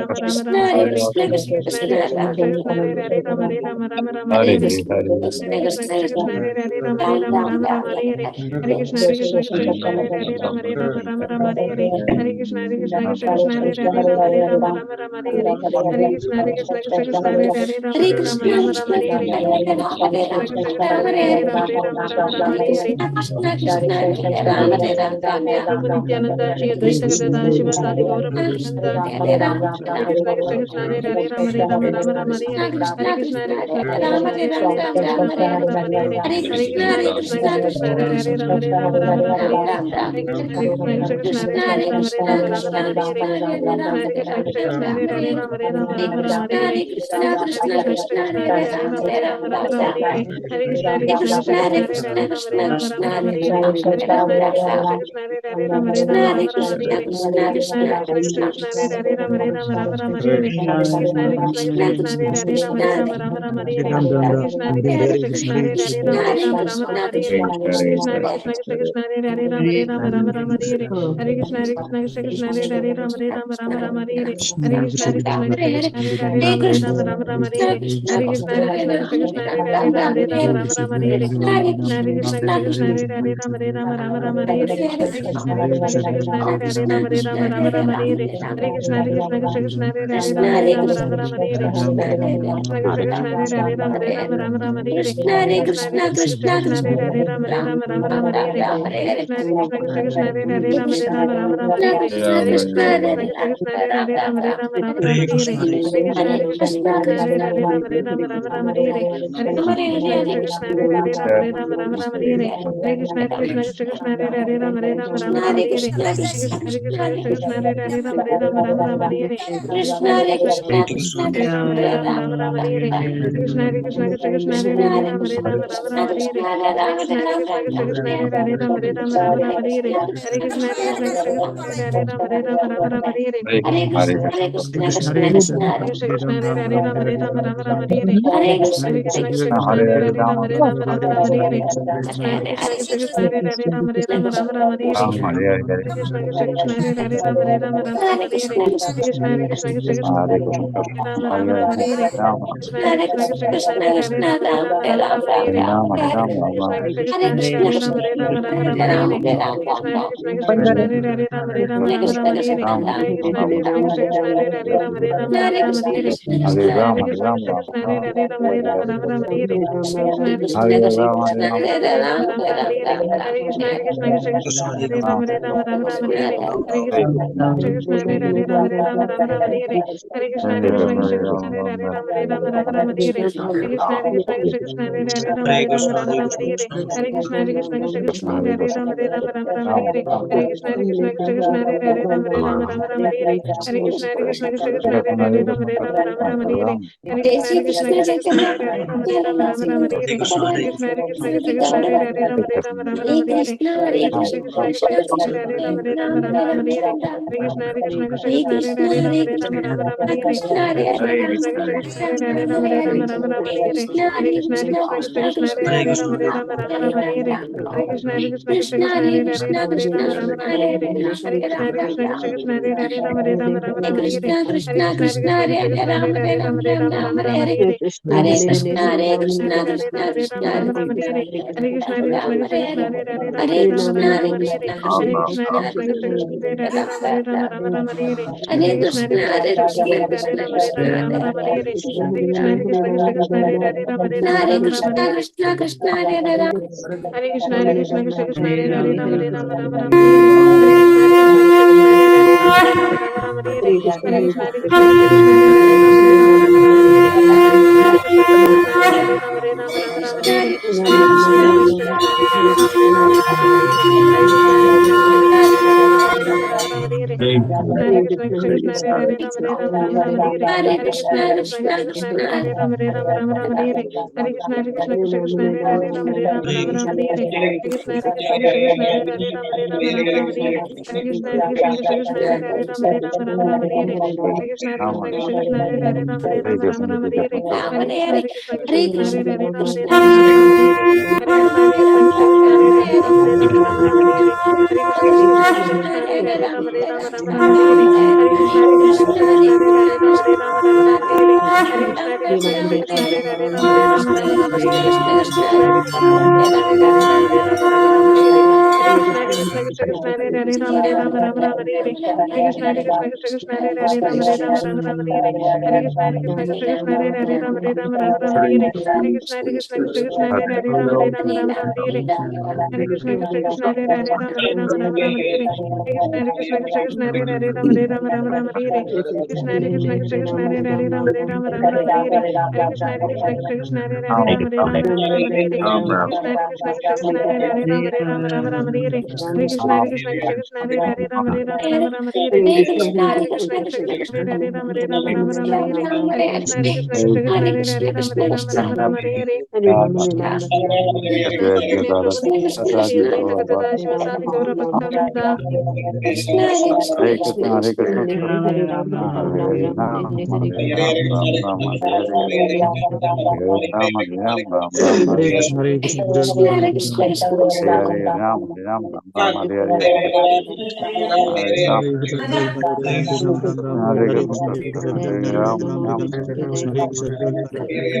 Krishna Hare Hare Rama Hare Rama Rama Rama Hare Hare Hare Krishna Hare Krishna Krishna Krishna Hare Hare Rama Hare Rama Rama Rama Hare Hare Hare Krishna Hare Krishna Krishna Krishna Hare Hare Rama Hare Rama Rama Rama Hare Hare Hare Krishna Hare Krishna Krishna Krishna Hare Hare Rama Hare Rama Rama Rama Hare Hare Hare Krishna Krishna Krishna Hare Hare Rama Hare Rama Rama Rama Hare Hare Hare Krishna Hare Krishna Krishna Krishna Hare Hare Rama Hare Rama Rama Rama Hare Hare Hare Krishna Hare Krishna Krishna Krishna Hare Hare Rama Hare Rama Rama Rama Hare Hare Hare Krishna Hare Krishna Krishna Krishna Hare Hare Rama Hare Rama Rama Rama Hare Hare Hare Krishna Krishna Krishna Hare Hare Rama Hare Rama Rama Rama Hare Hare प्रभु नित्यानंद श्री अद्वैत गदाधर शिवासादि गौर भक्तवृंद हरे कृष्णा कृष्ण कृष्ण हरे हरे राम राम राम हरे हरे हरे कृष्ण कृष्ण कृष्ण हरे हरे राम राम राम हरे हरे हरे कृष्ण कृष्ण कृष्ण हरे हरे राम राम राम हरे हरे हरे कृष्ण कृष्ण कृष्ण हरे हरे राम राम राम हरे हरे हरे कृष्ण कृष्ण कृष्ण हरे हरे राम राम राम हरे हरे हरे कृष्ण कृष्ण कृष्ण हरे हरे राम राम राम हरे हरे हरे कृष्ण कृष्ण कृष्ण हरे हरे राम राम राम हरे हरे हरे कृष्ण कृष्ण कृष्ण हरे हरे राम राम राम हरे हरे हरे कृष्ण कृष्ण कृष्ण हरे हरे राम राम राम हरे हरे हरे कृष्ण कृष्ण कृष्ण हरे हरे राम राम राम हरे हरे हरे कृष्ण कृष्ण कृष्ण हरे हरे राम राम राम हरे हरे हरे कृष्ण कृष्ण कृष्ण कृष्ण हरे हरे राम राम हरे हरे हरे कृष्ण कृष्ण कृष्ण हरे हरे राम राम हरे हरे हरे कृष्ण कृष्ण कृष्ण कृष्ण हरे हरे राम राम हरे हरे हरे कृष्ण कृष्ण कृष्ण कृष्ण हरे हरे राम हरे हरे हरे कृष्ण कृष्ण कृष्ण कृष्ण हरे हरे राम राम हरे हरे हरे कृष्ण कृष्ण कृष्ण कृष्ण हरे हरे राम हरे हरे हरे कृष्ण कृष्ण कृष्ण कृष्ण हरे हरे राम हरे हरे कृष्ण कृष्ण कृष्ण हरे हरे राम हरे हरे हरे कृष्ण कृष्ण कृष्ण कृष्ण हरे हरे राम हरे हरे हरे कृष्ण कृष्ण कृष्ण कृष्ण हरे हरे राम हरे हरे हरे कृष्ण कृष्ण कृष्ण कृष्ण हरे हरे राम हरे हरे हरे कृष्ण कृष्ण कृष्ण कृष्ण हरे हरे राम हरे हरे हरे कृष्ण कृष्ण कृष्ण कृष्ण हरे हरे राम हरे हरे हरे कृष्ण कृष्ण कृष्ण कृष्ण हरे हरे राम हरे हरे हरे कृष्ण कृष्ण कृष्ण कृष्ण हरे हरे राम हरे हरे हरे कृष्ण कृष्ण कृष्ण कृष्ण कृष्ण हरे राम हरे हरे हरे कृष्ण कृष्ण कृष्ण कृष्ण हरे राम हरे हरे हरे कृष्ण कृष्ण कृष्ण कृष्ण हरे राम हरे हरे हरे कृष्ण कृष्ण कृष्ण कृष्ण हरे राम हरे हरे हरे कृष्ण कृष्ण हरे राम हरे हरे हरे कृष्ण कृष्ण कृष्ण हरे राम हरे हरे हरे कृष्ण कृष्ण कृष्ण कृष्ण हरे राम हरे हरे हरे कृष्ण कृष्ण कृष्ण हरे राम हरे हरे हरे कृष्ण कृष्ण कृष्ण कृष्ण राम हरे हरे कृष्ण कृष्ण कृष्ण कृष्ण हरे राम हरे हरे हरे कृष्ण कृष्ण कृष्ण हरे राम हरे हरे हरे कृष्ण कृष्ण कृष्ण कृष्ण हरे राम हरे हरे हरे कृष्ण कृष्ण कृष्ण कृष्ण हरे राम हरे हरे कृष्ण हरे कृष्ण कृष्ण कृष्ण हरे राम हरे हरे हरे कृष्ण कृष्ण कृष्ण कृष्ण कृष्ण हरे राम हरे हरे हरे कृष्ण कृष्ण कृष्ण कृष्ण हरे राम हरे हरे हरे कृष्ण कृष्ण कृष्ण हरे राम हरे हरे हरे कृष्ण कृष्ण कृष्ण कृष्ण हरे राम हरे हरे हरे कृष्ण कृष्ण कृष्ण कृष्ण हरे राम हरे हरे हरे कृष्ण कृष्ण कृष्ण कृष्ण हरे राम हरे हरे हरे कृष्ण कृष्ण कृष्ण कृष्ण हरे राम हरे हरे हरे कृष्ण कृष्ण कृष्ण कृष्ण हरे राम हरे हरे हरे कृष्ण कृष्ण कृष्ण कृष्ण हरे राम हरे हरे हरे कृष्ण कृष्ण कृष्ण कृष्ण हरे राम हरे हरे हरे कृष्ण कृष्ण कृष्ण कृष्ण हरे राम हरे हरे हरे कृष्ण कृष्ण कृष्ण कृष्ण हरे राम हरे हरे हरे कृष्ण कृष्ण कृष्ण कृष्ण हरे राम हरे हरे हरे कृष्ण कृष्ण कृष्ण कृष्ण हरे राम हरे हरे हरे कृष्ण कृष्ण कृष्ण कृष्ण हरे राम हरे हरे हरे कृष्ण कृष्ण कृष्ण कृष्ण हरे राम हरे हरे हरे कृष्ण कृष्ण कृष्ण कृष्ण हरे Ram Hare Hare Krishna Hare Krishna Krishna Krishna Hare Hare Ram Ram Hare Hare Hare Krishna Hare Krishna Krishna Krishna Hare Hare Ram Ram Ram Hare Krishna Hare Krishna Krishna Krishna Hare Hare Hare Krishna Krishna Krishna Hare Hare Hare Krishna, Hare Krishna, Krishna Krishna, Hare Hare, Hare Rama, Hare Rama, Rama Rama, Hare Hare. Hare Krishna, Hare Krishna, Krishna Krishna, Hare Hare, Rama, Hare Rama, Rama Rama, Hare Hare. Hare Krishna, Hare Krishna, Krishna Krishna, Hare Hare, Rama, Hare Rama, Rama Rama, Hare Hare. Hare Krishna, Hare Krishna, Krishna Krishna, Hare Hare, Rama, Hare Rama, Rama Rama, Hare Hare. Hare Krishna, Hare Krishna, Krishna Krishna, Hare Hare, Rama, Hare Rama, Rama Rama, Hare Hare. Hare Krishna, Hare Krishna, Krishna Krishna, Hare Hare, Rama, Hare Rama, Rama Rama, Hare Hare. Hare Krishna, Krishna Krishna, Hare Hare, Rama, Hare Rama, Rama Rama, Hare Hare. Hare Krishna, Hare Krishna, Krishna Krishna, Hare Hare, Rama, Hare Rama, Rama Rama, Hare Hare. Hare Krishna, Hare Krishna, Krishna Krishna, Hare Hare, Rama, Hare Rama, Rama Rama, Hare Hare. Hare Krishna, Hare Krishna, Krishna Krishna, Hare Hare, Rama, Hare Rama, Rama Rama, Hare Hare. Hare Krishna, Hare Krishna, Krishna Krishna, Hare Hare, Rama, Hare Rama, Rama Rama, Hare Hare. Hare Krishna, Hare Krishna, Krishna Krishna, Hare Hare, Rama, Hare Rama, Rama Rama, Hare Hare. Hare Krishna, Hare Krishna, Krishna Krishna, Hare Hare, Rama, Hare Rama, Rama Rama, Hare Hare. Hare Krishna, Hare Krishna, Krishna Krishna, Hare Hare, Rama, Hare Rama, Rama Rama, Hare Hare. Hare Krishna, Hare Krishna, Krishna Krishna, Hare Hare, Rama, Hare Rama, Rama Rama, Hare Hare. Hare Krishna, Hare Krishna, Krishna Krishna, Hare Hare, Rama, Hare Rama, Rama Rama, Hare Hare. Hare Krishna, Hare Krishna, Krishna Krishna, Hare Hare, Rama, Hare Rama, Rama Rama, Hare Hare. Hare Krishna, Hare Krishna, Krishna Krishna, Hare Hare, Rama, Hare Rama, Rama Rama, Hare Hare. Hare Krishna, Hare Krishna, Krishna Krishna, Hare Hare, Rama, Hare Rama, Rama Rama, Hare Hare. Hare Krishna, Hare Krishna, Krishna Krishna, Hare Hare, Rama, Hare Rama, Rama Rama, Hare Hare. Hare Krishna, Hare Krishna, Krishna Krishna, Hare Hare, Rama, Hare Rama, Rama Rama, Hare Hare. Hare Krishna, Hare Krishna, Krishna Krishna, Hare Hare, Rama, Hare Rama, Rama Rama, Hare Hare. Hare Krishna, Krishna Krishna, Hare Hare, Rama, Hare Rama, Rama Rama, Hare Hare. Hare Krishna, Hare Krishna, Krishna Krishna, Hare Hare, Rama, Hare Rama, Rama Rama, Hare Hare. Hare Krishna, Hare Krishna, Krishna Krishna, Hare Hare, Rama, Hare Rama, Rama Rama, Hare Hare. Hare Krishna, Hare Krishna, Krishna Krishna, Hare Hare, Rama, Hare Rama, Rama Rama, Hare Hare. Hare Krishna, Hare Krishna, Krishna Krishna, Hare Hare, Rama, Hare Rama, Rama Rama, Hare Hare. Hare Krishna, Hare Krishna, Krishna Krishna, Hare Hare, Rama, Hare Rama, Rama Rama, Hare Hare. Hare Krishna, Hare Krishna, Krishna Krishna, Hare Hare, Rama, Hare Rama, Rama Rama, Hare Hare. Hare Krishna, Hare Krishna, Krishna Krishna, Hare Hare, Rama, Hare Rama,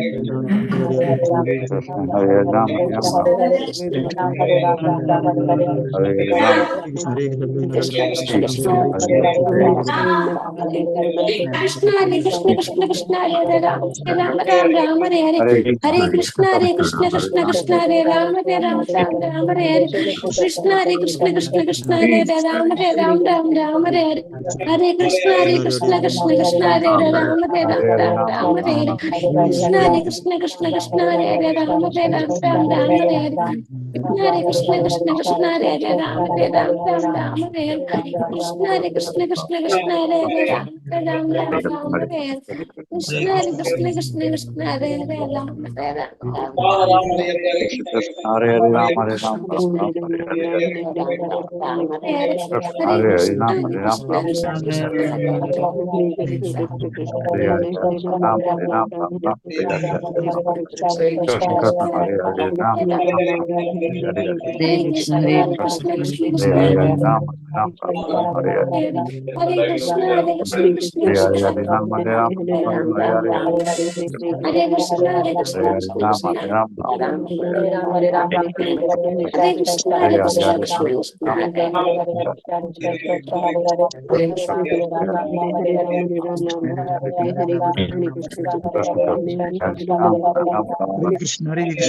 Rama Rama, Hare Hare. हे प्रभु दीन दीन गदा शिवसादि गौर भक्त वृंदा Krishna Hare Krishna Hare Krishna Krishna, Hare Krishna Krishna, Hare Krishna Krishna, Hare Ram, Hare Ram, Ram Ram, Hare Hare, Hare Ram, Hare Ram, Ram Ram, Hare Hare, Krishna Hare Krishna Krishna Krishna Hare Hare Ram, Hare Ram, Ram Ram, Hare Hare, Hare Ram, Hare Krishna, Krishna Hare Ram, Ram Krishna, Hare Ram, Hare Ram, Ram Hare Ram, Krishna Krishna Krishna Hare Hare, Krishna Hare Krishna Krishna Krishna Hare Ram Ram Ram Ram Hare Hare Hare Krishna, Hare Hare Krishna Krishna, Hare Krishna Krishna Ram, Hare Krishna Ram, Krishna Hare Ram Ram Ram Ram Hare Hare Krishna Hare Krishna Krishna Krishna Hare Ram Ram Ram Hare Hare Hare Krishna Hare Krishna Krishna Krishna Hare Ram Hare Ram Ram, Ram Hare Hare Krishna Hare Krishna Krishna Krishna Hare Ram Ram Hare Hare Hare Krishna Krishna Krishna Hare Ram Ram Hare Hare Krishna Hare Krishna Krishna Krishna Hare Ram Ram Hare Hare Krishna Hare Krishna Krishna Krishna Hare Ram Hare Ram, Hare Ram, Ram Ram, Hare Hare, Krishna Hare Hare Ram, Hare Ram, Ram Ram, Hare Hare, Ram Hare Ram, Ram Ram, Hare Hare, Krishna Hare Hare Ram, Ram Ram, Hare Hare, Hare Krishna Hare Krishna Krishna Hare Krishna Hare Ram, Hare Ram, Ram Ram, Hare Hare, Hare Krishna Hare Krishna Krishna Hare Krishna Hare Ram, Hare Ram, Ram Ram, Hare Hare, Hare Krishna Hare Hare Krishna Hare Krishna Ram, Krishna Hare Ram, Ram Ram, Hare Hare, Hare Krishna Hare Hare Hare Krishna Hare Krishna Ram, Krishna Ram Hare Ram, Hare Hare Krishna, Hare Krishna, Krishna Hare Ram, Hare Ram, Ram Ram, Hare Hare. Hare Hare Krishna, Hare Krishna, Hare Ram, Hare Ram, Ram Krishna Ram. Hare Hare Krishna, Hare Krishna, Krishna Hare Ram, Hare Ram, Ram Ram. Hare Krishna Hare Krishna Krishna, Krishna Hare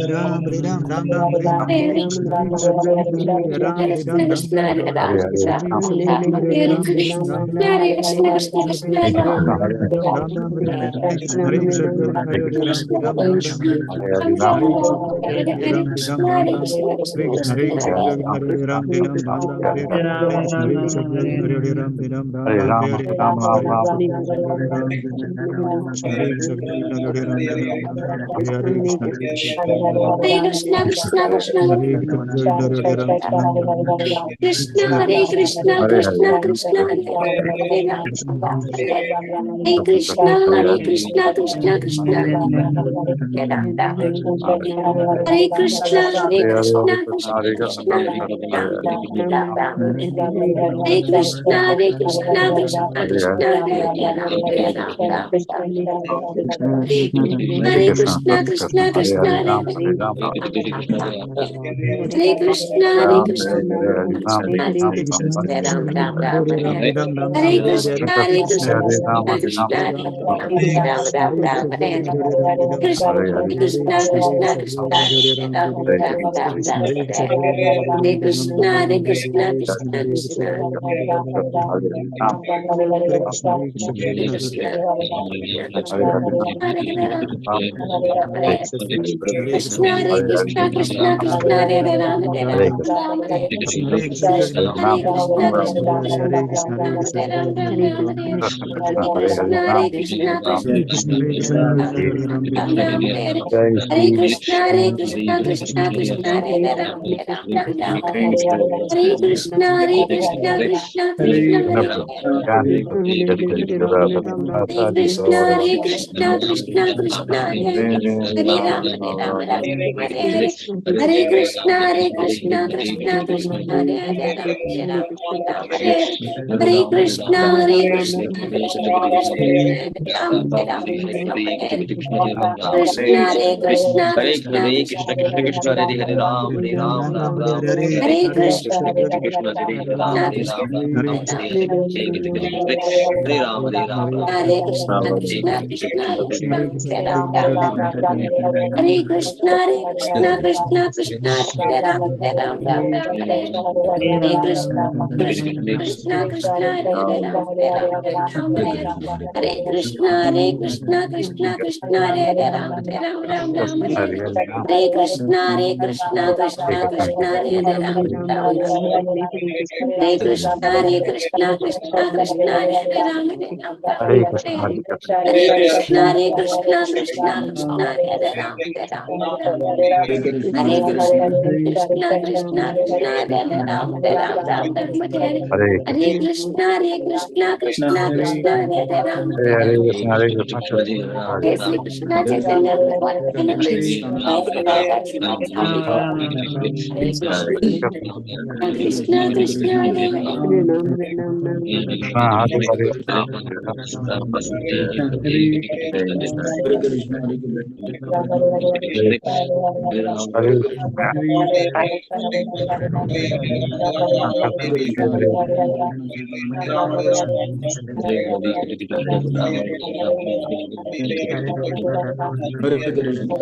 Hare Krishna, Hare Ram, Ram Ram, Hare Hare. Hare Krishna, Hare Krishna, Hare Ram, Hare Ram, Ram Ram, Hare Hare. Krishna, Hare Krishna, Hare Ram, Hare Ram, Ram Ram. Hare Krishna, Hare Krishna, Hare Ram, Hare Ram, Ram Ram, Hare Hare. Hare Krishna, Hare Krishna, Hare Ram, Hare Ram, Ram Ram, Hare Hare. Hare Krishna, Hare Krishna, Hare Ram, Hare Ram. Krishna, Hare Krishna, Hare Krishna, Hare Ram, Hare Ram, Ram Ram, Hare Hare. Krishna, Hare Krishna, Hare Ram, Hare Ram. Krishna Krishna Krishna Krishna Hare Krishna Krishna Krishna Hare Ram Hare Krishna Hare Krishna Krishna Krishna Hare Ram Hare Krishna Hare Krishna Krishna Krishna Hare Ram Hare Krishna Hare Krishna Krishna Krishna Hare Ram Hare Krishna Krishna Krishna Hare Hare Krishna Hare Krishna Ram Ram Ram Hare Krishna Hare Krishna Krishna Hare Ram Ram Ram Hare Krishna Krishna Krishna Krishna Ram Ram Ram Ram Hare Krishna Hare Krishna Krishna Krishna Krishna Hare Ram Hare Krishna Hare Krishna Krishna Krishna Hare Ram Hare Ram Ram Hare Krishna Hare Krishna Krishna Krishna Hare Ram Ram Ram Hare Krishna Hare Krishna Krishna Ram Ram Hare Hare Krishna Hare Krishna Krishna Krishna Hare Ram Ram Ram Ram Hare Krishna Hare Krishna Krishna Krishna Hare Hare Krishna Hare Krishna Krishna Krishna Hare Ram Ram Hare Hare Krishna Hare Krishna Krishna Krishna Hare Ram Ram Hare Hare Krishna Hare Krishna Krishna Krishna Ram Ram Krishna Hare Krishna Krishna Hare Krishna Krishna Krishna Krishna Hare Hare Ram Hare Ram Ram Ram Hare Hare Krishna Krishna Krishna Krishna Krishna Hare Hare Ram Hare Ram Ram Ram Hare Hare Hare Ram Hare Ram Ram Hare Ram Krishna Ram Hare Krishna Krishna Krishna Krishna Krishna Krishna Ram Ram Hare Krishna Krishna Krishna Hare Ram Ram Ram Hare Hare Krishna Krishna Krishna Krishna Hare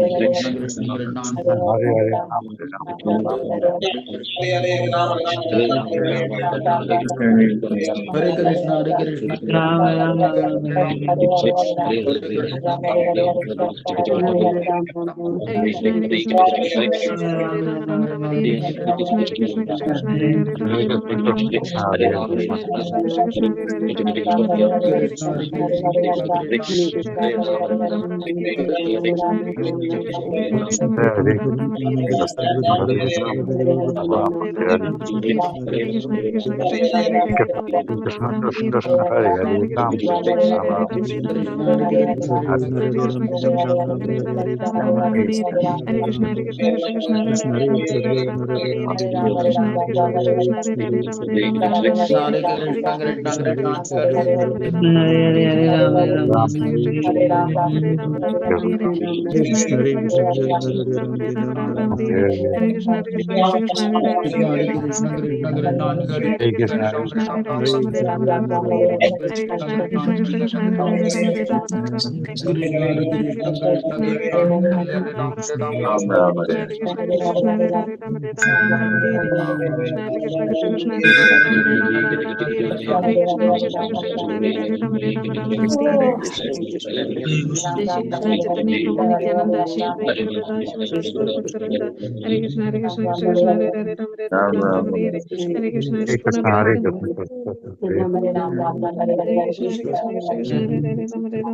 Ram Ram Hare Hare Krishna Krishna Krishna Krishna Hare Ram Ram Ram Hare Hare Krishna Krishna Krishna Krishna Hare Ram Ram Hare Krishna Krishna Krishna Krishna Hare Ram Hare Krishna Krishna Krishna Krishna Hare Ram Hare Krishna Krishna Krishna Krishna Hare Ram Ram Ram Hare Hare Krishna Krishna Krishna Krishna Hare Ram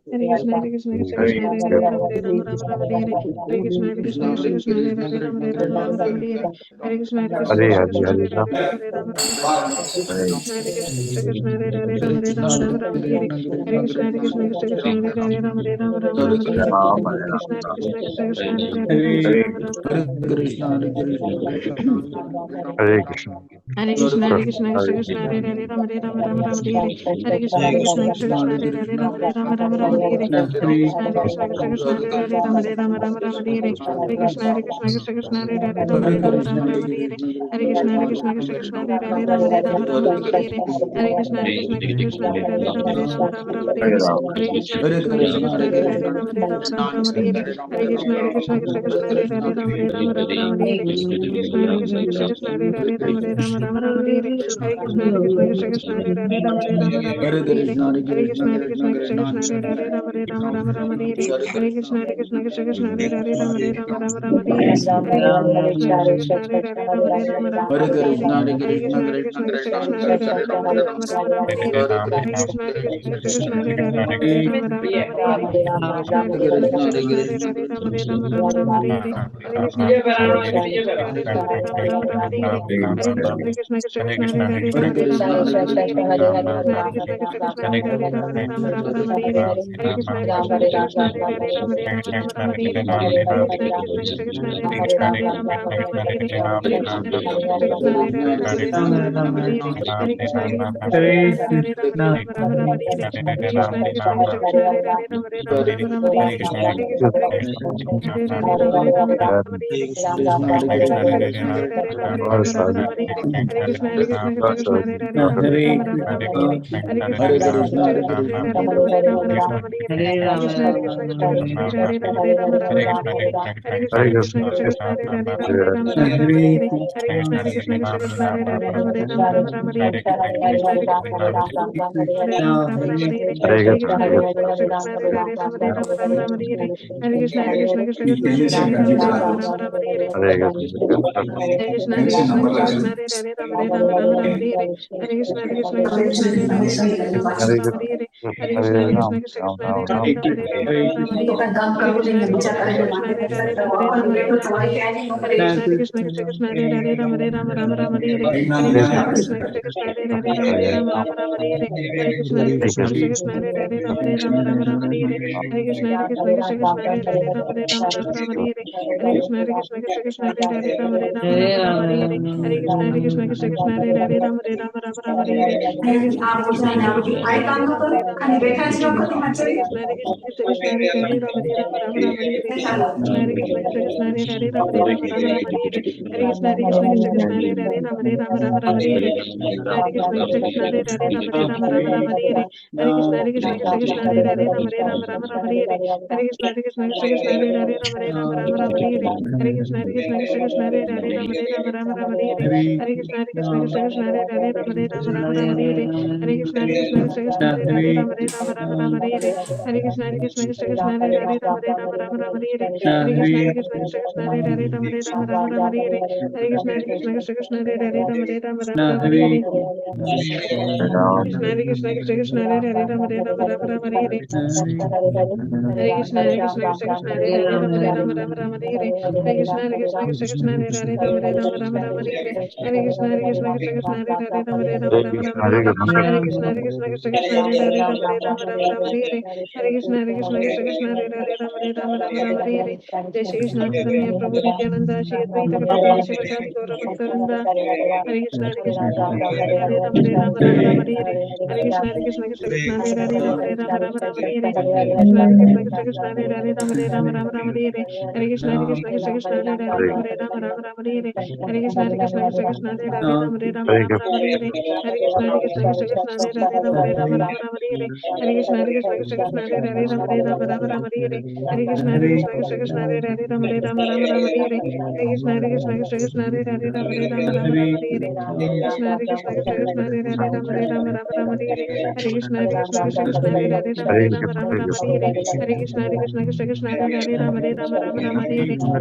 Jai Shri Krishna Chaitanya Prabhu Krishna Krishna Hare Krishna Hare Krishna Krishna Krishna Hare Hare Ram Hare Ram Ram Ram Hare Hare Hare Krishna Hare Krishna Hare Krishna Hare Krishna Hare Hare Ram. Hare Ram Hare Ram Ram Hare Hare Hare Krishna Hare Krishna Krishna Hare Hare Ram Hare Ram Ram Ram Ram Hare Hare Hare Krishna Hare Krishna Krishna Hare Hare Ram Hare Ram Ram Ram Hare Hare Hare Krishna Hare Krishna Krishna Krishna Hare Hare Ram Hare Ram Ram Ram Hare Krishna. Hare Krishna Hare Krishna Hare Krishna Krishna Hare Hare Ram Hare Ram Ram Ram Hare Hare Hare Krishna Hare Krishna Krishna Krishna Hare Hare Ram Hare Ram Ram Ram Hare Hare Krishna Hare Krishna Krishna Krishna Hare Hare Ram Hare Ram Ram Ram Hare Hare Krishna Hare Krishna Krishna Krishna Hare Hare Ram Hare Ram Ram Ram Hare Hare Krishna Hare Krishna Krishna Krishna Hare Hare Ram Hare Ram Ram Ram Hare Hare Krishna Hare Krishna Krishna Krishna Hare Hare Ram Hare Ram Ram Ram Hare Hare Krishna Hare Krishna Krishna Krishna Hare Hare Ram Hare Ram Ram Ram Hare Hare Krishna Hare Krishna Krishna Krishna Hare Hare Ram Hare Ram Ram Ram Hare Krishna Hare Krishna Krishna Krishna Hare Hare Ram Hare Ram Ram Ram Hare Hare Krishna Hare Krishna Krishna Krishna Hare Hare Ram Hare Ram Ram Ram Hare Hare Krishna Hare Krishna Krishna Krishna Hare Hare Ram Hare Ram Ram Ram Hare Hare Krishna Hare Krishna Krishna Krishna Hare Hare Ram Hare Ram Ram Ram Hare Hare Krishna Krishna Krishna Krishna Hare Hare Ram Hare Ram Ram Ram Hare Hare Krishna Krishna Krishna Krishna Hare Hare Ram Hare Ram Ram Ram Hare Hare Krishna Krishna Krishna Krishna Hare Hare Ram Hare Ram Ram Ram Hare Krishna Krishna Krishna Krishna Hare Hare Ram Hare Ram Ram Ram Hare Hare Krishna Krishna Krishna Krishna Hare Ram Ram Ram Hare Hare Krishna Krishna Krishna Krishna Hare Hare Ram Ram Ram Hare Krishna Krishna Krishna Krishna Hare Hare Ram Hare Ram Ram Ram Hare Hare Krishna Krishna Krishna Krishna Hare Hare Ram Hare Ram Ram Ram Hare Hare Krishna Krishna Krishna Krishna Hare Hare Ram Hare Ram Ram Ram Hare Hare Krishna Krishna Krishna Krishna Hare Hare Ram Hare Ram Ram Ram Hare Hare Krishna Krishna Krishna Krishna Hare Hare Ram Hare Ram Ram Ram Hare Hare Krishna Krishna Krishna Krishna Hare Hare Ram Hare Ram Ram Ram Hare Hare Krishna Krishna Krishna Hare Hare Ram Hare Ram Ram Ram Hare Krishna Krishna Krishna Krishna Hare Hare Ram Hare Ram Ram Ram Hare Hare Krishna Krishna Krishna Krishna Hare Hare Ram Hare Ram Ram Ram Hare Hare Krishna Krishna Krishna Krishna Hare Hare Ram Hare Ram Ram Ram Hare Hare Krishna Krishna Krishna Krishna Hare Hare Ram Hare Ram Ram Ram Hare Hare Krishna Krishna Krishna Krishna Hare Hare Ram Hare Ram Ram Ram Hare Hare Krishna Krishna Krishna Krishna Hare Hare Ram Hare Ram Ram Ram Hare Krishna Krishna Krishna Hare Ram Ram Ram Hare Hare Krishna Krishna Krishna Krishna Hare Hare Ram Hare Ram Ram Ram Hare Hare Krishna Krishna Krishna Krishna Hare Hare Ram Hare Ram Ram Ram Hare Hare Krishna Krishna Krishna Krishna Hare Hare Ram Hare Ram Ram Ram Hare Hare Krishna Krishna Krishna Krishna Hare Hare Ram Hare Ram Ram Ram Hare Hare Krishna Krishna Krishna Krishna Hare Hare Ram Hare Ram Ram Ram Hare Hare Krishna Krishna Krishna Krishna Hare Hare Ram Hare Ram Ram Ram Hare Hare Krishna Krishna Krishna Krishna Hare Hare Ram Hare Ram Ram Ram Hare Hare Krishna Krishna Krishna Krishna Hare Hare Ram Hare Ram Ram Ram Hare Hare Krishna Krishna Krishna Krishna Hare Hare Ram Hare Ram Ram Ram Hare Hare Krishna Krishna Krishna Krishna Hare Hare Ram Hare Ram Ram Ram Hare Hare Krishna Krishna Krishna Krishna Hare Hare Ram Hare Ram Ram Ram Hare Hare Krishna Krishna Krishna Krishna Hare Hare Ram Hare Ram Ram Ram Hare Hare Krishna Krishna Krishna Krishna Hare Hare Ram Hare Ram Ram Hare Hare Krishna Krishna Krishna Hare Hare Ram Hare Ram Ram Ram Hare Krishna Krishna Krishna Krishna Hare Hare Ram Hare Ram Ram Ram Hare Hare Krishna Krishna Krishna Krishna Hare Hare Ram Hare Ram Ram Ram Hare Krishna Krishna Krishna Krishna Hare Hare Ram Hare Ram Ram Ram Hare Hare Krishna Krishna Krishna Krishna Hare Hare Ram Hare Ram Ram Ram Hare Hare Krishna Krishna Krishna Krishna Hare Hare Ram Hare Ram Ram Ram Hare Hare Krishna Krishna Krishna Krishna Hare Hare Ram Hare Ram Ram Ram Hare Hare Krishna Krishna Krishna Krishna Hare Hare Ram Hare Ram Ram Ram Hare Hare Krishna Krishna Krishna Krishna Hare Hare Ram Hare Ram Ram Ram Hare Hare Krishna Krishna Krishna Krishna Hare Hare Ram Hare Ram Ram Ram Hare Hare Krishna Krishna Krishna Krishna Hare Hare Ram Hare Ram Ram Ram Hare Hare Krishna Krishna Krishna Krishna Hare Hare Ram Hare Ram Ram Ram Hare Krishna Krishna Krishna Krishna Hare Hare Ram Hare Ram Ram Ram Hare Hare Krishna Krishna Krishna Krishna Hare Hare Ram Hare Ram Ram Ram Hare Hare Krishna Krishna Krishna Krishna Hare Hare Ram Hare Ram Ram Ram Hare Hare Krishna Krishna Krishna Krishna Hare Hare Ram Hare Ram Ram Ram Hare Hare Krishna Krishna Krishna Krishna Hare Hare Ram Hare Ram Ram Ram Hare Hare Krishna Krishna Krishna Krishna Hare Hare Ram Hare Ram Ram Ram Hare Jai Shri Krishna Chaitanya Prabhu Nityananda Shri Advaita Gadadhara Shivasari Gaura Bhaktarinda Hare Krishna Krishna Krishna Hare Hare Ram Hare Ram Ram Ram Hare Hare Krishna Krishna Krishna Krishna Hare Hare Ram Hare Ram Ram Ram Hare Hare Krishna Krishna Krishna Krishna Hare Hare Ram Hare Ram Ram Ram Hare Hare Krishna Krishna Krishna Krishna Hare Hare Ram Hare Ram Ram Ram Hare Hare Krishna Krishna Krishna Krishna Hare Hare Ram Hare Ram Ram Ram Hare Hare Krishna Krishna Krishna Krishna Hare Hare Ram Hare Ram Ram Ram Hare Hare Krishna Krishna Krishna Krishna Hare Hare Ram Hare Ram Ram Ram Hare Hare Krishna Krishna Krishna Krishna Hare Hare Ram Hare Ram Ram Ram Hare Hare Krishna Krishna Krishna Krishna Hare Hare Ram Hare Ram Ram Ram Hare Krishna Krishna Krishna Krishna Hare Hare Ram Hare Ram Ram Ram Hare Hare Krishna Krishna Krishna Krishna Hare Hare Ram Hare Ram Ram Ram Hare Hare Krishna Krishna Krishna Krishna Hare Hare Ram Hare Ram Ram Ram Hare Hare Krishna Krishna Krishna Krishna Hare Hare Ram Hare Ram Ram Ram Hare Krishna Krishna Krishna Krishna Hare Hare Ram Hare Ram Ram Ram Hare Krishna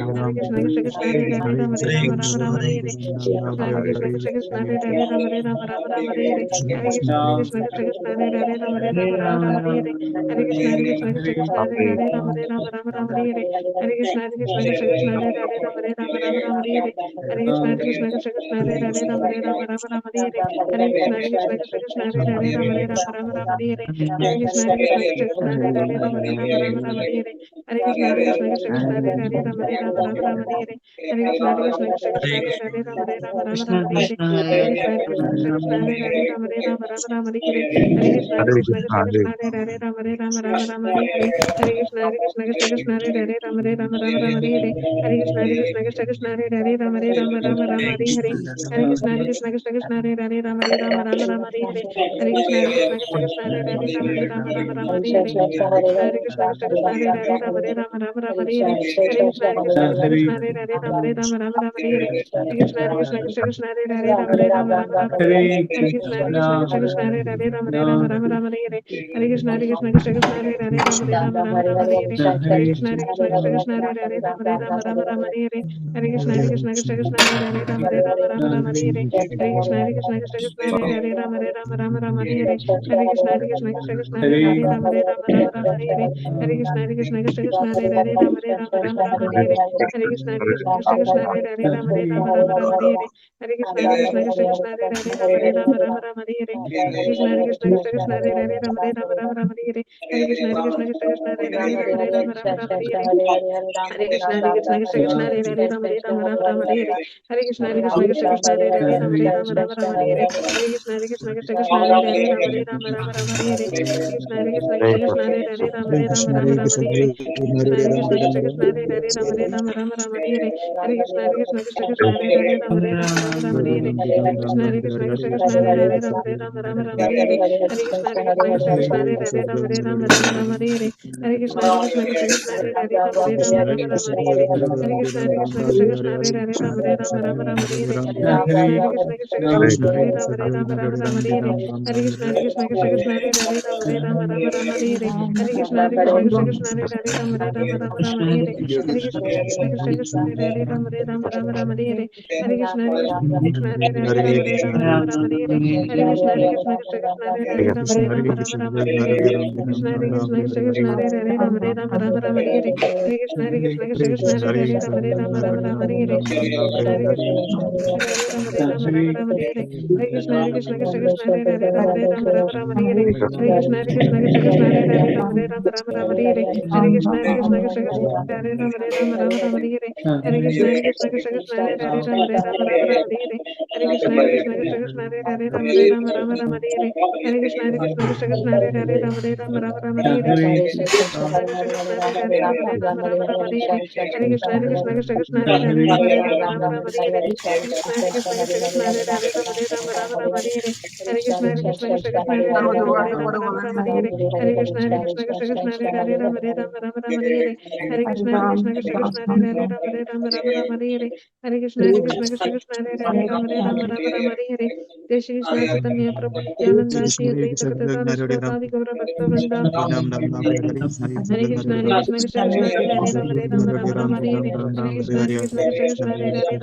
Krishna Krishna Krishna Hare Hare Ram Hare Ram Ram Ram Hare Krishna Krishna Krishna Krishna Hare Hare Ram Hare Rama Rama Rama Hare Hare Hare Krishna Hare Krishna Krishna Krishna Hare Hare Rama Hare Rama Rama Rama Hare Hare Hare Krishna Hare Krishna Krishna Krishna Hare Hare Rama Hare Rama Rama Rama Hare Hare Hare Krishna Hare Krishna Krishna Krishna Hare Hare Rama Hare Rama Rama Rama Hare Hare Hare Krishna Hare Krishna Krishna Krishna Hare Hare Rama Hare Rama Rama Rama Hare Hare Hare Krishna Hare Krishna Krishna Krishna Hare Hare Rama Hare Rama Rama Rama Hare Hare Hare Krishna Hare Krishna Krishna Krishna Hare Hare Rama Hare Rama Rama Rama Hare Hare Hare Krishna Hare Krishna Krishna Krishna Hare Hare Rama Hare Rama Rama Rama Hare Hare Hare Krishna Hare Krishna Krishna Krishna Hare Hare Rama Hare Rama Rama Rama Hare Hare Hare Krishna Hare Krishna Krishna Krishna Hare Hare Rama Hare Rama Rama Rama Hare Hare Hare Krishna Hare Krishna Krishna Krishna Hare Hare Rama Hare Rama Rama Rama Hare Hare Hare Krishna Hare Krishna Krishna Krishna Hare Hare Rama Hare Rama Rama Rama Hare Hare Hare Krishna Hare Krishna Krishna Krishna Hare Hare Rama Hare Rama Rama Rama Hare Hare Hare Krishna Hare Krishna Krishna Krishna Hare Hare Rama Hare Rama Rama Rama Hare Hare Hare Krishna Hare Krishna Krishna Krishna Hare Hare Rama Hare Rama Rama Rama Hare Hare Hare Krishna Hare Krishna Krishna Krishna Hare Hare Rama Hare Rama Rama Rama Hare Hare Hare Krishna Hare Krishna Krishna Krishna Hare Hare Rama Hare Rama Rama Rama Hare Hare Hare Krishna Hare Krishna Krishna Krishna Hare Hare Rama Hare Rama Rama Rama Hare Hare Hare Krishna Hare Krishna Krishna Krishna Hare Hare Rama Hare Rama Rama Rama Hare Hare Hare Krishna Hare Krishna Krishna Krishna Hare Hare Rama Hare Rama Rama Rama Hare Hare Hare Krishna Hare Krishna Krishna Krishna Hare Hare Rama Hare Rama Rama Rama Hare Hare Hare Krishna Hare Krishna Krishna Krishna Hare Hare Rama Hare Rama Rama Rama Hare Hare Hare Krishna Hare Krishna Krishna Krishna Hare Hare Rama Hare Rama Rama Rama Hare Hare Hare Krishna Hare Krishna Krishna Krishna Hare Hare Rama Hare Rama Rama Rama Hare Hare Hare Krishna Hare Krishna Krishna Krishna Hare Hare Rama Hare Rama Rama Rama Hare Hare Hare Krishna Hare Krishna Krishna Krishna Hare Hare Rama Hare Rama Rama Rama Hare Hare Hare Krishna Hare Krishna Krishna Krishna Hare Hare Rama Hare Rama Rama Rama Hare Hare Hare Krishna Hare Krishna Krishna Krishna Hare Hare Rama Hare Rama Rama Rama Hare Hare Hare Krishna Hare Krishna Krishna Krishna Hare Hare Rama Hare Rama Rama Rama Hare Hare Hare Krishna Hare Krishna Krishna Krishna Hare Hare Rama Hare Rama Rama Rama Hare Hare Hare Krishna Hare Krishna Krishna Krishna Hare Hare Rama Hare Rama Rama Rama Hare Hare Hare Krishna Hare Krishna Krishna Krishna Hare Hare Rama Hare Rama Rama Rama Hare Hare Hare Krishna Hare Krishna Krishna Krishna Hare Hare Rama Hare Rama Rama Rama Hare Hare Hare Krishna Hare Krishna Krishna Krishna Hare Hare Rama Hare Rama Rama Rama Hare Hare Hare Krishna Hare Krishna Krishna Krishna Hare Hare Rama Hare Rama Rama Rama Hare Hare Hare Krishna Hare Krishna Krishna Krishna Hare Hare Rama Hare Rama Rama Rama Hare Hare Hare Krishna Hare Krishna Krishna Krishna Hare Hare Rama Hare Rama Rama Rama Hare Hare Hare Krishna Hare Krishna Krishna Krishna Hare Hare Rama Hare Rama Rama Rama Hare Hare Hare Krishna Hare Krishna Krishna Krishna Hare Hare Rama Hare Rama Rama Rama Hare Hare Hare Krishna Hare Krishna Krishna Krishna Hare Hare Rama Hare Rama Rama Rama Hare Hare Hare Krishna Hare Krishna Krishna Krishna Hare Hare Rama Hare Rama Rama Rama Hare Hare Hare Krishna Hare Krishna Krishna Krishna Hare Hare Rama Hare Rama Rama Rama Hare Hare Hare Krishna Krishna Krishna Krishna Hare Hare Rama Hare Rama Rama Rama Hare Hare Hare Krishna Hare Krishna Krishna Hare Hare Rama Hare Rama Rama Rama Hare Hare Hare Krishna Hare Krishna Krishna Krishna Hare Hare Rama Hare Rama Rama Rama Hare Hare Hare Krishna Hare Krishna Krishna Krishna Hare Hare Rama Hare Rama Rama Rama Hare Hare Hare Krishna Hare Krishna Krishna Krishna Hare Hare Rama Hare Rama Rama Rama Hare Hare Hare Krishna Hare Krishna Krishna Hare Hare Rama Hare Rama Rama Rama Hare Hare Hare Krishna Hare Krishna Krishna Krishna Hare Hare Rama Hare Rama Rama Rama Hare Hare Hare Krishna Hare Krishna Krishna Krishna Hare Hare Rama Hare Rama Rama Rama Hare Hare Hare Krishna Hare Krishna Krishna Krishna Hare Rama Hare Rama Rama Rama Hare Hare Hare Krishna Hare Krishna Krishna Krishna Hare Hare Rama Hare Rama Rama Rama Hare Hare Hare Krishna Hare Krishna Krishna Krishna Hare Hare Rama Hare Rama Rama Rama Hare Hare Hare Krishna Hare Krishna Krishna Krishna Hare Hare Rama Hare Rama Rama Rama Hare Hare Hare Krishna Krishna Krishna Hare Hare Rama Hare Rama Rama Rama Hare Hare Hare Krishna Hare Krishna Krishna Krishna Hare Hare Rama Hare Rama Rama Rama Hare Hare Hare Krishna Hare Krishna Krishna Krishna Hare Hare Rama Hare Rama Rama Rama Hare Hare Hare Krishna Hare Krishna Krishna Krishna Hare Hare Rama Hare Rama Rama Rama Hare Hare Hare Krishna Hare Krishna Krishna Krishna Hare Hare Rama Hare Rama Rama Rama Hare Hare Hare Krishna Hare Krishna Krishna Krishna Hare Hare Rama Hare Rama Rama Rama Hare Hare Hare Krishna Hare Krishna Krishna Krishna Hare Hare Rama Hare Rama Rama Rama Hare Hare Jai Shri Krishna Chaitanya Prabhu Nityananda Shri Advaita Gadadhara Srivastava Gaura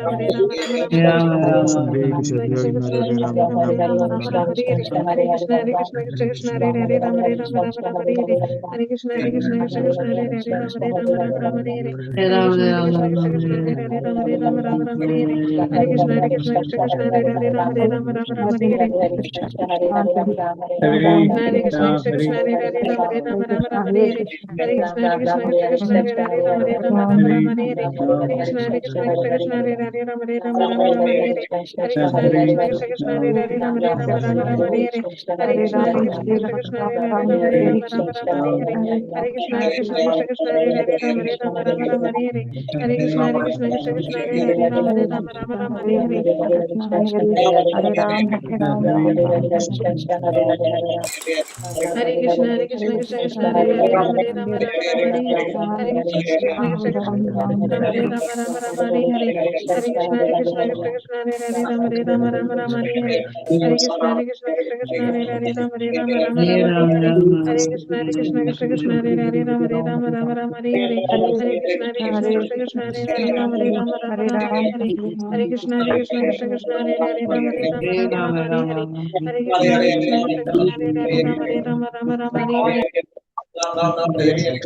Bhaktavrinda Hare Krishna Krishna Krishna Hare Hare Rama Hare Rama Rama Rama Hare Hare Hare Krishna Krishna Krishna Krishna Hare Hare Rama Hare Rama Rama Rama Hare Hare Krishna Krishna Krishna Krishna Hare Rama Hare Rama Rama Rama Hare Hare Hare Krishna Krishna Krishna Hare Hare Rama Hare Rama Rama Rama Hare Hare Hare Krishna Krishna Krishna Krishna Hare Hare Rama Hare Rama Rama Rama Hare Hare Hare Krishna Krishna Krishna Krishna Hare Hare Rama Hare Rama Rama Rama Hare Hare Hare Krishna Krishna Krishna Krishna Hare Hare Rama Hare Rama Rama Rama Hare Hare Hare Krishna Krishna Krishna Hare Hare Rama Hare Rama Rama Rama Hare Hare Hare Krishna Krishna Krishna Krishna Hare Hare Rama Hare Rama Rama Rama Hare Hare Hare Krishna Krishna Krishna Krishna Hare Hare Rama Hare Rama Rama Rama Hare Hare Hare Krishna Krishna Krishna Krishna Hare Hare Rama Hare Rama Rama Rama Hare Hare Hare Krishna Krishna Krishna Krishna Hare Hare Rama Hare Rama Rama Rama Hare Hare Hare Krishna Krishna Krishna Krishna Hare Hare Rama Hare Rama Rama Rama Hare Hare Hare Krishna Krishna Krishna Krishna Hare Hare Rama Hare Rama Rama Rama Hare Hare Hare Krishna Krishna Krishna Hare Hare Rama Hare Rama Rama Rama Hare Hare Hare Krishna Krishna Krishna Krishna Rama Hare Rama Rama Rama Hare Hare Hare Krishna Krishna Krishna Krishna Hare Hare Rama Hare Rama Rama Rama Hare Hare Hare Krishna Krishna Krishna Krishna Hare Hare Rama Hare Rama Rama Rama Hare Hare Hare Krishna Krishna Krishna Krishna Hare Hare Rama Hare Rama Rama Rama Hare Hare Hare Krishna Krishna Krishna Krishna Hare Hare Rama Hare Rama Rama Rama Hare Hare Hare Krishna Krishna Krishna Krishna Hare Hare Rama Hare Rama Rama Rama Hare Hare Rama Hare Hare.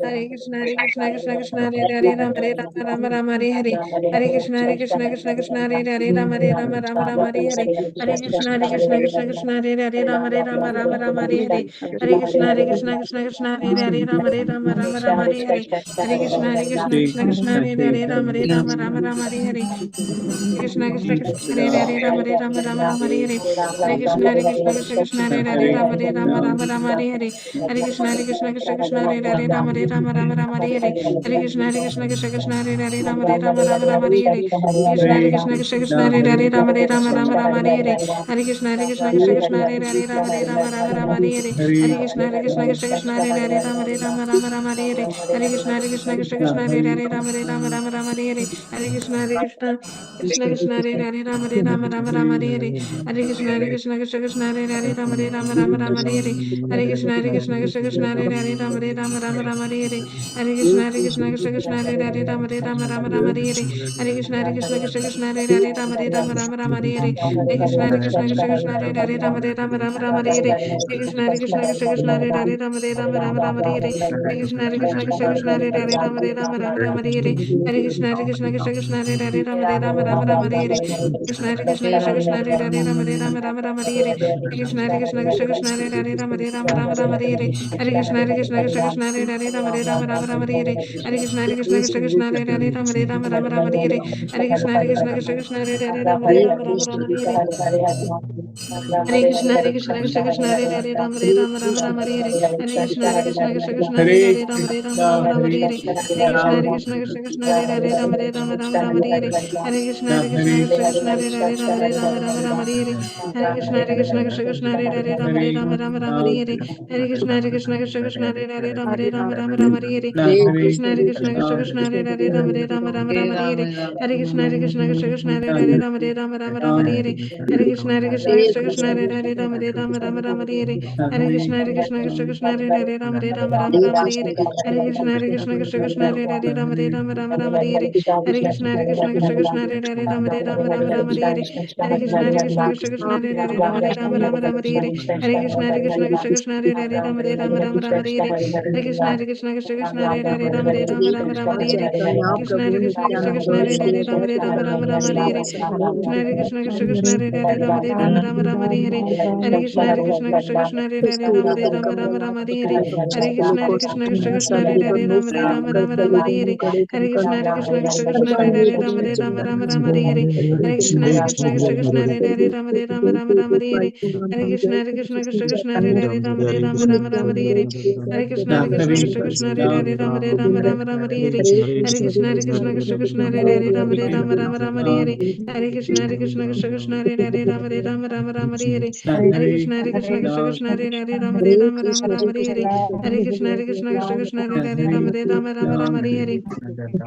Hare Krishna Hare Krishna Krishna Krishna Hare Hare Rama Rama Rama Rama Hare Hare. Hare Krishna Krishna Krishna Hare Hare Rama Rama Rama Hare Hare. Hare Krishna Krishna Krishna Hare Hare Rama Rama Rama Hare Hare. Hare Krishna Krishna Krishna Hare Hare Rama Rama Hare Hare. Hare Krishna Krishna Krishna Hare Hare Rama Rama Hare Hare. Hare Krishna Krishna Krishna Hare Hare Rama Rama Hare Hare. Krishna Krishna Krishna Hare Hare Rama Rama Hare Hare. Hare Krishna Krishna Hare Hare Rama Rama Hare Hare. Hare Krishna Krishna Krishna Hare Hare Rama Hare Hare. Hare Krishna Krishna Krishna Hare Hare Rama Hare Hare. Krishna Krishna Krishna Hare Hare Rama Hare Hare. Hare Krishna Krishna Krishna Hare Hare Rama Hare Hare. Hare Krishna Krishna Krishna Hare Hare Rama Hare Hare. Hare Krishna Krishna Krishna Hare Hare Rama Hare Hare. Hare Krishna Krishna Hare Hare Rama Hare Hare. Hare Krishna Krishna Krishna Hare Hare Rama Hare Hare. Hare Krishna Krishna Krishna Hare Hare Rama Hare Hare. Hare Krishna Krishna Krishna Hare Hare Rama Hare Hare. Hare Krishna Krishna Krishna Hare Hare Rama Hare Hare. Hare Krishna Krishna Krishna Hare Hare Rama Hare Hare. Hare Krishna Krishna Krishna Hare Hare Rama Hare Hare. Hare Krishna Krishna Krishna Hare Hare Rama Hare Hare. Hare Krishna Krishna Krishna Hare Hare Rama Hare Hare. Krishna Krishna Krishna Hare Hare Rama Hare Hare. Krishna Krishna Krishna Hare Hare Rama Hare Hare. Hare Krishna Krishna Krishna Hare Hare Rama Hare Hare. Hare Krishna Krishna Krishna Hare Hare Rama Hare. Hare Krishna Krishna Krishna Hare Hare Rama Hare. Hare Krishna Krishna Krishna Hare Hare Rama Hare Hare. Hare Krishna Krishna Krishna Hare Hare Rama Hare Hare. Hare Krishna Krishna Krishna Hare Hare Rama Hare Hare. Hare Krishna Krishna Krishna Hare Hare Rama Hare Hare. Hare Krishna Krishna Krishna Hare Hare Rama Hare Hare. Hare Krishna Krishna Krishna Hare Hare Rama Hare Hare. Krishna Krishna Krishna Hare Hare Rama Hare Hare. Hare Krishna Krishna Krishna Hare Hare Rama Hare Hare. Hare Krishna Krishna Krishna Hare Hare Rama Hare Hare. Hare Krishna Krishna Krishna Hare Hare Rama Hare. Hare Krishna Krishna Krishna Hare Hare Rama Hare. Hare Krishna Krishna Krishna Hare Hare Rama Hare. Hare Krishna Krishna Krishna Hare Hare Rama Hare. Hare Krishna Krishna Krishna Hare Hare Rama Hare. Hare Krishna Krishna Krishna Hare Hare Rama Hare. Krishna Krishna Krishna Hare Hare Rama Hare. Hare Krishna Krishna Hare Hare Rama Hare. Hare Krishna Krishna Krishna Hare Hare Rama Hare. Hare Krishna Krishna Krishna Hare Hare Rama Hare. Hare Krishna Krishna Krishna Hare Hare Rama Hare. Hare Krishna Krishna Krishna Hare Hare Rama Hare. Hare Krishna Krishna Krishna Hare Hare Rama Hare. Hare Krishna Krishna Krishna Hare Hare Rama Hare. Hare Krishna Krishna Krishna Hare Hare Rama Hare. Hare Krishna Krishna Krishna Hare Hare Rama Hare. Hare Krishna Krishna Krishna Hare Hare Rama Hare. Hare Krishna Krishna Krishna Hare Hare Rama Hare. Hare Krishna Krishna Krishna Hare Hare Rama Hare. Hare Krishna Krishna Krishna Hare Hare Rama Hare.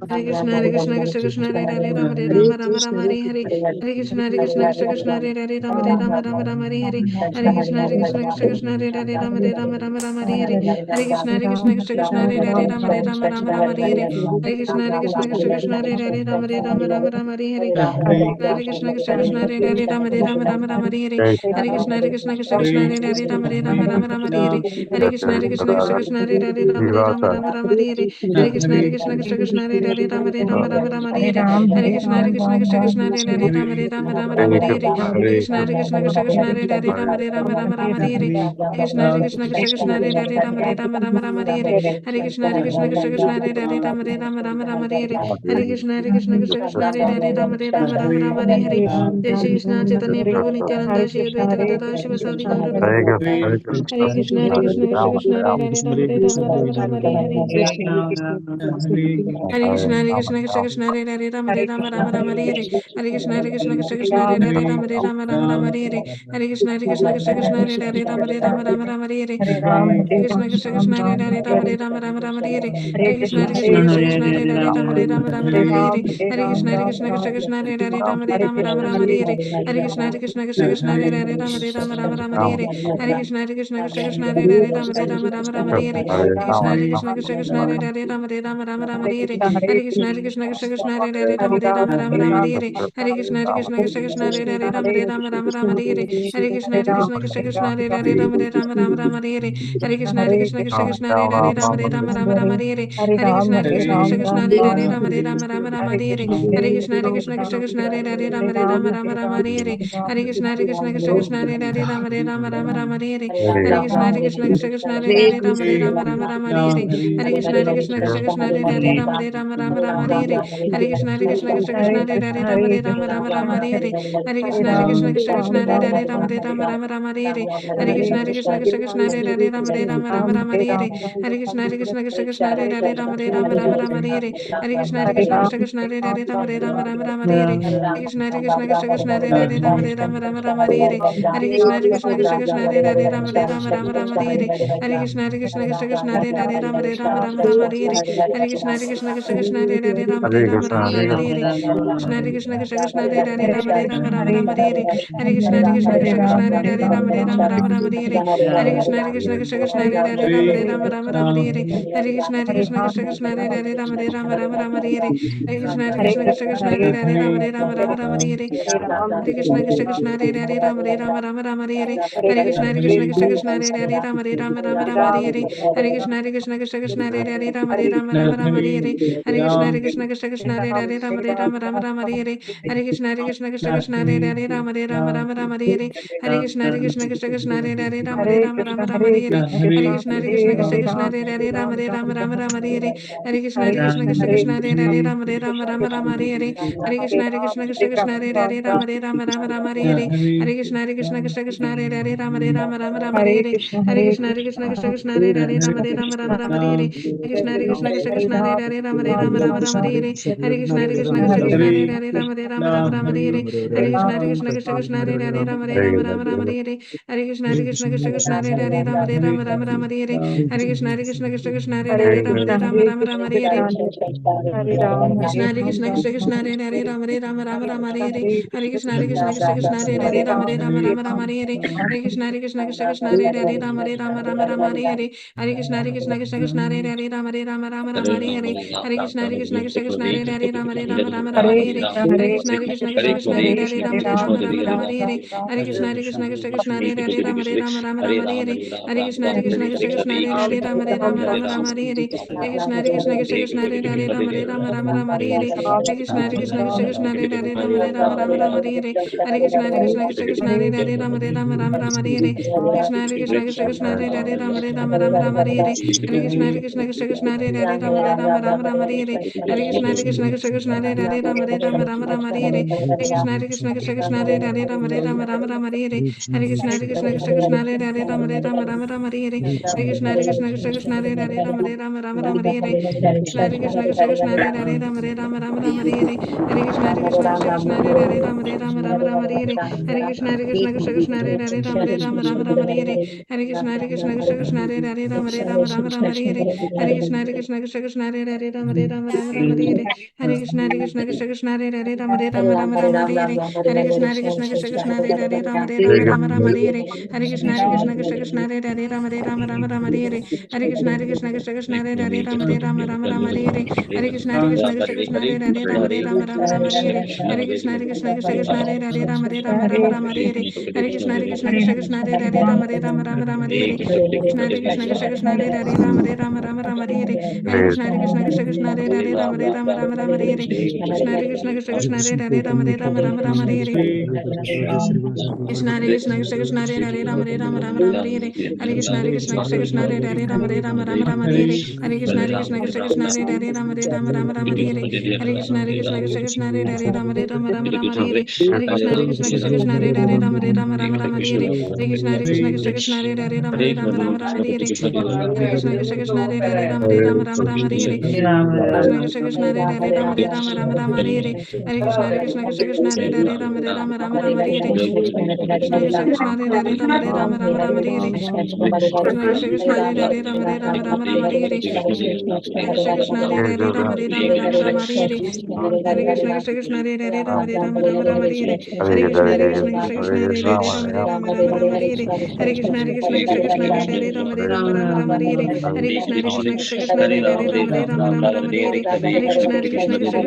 Hare Krishna Krishna Krishna Hare Hare Rama Hare. Hare Krishna Krishna Krishna Hare Hare Rama Hare. Hare Krishna Krishna Krishna Hare Hare Rama Hare. Hare Krishna Krishna Hare Hare Rama Hare. Hare Krishna Krishna Krishna Hare Hare Rama Hare. Hare Krishna Krishna Krishna Hare Hare Rama Hare. Hare Krishna Krishna Krishna Hare Hare Rama Hare. Hare Krishna Krishna Krishna Hare Hare Rama Hare. Hare Krishna Krishna Krishna Hare Hare Rama Hare. Hare Krishna Krishna Krishna Hare Hare Rama Hare. Hare Krishna Krishna Krishna Hare Hare Rama Hare. Hare Krishna Krishna Krishna Hare Hare Rama Hare. जय श्री कृष्ण चैतन्य प्रभु नित्यानंद श्री अद्वैत गदाधर शिवासादि गौर भक्तवृंद। हरे Krishna Krishna Krishna Hare Hare Ram Hare Hare. Hare Krishna Krishna Krishna Hare Hare Rama Hare Hare. Hare Krishna Krishna Krishna Hare Hare Rama Hare Hare. Hare Krishna Krishna Krishna Hare Hare Rama Hare Hare. Krishna Krishna Krishna Hare Hare Rama Hare Hare. Hare Krishna Krishna Krishna Hare Hare Rama Hare. Hare Krishna Krishna Krishna Hare Hare Rama Hare. Hare Krishna Krishna Krishna Hare Hare Rama Hare. Hare Krishna Krishna Krishna Hare Hare Rama Hare. Hare Krishna Krishna Krishna Hare Hare Rama Hare. Hare Krishna Krishna Krishna Krishna Hare Hare Ram Hare Ram Ram Ram Hare Hare Hare Krishna Krishna Krishna Krishna Hare Hare Ram Hare Ram Ram Ram Hare Hare Hare Krishna Krishna Krishna Krishna Hare Hare Ram Hare Ram Ram Ram Hare Hare Hare Krishna Krishna Krishna Krishna Hare Hare Ram Hare Ram Ram Ram Hare Hare Hare Krishna Krishna Krishna Krishna Hare Hare Ram Hare Ram Ram Ram Hare Hare Hare Krishna Krishna Krishna Krishna Hare Hare Ram Hare Ram Ram Ram Hare Hare Hare Krishna Krishna Krishna Krishna Hare Hare Ram Hare Ram Ram Ram Hare Hare Hare Krishna Krishna Krishna Krishna Hare Hare Ram Hare Ram Ram Ram Hare Hare Hare Krishna Krishna Krishna Krishna Hare Hare Ram Hare Ram Ram Ram Hare Hare Hare Krishna Krishna Krishna Krishna Hare Hare Ram Hare Ram Ram Ram Hare Hare Hare Krishna Krishna Krishna Krishna Hare Hare Ram Hare Ram Ram Ram Hare Hare Hare Krishna Krishna Krishna Krishna Hare Hare Ram Hare Ram Ram Ram Hare Hare Hare Krishna Krishna Krishna Krishna Hare Hare Ram Hare Ram Ram Ram Hare Hare Hare Krishna Krishna Krishna Krishna Hare Hare Ram Hare Ram Ram Ram Hare Hare Hare Krishna Krishna Krishna Krishna Hare Hare Ram Hare Ram Ram Ram Hare Hare Hare Krishna Krishna Krishna Krishna Hare Hare Ram Hare Ram Ram Ram Hare Hare Hare Krishna Krishna Krishna Krishna Hare Hare Ram Hare Ram Ram Ram Hare Hare Hare Krishna Krishna Krishna Krishna Hare Hare Ram Hare Ram Ram Ram Hare Hare Krishna Krishna Krishna Krishna Hare Hare Ram Hare Ram Ram Ram Hare Hare Hare Krishna Krishna Krishna Krishna Hare Hare Ram Hare Ram Ram Ram Hare Hare Hare Krishna Krishna Krishna Krishna Hare Hare Ram Hare Ram Ram Ram Hare Hare Hare Krishna Krishna Krishna Krishna Hare Hare Ram Hare Ram Ram Ram Hare Hare Hare Krishna Krishna Krishna Krishna Hare Hare Ram Hare Ram Ram Ram Hare Hare Hare Krishna Krishna Krishna Hare Hare Ram Hare Ram Ram Ram Hare Hare Hare Krishna Krishna Krishna Krishna Hare Hare Ram Hare Ram Ram Ram Hare Hare Hare Krishna Krishna Krishna Krishna Hare Hare Ram Hare Ram Ram Ram Hare Hare Hare Krishna Krishna Krishna Krishna Hare Hare Ram Hare Ram Ram Ram Hare Hare Hare Krishna Krishna Krishna Krishna Hare Hare Ram Hare Ram Ram Ram Hare Hare Hare Krishna Krishna Krishna Krishna Hare Hare Ram Hare Ram Ram Ram Hare Hare Hare Krishna Krishna Krishna Krishna Hare Hare Ram Hare Ram Ram Ram Hare Hare Hare Krishna Krishna Krishna Krishna Hare Hare Ram Hare Ram Ram Ram Hare Hare Hare Krishna Krishna Krishna Krishna Hare Hare Ram Hare Ram Ram Ram Hare Hare Hare Krishna Krishna Krishna Krishna Hare Hare Ram Hare Ram Ram Ram Hare Hare Hare Krishna Krishna Krishna Krishna Hare Hare Ram Hare Ram Ram Ram Hare Hare Hare Krishna Krishna Krishna Krishna Hare Hare Ram Hare Ram Ram Ram Hare Hare Hare Krishna Krishna Krishna Krishna Hare Hare Ram Hare Ram Ram Ram Hare Hare Hare Krishna Krishna Krishna Krishna Hare Hare Ram Hare Ram Ram Ram Hare Hare Hare Krishna Krishna Krishna Krishna Hare Hare Ram Hare Ram Ram Ram Hare Hare Hare Krishna Krishna Krishna Krishna Hare Hare Ram Hare Ram Ram Ram Hare Hare Krishna Hare Krishna Krishna Krishna Hare Hare Ram Hare Ram Ram Ram Hare Hare Hare Krishna Hare Krishna Krishna Krishna Hare Hare Ram Hare Ram Ram Ram Hare Hare Hare Krishna Hare Krishna Krishna Krishna Hare Hare Ram Hare Ram Ram Ram Hare Hare Hare Krishna Hare Krishna Krishna Krishna Hare Hare Ram Hare Ram Ram Ram Hare Hare Hare Krishna Hare Krishna Krishna Krishna Hare Hare Ram Hare Ram Ram Ram Hare Hare Hare Krishna Hare Krishna Krishna Krishna Hare Hare Ram Hare Ram Ram Ram Hare Hare Hare Krishna Hare Krishna Krishna Krishna Hare Hare Ram Hare Ram Ram Ram Hare Hare Hare Krishna Hare Krishna Krishna Krishna Hare Hare Ram Hare Ram Ram Ram Hare Hare Hare Krishna Hare Krishna Krishna Krishna Hare Hare Ram Hare Ram Ram Ram Hare Hare Hare Krishna Hare Krishna Krishna Krishna Hare Hare Ram Hare Ram Ram Ram Hare Hare Hare Krishna Hare Krishna Krishna Krishna Hare Hare Ram Hare Ram Ram Ram Hare Hare Krishna Hare Krishna Krishna Krishna Hare Hare Ram Hare Ram Ram Ram Hare Hare Hare Krishna Hare Krishna Krishna Krishna Hare Hare Ram Hare Ram Ram Ram Hare Hare Hare Krishna Hare Krishna Krishna Krishna Hare Hare Ram Hare Ram Ram Ram Hare Hare Hare Krishna Hare Krishna Krishna Krishna Hare Hare Ram Hare Ram Ram Ram Hare Hare Hare Krishna Hare Krishna Krishna Krishna Hare Hare Ram Hare Ram Ram Ram Hare Hare Hare Krishna Hare Krishna Krishna Krishna Hare Hare Ram Hare Ram Ram Ram Hare Hare Krishna Hare Krishna Krishna Krishna Hare Hare Ram Hare Ram Ram Ram Hare Hare Hare Krishna Hare Krishna Krishna Krishna Hare Hare Ram Hare Ram Ram Ram Hare Hare Hare Krishna Hare Krishna Krishna Krishna Hare Hare Ram Hare Ram Ram Ram Hare Hare Hare Krishna Hare Krishna Krishna Krishna Hare Hare Ram Hare Ram Ram Ram Hare Hare Hare Krishna Hare Krishna Krishna Krishna Hare Hare Ram Hare Ram Ram Ram Hare Hare Hare Krishna Hare Krishna Krishna Krishna Hare Hare Ram Hare Ram Ram Ram Hare Hare Hare Krishna Hare Krishna Krishna Krishna Hare Hare Ram Hare Ram Ram Ram Hare Hare Hare Krishna Hare Krishna Krishna Krishna Hare Hare Ram Hare Ram Ram Ram Hare Hare Hare Krishna Hare Krishna Krishna Krishna Hare Hare Ram Hare Ram Ram Ram Hare Hare Hare Krishna Hare Krishna Krishna Krishna Hare Hare Ram Hare Ram Ram Ram Hare Hare Hare Krishna Hare Krishna Krishna Krishna Hare Hare Ram Hare Ram Ram Ram Hare Hare Hare Krishna Hare Krishna Krishna Krishna Hare Hare Ram Hare Ram Ram Ram Hare Hare Krishna Hare Krishna Krishna Krishna Hare Hare Ram Hare Ram Ram Ram Hare Hare Hare Krishna Hare Krishna Krishna Krishna Hare Hare Ram Hare Ram Ram Ram Hare Hare Krishna Hare Krishna Krishna Krishna Hare Hare Ram Hare Ram Ram Ram Hare Hare Krishna Hare Krishna Krishna Krishna Hare Hare Ram Hare Ram Ram Ram Hare Hare Hare Krishna Hare Krishna Krishna Krishna Hare Hare Ram Hare Ram Ram Ram Hare Hare Hare Krishna Hare Krishna Krishna Krishna Hare Hare Ram Hare Ram Ram Ram Hare Hare Hare Krishna Hare Krishna Krishna Krishna Hare Hare Ram Hare Ram Ram Ram Hare Hare Hare Krishna Hare Krishna Krishna Krishna Hare Hare Ram Hare Ram Ram Ram Hare Hare Hare Krishna Hare Krishna Krishna Krishna Hare Hare Ram Hare Ram Ram Ram Hare Hare Hare Krishna Krishna Krishna Hare Hare Ram Hare Ram Ram Ram Hare Hare Krishna Krishna Krishna Hare Hare Ram Hare Ram Ram Ram Hare Hare Hare Krishna Hare Krishna Krishna Krishna Hare Hare Ram Hare Ram Ram Ram Hare Hare Krishna Krishna Krishna Hare Hare Ram Hare Ram Ram Ram Hare Hare Krishna Krishna Krishna Hare Hare Ram Hare Ram Ram Ram Hare Hare Hare Krishna Krishna Hare Hare Ram Hare Ram Ram Ram Hare Hare Hare Krishna Krishna Krishna Hare Hare Ram Hare Ram Ram Ram Hare Hare Hare Krishna Krishna Krishna Krishna Hare Hare Ram Hare Ram Ram Ram Hare Hare Hare Krishna Krishna Krishna Krishna Hare Hare Ram Hare Ram Ram Ram Hare Hare Hare Krishna Krishna Krishna Krishna Hare Hare Ram Hare Ram Ram Ram Ram Hare Hare Hare Krishna Hare Krishna Krishna Krishna Hare Hare Ram Hare Ram Ram Ram Hare Hare Hare Krishna Hare Krishna Krishna Krishna Hare Hare Ram Hare Ram Ram Ram Hare Hare Jai Shri Krishna Chaitanya Prabhu Nityananda Shri Advaita Gadadhar Shivasadi Gaura Bhakta Vrinda Hare Krishna, Hare Krishna, Hare Krishna, Hare Krishna, Hare Krishna, Hare Krishna, Hare Hare Krishna, Hare Krishna, Hare Krishna, Hare Krishna, Krishna Krishna, Hare Hare, Hare Krishna, Hare Krishna, Krishna Krishna, Hare Rama, Hare Krishna, Hare Krishna, Hare Krishna, Hare Krishna, Krishna Krishna, Hare Krishna, Hare Krishna, Hare Krishna, Krishna Krishna, Hare Krishna, Hare Hare Krishna,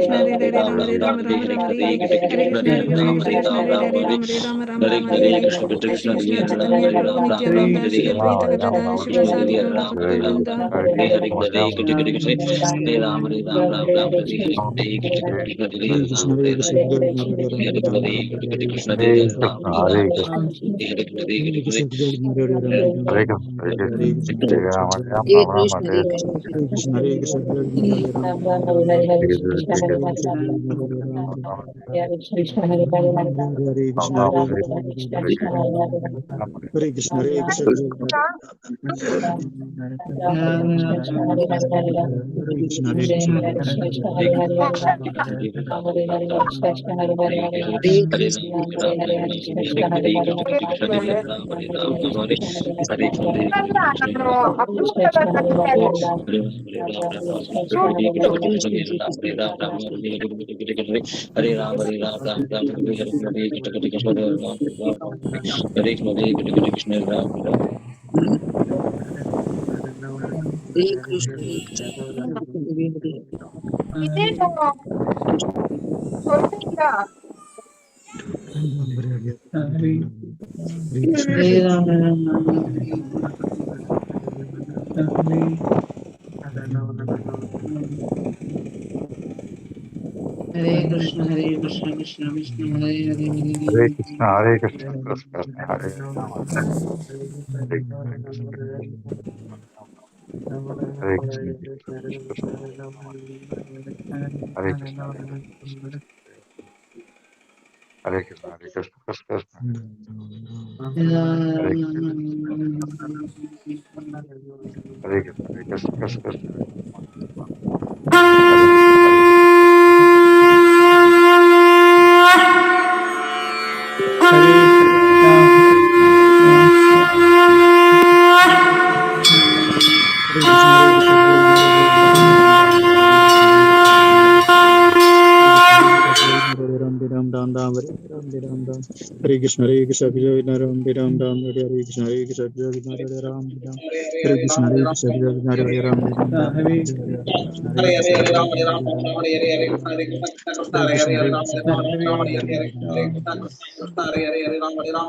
Hare Krishna,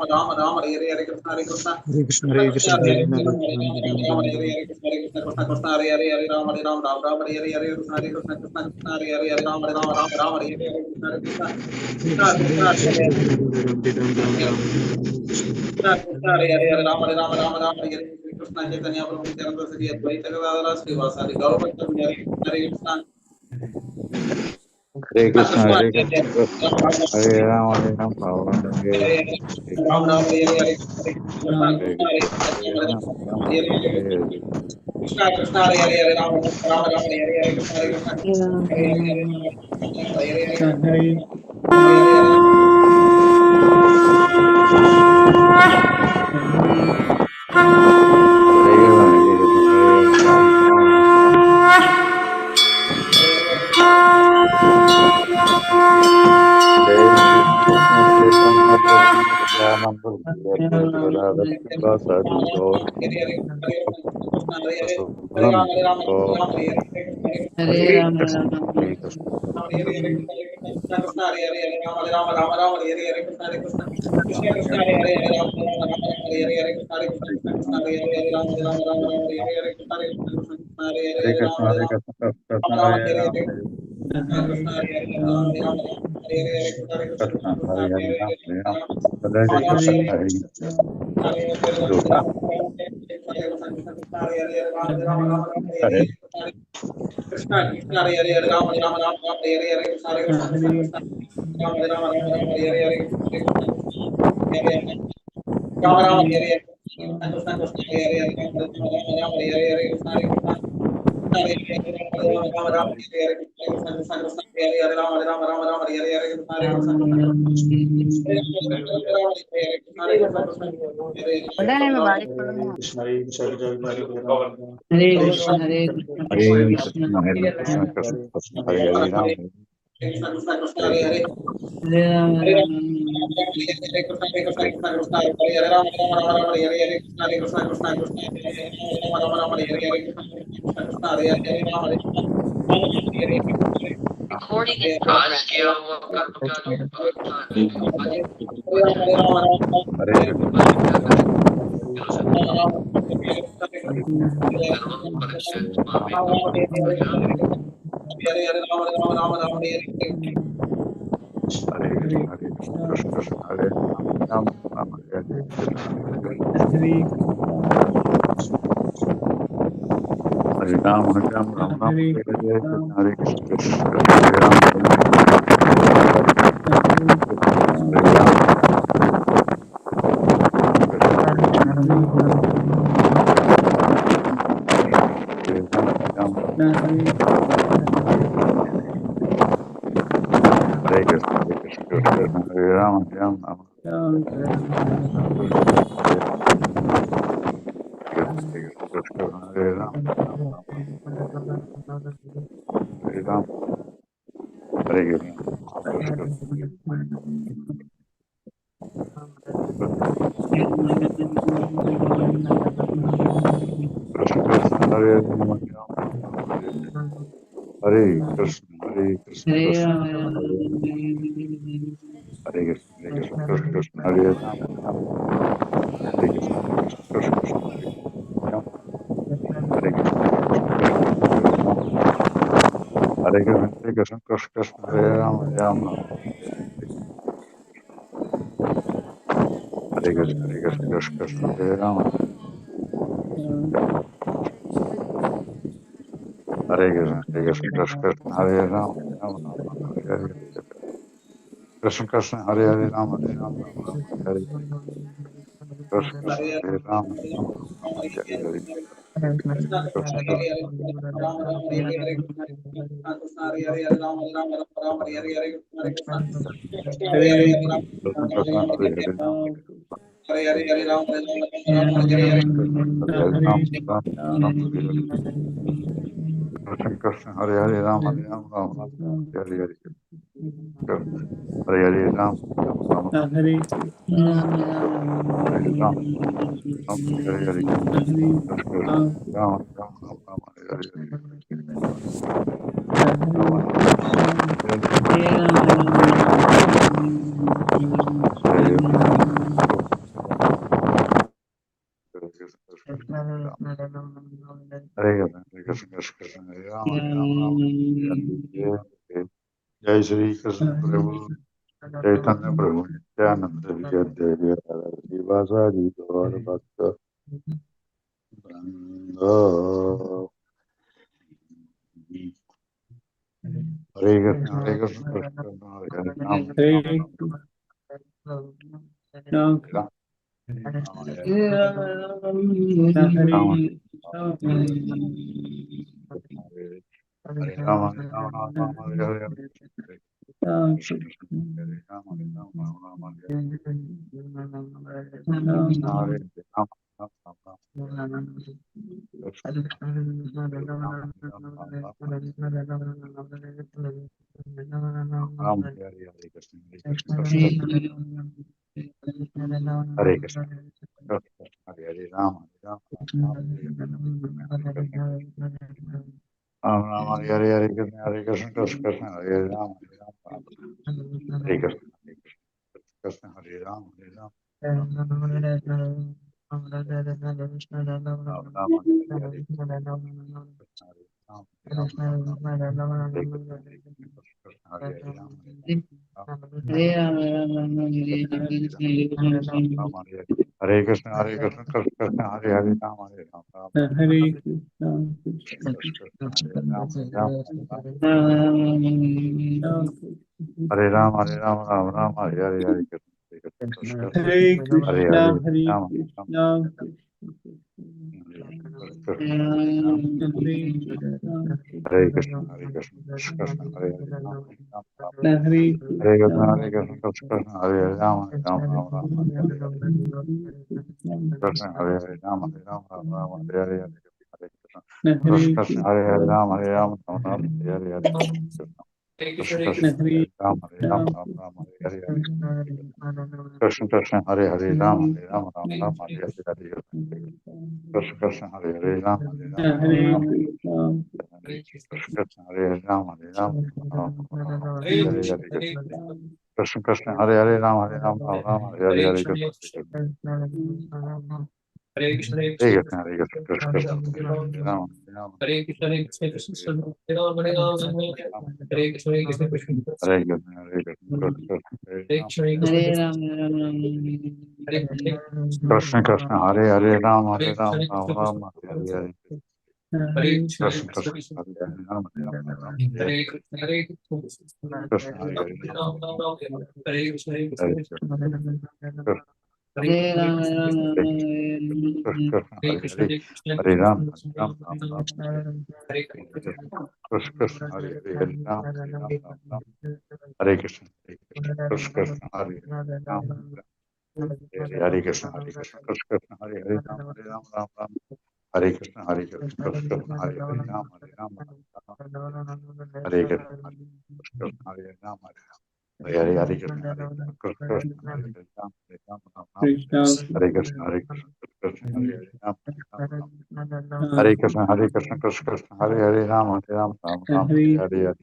Ram Ram, Hare Krishna, Hare Krishna, Hare Ram, Hare Krishna, Hare Krishna, Hare Ram, Hare Krishna, Hare Krishna, Hare Krishna, Hare Krishna, Krishna Chaitanya Prabhu Nityananda Sri Advaita Gadadhara Srivasadi Gaura Bhakta Hare Krishna. Hare Krishna, Hare Krishna, Hare Ram, Hare Ram, Ram Ram Hare Hare Hare Krishna Krishna Hare Hare Ram Ram Ram Hare Hare Krishna Hare Krishna Hare Hare Recording in progress. Hare Ram, Hare Ram, Ram Ram, Hare Hare, Hare Krishna, Krishna Krishna, Hare Ram, Hare Ram, Hare Ram, Hare Krishna, Hare Krishna, Krishna Krishna, Hare Ram, Hare Ram, Hare Ram, Hare Ram, Hare Krishna, Krishna Krishna, Hare Ram, Hare Krishna, Hare Krishna, Krishna Hare Krishna, Hare Krishna, Krishna Krishna, Hare Ram, Hare Krishna, Hare Krishna, Krishna Krishna, Hare Ram, Hare Krishna, Hare Krishna, Krishna Krishna, Hare Ram, Hare Krishna, Hare Krishna, Krishna Krishna, Hare Ram, Hare Ram, Hare Krishna, Hare Krishna, Krishna Krishna, Hare Ram, Hare Krishna, Hare Krishna, Krishna Krishna, Hare Ram, Ram Ram, Hare Hare, Krishna Krishna, Hare Hare, Ram Hare Ram, Ram Ram, Hare Hare, Krishna Krishna, Hare Ram, Hare Ram, Hare Hare, Krishna Krishna, Krishna Krishna, Hare Hare, Ram Hare Ram, Ram Ram, Hare Hare, Krishna Krishna, Hare Hare, Ram Hare Ram, Ram Ram, Hare Hare, Hare Hare, Ram Ram, Ram Ram, Hare Ram, Ram Hare Hare, Krishna Krishna, Ram Ram, Ram Ram, Hare Hare, Ram Ram, Hare Hare, Hare Krishna, Krishna, Hare Ram, Hare Ram, Ram Ram, Hare Hare, Jai Shri Krishna Prabhu, Chaitanya Prabhu, Nityananda, Hri Adhya, Divasari, Gaur Bhakta, Vranga. Hare Krishna, Hare Krishna, Krishna Krishna, Hare Hare, Ram Ram, Ram Ram, Hare Hare, Ram Hare Ram, Hare Ram, Ram Ram, Hare Hare, Krishna Krishna, Hare Ram, Hare Ram, Ram Ram, Hare Hare, Krishna Hare Hare, Ram Ram, Ram Ram, Krishna Hare Ram, Hare Ram, Ram Ram, Ram Hare Hare, Hare Krishna, Hare Krishna, Krishna Hare Krishna, Krishna Hare Hare, Ram Hare Ram, Ram Ram, Hare Hare, Hare Krishna, Ram Ram, Hare Hare, Hare Krishna, Hare Krishna, Krishna Hare Hare, Ram Hare Ram, Ram Hare Krishna, Hare Krishna, Krishna Hare Ram, Hare Ram, Ram Ram, Hare Hare, Hare Krishna, Hare Ram, Hare Ram, Ram Ram, Hare Krishna, Hare Krishna, Krishna Hare Hare, Ram Hare Ram, Ram Ram, Hare Krishna, Hare Krishna, Krishna Hare Hare, Ram Hare Ram, Ram Ram, Krishna Hare Ram, Hare Ram, Ram Hare Ram, Hare Ram, Ram Ram, Hare Hare, Hare Krishna, Hare Hare, Ram, Hare Ram, Hare Krishna, Hare Krishna, Krishna Hare Hare, Ram Hare Ram, Ram Hare Krishna, Hare Krishna, Krishna Hare Hare, Ram Hare Ram, Ram Ram, Hare Hare, Hare Krishna, Hare Hare, Ram Hare Ram, Ram Ram, Hare Hare, Hare Krishna, Hare Hare, Ram Hare Ram, Ram Ram, Hare Hare, Hare Krishna, Krishna Hare Ram, Hare Ram, Ram Ram, Hare Hare, Hare Krishna, Krishna Hare Hare, Ram Hare Ram, Ram Ram, Hare Hare, Hare Krishna, Krishna Hare Hare, Ram Hare Ram, Ram Ram, Krishna Hare Ram Hare Hare Krishna Krishna Hare Hare Ram Ram Hare Hare Krishna Hare Krishna Hare Krishna Hare Krishna Krishna Krishna Ram Ram Hare Krishna Hare Krishna Krishna Hare Krishna Hare Krishna Krishna Hare Krishna Hare Krishna Hare Krishna Hare Krishna Krishna Krishna Hare Hare Ram Hare Ram Krishna Ram Hare Hare Hare Krishna Krishna Krishna Hare Hare Ram Ram Hare Krishna Hare Krishna Hare Hare Hare Krishna Hare Hare Krishna Krishna Hare Hare Krishna Hare Krishna Hare Ram Ram Hare Krishna Krishna Hare Hare Ram Ram Hare Krishna Krishna Krishna Hare Ram Hare Krishna Hare Krishna Krishna Hare Hare Ram Ram Ram Hare Krishna Krishna Hare Hare Ram Ram Hare Krishna Krishna Hare Ram Hare Hare Hare Krishna Krishna Hare Ram Ram Hare Krishna Krishna Hare Hare Ram Ram Hare Krishna Krishna Hare Hare Ram Ram Ram Hare Hare Hare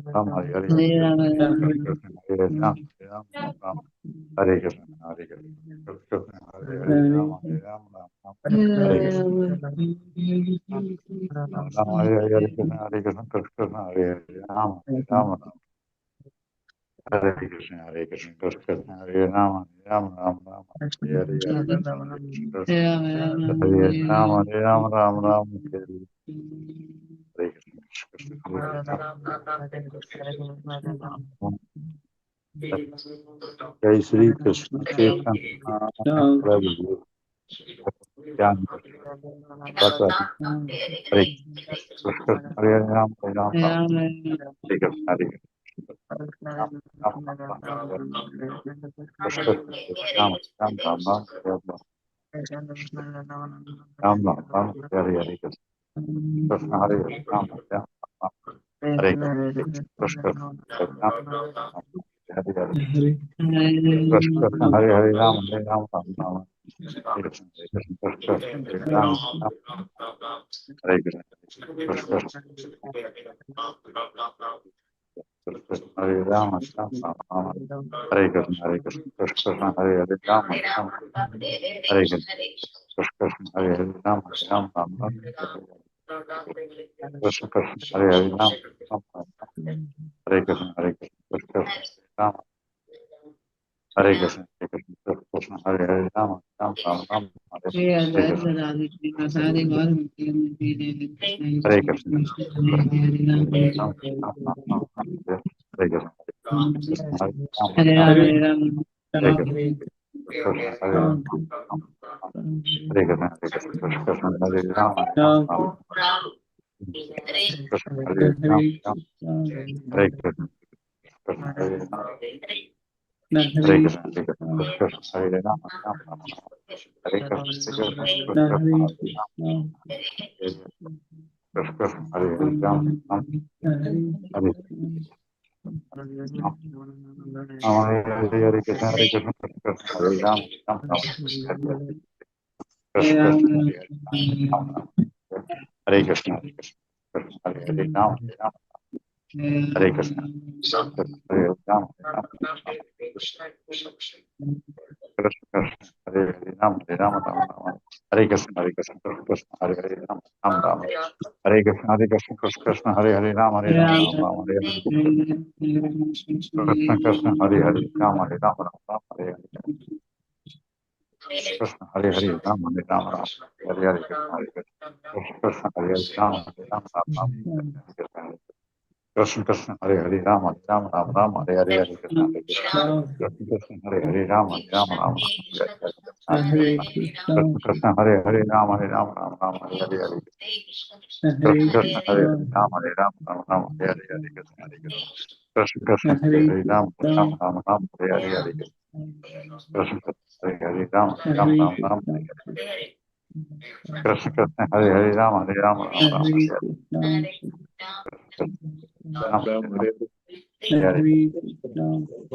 Krishna Hare Hare Ram Ram Hare Hare Krishna Hare Ram Ram Hare Krishna Krishna Hare Hare Ram Ram Hare Krishna Ram Hare Hare Krishna Krishna Hare Hare Ram Ram Hare Krishna Krishna Hare Ram Ram Ram Hare Hare Hare Krishna Hare Ram Hare Ram Ram Ram Hare Jai Shri Krishna Chaitanya Prabhu Nityananda Bhakti Hare Krishna Hare Ram Ram Hare Krishna Hare Ram Ram Krishna Ram Ram Ram Ram Ram Hare Hare Krishna Hare Ram Ram Hare Krishna Ram Hare Hare Krishna Hare Hare Ram Ram Ram Hare Krishna Hare Ram Ram Hare Krishna Hare Ram Ram Hare Krishna Krishna Hare Hare Ram Ram Hare Krishna Hare Hare Ram Ram Ram Krishna Hare Hare Ram Hare Krishna Ram Hare Krishna Hare Hare Ram Ram Ram Hare Krishna Hare Krishna Ram Hare Krishna Hare Ram Hare Hare Krishna Hare Krishna Hare Ram Ram Krishna Hare Ram Hare Krishna Hare Hare Krishna Hare Ram Ram Hare Krishna Hare Ram Hare Hare Krishna Hare Krishna Hare Ram Ram Krishna Hare Krishna Hare Hare Ram Hare Krishna Hare Ram Krishna Hare Ram Ram Hare Krishna Krishna Hare Hare Ram Ram Ram Hare Krishna Krishna Hare Hare Ram Ram Ram Hare Hare Krishna Hare Hare Ram Hare Ram Ram Hare Hare Krishna Hare Hare Ram Hare Ram Ram Hare Hare Krishna Hare Hare Ram Hare Ram Ram Krishna Hare Hare Ram Ram Ram Ram Hare Hare Krishna Hare Hare Ram Ram Ram Krishna Hare Hare Ram Hare Ram Ram Ram Hare Hare Krishna Hare Hare Ram Hare Ram Ram Ram Hare Hare Krishna Hare Hare Ram Ram Ram Ram Hare Hare Krishna Hare Hare Ram Ram Ram Ram Krishna Hare Hare Ram Hare Ram Ram Ram Hare Hare Ram Hare Hare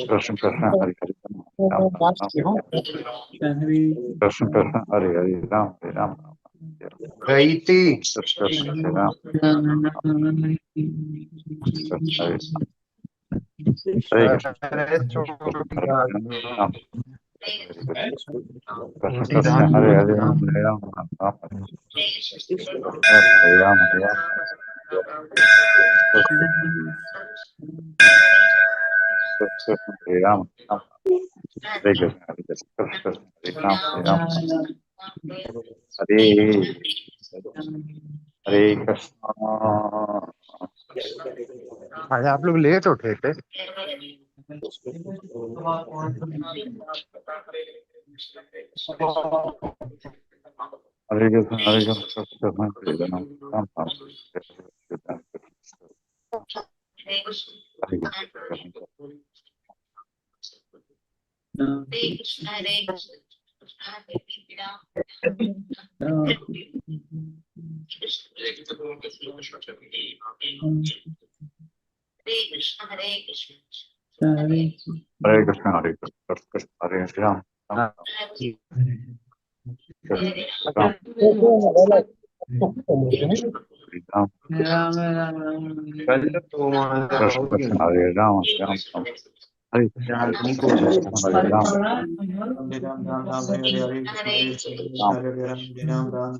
Krishna Hare Hare Ram Ram Ram Krishna Hare Hare Ram Hare Ram Krishna Hare Ram Hare Krishna Krishna Hare Hare Ram Hare Ram Ram Hare Ram Hare Ram Krishna Hare Ram Hare Krishna Hare Krishna Hare Ram Hare Ram Hare Hare Krishna आज आप लोग late उठे थे हरे कृष्ण हरे कृष्ण कृष्ण हरे राम राम राम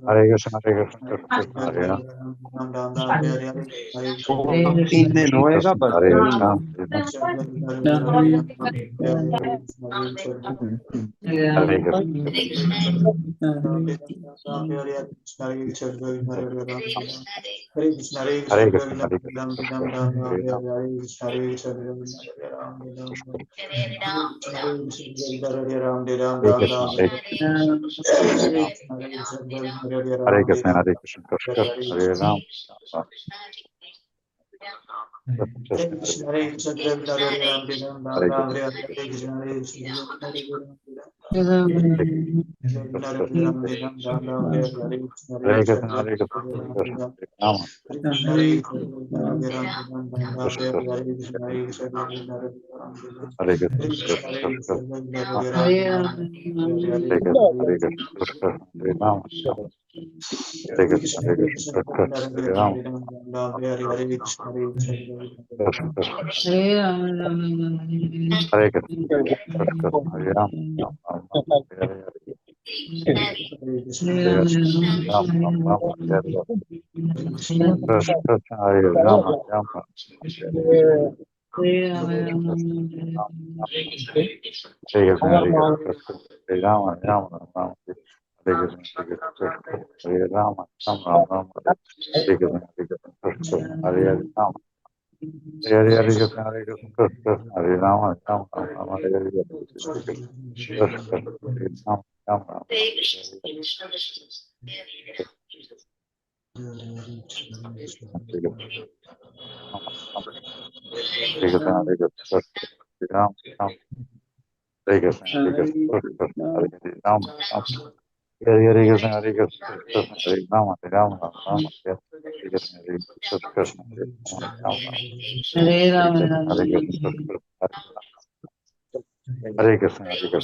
हरे कृष्ण हरे कृष्ण हरे राम राम कृष्ण हरे राम राम राम हरे कृष्ण हरे राम हरे कृष्ण कृष्ण हरे राम हरे राम हरे हरे कृष्ण हरे कृष्ण हरे कृष्ण हरे Ram Hare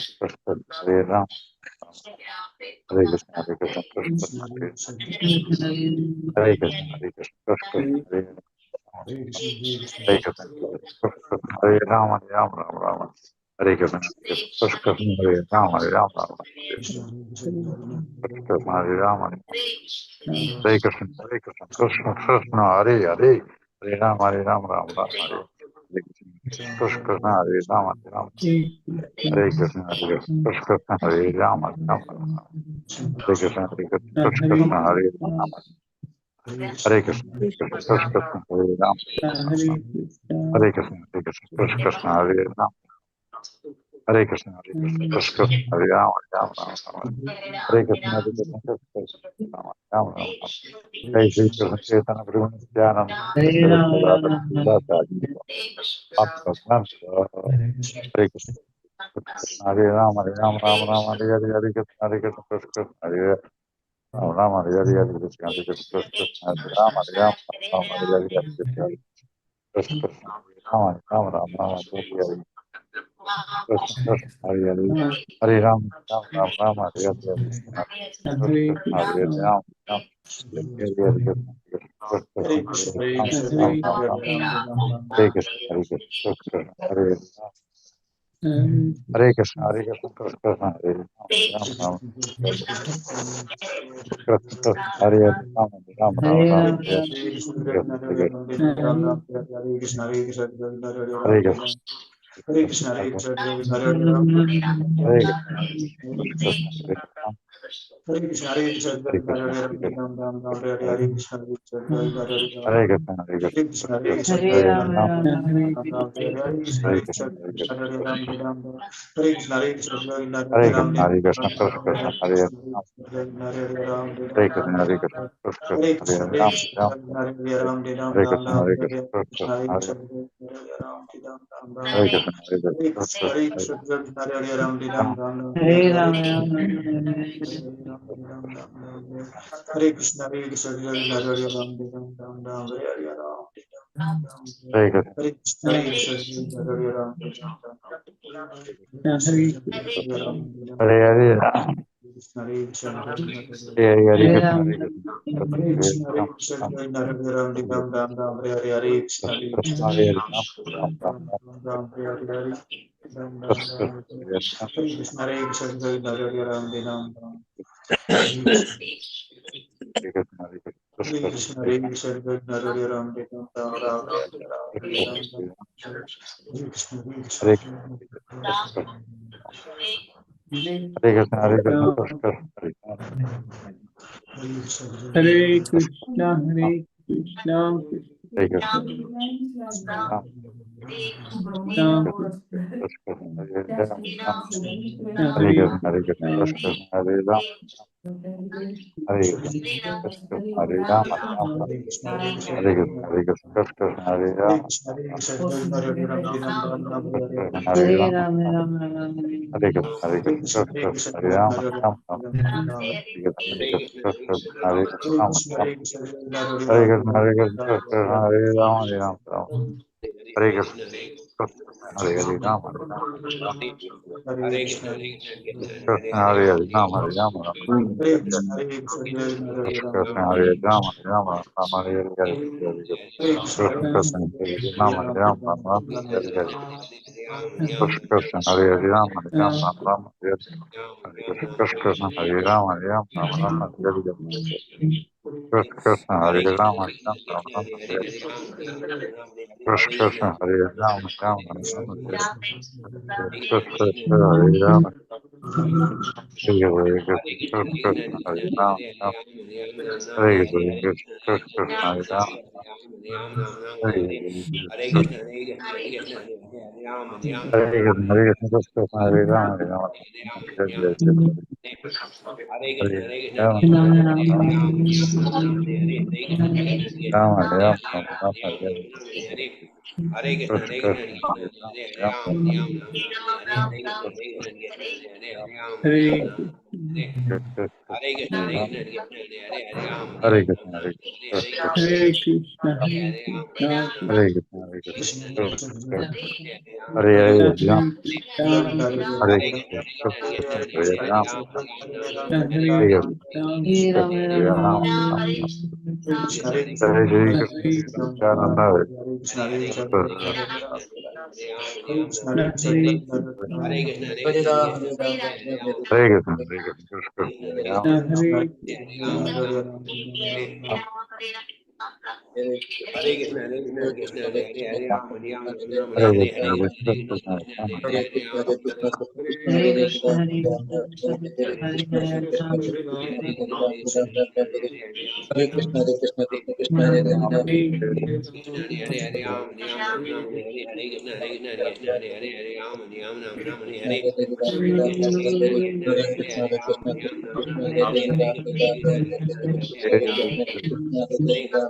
Krishna, Hare Krishna, Hare Ram, Hare Krishna, Hare Krishna, Hare Krishna, Hare Krishna, Hare Krishna, Hare Ram, Hare Ram, Ram Ram, Hare Krishna, Hare Ram, Hare Ram, Ram Krishna, Hare Ram, Hare Krishna, Hare Krishna, Krishna Krishna, Hare Hare, Hare Ram, Hare Ram, Ram Ram, Hare Krishna, Hare Ram, Hare Ram. Hare Krishna, Hare Krishna, Hare Ram, Hare Ram, Hare Krishna, Hare Krishna, Hare Ram, Hare Krishna, Hare Krishna, Hare Ram, Hare Krishna, Hare Krishna, Hare Ram, Hare Krishna, Hare Krishna, Hare Ram, Ram Ram, Hare Krishna, Hare Krishna, Ram Ram, Hare Shri Krishna Chaitanya Prabhu Nityananda, Hare Krishna, Hare Ram, Hare Ram, Ram Ram, Hare Hare, Hare Krishna, Hare Krishna, Krishna Hare Ram, Ram, Hare Hare, Hare Krishna, Hare Krishna, Krishna Hare Ram, Hare Ram, Ram, Hare Hare, Hare Krishna, Krishna Hare Ram, Ram, Ram, Hare Hare. Krishna Krishna Hare Hare Hare Ram Ram Ram Ram Hare Hare Krishna Krishna Hare Hare Ram Ram Hare Hare Krishna Krishna Hare Ram Ram Ram Ram Hare Krishna Hare Krishna Krishna Hare Hare Hare Krishna Hare Krishna Krishna Hare Ram Ram Hare Krishna Hare Hare Ram Ram Ram Ram Hare Hare Hare Krishna Hare Krishna, Hare Krishna, Hare Hare Krishna Hare Ram Krishna, Hare Krishna, Hare Krishna Hare Hare Ram Ram Ram, Krishna Hare Krishna, Hare Krishna, Hare Ram, Hare Krishna Hare Hare Krishna Krishna, Hare Krishna, Hare Hare Ram Ram Ram, Hare Krishna, Hare Hare Krishna Krishna, Hare Hare Krishna Ram Ram, Hare Krishna, Hare Krishna, Hare Hare Ram Krishna Hare Krishna Ram, Krishna Hare Hare Krishna, Hare Hare Ram Krishna Hare Krishna Krishna Hare Hare Krishna, Hare Ram Krishna, Ram Hare Ram, Ram Hare Ram Krishna Ram, Hare Hare Krishna Krishna, Hare Hare Krishna, Hare Ram, Ram Ram, Hare Krishna Hare Hare Krishna Krishna, Hare Hare Krishna, Hare Ram, Ram Ram Ram, Hare Krishna, Hare Krishna, Hare Krishna, Hare Ram, Ram Ram, Hare Ram, Hare Krishna Hare Krishna, Hare Krishna, Hare Ram, Hare Ram, Hare Hare Krishna, Hare Krishna, Hare Hare Hare Krishna Hare Krishna Hare Hare Krishna, Hare Ram Krishna, Ram Hare Ram, Ram Ram, Ram Hare Hare, Hare Krishna, Hare Krishna Krishna, Hare Ram Ram Ram Ram Hare Hare, Ram Ram, Krishna Ram Hare Ram Hare Krishna, Hare Krishna, Hare Ram, Ram Ram, Hare Krishna, Hare Krishna Hare Hare Krishna Krishna, Hare Hare Ram Krishna, Hare Ram, Ram Ram, Hare Hare, Krishna Ram Ram, Hare Ram Hare Krishna, Hare Krishna, Hare Krishna Hare Krishna Krishna Hare Ram Hare Krishna, Hare Krishna, Hare Krishna, Hare Krishna Krishna Ram Krishna, Krishna Hare Ram Ram Hare Hare Krishna Hare Krishna Krishna, Krishna Hare Ram Hare Krishna Krishna Hare Ram Ram Hare Krishna, Hare Krishna, Hare Krishna Hare Krishna Krishna Hare Ram Hare Krishna, Hare Krishna, Hare Ram, Ram Hare Krishna Hare, Hare Ram Hare Krishna Hare Hare Krishna Krishna, Hare Krishna Krishna, Hare Ram Hare Ram Ram Ram, Hare Krishna Hare Krishna Krishna Hare Hare Ram Krishna, Ram Hare Krishna, Hare Hare Krishna Hare Krishna Ram, Krishna Hare Ram Hare Ram Ram Hare Krishna Hare Hare Ram Hare Ram Ram Hare Krishna, Krishna Hare Hare Ram Hare Ram Ram Hare Krishna, Hare Krishna, Hare Ram, Krishna Hare Ram Hare Ram Ram Hare Hare Hare Krishna, Hare Krishna Krishna, Hare Ram Hare Hare Ram, Ram Ram Ram Hare Hare Krishna Hare Hare Ram Hare Ram Ram Ram Hare Hare Krishna Hare Ram Hare Ram Ram Ram Hare Hare Krishna Hare Ram Hare Ram Ram Ram Hare Krishna Hare Ram Ram Ram Ram Hare Krishna Hare Ram Hare Krishna Hare Ram Ram Hare Krishna Hare Ram Hare Krishna Hare Krishna Hare Ram Hare Ram Hare Ram Ram Hare Ram Ram Hare Krishna Hare Ram Ram Hare Hare Krishna Hare Krishna Hare Krishna, Hare Krishna, Hare Krishna Hare Krishna, Krishna Hare Krishna, Hare Krishna, Hare Ram Hare Krishna, Hare Krishna Hare Ram Krishna, Hare Hare Krishna, Hare Ram Hare Krishna Hare Nityananda Hare Krishna, Hare Krishna, Hare Krishna Hare Ram Krishna, Hare Krishna, Hare Krishna Hare Krishna Ram Hare Krishna, Hare Krishna, Krishna Krishna, Hare Hare, Hare Ram, Ram Hare Hare. Hare Hare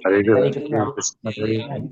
Hare Hare Krishna, Krishna, Hare Krishna Krishna, Hare Krishna Hare Hare, Hare Ram, Hare Ram, Ram Ram Ram, Ram Hare Ram Krishna, Hare Hare Krishna, Krishna Krishna, Hare Hare, Hare Ram, Hare Ram, Ram Ram, Hare Hare, Hare Krishna, Hare Krishna, Hare Hare, Hare Ram, Hare Ram, Ram Hare Krishna, Hare Krishna, Krishna Krishna, Hare Hare, Hare Ram, Hare Ram, Ram Ram, Hare Hare Krishna, Hare Krishna, Krishna Krishna, Hare Hare, Hare Ram, Hare Ram, Ram Ram, Hare Hare, Hare Krishna, Hare Krishna, Krishna Krishna, Hare Ram, Hare Ram, Ram Ram, Hare Hare, Hare Krishna, Hare Krishna, Krishna Krishna, Hare Hare, Hare Ram, Hare Ram, Ram Ram, Hare Hare, Hare Krishna, Hare Krishna, Krishna Krishna, Hare Hare, Hare Ram, Hare Ram, Ram Ram, Hare Hare, Hare Krishna, Hare Krishna, Krishna Krishna, Hare Hare, Hare Ram, Hare Ram, Ram Ram, Hare Hare, Hare Krishna, Hare Krishna, Hare Hare Ram, Hare Ram, Ram Ram, Hare Hare, Hare Krishna, Hare Krishna, Krishna Krishna, Hare Hare, Hare Ram, Hare Rama Ram, Rama Ram Ram, Rama Hare Hare, Hare Hare Hare Krishna, Hare Krishna, Krishna, Hare Krishna, Hare Krishna, Hare Ram, Hare Ram, Ram Ram, Hare Hare, Hare Krishna, Hare Krishna, Krishna Krishna, Hare Hare, Hare Ram, Hare Ram, Ram Ram, Hare Krishna, Hare Krishna, Krishna Krishna, Hare Hare, Hare Ram, Hare Ram, Ram Ram, Hare Hare, Hare Krishna, Krishna Krishna, Hare Hare, Hare Ram, Hare Ram, Ram Ram, Hare Hare, Hare Krishna, Hare Krishna, Krishna Krishna, Hare Hare, Hare Ram, Hare Ram, Ram Ram, Hare Hare, Hare Krishna, Hare Krishna, Krishna Krishna, Hare Hare, Hare Ram, Hare Ram, Ram Ram, Hare Hare, Hare Krishna, Hare Krishna, Ram Krishna Ram Krishna, Ram Hare Ram, Hare Ram, Ram Ram, Hare Krishna, Hare Krishna, Krishna Hare Krishna, Hare Hare, Hare Hare Ram, Hare Ram, Ram Ram, Hare Hare, Hare Krishna, Hare Krishna, Krishna Krishna, Hare Hare, Hare Ram, Hare Ram, Ram Ram, Hare Hare, Hare Hare Krishna, Hare Hare Krishna, Krishna Krishna, Hare Hare, Hare Ram, Hare Ram, Ram Ram, Hare Hare, Hare Krishna, Hare Krishna, Krishna Krishna, Hare Hare, Hare Ram, Hare Ram, Ram Ram, Hare Hare, Hare Krishna, Hare Krishna, Hare Hare, Ram Hare Ram Ram, Hare Ram, Ram Ram, Hare Hare, Jai Shri Chaitanya Prabhu Nityananda Shri Advaita Gadadhara Sivasari Gaur Bhaktaprinda Hare Krishna, Hare Krishna, Krishna Krishna, Hare Hare, Hare Ram, Ram Ram, Hare Hare, Hare Krishna, Hare Krishna, Krishna Krishna, Hare Hare, Hare Ram, Ram Ram, Hare Hare, Hare Krishna, Hare Krishna, Krishna Krishna, Hare Hare, Hare Ram, Ram Ram, Hare Hare, Hare Krishna, Hare Krishna, Krishna Krishna, Hare Hare, Hare Ram, Ram Ram, Hare Hare, Hare Krishna, Hare Krishna, Krishna Krishna, Hare Hare Hare, Hare Ram Ram, Ram Ram Ram, Hare Hare, Hare Krishna, Hare Ram. Hare Krishna, Hare Krishna, Krishna Krishna, Hare Hare, Hare Ram, Ram Ram, Hare Hare, Hare Krishna, Hare Krishna, Krishna Krishna, Hare Hare, Hare Ram, Ram Ram, Hare Hare, Hare Krishna, Hare Krishna, Krishna Krishna, Hare Hare, Hare Ram, Ram Ram, Hare Hare, Hare Krishna, Hare Krishna, Krishna Krishna, Hare Hare, Hare Ram, Ram Hare Hare, Hare Krishna, Hare Krishna, Krishna Krishna, Hare Hare, Hare Ram, Ram Ram, Hare Hare, Hare Krishna, Hare Krishna, Krishna Krishna, Hare Hare, Hare Ram, Ram Ram, Hare Hare, Hare Krishna, Hare Krishna, Krishna Krishna, Hare Hare, Hare Ram, Ram Hare Hare, Hare Krishna, Hare Krishna, Krishna Krishna, Hare Hare, Hare Ram, Ram Hare Hare. Hare Krishna, Hare Krishna, Krishna Krishna, Hare Hare, Hare Ram, Hare Hare, Hare Krishna, Hare Krishna, Krishna Krishna, Hare Hare, Hare Ram, Hare Hare, Hare Krishna, Hare Krishna, Krishna Krishna, Hare Hare, Hare Ram, Hare Hare, Hare Krishna, Hare Krishna, Krishna, Hare Hare, Hare Ram, Hare Hare, Hare Ram Krishna, Hare Ram Krishna, Ram Krishna Ram Krishna, Hare Hare, Hare Ram, Hare Hare, Hare Krishna, Hare Krishna, Krishna Krishna, Hare Hare, Hare Ram, Hare Hare, Hare Krishna, Hare Hare Ram Krishna, Ram Krishna Krishna, Hare Ram, Hare Ram, Hare Krishna, Hare Krishna, Krishna Krishna, Hare Hare, Hare Ram, Hare Krishna, Krishna Krishna, Hare Hare, Hare Ram, Hare Hare, Hare Krishna, Hare Krishna, Krishna Hare Krishna Hare, Krishna Hare Hare Ram, Hare Hare Hare Hare, Hare Ram Krishna, Hare Ram Krishna, Krishna Krishna, Hare Hare, Hare Hare Ram, Krishna Hare Hare, Hare Krishna, Hare Krishna, Krishna Krishna, Hare Hare, Hare Ram, Hare Hare, Hare Krishna, Hare Krishna, Krishna Krishna, Hare Hare, Hare Ram, Hare Hare, Hare Krishna, Hare Krishna, Krishna Krishna, Hare Hare, Hare Ram, Hare Hare, Hare Krishna, Hare Krishna, Krishna Krishna, Hare Hare, Hare Ram, Hare Hare, Hare Krishna, Hare Krishna, Krishna Krishna, Hare Hare, Hare Ram, Hare Hare, Hare Krishna, Hare Krishna, Krishna Krishna, Hare Hare, Hare Ram, Hare Hare, Hare Krishna, Hare Krishna, Krishna Krishna, Hare Hare, Hare Ram, Hare Hare, Hare Krishna, Hare Krishna, Krishna Krishna, Hare Hare, Hare Ram, Hare Hare, Hare Krishna, Hare Krishna, Krishna Krishna, Hare Hare, Hare Ram, Hare Hare, Hare Krishna, Hare Krishna, Krishna Krishna, Hare Hare, Ram, Ram Hare Ram Hare, Hare Krishna, Hare Hare, Hare Krishna, Hare Krishna, Hare Ram, Hare Hare, Hare Hare Hare Krishna, Hare Hare Krishna, Krishna Krishna, Hare Hare, Ram, Hare Hare, Hare Krishna, Hare Krishna, Krishna Hare Hare, Hare Ram, Hare Hare, Hare Krishna, Hare Krishna, Krishna Krishna, Hare Hare, Hare Ram, Hare Hare, Hare Krishna, Hare Krishna, Krishna Krishna, Hare Hare, Hare Ram, Hare Hare, Ram Hare Krishna, Hare Krishna, Krishna Krishna, Hare Hare, Hare Ram, Hare Hare, Hare Krishna, Hare Krishna, Krishna Krishna, Hare Hare, Hare Ram, Hare Hare, Hare Krishna, Hare Krishna, Hare Hare, Hare Ram, Hare Hare, Hare Krishna, Hare Krishna, Krishna Krishna, Hare Hare, Hare Ram, Hare Hare, Hare Krishna, Hare Krishna, Krishna Krishna, Hare Hare, Hare Ram, Hare Hare, Hare Krishna, Hare Krishna, Krishna Krishna, Hare Ram, Hare Hare, Hare Krishna, Hare Krishna, Krishna Krishna, Hare Hare, Hare Ram, Hare Hare, Hare Krishna, Hare Krishna, Krishna Krishna, Hare Hare, Hare Ram, Hare Hare, Hare Krishna, Hare Krishna, Krishna Krishna, Hare Hare, Hare Ram, Hare Hare, Hare Krishna, Hare Krishna, Krishna Krishna, Hare Hare, Hare Ram, Hare Hare, Hare Krishna, Hare Krishna, Hare Ram, Hare Hare, Hare Krishna, Hare Krishna, Krishna Krishna, Hare Hare, Hare Ram, Hare Krishna, Hare Krishna, Krishna Krishna, Hare Hare, Hare Ram, Hare Krishna, Hare Krishna, Krishna Krishna, Hare Hare, Hare Ram, Hare Hare, Hare Krishna, Hare Krishna, Krishna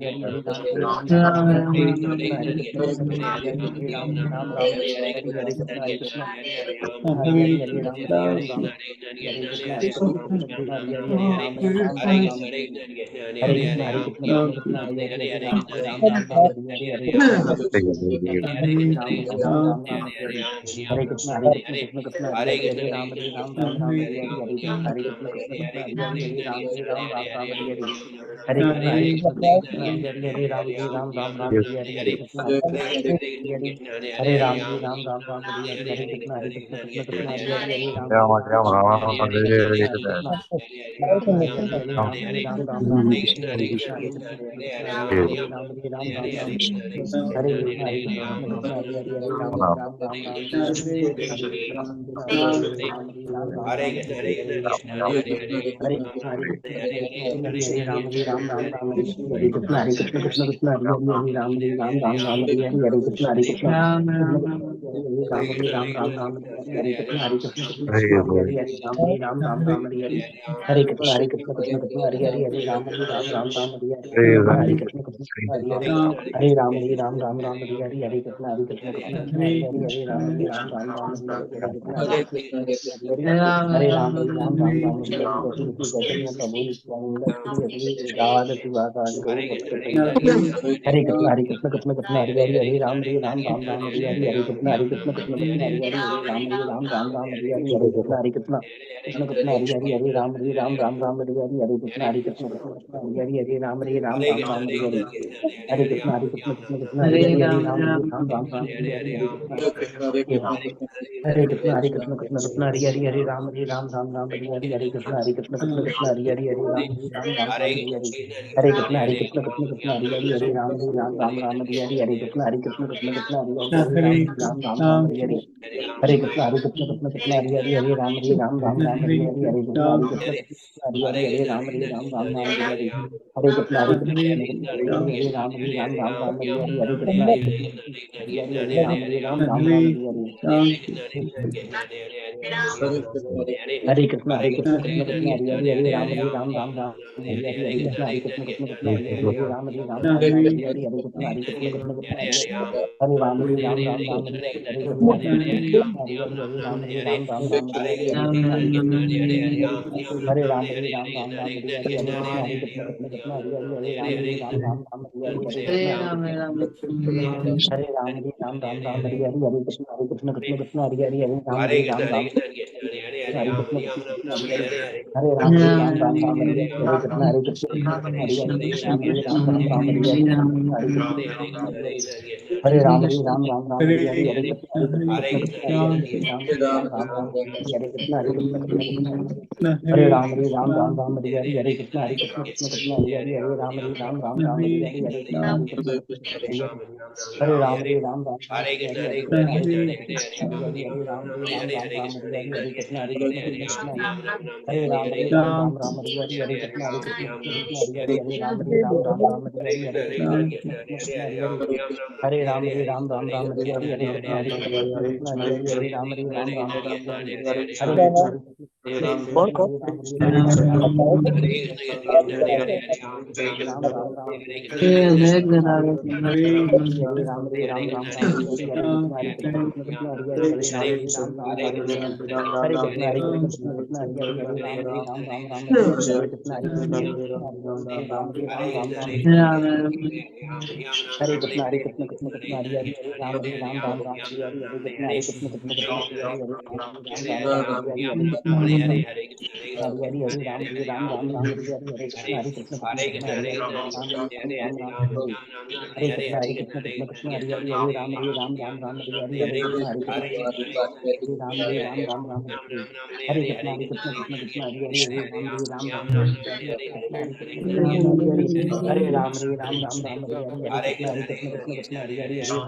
Krishna, Hare Hare, Hare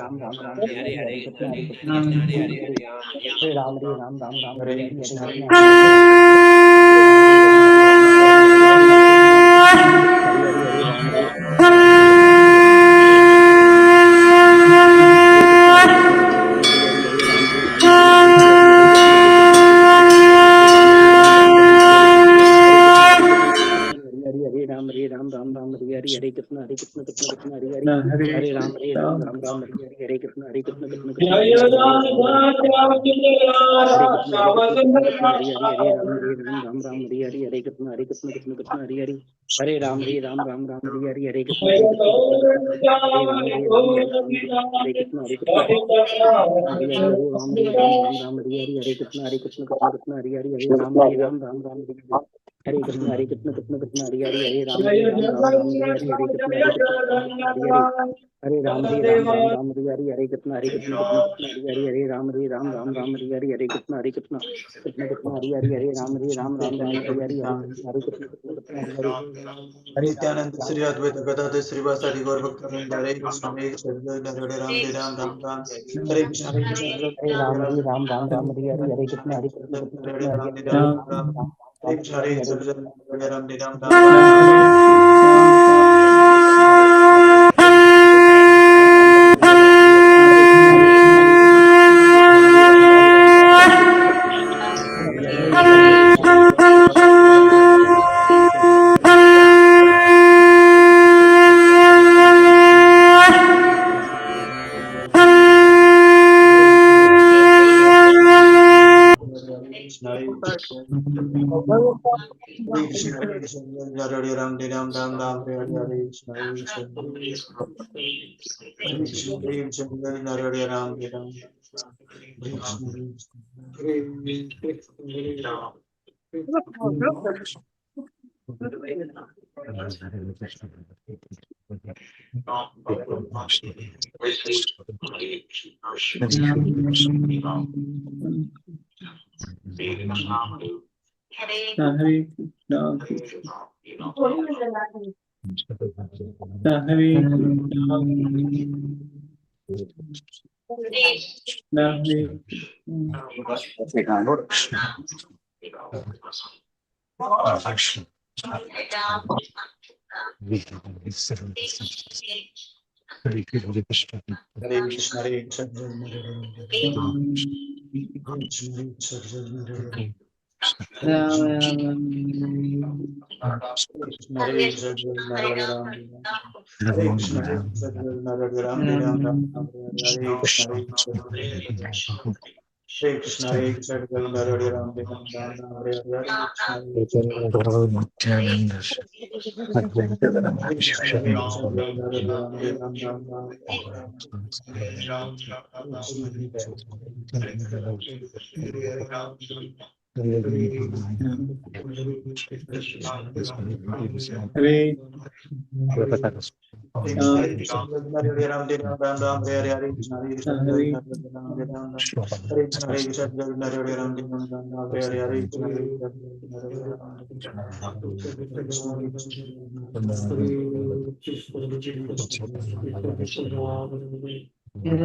Ram, Hare Hare, Hare Krishna, Hare Krishna, Krishna Krishna, Hare Hare, Hare Ram, Hare Hare Krishna Hare Krishna Krishna Krishna Hare Hare Hare Hare Ram Krishna. Ram Ram Hare Hare Hare Krishna Krishna Krishna Hare Hare Hare Ram Ram Hare Hare Hare Krishna Krishna Krishna Hare Hare Hare Ram Ram Ram Hare Hare Hare Krishna Krishna Krishna Hare Ram Hare Krishna Hare Krishna Hare Hare Ram Ram Hare Hare Hare Krishna Krishna Krishna Hare Hare Hare Ram Ram Hare Krishna Krishna Krishna Hare Hare Hare Ram Hare Hare Hare Krishna Krishna Krishna Hare Hare Hare Ram Hare Hare Krishna Krishna Krishna Hare Hare Hare Ram Ram Hare Hare Hare Krishna Krishna Krishna Hare Hare Hare Ram Hare Hare Hare Krishna Krishna Krishna Hare Hare Nityananda Sri Advaita Gadadhar Srivasadi Gaur Bhakta Hare Krishna Hare Krishna Hare Ram Hare Ram Ram Ram Hare Krishna Hare Krishna Hare Ram Hare Ram Hare Hare Hare Krishna Krishna Krishna Hare Hare Hare Ram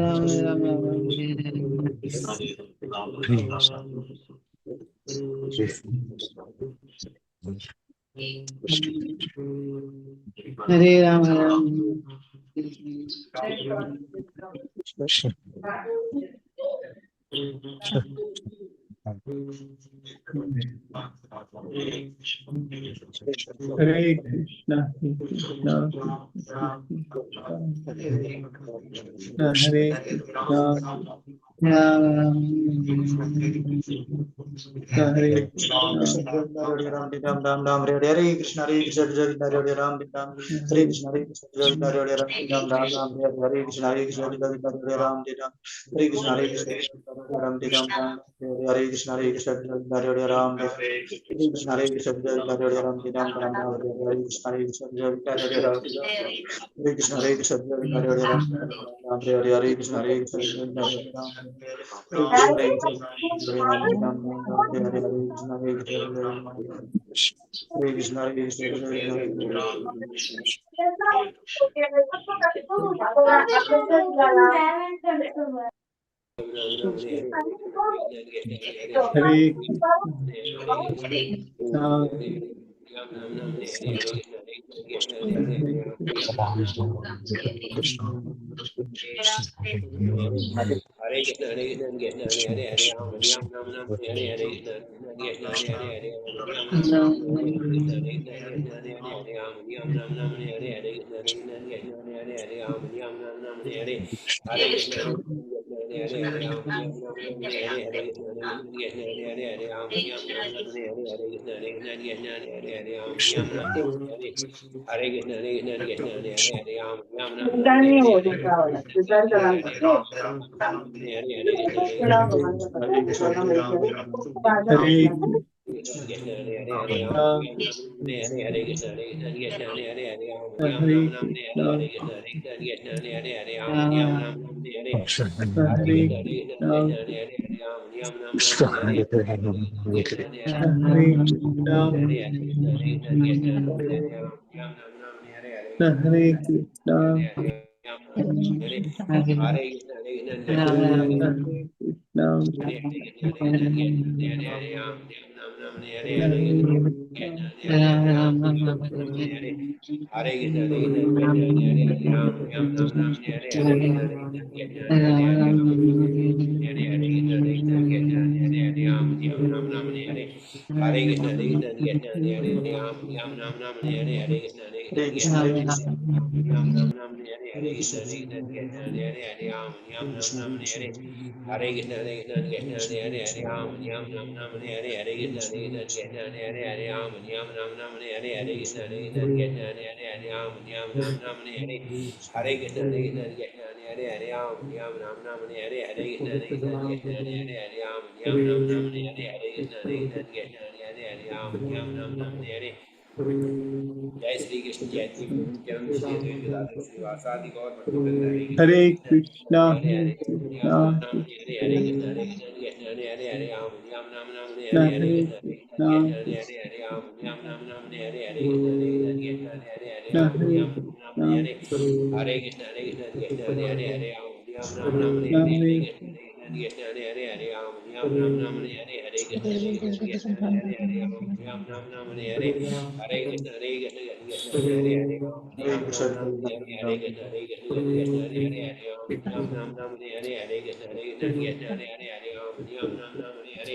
Hare Krishna Hare Krishna Hare Ram Hare Ram Ram Hare Krishna Hare Krishna Hare Ram Hare Ram Hare Krishna, Hare Krishna, Krishna Hare Hare, Hare Ram, Ram Ram Ram, Hare Hare, Krishna Krishna, Hare Hare, Hare Ram, Ram Ram, Hare Krishna, Krishna Krishna, Hare Hare, Hare Ram, Ram Ram, Hare Hare, Krishna Krishna, Krishna Hare Hare, Hare Ram, Ram Ram, Hare Hare, Hare Krishna, Hare Krishna, Hare Hare, Hare Ram, Ram Ram, Hare Hare, Hare Krishna, Krishna Hare Hare, Hare Ram, Ram Ram, Hare Hare, Hare Krishna, Krishna Krishna, Hare Hare, Hare Ram, Ram Ram, Hare Hare, Hare Krishna, Krishna Krishna, Hare Hare, Hare Ram, Ram Ram, Hare Hare, Hare जय श्री कृष्ण जयंती मंगलम श्री अद्वैत गदाधर श्रीवासादि गौर भक्तवृंद हरे कृष्ण हरे हरे राम नाम हरे हरे कृष्ण कृष्ण हरे हरे हरे राम नाम नाम हरे हरे कृष्ण कृष्ण हरे हरे हरे राम नाम नाम हरे हरे कृष्ण कृष्ण हरे हरे राम नाम हरे हरे कृष्ण कृष्ण हरे हरे हरे राम नाम नाम हरे हरे कृष्ण हरे हरे हरे राम नाम नाम हरे हरे कृष्ण कृष्ण हरे हरे हरे राम नाम हरे हरे हरे कृष्ण कृष्ण हरे हरे राम नाम हरे हरे कृष्ण कृष्ण हरे हरे हरे राम नाम हरे हरे कृष्ण कृष्ण हरे हरे हरे राम नाम हरे हरे हरे कृष्ण कृष्ण हरे हरे हरे राम नाम हरे हरे कृष्ण कृष्ण हरे हरे हरे राम नाम हरे हरे कृष्ण कृष्ण हरे हरे हरे राम नाम हरे हरे हरे कृष्ण कृष्ण हरे हरे हरे राम नाम हरे हरे कृष्ण कृष्ण हरे हरे हरे राम नाम हरे हरे कृष्ण हरे हरे हरे राम नाम हरे हरे कृष्ण कृष्ण हरे हरे हरे राम नाम हरे हरे हरे कृष्ण कृष्ण हरे हरे हरे राम नाम हरे हरे कृष्ण कृष्ण हरे हरे हरे राम नाम हरे हरे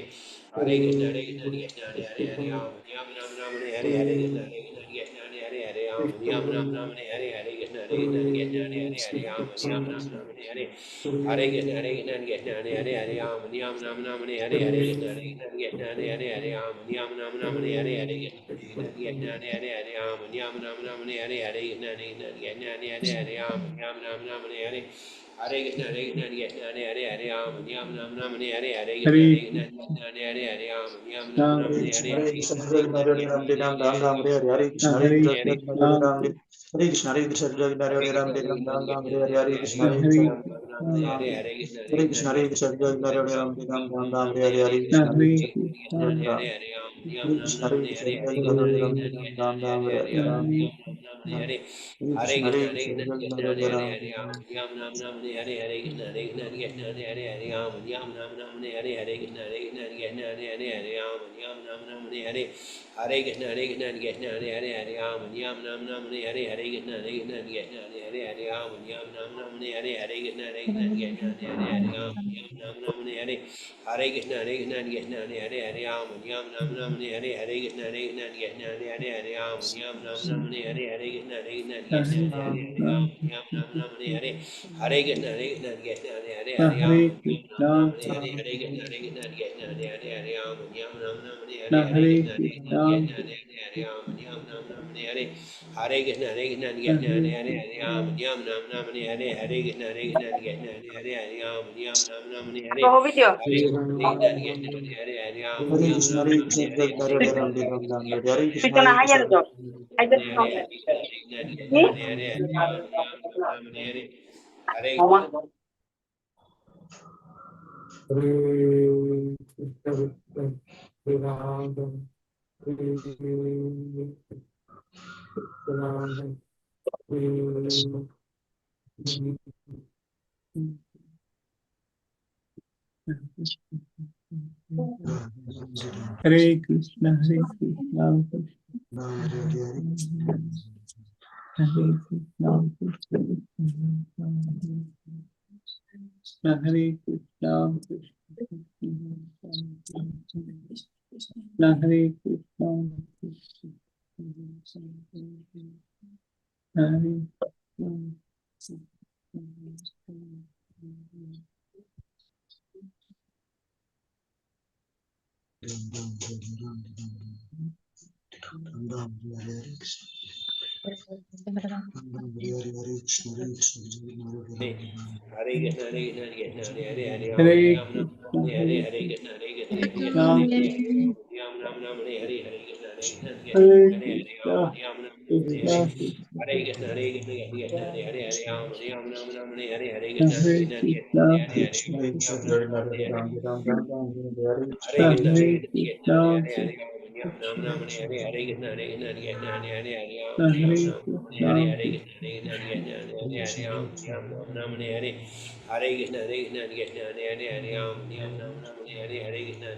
Hare हरे Krishna, Krishna Hare Krishna, Hare Ram, Hare Ram, Ram Ram, Hare Hare, Hare Krishna, Hare Krishna, Hare Krishna, Hare Ram, Hare Krishna, Hare Krishna, Hare Hare Ram, Hare Ram, Ram Ram, Hare Hare, Hare Krishna, Hare Krishna, Hare Krishna, Hare Krishna, Hare Hare Ram, Hare Ram, Ram Ram, Hare Hare, Hare Krishna, Hare Krishna, Hare Ram, Hare Krishna, Hare Krishna, Hare Hare Ram, Hare Ram, Ram Ram, Hare Hare Ram, Hare हरे Krishna, Krishna Hare हरे Krishna, Krishna Hare Krishna Hare Hare Hare Ram, हरे राम नाम हरे हरे कृष्ण कृष्ण हरे हरे हरे राम हरे हरे कृष्ण कृष्ण हरे हरे हरे राम नाम हरे हरे हरे कृष्ण कृष्ण हरे हरे हरे राम नाम हरे हरे हरे कृष्ण कृष्ण हरे हरे हरे राम नाम हरे हरे हरे कृष्ण कृष्ण हरे हरे हरे राम नाम हरे हरे हरे कृष्ण कृष्ण हरे हरे हरे राम नाम हरे हरे हरे कृष्ण कृष्ण हरे हरे हरे राम नाम हरे हरे हरे कृष्ण कृष्ण हरे हरे हरे राम नाम हरे हरे हरे कृष्ण कृष्ण हरे हरे हरे राम नाम हरे हरे हरे कृष्ण कृष्ण हरे हरे हरे राम नाम हरे हरे हरे कृष्ण कृष्ण हरे हरे राम नाम हरे हरे हरे कृष्ण कृष्ण हरे हरे हरे राम नाम हरे हरे हरे कृष्ण कृष्ण हरे हरे हरे राम नाम हरे हरे हरे कृष्ण कृष्ण हरे हरे राम Hare Krishna, नाम Hare हरे Krishna, हरे Hare हरे Ram, Hare Krishna Ram, Ram Ram, Krishna Hare हरे Krishna, Hare Krishna, Hare Hare Hare Krishna, Hare Krishna, Hare Krishna, Krishna Krishna, Hare Hare. Hare Krishna, Krishna Hare Krishna, Hare Hare Krishna, Hare Krishna, Hare Krishna, Krishna Hare Krishna, Hare Krishna, Hare Krishna, Hare Hare Krishna, Hare Krishna, Hare Ram, Ram, Ram, Ram, Hare Krishna, Hare Krishna,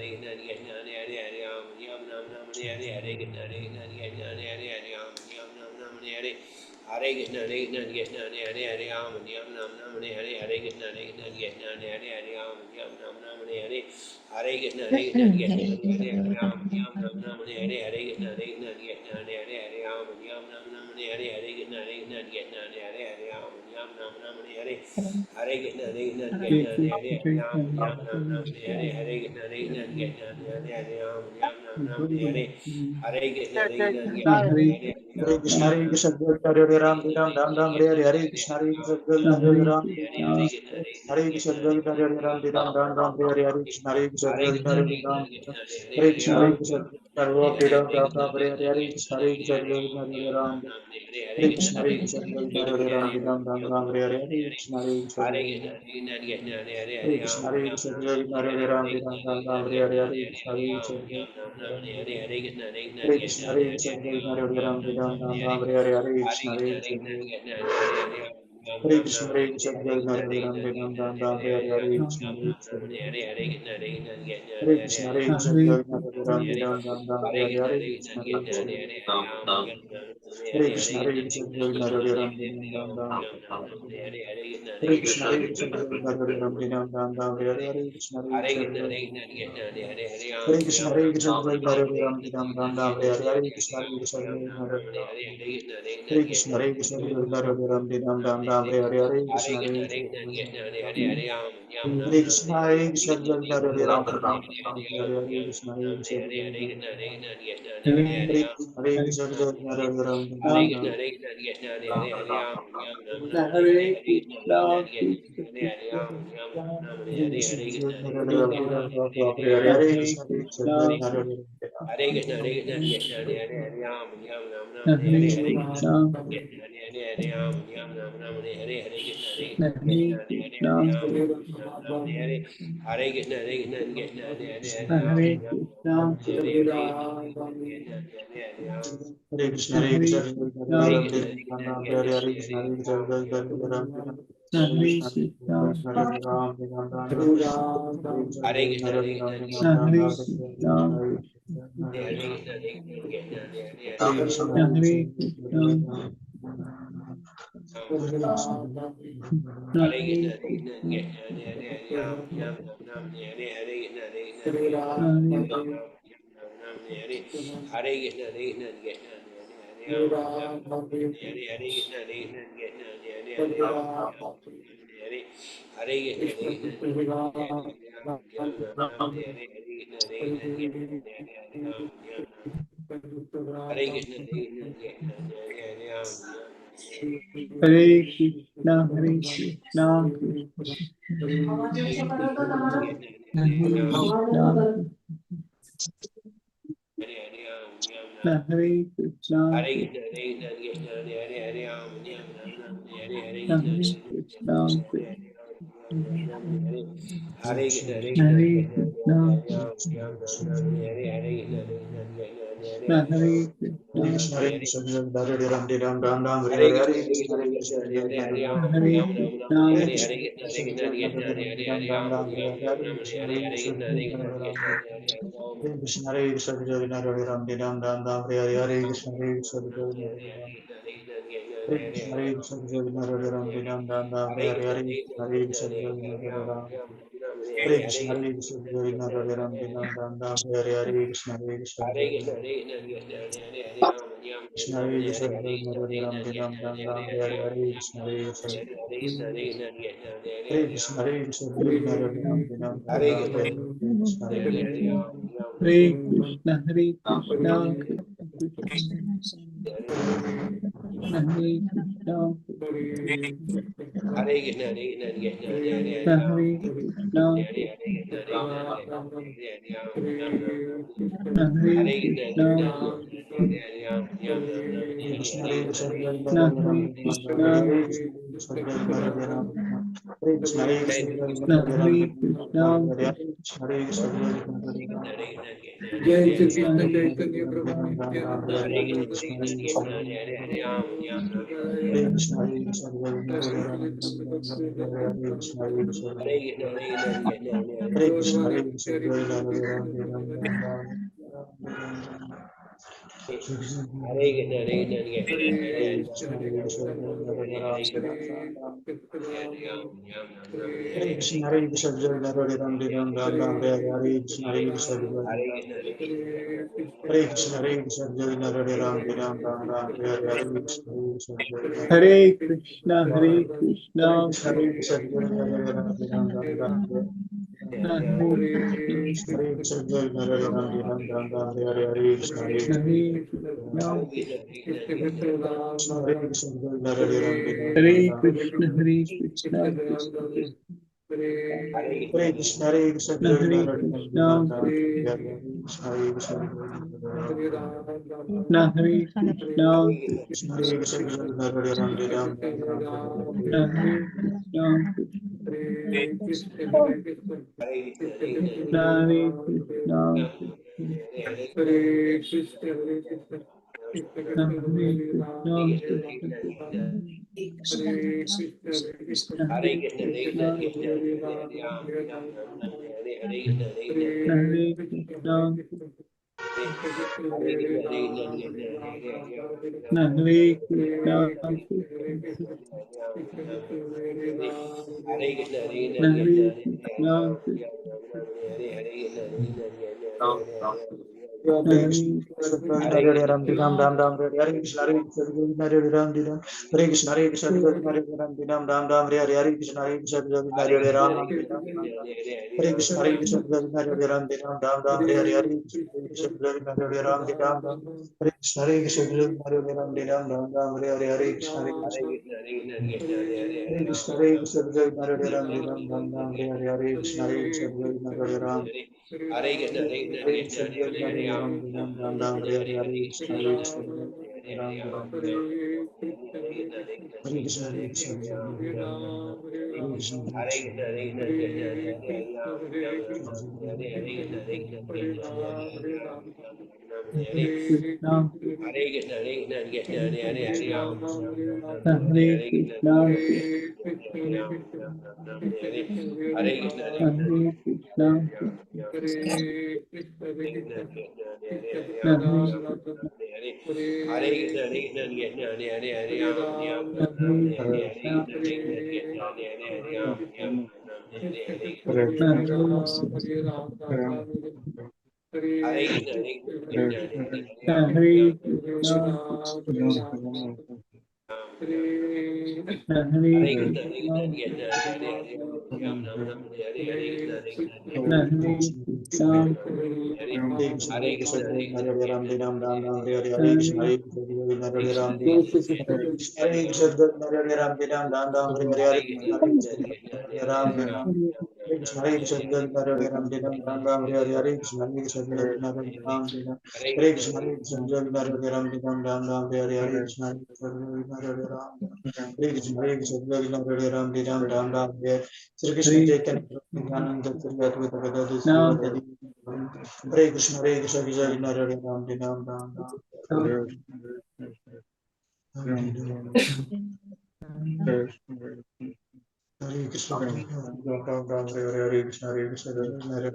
Hare Ram, Hare Krishna, Hare Ram, Ram, Ram, Ram, Hare Krishna, Hare Krishna, Hare Ram, Hare Krishna, Hare Krishna, Hare Ram, Ram, Ram, Hare Krishna, Hare Krishna, Hare Ram, Hare Krishna, Hare Krishna, Hare Ram, Ram, Ram, Ram, Hare Krishna, Hare Krishna, Hare Krishna, Hare Krishna, Hare Ram, Ram, Ram, Ram, Hare Krishna, Hare Krishna, Hare Krishna, Hare Krishna, Hare Ram, Ram, Ram, Ram, Hare Krishna, Hare Krishna, Hare Krishna, Hare Krishna, Hare Ram, Ram, Ram, Ram, Hare Krishna, Hare Krishna, Hare Krishna, Hare Krishna, Hare Ram, Ram, Ram, Ram, Hare Krishna, Hare Krishna, Hare Krishna, Hare Krishna, Hare Ram, Ram, Ram, Hare Krishna, Hare Krishna, Hare Ram, Ram, Ram, Hare Krishna, Hare Krishna, Hare Krishna, Hare Krishna, Hare Ram, Ram, Ram, Hare Krishna, Hare Krishna, Hare Krishna, Hare Krishna, Hare Ram, Ram, Ram, Hare Krishna, Hare Krishna, Hare Krishna, Hare Ram, Hare Krishna, Hare Krishna, Hare Krishna, Hare Ram, Ram, Hare Krishna, Krishna Krishna, Hare Krishna, Hare Krishna, Hare Krishna, Hare Krishna, Hare Krishna, Hare Krishna, Hare Hare Krishna, Krishna, Hare Ram, Hare Krishna, Hare Krishna, Hare Hare Krishna, Krishna, Hare Ram, Hare Krishna, Hare Hare Krishna, Hare Krishna, Hare Krishna, Hare Hare Krishna, Hare Krishna, Hare Krishna, Hare Krishna, Hare Krishna, Hare Krishna, Hare Krishna, Krishna, Hare Krishna, Hare Ram, Ram, Ram, Hare Krishna, Hare Krishna, Hare Krishna, Hare Krishna, Ram, Ram, Ram, Hare Krishna, Hare Krishna, Hare Krishna, Hare Krishna, Hare Ram, Ram, Ram, Ram, Hare Krishna, Hare Krishna, Hare Krishna Krishna Hare Ram Ram Ram Hare Hare Hare Krishna Hare Krishna Hare Krishna Hare Ram Ram Ram Hare Hare Krishna Hare Krishna Hare Krishna Hare Krishna Hare Ram Ram Ram Hare Hare Krishna Hare Krishna Hare Krishna Hare Krishna Hare Ram Ram Ram Hare Hare Krishna Hare Krishna Hare Krishna जय श्री कृष्ण चैतन्य प्रभु Nityanand Hare Krishna, Hare Krishna, Hare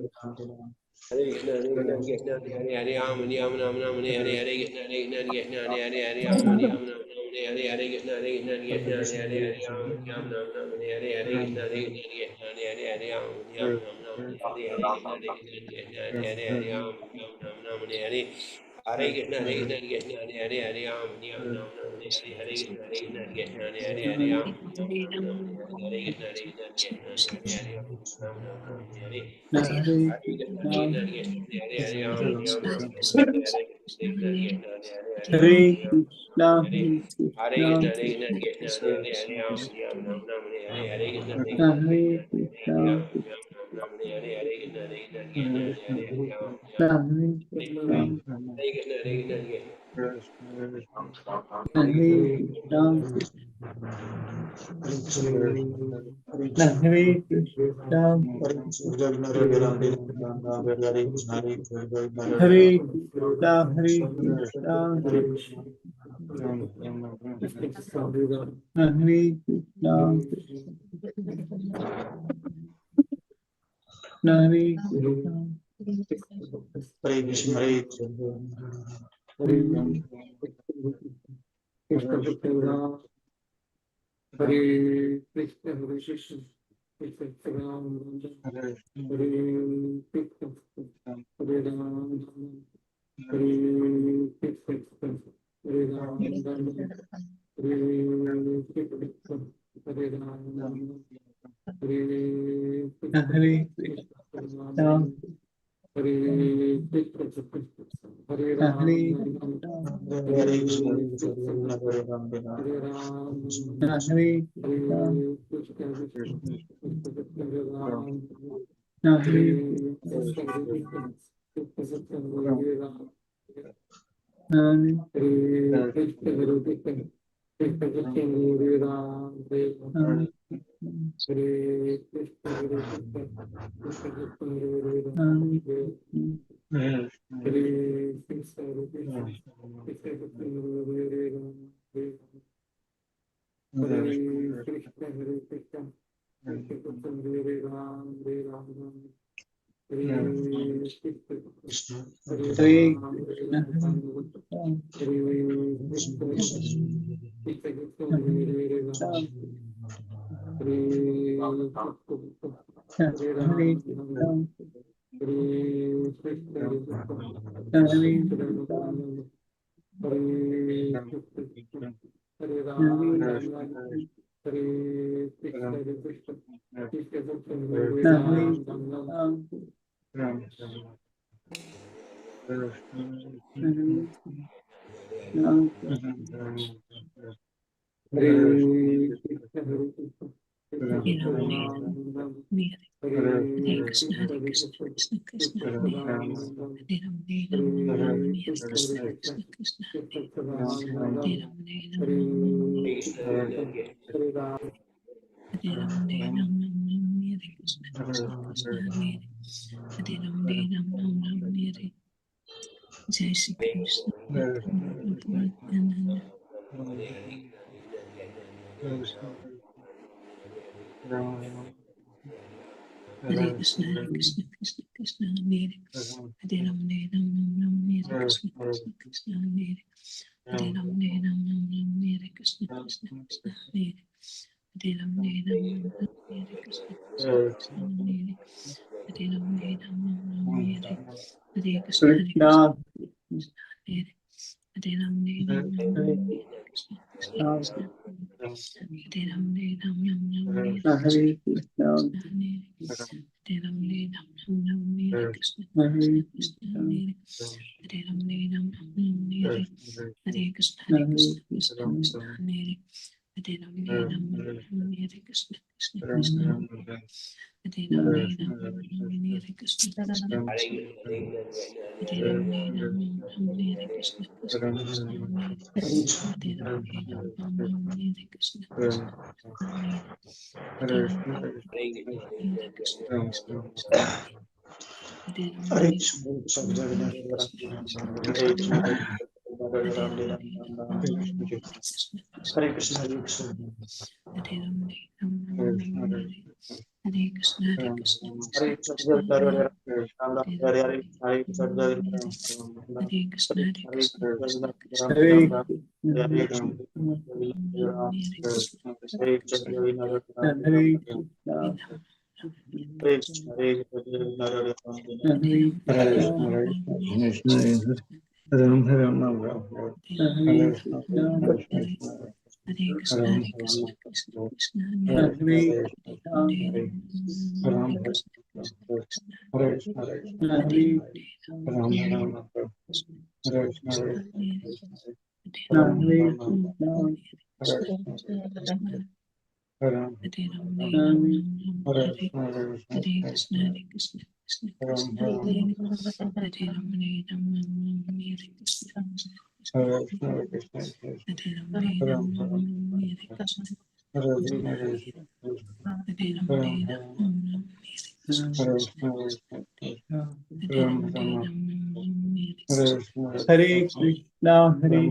Hare Krishna, Hare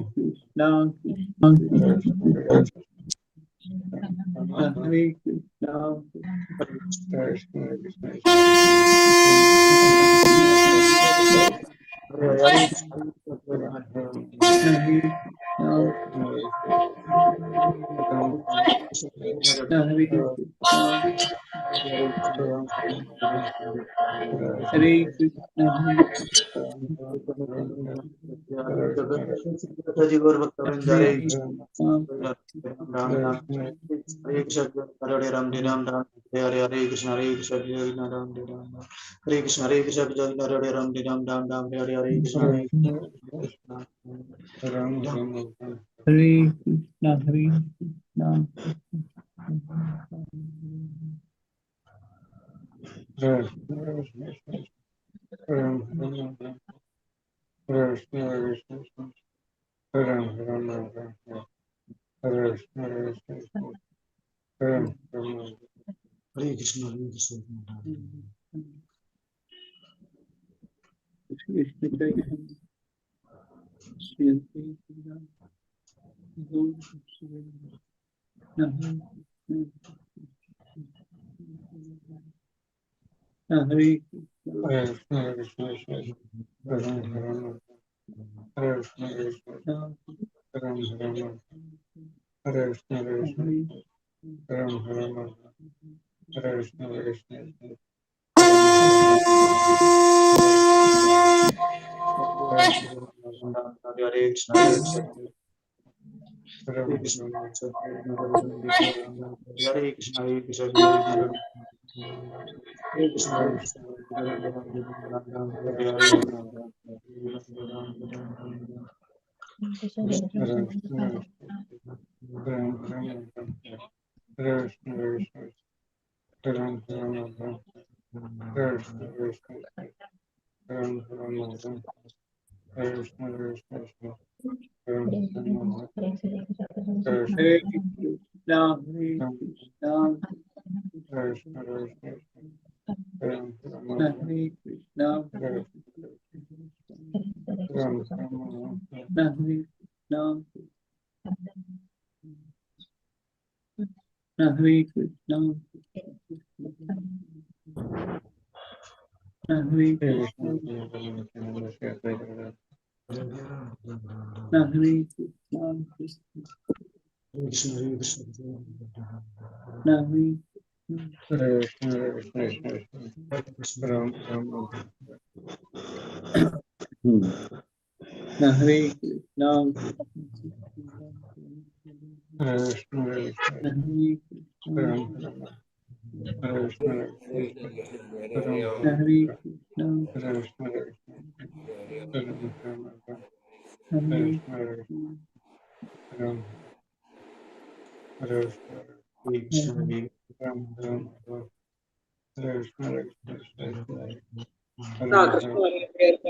Krishna, Hare Krishna.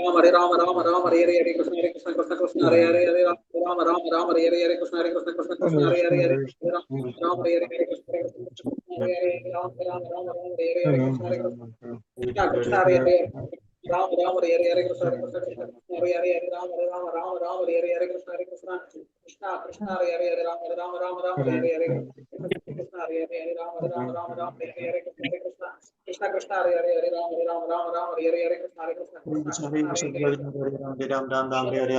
Hare Rama Rama Rama Hare Hare Hare Krishna Hare Krishna Krishna Krishna Hare Hare Hare Rama Rama Rama Hare Hare Hare Krishna Hare Krishna Krishna Krishna Hare Hare Hare Rama Hare Hare Hare Krishna Hare Krishna Hare Hare Rama Rama Rama Hare Hare Hare Krishna Hare Krishna Krishna Hare Hare Rama Rama Hare Hare Hare Krishna Hare Krishna Krishna Hare Hare Hare Rama Rama Rama Rama Hare Hare Hare Krishna Hare Krishna Krishna Krishna Hare Hare Hare Rama Rama Rama Rama Hare Hare Hare Krishna Hare Hare Rama Rama Rama Rama Hare Hare Krishna Krishna Krishna Hare Hare Hare Rama Rama Rama Rama Hare Hare Krishna Krishna Krishna Hare Hare Ram Ram Hare Hare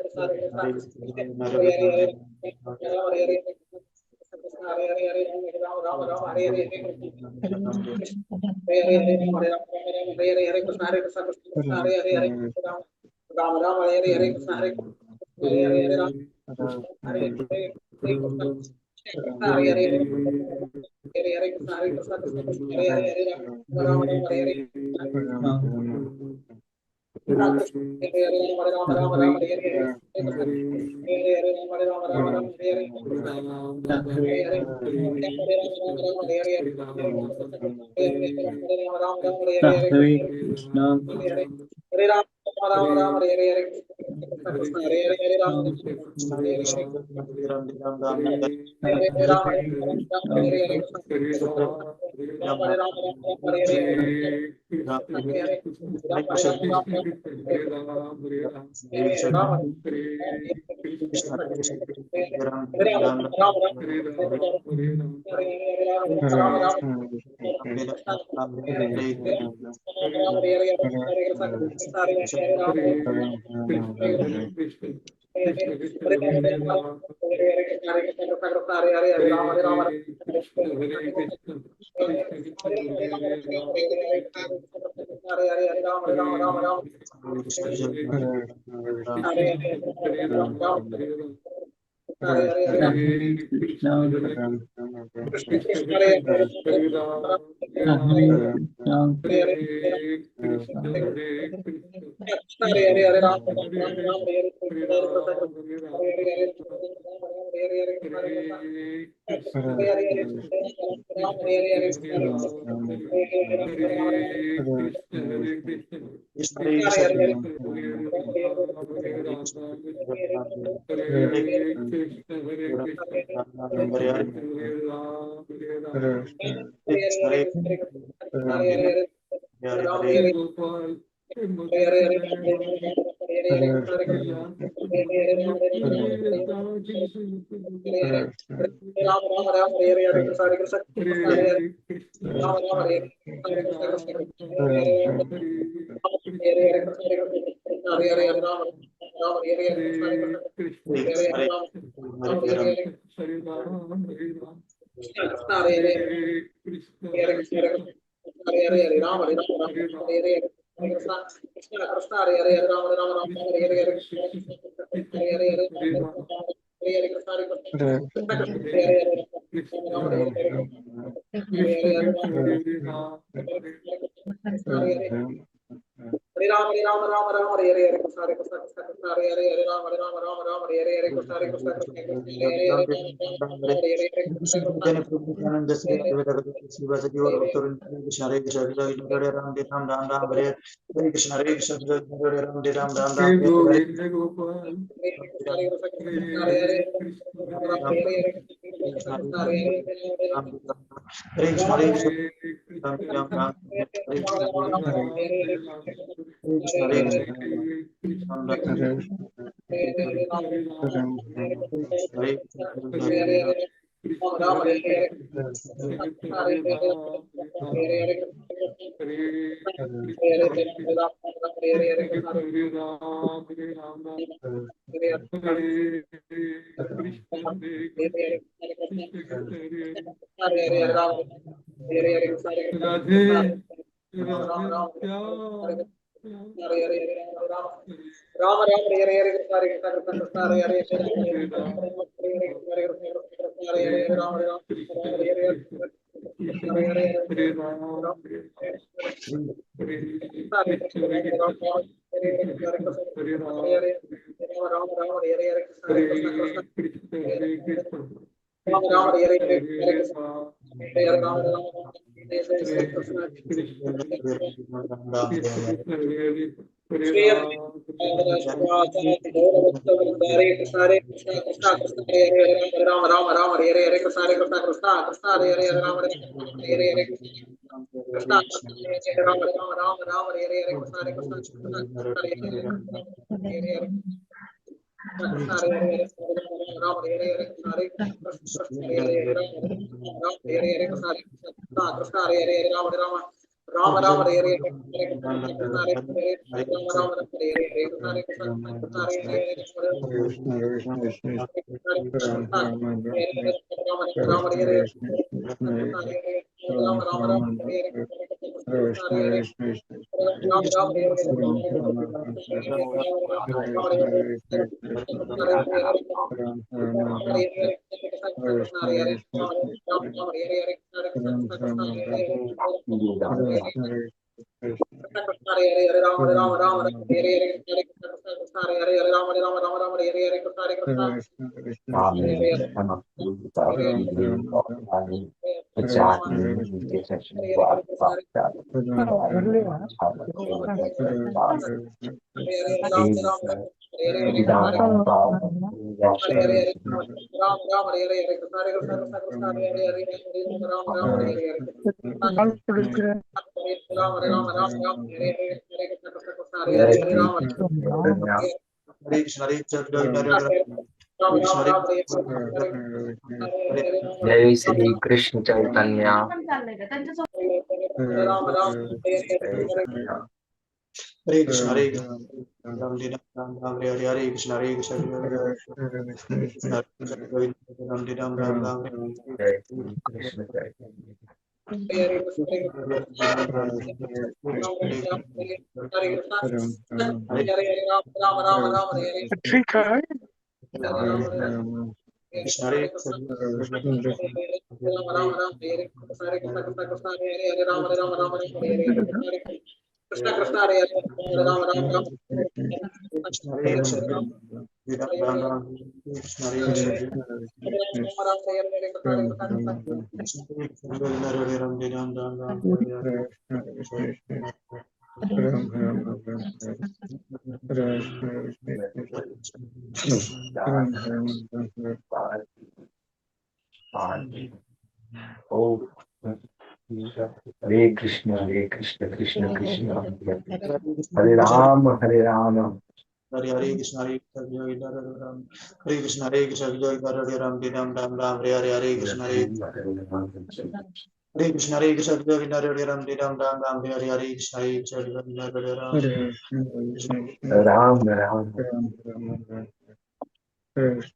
Krishna Hare Hare Hare Ram Hare Hare Krishna Hare Hare Hare Krishna Hare Krishna Krishna Krishna Hare Hare Hare Ram Ram Hare Hare Krishna Krishna Hare Hare Ram Ram Ram Hare Hare Krishna Hare Hare Ram Ram Ram Ram Hare Hare Krishna Hare Hare Ram Ram Ram Hare Hare Ram Ram Ram Hare Hare Hare Hare Ram Ram Ram Hare Hare Hare Krishna Krishna Hare Hare Hare Ram Hare Hare Hare Ram Hare Hare Krishna Ram Hare Ram Hare Hare Hare Krishna Hare Krishna Krishna Krishna Hare Hare Rama Rama Rama Hare Hare Krishna Hare Krishna Krishna Krishna Hare Hare Rama Rama Hare Hare Krishna Krishna Hare Hare Rama Rama Rama Rama Hare Hare Krishna Hare Krishna Krishna Krishna Hare Hare Hare Hare Krishna Hare Hare Rama Hare Hare Krishna Hare Krishna Hare Hare Rama Rama Hare Hare Krishna Hare Krishna Krishna Hare Hare Rama Rama Rama Rama Hare Hare Krishna Krishna Hare Hare Rama Rama Hare Hare Krishna Hare Krishna Krishna Hare Hare जय Shri Krishna Chaitanya Hare Krishna Hare Krishna Ram Ram Hare Hare Hare Krishna Hare Krishna Krishna Ram Ram Ram Ram जय Shri Krishna Chaitanya Krishna Krishna Hare Hare Ram Ram Ram हरे कृष्ण कृष्ण कृष्ण हरे Ram Hare Hare Krishna Hare Krishna Hare Krishna Hare Krishna Hare Ram Ram Ram Ram Hare Hare Hare Krishna Hare Krishna Hare Krishna Hare Ram Ram Ram Ram Hare Hare Krishna Hare Krishna Hare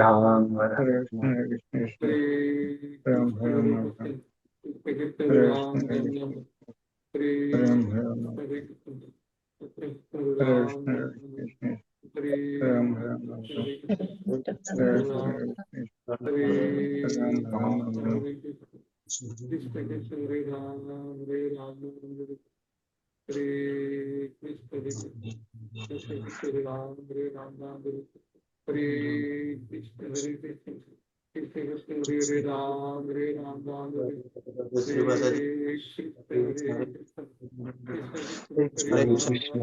Ram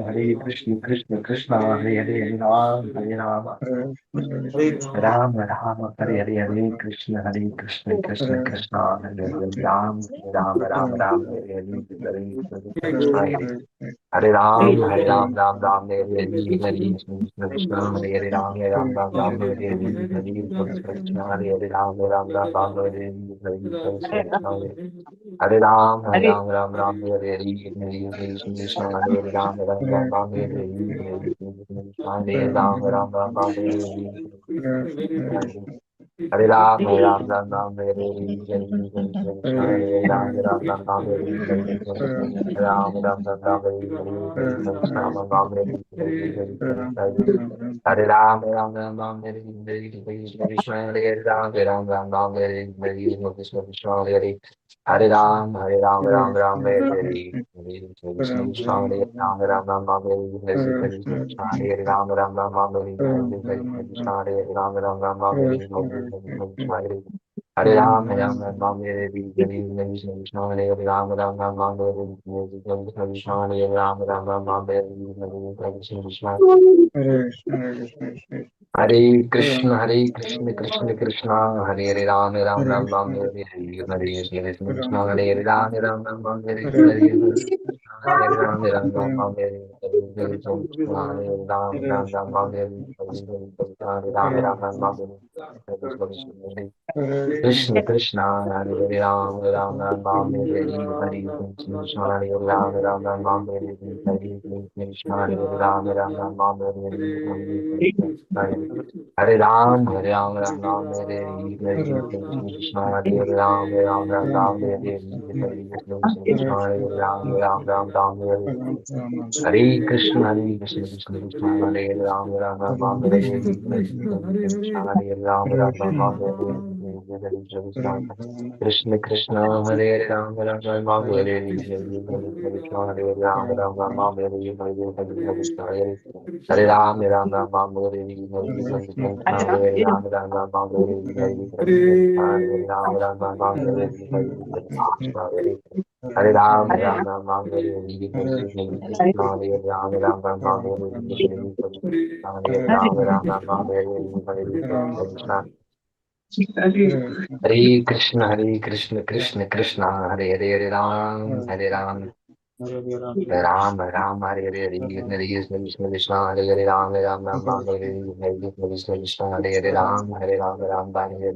हरे कृष्ण कृष्ण कृष्ण हरे हरे राम राम हरे हरे हरे कृष्ण कृष्ण कृष्ण हरे हरे राम राम हरे हरे हरे राम राम हरे हरे हरे कृष्ण कृष्ण हरे हरे राम राम हरे हरे हरे कृष्ण हरे हरे राम राम हरे हरे हरे राम राम हरे हरे हरे कृष्ण हरे हरे राम राम हरे हरे हरे कृष्ण हरे Ram Ram Hare Hare Hare Ram, Ram Ram Ram, Hare Hare, Hare Krishna, Hare Ram, Ram Ram Ram, Hare Hare, Ram Ram Ram Ram, Hare Hare, Krishna, Ram Ram, Hare Hare, Hare Ram, Ram Ram Ram, Hare Hare, Krishna, Hare Ram, Ram Ram Ram, Hare Hare, Krishna, Krishna, Hare Hare, Hare Ram, Hare Ram, Ram Ram, Hare Hare, Krishna, Krishna, Hare Ram, Ram Ram Ram, Hare Hare, Krishna, Hare Ram, Ram Ram Ram, Hare Hare, Krishna, Hare Ram, Ram Ram Ram, Hare Hare, Hare Ram, Ram Ram Ram, Hare Hare, Krishna Krishna, Hare Ram, Ram Ram Ram, Hare Hare, Krishna Hare Ram, Ram Ram Ram, Hare Hare, Krishna Krishna, Hare Krishna, Hare Krishna, Krishna Krishna, Hare Hare, Ram Ram Ram Ram, Hare Hare, Hare Krishna Krishna, Hare Hare, Ram Ram Ram Ram, Hare Hare, Hare Ram Ram Ram Ram, Hare Hare, Hare Ram Ram Ram Ram, Hare Hare, Ram Ram Ram Ram, Hare Hare, Krishna Krishna, Hare Hare, Ram Ram Ram Ram, Hare Hare, Hare Krishna, Hare Ram Ram Ram Ram, Hare Hare, Krishna, Hare Ram Ram Ram Ram, Hare Hare, Hare Ram, Hare Ram, Ram Ram, Hare Hare, Krishna, Hare Ram, Ram Ram Ram, Hare Hare, Krishna, Hare Ram, Ram Ram Ram, Hare Hare Krishna, Hare Krishna, Krishna Krishna, Hare Ram, Ram Ram, Hare Hare, Krishna, Hare Ram, Ram Ram, Hare Hare, Krishna Krishna, Hare Ram, Ram Ram, Hare Hare, Krishna, Hare Ram, Ram Ram, Hare Hare, Hare Ram, Ram Ram, Hare Krishna, Hare Ram, Ram Ram, Hare Krishna, Hare Ram, Ram Ram, Hare Krishna, Hare Ram, Ram Ram, Hare Krishna, Hare Ram, Ram Ram, Hare Krishna, Hare Ram, Ram Ram, Hare Krishna, Hare Krishna, Hare Krishna, Krishna Krishna, Hare Hare, Hare Ram, Ram Ram, Hare Hare, Hare Krishna, Krishna Krishna, Hare Hare, Ram Ram Ram, Hare Hare, Krishna Krishna, Hare Hare, Ram Ram, Hare Hare,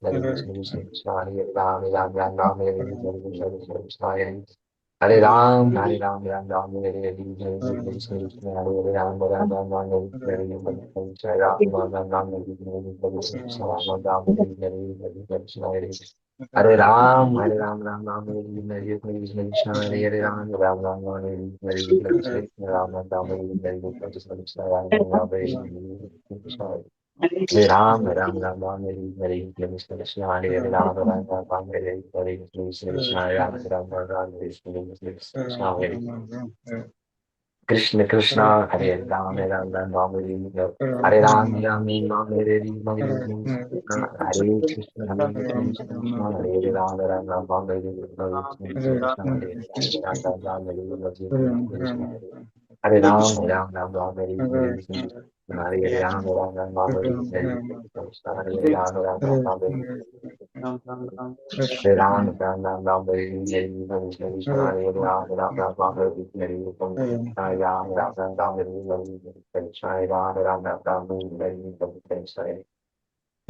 Hare Krishna, Krishna Krishna, Hare Hare, Ram Ram, Hare Hare, Krishna Krishna, Hare Hare, Hare Ram, Hare Ram, Ram Ram, Hare Hare, Hare Krishna, Krishna, Hare Hare, Ram Ram, Ram Ram, Hare Hare, Hare Ram, Ram Ram, Hare Hare, Krishna, Ram Ram, Hare Hare, Krishna, Hare Hare Ram, Hare Ram, Ram Ram, Hare Hare, Krishna, Krishna, Hare Hare, Ram Ram, Ram Ram, Hare Hare, Krishna, Ram Ram, Hare Hare, Krishna, Krishna, Ram Ram, Hare Hare, Krishna, Hare Ram, Ram Ram, Hare Hare, Krishna, Krishna, Hare Hare, Ram Ram, Ram Hare Hare, Krishna, Krishna, Ram Ram, Hare Krishna, Hare Krishna Krishna, Hare Ram, Ram Ram, Hare Ram, Ram Ram, Hare Hare Krishna, Hare Krishna, Hare Ram, Ram Ram, Hare Krishna, Hare Ram, Ram, Hare Krishna, Hare Ram, Ram Ram, Hare Krishna, Hare Ram, Ram Ram, Hare Krishna, Hare Ram, Ram Ram, Hare Hare Ram, Ram Ram, Ram Hare Hare, Krishna Krishna, Hare Ram, Ram Ram, Ram Hare Hare, Ram Ram, Ram Hare Hare, Krishna, Hare Ram, Ram Ram, Ram Hare Hare,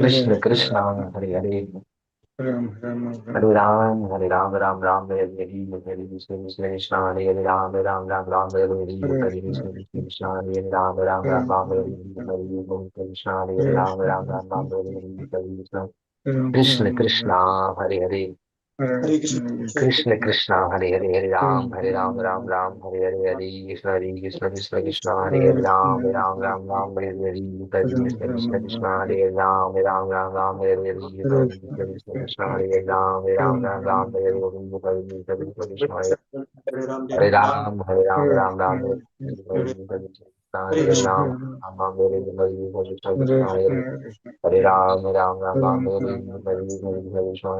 Krishna Krishna, Hare Hare, Hare Ram, Hare Ram, Ram Ram, Hare Hare, Hare Krishna, Krishna Krishna, Hare Hare, Ram Ram, Ram Ram, Hare Hare, Hare Krishna, Krishna, Hare Hare, Ram Ram, Ram Ram, Hare Hare, Hare Krishna, Hare Hare, Ram Ram, Ram Ram, Hare Hare, Krishna Krishna, Hare Hare, Krishna Krishna, Hare Hare, Hare Ram, Ram Ram, Hare Hare, Hare Krishna, Krishna Krishna, Hare Hare, Ram Ram, Hare Hare, Hare Krishna, Krishna Krishna, Hare Hare, Ram, Hare Hare, Hare Krishna, Krishna, Hare Ram, Hare Hare, Hare Krishna, Krishna, Hare Ram, Ram Ram, Hare Hare, Hare Ram, Ram Hare Hare, Hare Krishna, Krishna,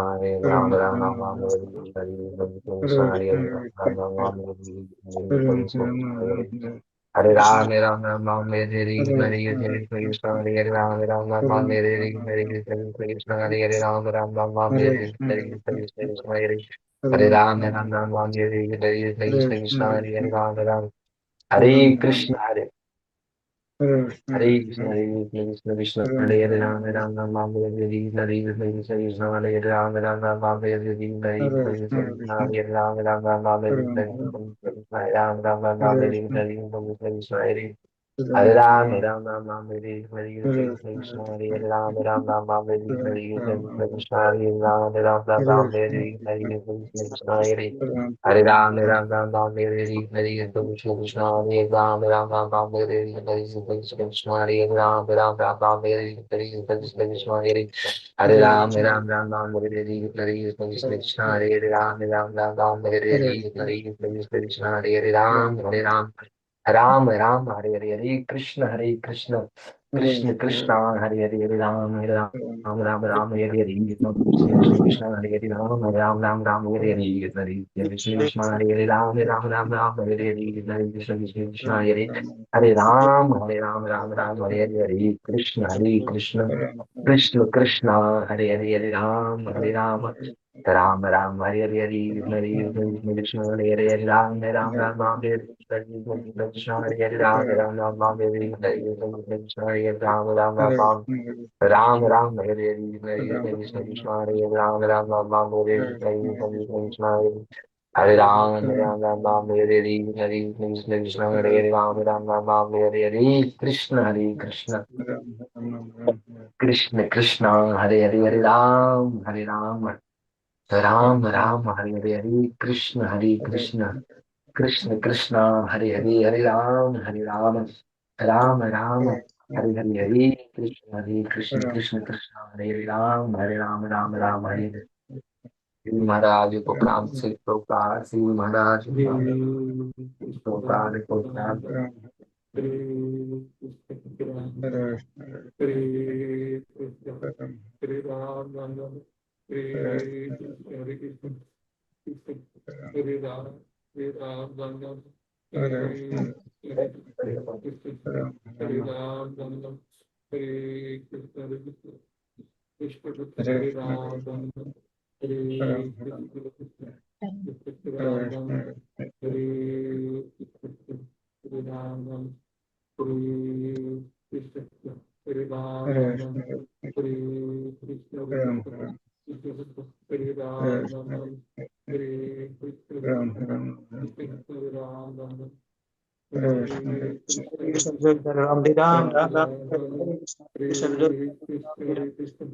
Hare Ram, Ram Ram, Hare Hare, Hare Krishna, Hare Ram, Ram Hare Hare, Hare Krishna, Hare Ram, Ram Ram, Hare Hare, Hare Krishna, Hare Ram, Ram Hare Hare, Hare Krishna, Hare Ram, Ram Ram, Hare Hare, Hare Krishna, Hare Ram, Ram Ram, Hare Hare, Hare Krishna, Hare Ram, Ram Ram, Hare Hare, Hare Krishna, Hare Ram, Ram Ram, Hare Hare, Hare Krishna, Hare Ram, Ram Hare Krishna, Hare Krishna, Hare Krishna, Krishna, Hare Ram, Ram Ram, Hare Hare, Hare Krishna, Hare Ram, Ram Ram, Hare Hare, Hare Krishna, Hare Ram, Ram Ram, Hare Hare, Hare Ram, Ram Ram, Hare Hare, Hare Krishna, Hare Hare Ram, Ram Ram Ram, Hare Hare, Hare Krishna, Hare Ram, Ram Ram Ram, Hare Hare, Hare Krishna, Hare Ram, Ram Ram Ram, Hare Hare, Hare Krishna, Hare Hare Ram, Ram Ram Ram, Hare Hare, Hare Krishna, Hare Ram, Ram Ram Ram, Hare Hare, Hare Krishna, Hare Ram, Ram Ram Ram, Hare Hare, Hare Krishna, Hare Hare Ram, Ram Ram Ram, Hare Hare, Hare Krishna, Hare Ram, Ram Ram Ram, Hare Hare, Hare Krishna, Hare Ram, Hare Ram, Ram Ram Hare Hare Hare Krishna Krishna Krishna Hare Hare Hare Ram Ram Ram Hare Hare Krishna Krishna Hare Hare Ram Ram Ram Hare Hare Hare Krishna Krishna Hare Hare Ram Ram Ram Hare Hare Hare Krishna Krishna Hare Hare Ram Ram Hare Hare Hare Krishna Krishna Krishna Hare Hare Ram Ram Hare Hare Hare Krishna Hare Hare Ram Ram Hare Hare Krishna Hare Hare Ram Hare Hare Krishna Hare Hare Ram Hare Hare Krishna Hare Hare Ram Hare Hare Krishna हरे राम हरे हरे कृष्ण हरे हरे राम हरे हरे कृष्ण कृष्ण हरे हरे राम राम हरे कृष्ण कृष्ण कृष्ण हरे राम हरे कृष्ण कृष्ण हरे हरे श्री महाराज को प्रणाम से प्रभुपाद श्री महाराज प्रभुपाद को प्रणाम राम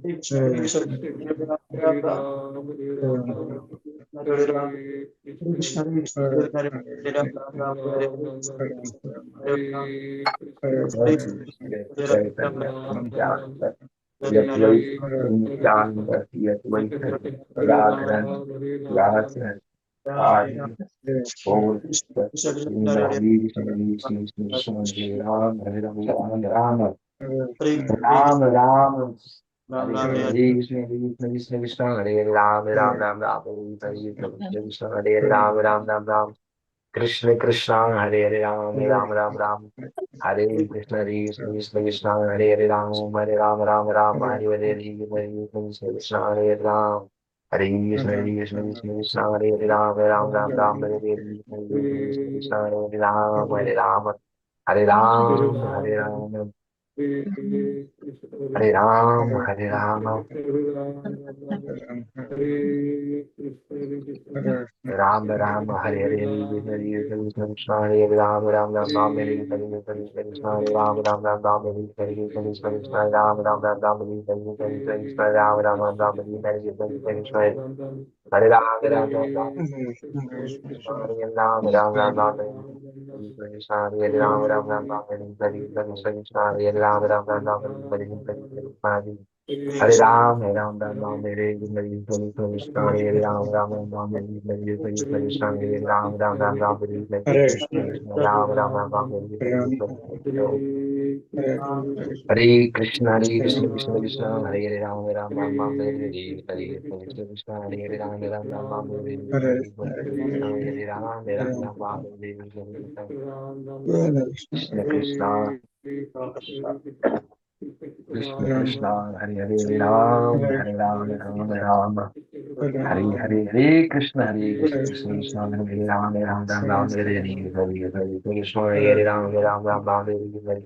हरे कृष्ण कृष्ण हरे हरे राम हरे कृष्ण हरे हरे राम कृष्ण कृष्ण हरे हरे राम हरे कृष्ण कृष्ण हरे हरे राम हरे हरे हरे कृष्ण कृष्ण हरे कृष्ण कृष्ण हरे हरे राम हरे हरे कृष्ण कृष्ण हरे राम हरे राम राम हरे हरे कृष्ण कृष्ण हरे हरे राम हरे हरे कृष्ण हरे राम हरे कृष्ण कृष्ण राम हरे कृष्ण राम हरे कृष्ण हरे राम कृष्ण हरे कृष्ण हरे हरे राम मेरे कृष्ण हरे राम मेरे कृष्ण हरे राम मेरे कृष्ण हरे कृष्ण कृष्ण हरे हरे राम हरे कृष्ण कृष्ण हरे राम हरे कृष्ण हरे Krishna Krishna Krishna Krishna Hare Hare Ram Hare Hare Hare Krishna Krishna Krishna Hare Ram Ram Ram Ram Hare Hare Hare Hare Krishna Hare Ram Ram Ram Ram Hare Hare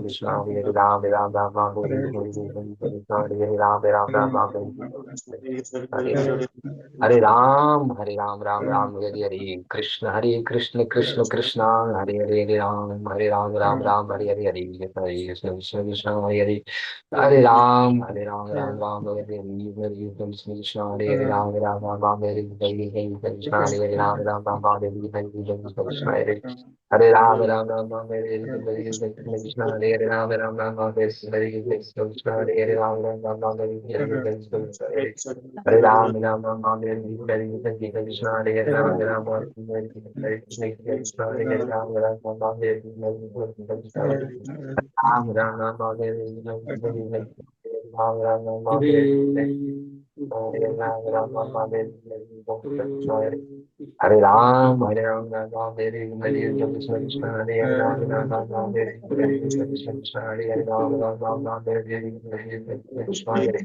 Krishna Hare Ram Ram Ram Ram Hare Hare Krishna Hare Ram Ram Ram Ram Hare Hare Hare Ram Ram Ram Hare Hare Krishna Krishna Krishna Hare Hare Hare Ram Ram Ram Hare Hare Hare Krishna Krishna Hare Ram Ram Ram Hare Hare Krishna Krishna Hare Ram Ram Ram Hare Hare Krishna Hare Ram Ram Ram Hare Hare Krishna Hare Hare Ram Ram Ram Hare Hare Krishna Hare Ram Ram Ram Hare Hare Krishna Hare Ram Ram Ram Hare Hare Krishna Hare Hare Ram Ram Ram Hare Hare Krishna Hare Ram Ram Hare Hare Krishna Hare Ram Ram Ram Hare Hare Ram Ram Ram Hare Hare Ram Ram Ram Hare Hare Ram Hare Ram Ram Ram Hare Hare Krishna Krishna Hare Ram Ram Ram Ram Hare Hare Krishna Krishna Hare Ram Ram Ram Ram Hare Hare Krishna Hare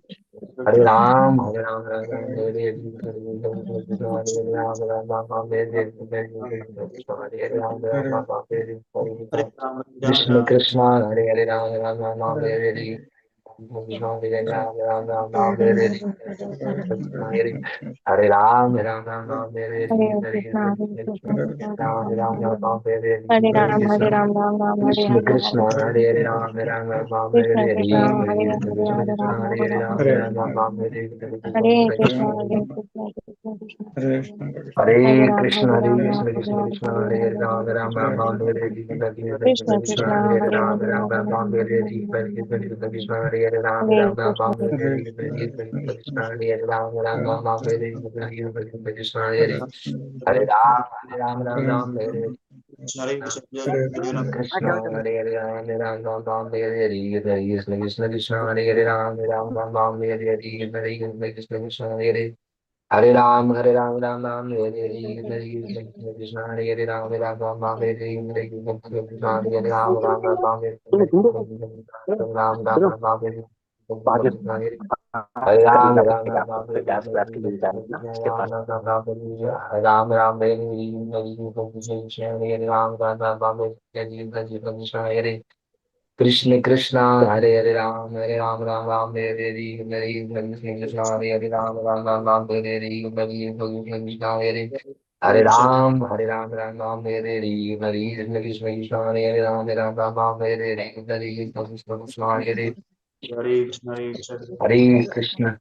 Hare Ram Hare Ram Ram Ram Hare Hare Krishna Hare Ram Ram Ram Ram Hare Hare Krishna Hare Ram Ram Ram Ram Hare Hare Krishna Krishna Hare Hare Ram Ram Ram Ram Hare Hare Krishna Hare Ram Ram Ram Ram Hare Hare Hare Ram Ram Ram Ram Hare Hare Ram Ram Ram Ram Hare Hare Krishna Krishna Krishna Hare Hare Ram Ram Ram Ram Hare Hare Krishna Krishna Hare Hare Ram Ram Ram Ram Hare Hare Krishna Krishna Krishna Hare Hare Ram Ram Ram Ram Hare Hare Krishna Hare Hare Ram Ram Ram Ram Hare Hare Krishna Hare Hare Ram Ram Ram Ram Hare Hare Krishna Hare Hare Ram Ram Ram Ram Hare Hare Krishna Hare Hare Hare Ram Ram Ram Hare Hare Krishna Hare Hare Ram Ram Ram Ram Hare Hare Krishna Krishna Krishna Hare Hare Ram Ram Ram Ram Hare Hare Krishna Krishna Hare Hare Hare Ram Ram Ram Hare Hare Krishna Hare Hare Ram Ram Ram Ram Hare Hare Krishna Hare Hare Ram Ram Ram Ram Hare Hare Ram Ram Ram Ram Hare Hare Hare Ram Ram Ram Ram Hare Hare Ram Ram Ram Ram Hare Hare Ram Ram Hare Hare Krishna Hare Hare Ram Ram Ram Ram Hare Hare Krishna Hare Krishna Krishna Hare Hare Ram Ram Ram Hare Hare Krishna Hare Hare Ram Ram Ram Ram Hare Hare Krishna Hare Hare Ram Ram Ram Hare Hare Krishna Krishna Hare Hare Ram Ram Ram Ram Hare Hare Krishna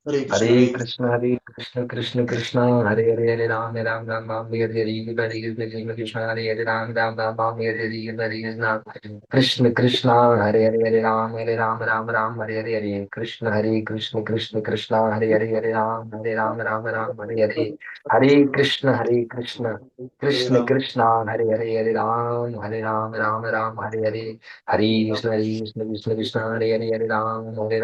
Hare Hare Krishna Hare Krishna Krishna Krishna Hare Hare Ram Ram Ram Ram Hare Hare Krishna Hare Hare Ram Ram Ram Ram Hare Hare Krishna Krishna Hare Hare Ram Ram Ram Hare Hare Krishna Krishna Krishna Hare Hare Ram Ram Ram Hare Hare Hare Krishna Krishna Krishna Hare Hare Ram Ram Hare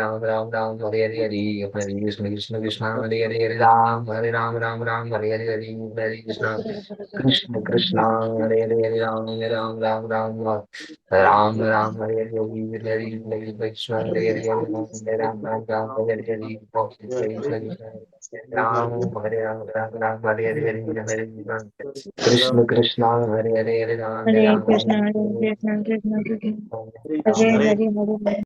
Hare Hare Krishna Krishna Hare Hare Ram Ram Hare Hare Hare Krishna Krishna Hare Hare Ram Ram Hare Hare Hare Krishna Krishna Krishna Hare Hare Ram Ram Hare Hare Hare Krishna Hare Hare Ram Ram Hare Hare Ram Hare Ram Hare Hare Hare Krishna Krishna Hare Hare Ram Hare Ram Krishna Hare Krishna Krishna Krishna Hare Hare Hare